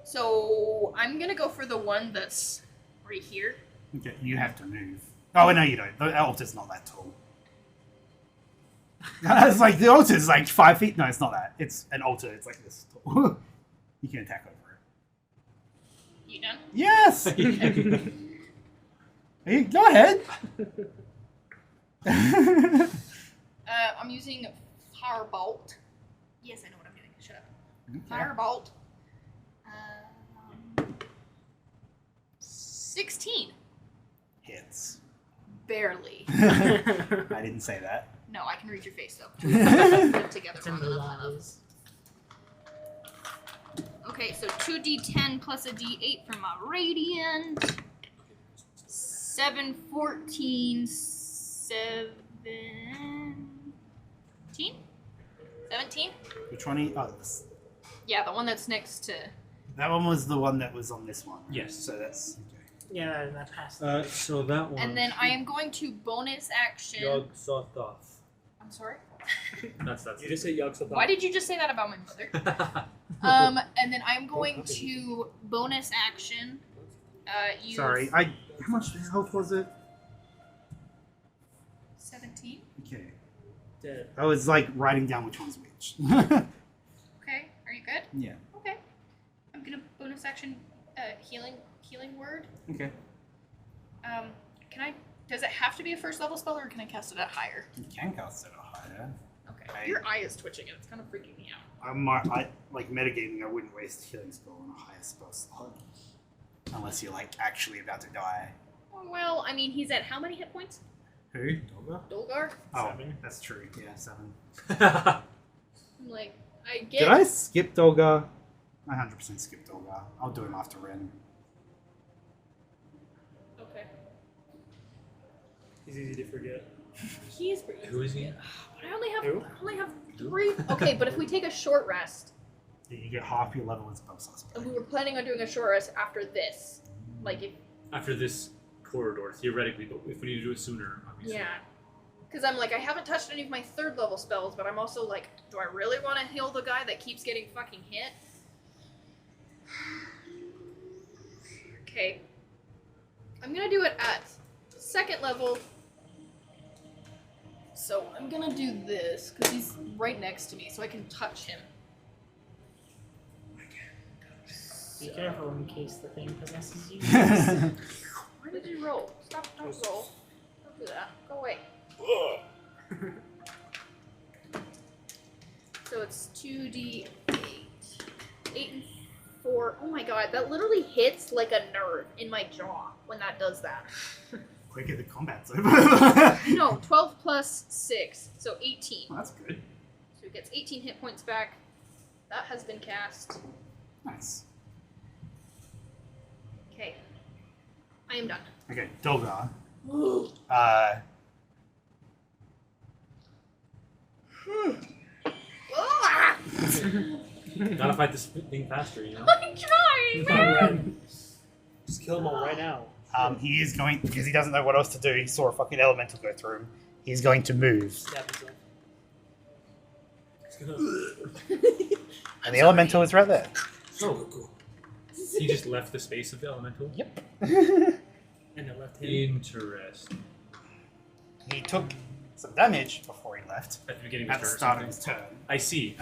So I'm gonna go for the one that's right here. Okay, you have to move. Oh, no, you don't. The altar's not that tall. It's like, the altar's like 5 feet. No, it's not that. It's an altar. It's like this tall. You can attack over it. You done? Yes! Hey, go ahead. I'm using Firebolt. Yes, I know what I'm doing. Shut up. Firebolt. 16. Hits. Barely. I didn't say that. No, I can read your face though. Put it together It's in long the enough. lies. Okay, so 2d10 plus a d8 for my radiant. 7, 14, 17? 17? Which one? Oh, this. Yeah, the one that's next to. That one was the one that was on this one. Right? Yes. So that's. Okay. Yeah, that passed. So that one. And then I am going to bonus action. Yog-Sothoth. I'm sorry? That's. You just say Yog-Sothoth. Why did you just say that about my mother? And then I'm going to bonus action. Use Sorry, how much health was it? 17. Okay. Dead. I was like writing down which one's which. Okay, are you good? Yeah. Okay. I'm gonna bonus action healing word. Okay. Can I? Does it have to be a first level spell, or can I cast it at higher? You can cast it higher. Okay. Your eye is twitching, and it's kind of freaking me out. I like metagaming. I wouldn't waste healing spell on a higher spell slot unless you're like actually about to die. Well, I mean, he's at how many hit points? Who? Dolgar. Oh, 7. that's true. Yeah, 7. I'm like, I get. Did I skip Dolgar? I 100% skipped Dolgar. I'll do him after Ren. Okay. He's easy to forget. He's pretty. Who is he? But I only have. Who? I only have 3. Okay, but if we take a short rest, Then you get half your level in spell slots. and we were planning on doing a short rest after this, like if. After this corridor, theoretically, but if we need to do it sooner, obviously. Yeah. Because I'm like, I haven't touched any of my 3rd level spells, but I'm also like, do I really want to heal the guy that keeps getting fucking hit? Okay. I'm gonna do it at 2nd level. So I'm gonna do this, because he's right next to me, so I can touch him. Be careful in case the thing possesses you. Where did you roll? Stop, don't roll. Don't do that. Go away. So it's 2d8. 8 and 4. Oh my god, that literally hits like a nerve in my jaw when that does that. Quicker the combat's over. No, 12 plus 6, so 18. Well, that's good. So he gets 18 hit points back. That has been cast. Nice. Okay. I am done. Okay, Dolgar. Ah! Gotta fight this thing faster, you know? I'm trying, man! Just kill them all right now. He is going, because he doesn't know what else to do, he saw a fucking elemental go through him. He's going to move. Stab himself. And the elemental is right there. Oh. He just left the space of the elemental? Yep. And it left him. Interesting. He took some damage before he left. At the beginning At of the his start turn. of his turn. I see.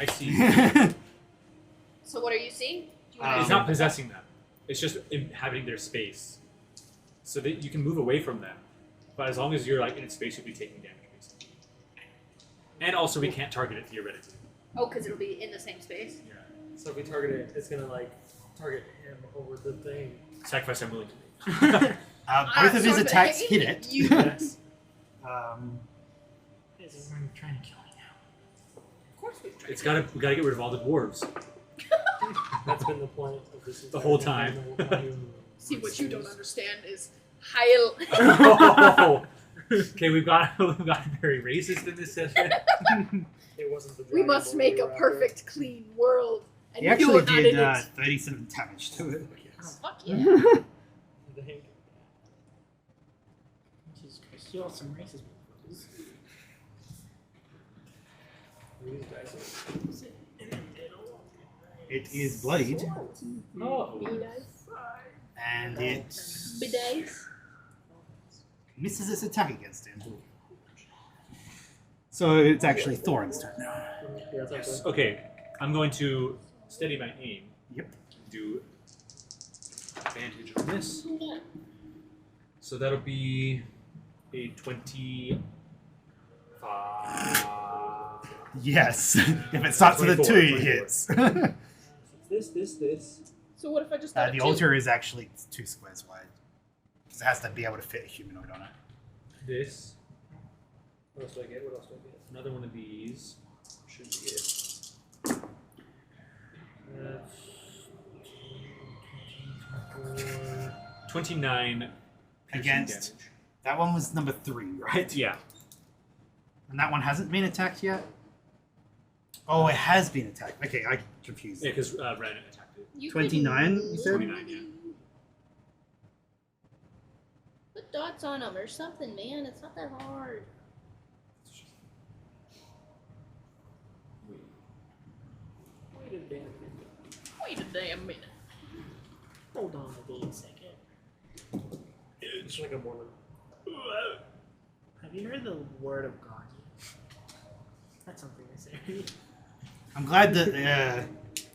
So what are you seeing? Do you wanna It's not possessing them. It's just inhabiting their space. So that you can move away from them. But as long as you're like in its space, you'll be taking damage, basically. And also, we can't target it theoretically. Oh, because it'll be in the same space? Yeah. So if we target it, it's gonna like target him over the thing. Sacrifice I'm willing to make. Both of his Sorry, attacks but- hit it. You- Yes. Is everyone trying to kill me now? Of course we've tried. We gotta get rid of all the dwarves. That's been the point of this The whole entire time. campaign. See, what you don't understand is Heil. Oh. Okay, we've got very racist in this session. It wasn't the We must Dragonlord make we a were after. perfect, clean world. And He actually you're not did in it. 37 damage to it. Oh, fuck yeah. The Hank. Jesus Christ, you all some racist motherfuckers. These guys It is bloodied, Oh. and it Bidays. misses its attack against him. So it's actually Thorin's turn now. Yeah, it's Yes. okay. Okay, I'm going to steady my aim. Yep. Do advantage on this. So that'll be a 25. Yes. If it starts with a 2, 24. it hits. This. So what if I just got a The 2? altar is actually 2 squares wide. Because it has to be able to fit a humanoid on it. This. What else do I get? What else do I get? Another one of these. Should be it. 29 Against. That one was number 3, right? Yeah. And that one hasn't been attacked yet? Oh, it has been attacked. Okay, I confused. Yeah, because Ren attacked it. You 29, could you said? 29, yeah. Put dots on them or something, man. It's not that hard. Wait a damn minute. Wait a damn minute. Hold on a second. It's like a Mormon. Have you heard the word of God yet? That's something to say. I'm glad that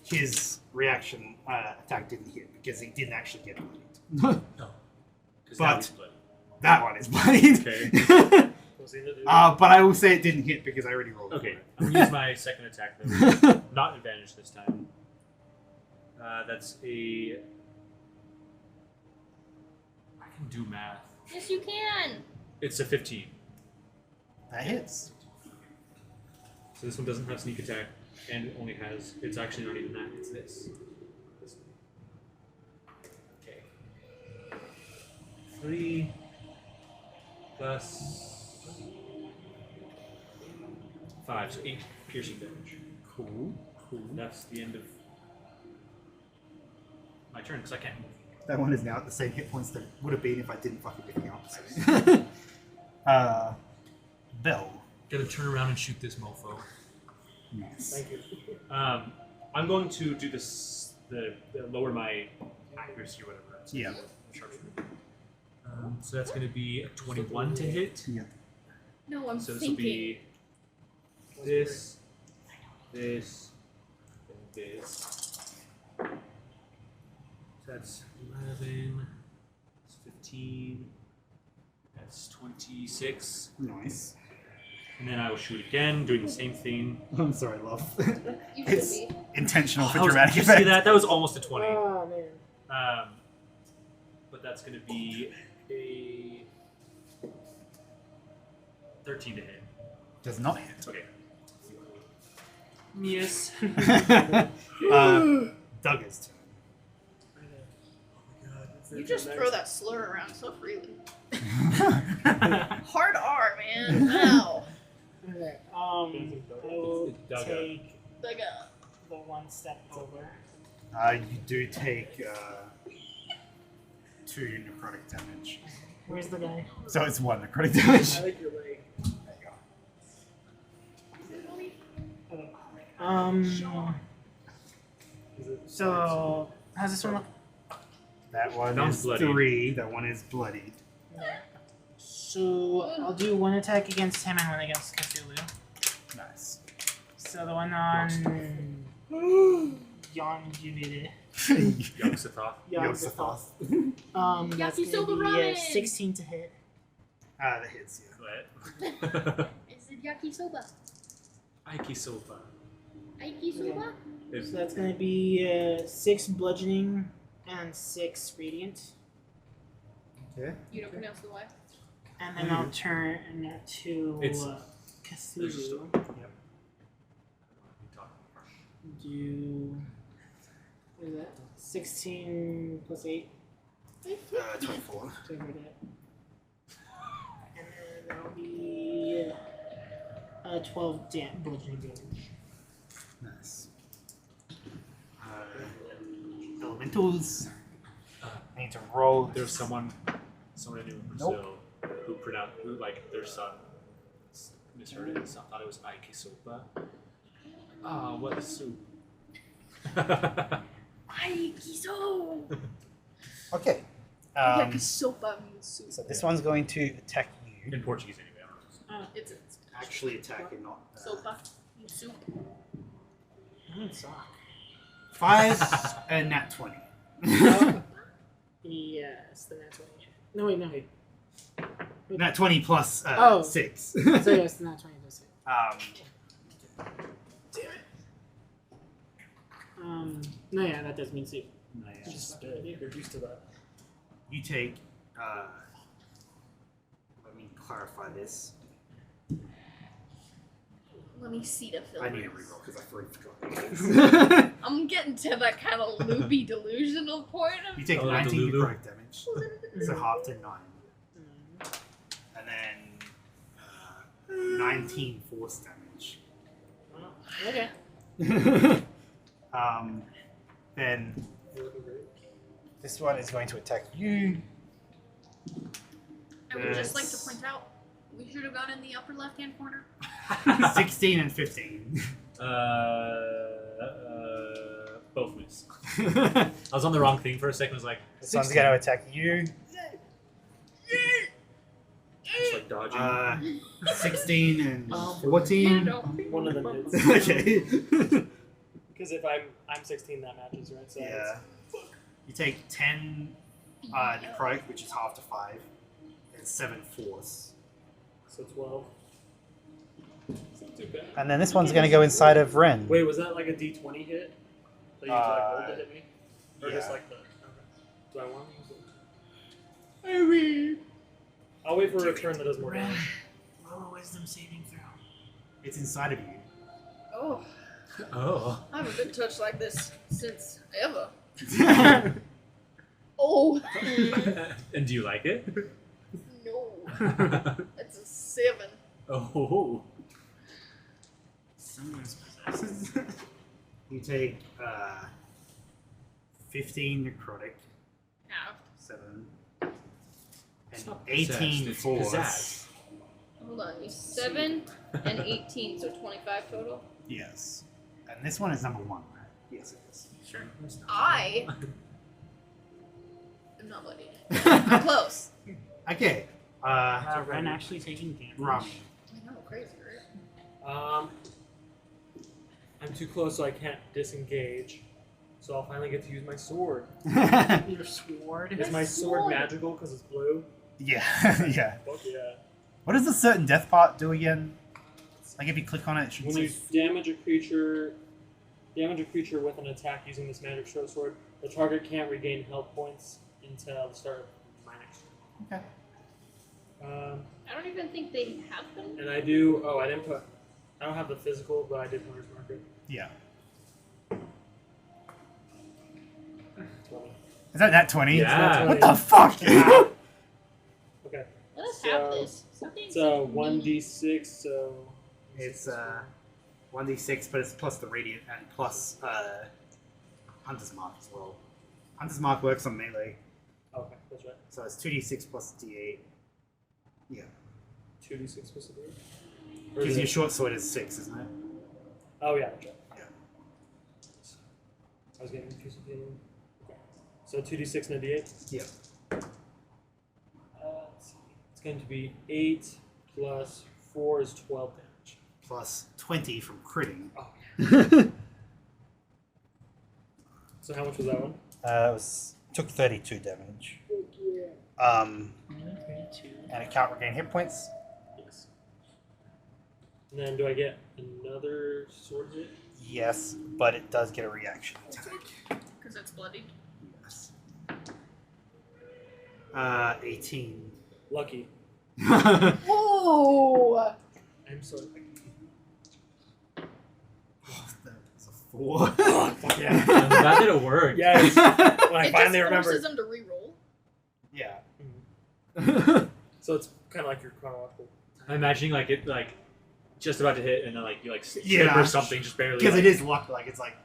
his reaction attack didn't hit, because he didn't actually get bloodied. No. 'Cause But- now he's bloody. That one is bloodied. Okay. Was he the dude? But I will say it didn't hit because I already rolled Okay, for I'm gonna use my second attack though. Not advantage this time. That's a. I can do math. Yes, you can. It's a 15. it. That hits. So this one doesn't have sneak attack, and it only has. It's actually not even that. It's this. This one. Okay. 3 plus 5, so 8 piercing damage. Cool. That's the end of my turn because I can't move. That one is now at the same hit points that it would have been if I didn't fuck everything up. So. Bell. Gotta turn around and shoot this mofo. Nice. Thank you. I'm going to do this. The lower my accuracy or whatever. So Yeah. Sharpshooter. So that's going to be a 21 to hit. Yeah. No, I'm So this will thinking. be this, this, and this. So that's 11. That's 15. That's 26. Nice. And then I will shoot again, doing the same thing. I'm sorry, love. You It's should be. intentional for Did dramatic you see effect. that? That was almost a 20. Oh man. But that's going to be a 13 to hit. Does not hit. Okay. Yes. Duggar's You just throw that slur around so freely. turn. Hard R, man. Wow. Okay. I will Dug take Like a. the one step over. You do take 2 necrotic damage. Where's the guy? So it's 1 necrotic damage. I like your leg. Okay. Is it So how's this one look? That one Sounds is bloodied. 3. That one is bloodied. So I'll do one attack against him and one against Cthulhu. Nice. So the one on Yonjuvide. Yog-Sothoth. Yog-Sothoth. That's Yakisoba gonna be ramen. 16 to hit. That hits you. What? Is it yakisoba? Aikisoba. Aikisoba? So that's gonna be 6 bludgeoning and 6 radiant. Okay. You don't pronounce the Y? And then I'll turn to It's- Cthulhu. Do what is that? 16 plus 8. 24. So I heard that. And then that'll be 12 bludgeoning damage. Nice. Elementals. I need to roll. There's someone I knew in Brazil who like their son misheard it and thought it was Aikisoba. Ah, what a soup. Aikiso! Okay. Yakisoba means soup. So this one's going to attack you. In Portuguese anyway, I don't know. It's Actually attack and not. sopa means soup. Suck. 5 and nat 20. Yes, the nat 20. No, wait, no, wait. Nat 20 plus Oh. 6. So yes, the nat 20 does hit. No, yeah, that does mean soup. No, yeah. Just you're used to that. You take. Let me clarify this. Let me see the film. I need a reroll because I already forgot. I'm getting to that kind of loopy delusional point of. You take Oh, 19 Lulu. necrotic damage, so half to 9, and then 19 force damage. Okay. Then You're looking great. this one is going to attack you. I would just like to point out, we should have gone in the upper left-hand corner. 16 and 15. Both miss. I was on the wrong thing for a second. I was like, This one's going to attack you. just like dodging. 16 and Yeah, 14. no. One of them hits. Okay. Because if I'm 16, that matches, right? So Yeah. You take 10 necrotic, which is half to 5, and 7 force. So 12. It's not too bad. And then this one's going to go inside of Ren. Wait, was that like a D20 hit? So you rolled to hit me? Or just yeah. like the. Okay. Do I want to use it? I'll wait for a return that does more damage. Roll a wisdom saving throw. It's inside of you. Oh, Oh. I haven't been touched like this since ever. Oh, And do you like it? no. That's a 7. Oh. Someone's possesses. You take 15 necrotic, Half. 7, It's and not 18 possessed, it's force. pizzazz. Hold on, you 7 and 18, so 25 total. Yes. And this one is number 1, right? Yes, it is. Sure. I am not bloody. I'm close. Okay. Ren actually taking damage. Rami. I know, crazy, right? I'm too close, so I can't disengage. So I'll finally get to use my sword. Your sword. Is my sword magical because it's blue? Yeah, yeah. Fuck yeah. What does the certain death part do again? Like if you click on it, it should When say you damage a creature with an attack using this magic short sword, the target can't regain health points until the start of my next turn. Okay. I don't even think they have them. And I do. Oh, I don't have the physical, but I did Hunter's Marker. Yeah. 20. Is that 20? Yeah. What the fuck? Okay. Let us So- have this. Something So 1d6. So It's 1d6, but it's plus the radiant and plus Hunter's Mark as well. Hunter's Mark works on melee, Okay, that's right. so it's 2d6 plus d8. Yeah. 2d6 plus a d8. Or Because is your it- short sword is 6, isn't it? Oh yeah, that's right. Yeah. I was getting confused with the other one. Okay. So 2d6 and a d8. Yeah. Let's see. It's going to be 8 plus 4 is 12 damage. Plus 20 from critting. Oh. So how much was that one? Took 32 damage. And it can't regain hit points. Yes. And then do I get another sword hit? Yes, but it does get a reaction attack. because it's bloodied. Yes. 18. Lucky. Oh! I'm so lucky. That's a 4. Fuck yeah. I'm glad that it worked. Yes. When I It finally just remembered. forces them to reroll. Yeah. So it's kind of like your chronological. I'm imagining like it like just about to hit and then like you like slip Yeah. or something just barely. Because like, it is luck, like it's like.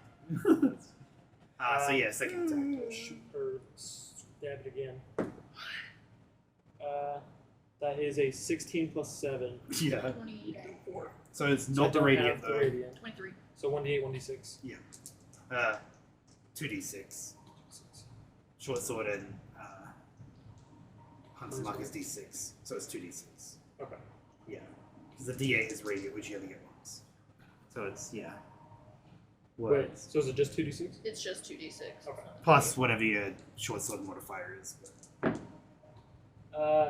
So yeah, second attack. Shoot or stab it again. That is a 16 plus 7. Yeah. 24. So it's So I not the don't radiant have the though. radiant. 23. So 1d8, 1d6. 2d6. Short sword and Hunter's Mark is d6, so it's 2d6. Okay. Yeah, because the d8 is radiant, which you only get once. So it's Wait, words so is it just 2d6? It's just 2d6. Okay. plus whatever your short sword modifier is.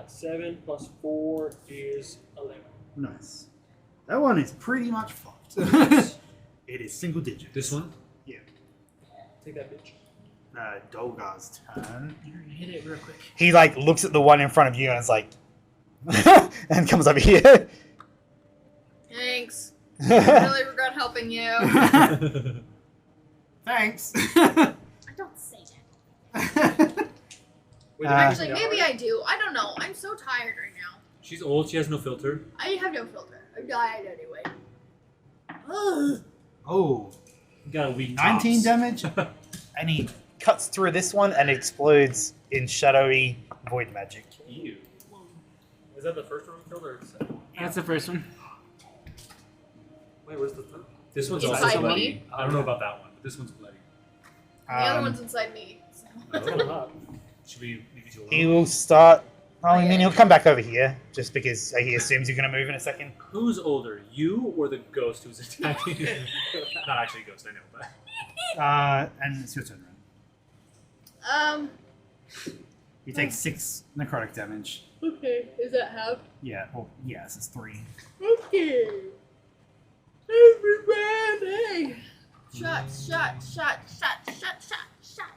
7 plus 4 is 11. Nice. That one is pretty much fucked. It is single digits. this one. Take that bitch. Dolgar's turn. Hit it real quick. He like looks at the one in front of you and is like, and comes over here. Thanks. I really regret helping you. Thanks. I don't say that. Wait, Actually, maybe I do. I don't know. I'm so tired right now. She's old. She has no filter. I have no filter. I died anyway. Oh, You got a weak 19 tops. damage, and he cuts through this one and explodes in shadowy void magic. Ew. Is that the first one we killed or the second? That's the first one. Wait, where's the third? This one's Inside also me. bloody. I don't know about that one, but this one's bloody. The other one's inside me. So. That's kind of hot. Should we leave you He alone? will start. Oh, I mean, he'll come back over here just because he assumes you're going to move in a second. Who's older, you or the ghost who's attacking? Not actually a ghost, I know, but And it's your turn, Ren. You take 6 necrotic damage. Okay. Is that half? Yeah, well, yes, it's 3. Okay. Everybody! Shot, shot, shot, shot, shot, shot, shot, shot,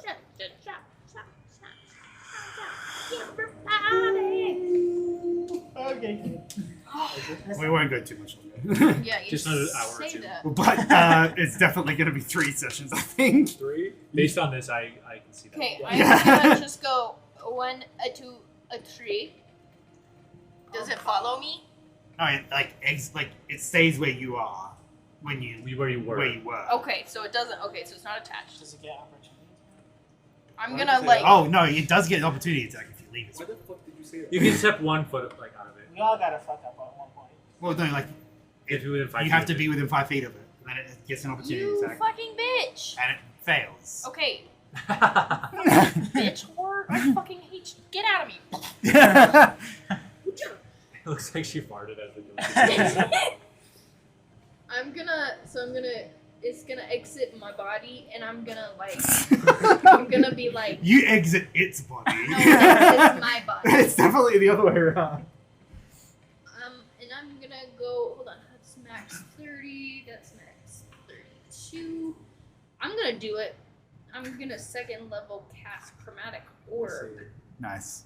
shot, shot, shot, shot, shot, everybody! Okay. We won't go too much longer. Yeah, you Just another hour or say two. that. But it's definitely going to be 3 sessions, I think. 3? based on this, I can see that. Okay, Yeah. I'm gonna just go 1, a 2, a 3. Does it follow me? No, it stays where you are when you Where you were. where you were. Okay, so it doesn't. Okay, so it's not attached. Does it get opportunity? I'm Why gonna did you say like. that? Oh no, it does get an opportunity attack if you leave it. Why the fuck did you say that? You can step 1 foot like out of it. We all gotta fuck up at one point. Well, no, like If you're within 5 you feet have to of be it. within 5 feet of it, and then it gets an opportunity You attack, fucking bitch. and it fails. Okay, Oh. bitch whore. I fucking hate you. Get out of me. It looks like she farted as the ghost. It's gonna exit my body, and I'm gonna like, I'm gonna be like, You exit its body. no, it's my body. It's definitely the other way around. And I'm gonna go, hold on, I'm gonna do it. I'm gonna second level cast Chromatic Orb. Nice.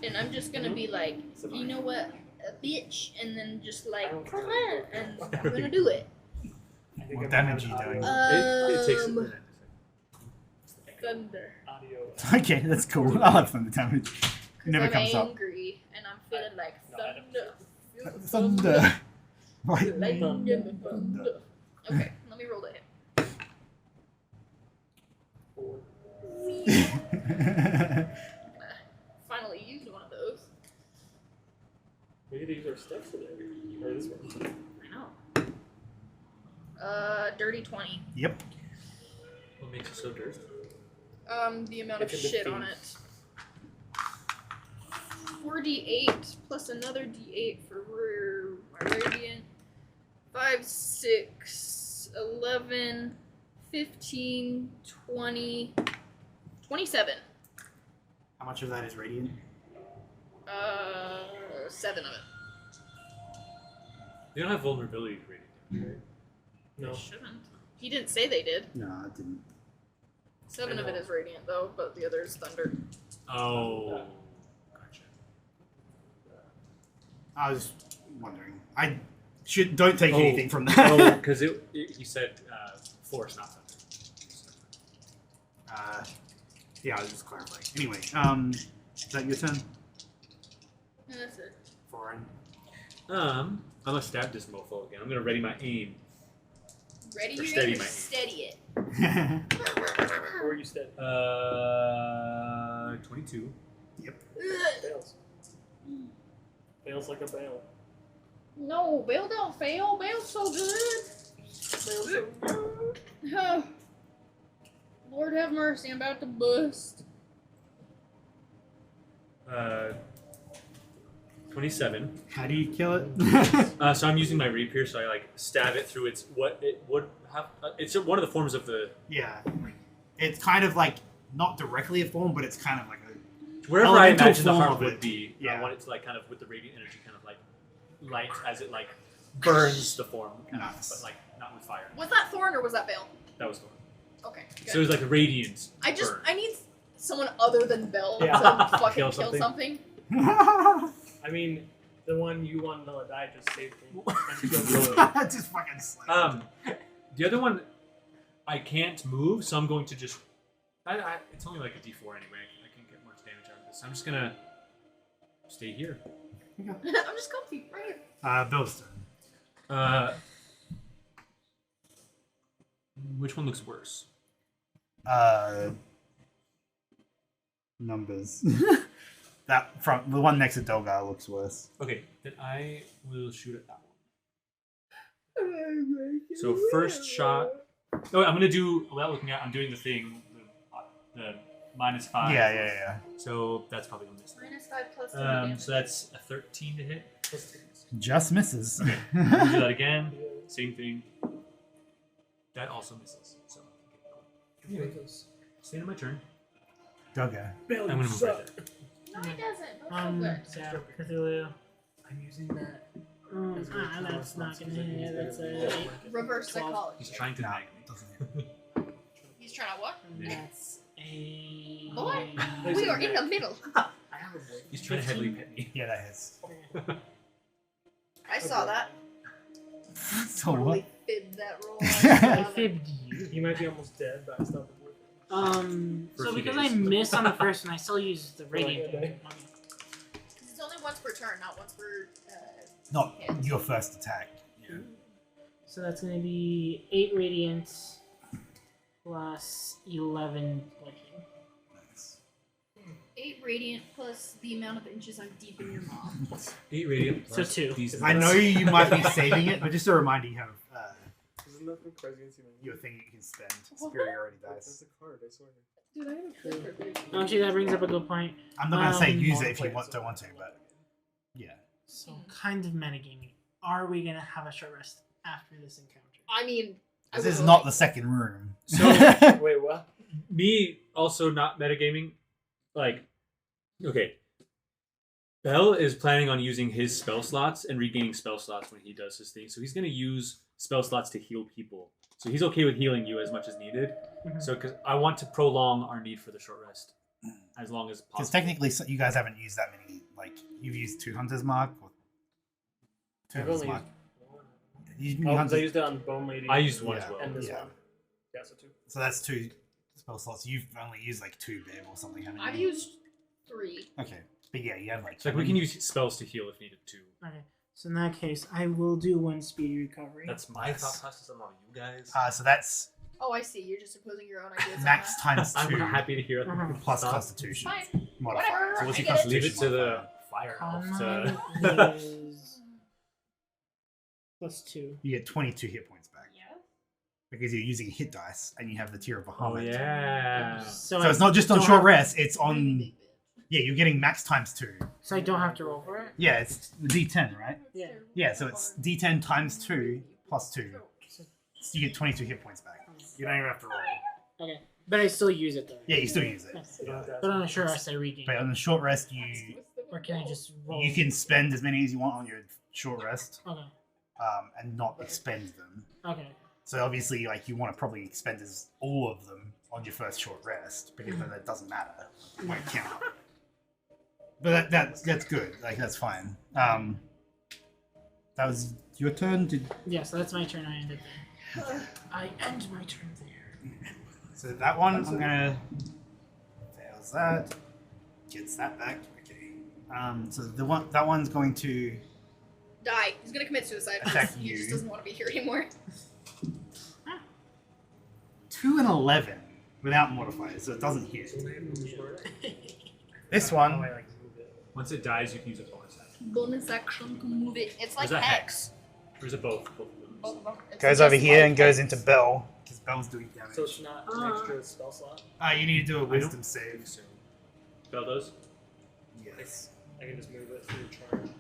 And I'm just gonna be like, you know what, a bitch, and then just like, come on, and I'm gonna do it. What damage are you doing? It takes a minute. Thunder. Audio. Okay, that's cool. I'll have thunder damage. It 'Cause never I'm comes up. angry, and I'm feeling like No, I don't. thunder. Feel the Thunder. Right. Lightning and the thunder. Okay, let me roll to hit. 4. Finally used one of those. We could use our steps today. Or this one. I know. Dirty 20. Yep. What makes it so dirty? The amount of It's in the shit on it. 4d8 plus another d8 for my radiant. 5, 6, 11, 15, 20, 27. How much of that is radiant? 7 of it. They don't have vulnerability rating, right? No. They shouldn't. He didn't say they did. No, I didn't. 7 of it is radiant though, but the other is thunder. Oh. Gotcha. I was wondering. Don't take anything from that. Oh, because he said force, not thunder. Yeah, I was just clarifying. Anyway, is that your turn? And that's it. Foreign. I'm gonna stab this mofo again. I'm gonna ready my aim. Ready? Or You're steady gonna my aim. steady it. Or you steady. 22. Fails. Fails like a bail. No, Bale don't fail. Bale's so good. Bale's so good. Oh. Lord have mercy, I'm about to bust. 27. How do you kill it? So I'm using my rapier, so I like stab it through its what it would have. It's one of the forms of the Yeah. It's kind of like not directly a form, but it's kind of like a wherever I elemental imagine the form heart of would it. be. Yeah. I want it to like kind of with the radiant energy, kind of like light as it like burns the form, kind of, Nice. but like not with fire. Was that Thorn or was that Bale? That was the one. Okay. Good. So it was like a radiant. burn. I need someone other than Bell Yeah. to fucking Kill kill something. something. I mean, the one you wanted to die just saved me. And killed me. Just fucking slam. The other one, I can't move, so I'm going to just. It's only like a D4 anyway. I can't get much damage out of this. I'm just gonna stay here. I'm just comfy, right here. Bill's turn. Which one looks worse? Numbers. That from the one next to Dolgar looks worse. Okay, then I will shoot at that one. So first shot. Oh, I'm gonna do without looking at. I'm doing the thing, the -5. Yeah. So that's probably gonna miss. -5 plus 2 damage. So that's a 13 to hit. Just misses. Okay. I'll do that again. Same thing. That also misses. So anyway, stay on my turn. Dolgar. I'm gonna move right there. No, it doesn't. That's so good. Yeah, Cthulhu. I'm using that. That's not gonna hit. That's a 8. Reverse 12. psychology. He's trying to Nah, mag me. doesn't. He's trying to what? That's a. Boy, we are in the middle. I have a voice. He's trying to heavily pet me. Yeah, that hits. I saw that. So what? Totally fibbed that roll. I fibbed you. You might be almost dead, but I stopped the board. For a So few because I days. missed on the first one, I still use the radiant. like a day. It's only once per turn, not once per. Not your first attack. Yeah. So that's gonna be 8 radiant plus 11 bludgeoning. Nice. 8 radiant plus the amount of inches I'm deep in your mom. 8 radiant. So plus 2. these- I know you might be saving it, but just a reminder, you have Isn't that from Presidency? your thing you can spend. Superiority That's dice. a card, I swear. Dude, I have a flipper. Actually, that brings up a good point. I'm not gonna say use it I'll if play you it want, so don't want to, but yeah. So kind of metagaming. Are we gonna have a short rest after this encounter? I mean, I This is would not like- the second room. So Wait, what? me also not metagaming. Like, okay. Bell is planning on using his spell slots and regaining spell slots when he does his thing. So he's going to use spell slots to heal people So he's okay with healing you as much as needed. Mhm. So because I want to prolong our need for the short rest as long as Because possible. technically, you guys haven't used that many. Like, you've used 2 Hunter's Mark. Or 2 I've Hunter's only Mark. used You one. Oh, Hunter's- I used it on Bone Lady. I used one Yeah. as well. and this Yeah. one. Yeah, so 2. So that's 2 spell slots. You've only used like 2 Bib or something, haven't you? I've used 3. Okay. But yeah, you have like. It's like we can use spells to heal if needed too. Okay. So in that case, I will do 1 speedy recovery. That's my thought process. I'm not you guys. So that's Oh, I see. You're just opposing your own ideas. max on times 2 I'm happy to hear it. Mhm. plus Thought. Constitution Fine. modifier. Whatever. So what's I your get it. Constitution Leave it to the modifier? fire Con elf to. mine is plus 2. You get 22 hit points back Yeah. because you're using hit dice and you have the Tier of Oh Bahamut. yeah. So, So I it's not just on don't short have- rest; it's Really on. big bitch. Yeah, you're getting max times 2. So I don't have to roll for it. Yeah, it's D10, right? Yeah. Yeah, so it's D10 times 2 plus 2. So you get 22 hit points back. You don't even have to roll. Okay. But I still use it though. Yeah, you still use it. Yes. You don't have to ask But on me. a short rest, I regain. But on the short rest, Or can I just roll? you can spend as many as you want on your short rest, Okay. and not expend them. Okay. So obviously, like you want to probably expend all of them on your first short rest because then that doesn't matter. It won't count. But that's good. Like that's fine. That was your turn. Yeah. So that's my turn. I ended there. I end my turn there. So that one, I'm gonna fails that. Gets that back. Okay. So that one's going to Die. He's gonna commit suicide Attack because he you. just doesn't want to be here anymore. 2 and 11 without modifiers, so it doesn't hit. This Oh, one, I like move it. Once it dies, you can use a bonus action. Bonus action to move it. It's like Is that Hex. Or is it both? Both of them. Both of them. It's goes just over here like and goes Hex. into Bell because Bell's doing damage. So it's not an extra spell slot. You need to do a don't Wisdom save. So, spell those. Yes. I can just move it through charge.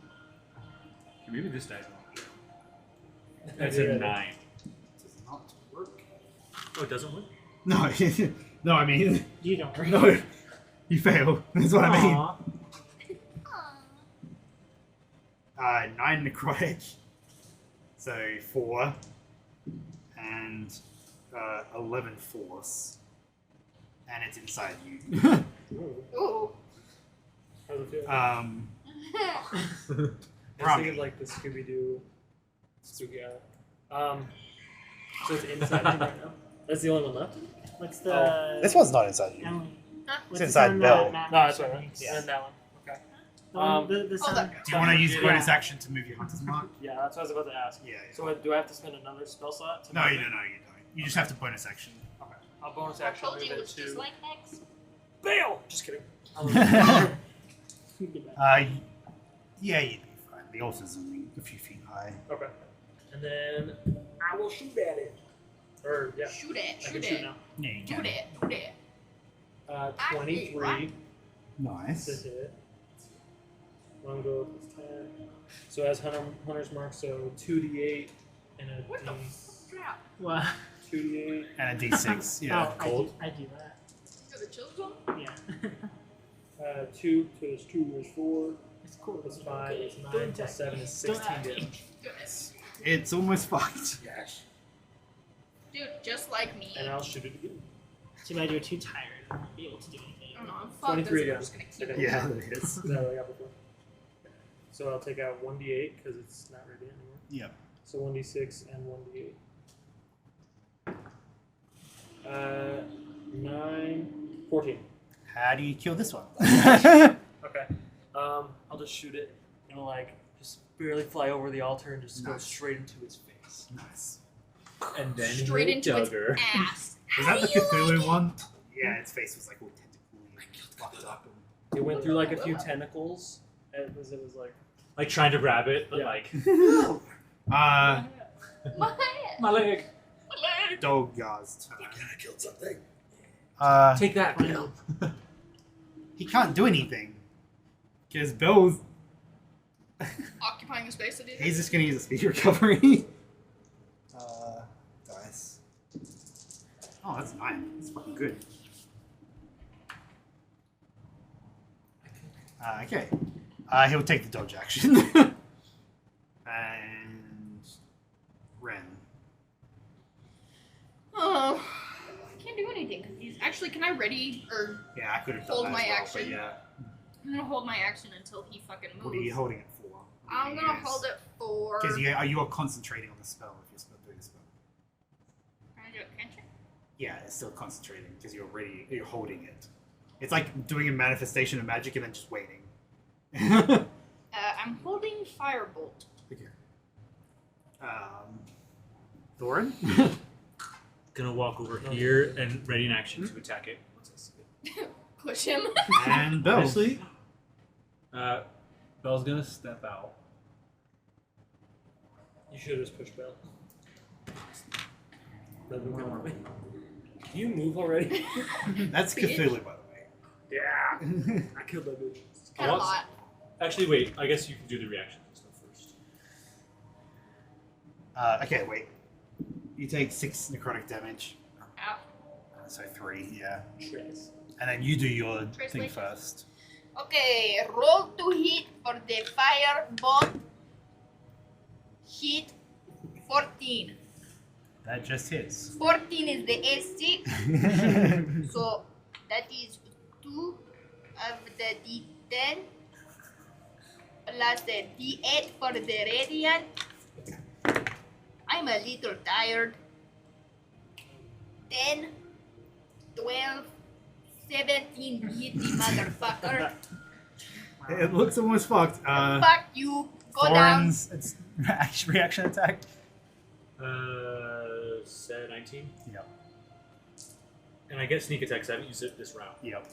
Maybe this dies wrong. That's Yeah. a 9. Does not work. Oh, it doesn't work. No, no. I mean, You don't. Right? no. You fail. That's what I mean. Aw. 9 necrotic. So 4 and 11 force, and it's inside you. Ooh. Ooh. How's it feel? um, I was Rami. thinking like the Scooby Doo spooky eye. So it's inside me right now. That's the only one left. What's the? this one's not inside you. Emily, Huh? what's It's the inside sound Bell. that Matt No, that's right. makes? Yeah. And that one. Okay. The one- the Oh, sound. that- Do you want to use Yeah. bonus action to move your hunter's mark? Yeah, that's what I was about to ask. Yeah. So what, do I have to spend another spell slot? To No, move you it? don't. No, you don't. You just have to bonus action. Okay. I'll bonus I action told move you it it's just to like Hex. bail. Just kidding. Yeah, you'd be fine. The altar's only a few feet high. Okay. And then I will shoot at it. Or yeah, Shoot it. I can Shoot shoot it. now. Yeah, you Do can. it. Do it. 23 to Nice. hit. Longbow plus 10. So as hunter's mark, so 2d8 and a What the D, crap? What? 2d8. And a d6. Yeah. Oh, cold. I do that. Is it chill zone? Yeah. 2, so there's 2, there's 4, It's cool. plus 5 is 9, Don't plus attack 7 me. is Don't 16 attack me. damage. Goodness. It's almost fucked. Dude, just like me. And I'll shoot it again. Too bad you're too tired. I won't be able to do anything. I don't know. I'm fucked. 23 I'm again. just gonna keep Okay. it. Yeah, it is. Is that what I got before? So I'll take out 1d8 because it's not ready anymore. Yep. So 1d6 and 1d8. 9, 14. How do you kill this one? Okay. I'll just shoot it. It'll like just barely fly over the altar and just go Nice. straight into its face. Nice. And then Straight hit into Duggar. its ass. Was How that the do you Cthulhu like one? Yeah, its face was like all tentacly and fucked up. It went through like a few tentacles as it was like. Like trying to grab it, but Yeah. like Uh, it? My head. my leg. My leg. Dolgar's turn. I killed something. Take that. Final. He can't do anything. Because Bill's... Occupying the space that He's just gonna use a speed recovery. Dice. Oh, that's 9. That's fucking good. Okay. He'll take the dodge action. And... Ren. Actually, can I ready or Yeah, I could have Hold done that my as well, action. but yeah. I'm gonna hold my action until he fucking moves. What are you holding it for? I'm gonna hold it for. Because you are concentrating on the spell if you're doing a spell. Can I do it? Can't you? Yeah, it's still concentrating because you're holding it. It's like doing a manifestation of magic and then just waiting. I'm holding Firebolt. Okay. Thorin? Gonna walk over here and ready in action to attack it. Once I see it. Push him. And Bell. Actually, Bell's gonna step out. You should have just pushed Bell. Doesn't come on me. Do you move already? That's Cthulhu, by the way. Yeah. I killed that bitch. Kind of What? hot. Actually, wait. I guess you can do the reaction stuff first. Okay, wait. You take 6 necrotic damage. Ow. So 3, yeah. Trace. And then you do your thing Translation. first. Okay, roll to hit for the Firebolt. Hit 14. That just hits. 14 is the AC. So that is 2 of the D10 plus the D8 for the radiant. I'm a little tired. 10, 12, 17 hit the motherfucker. It looks almost fucked. Fuck you. Go down. Thorin's it's reaction attack. Said 19. Yep. And I get sneak attack 'cause I haven't used it this round. Yep.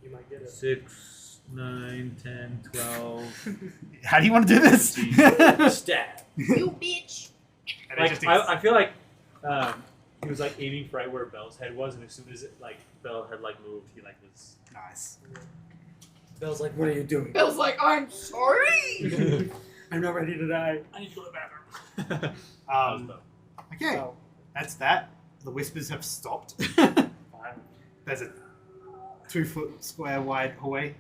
You might get it. 6, 9, 10, 12. How do you want to do this? Stab. You bitch. And it Like, just I feel like he was like aiming right where Bell's head was, and as soon as it like Bell had like moved, he like was. nice. Bell's like, what are you doing? Bill's like, I'm sorry. I'm not ready to die. I need to go to the bathroom. Okay, Oh. that's that. The whispers have stopped. There's a 2-foot square wide hallway.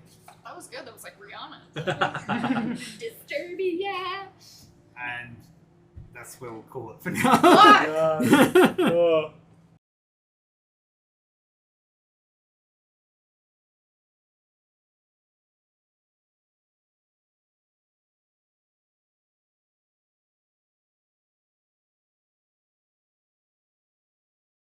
That was good. That was like Rihanna. Disturbia. And that's where we'll call it for now. What? Oh.